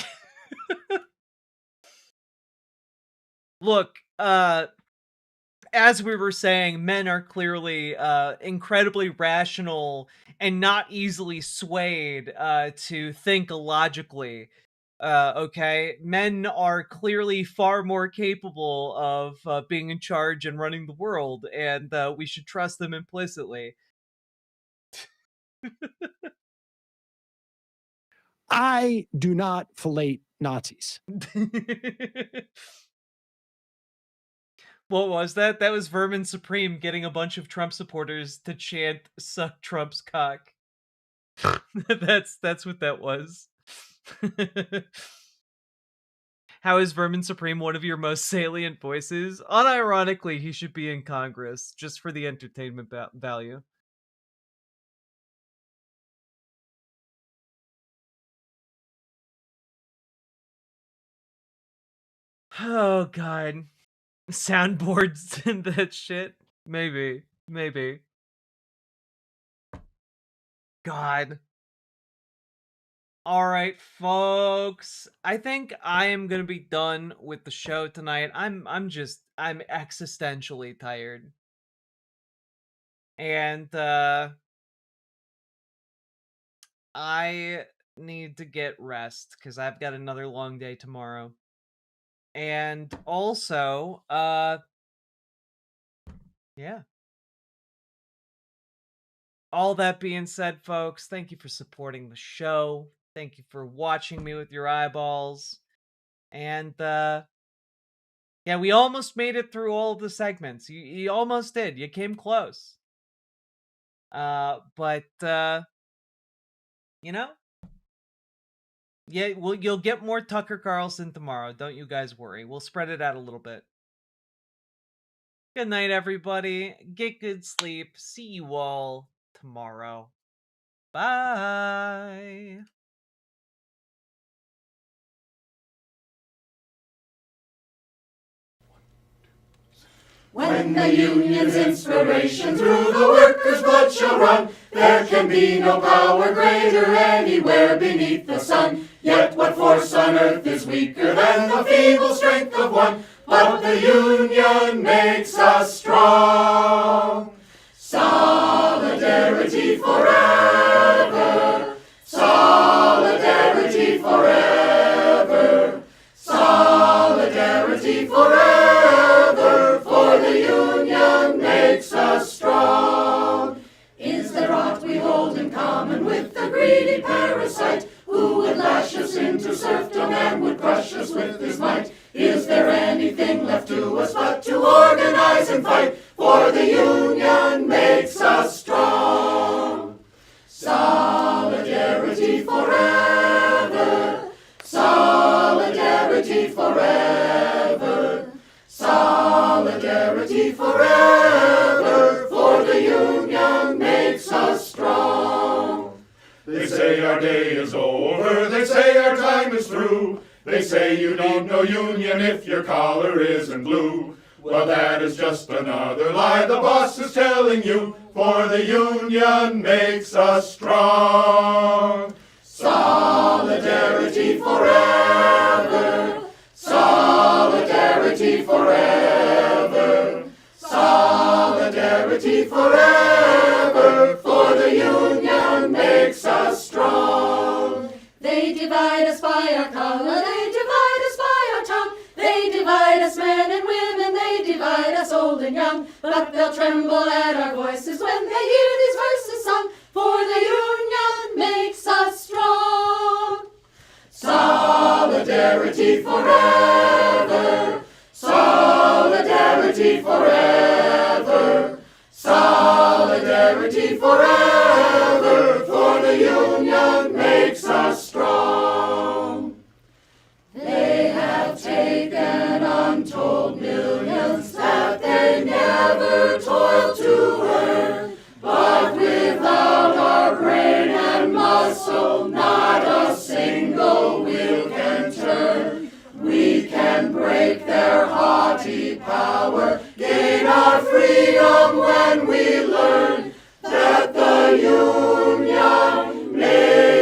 Look, as we were saying, men are clearly incredibly rational and not easily swayed to think logically. Okay, men are clearly far more capable of being in charge and running the world, and we should trust them implicitly. I do not fillet Nazis. What was that? That was Vermin Supreme getting a bunch of Trump supporters to chant "Suck Trump's cock." That's what that was. How is Vermin Supreme one of your most salient voices? Unironically, he should be in Congress just for the entertainment value. Oh god. Soundboards and that shit? Maybe. God. Alright, folks. I think I am gonna be done with the show tonight. I'm existentially tired. And I need to get rest because I've got another long day tomorrow. And also, yeah. All that being said, folks, thank you for supporting the show. Thank you for watching me with your eyeballs. And, yeah, we almost made it through all of the segments. You almost did. You came close. But, you know? Yeah, you'll get more Tucker Carlson tomorrow. Don't you guys worry. We'll spread it out a little bit. Good night, everybody. Get good sleep. See you all tomorrow. Bye. When the union's inspiration through the workers' blood shall run, there can be no power greater anywhere beneath the sun. Yet what force on earth is weaker than the feeble strength of one? But the union makes us strong. Solidarity forever. Solidarity forever. Solidarity forever. For the union makes us strong. Is there aught we hold in common with the greedy parasite who would lash us into serfdom and would crush us with his might? Is there anything left to us but to organize and fight? For the union makes us strong. Solidarity forever. Solidarity forever. Solidarity forever. For the union makes us strong. They say our day is over, they say our time is through. They say you need no union if your collar isn't blue. Well, that is just another lie the boss is telling you, for the union makes us strong. Solidarity forever. Solidarity forever. Solidarity forever. For the union makes us strong. They divide us by our color, they divide us by our tongue. They divide us men and women, they divide us old and young. But they'll tremble at our voices when they hear these verses sung. For the union makes us strong. Solidarity forever. Solidarity forever. Solidarity forever. For the union makes us strong. They have taken untold millions that they never toiled to earn. But without our brain and muscle, not a single wheel can turn. We can break their haughty power, gain our freedom when we learn that the union makes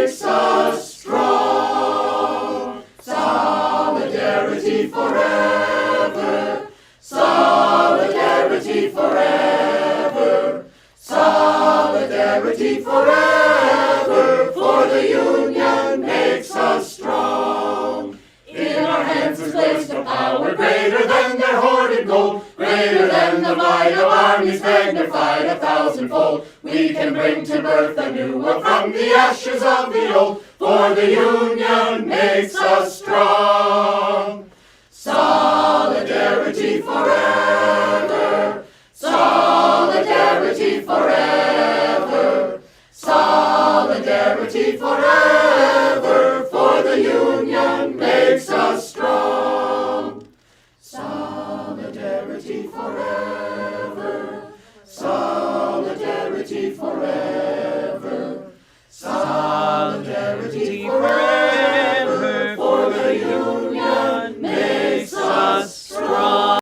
Solidarity forever, for the Union makes us strong. In our hands is placed a power greater than their hoarded gold, greater than the might of armies magnified 1,000-fold. We can bring to birth a new world from the ashes of the old, for the Union makes us strong. Solidarity forever, solidarity forever.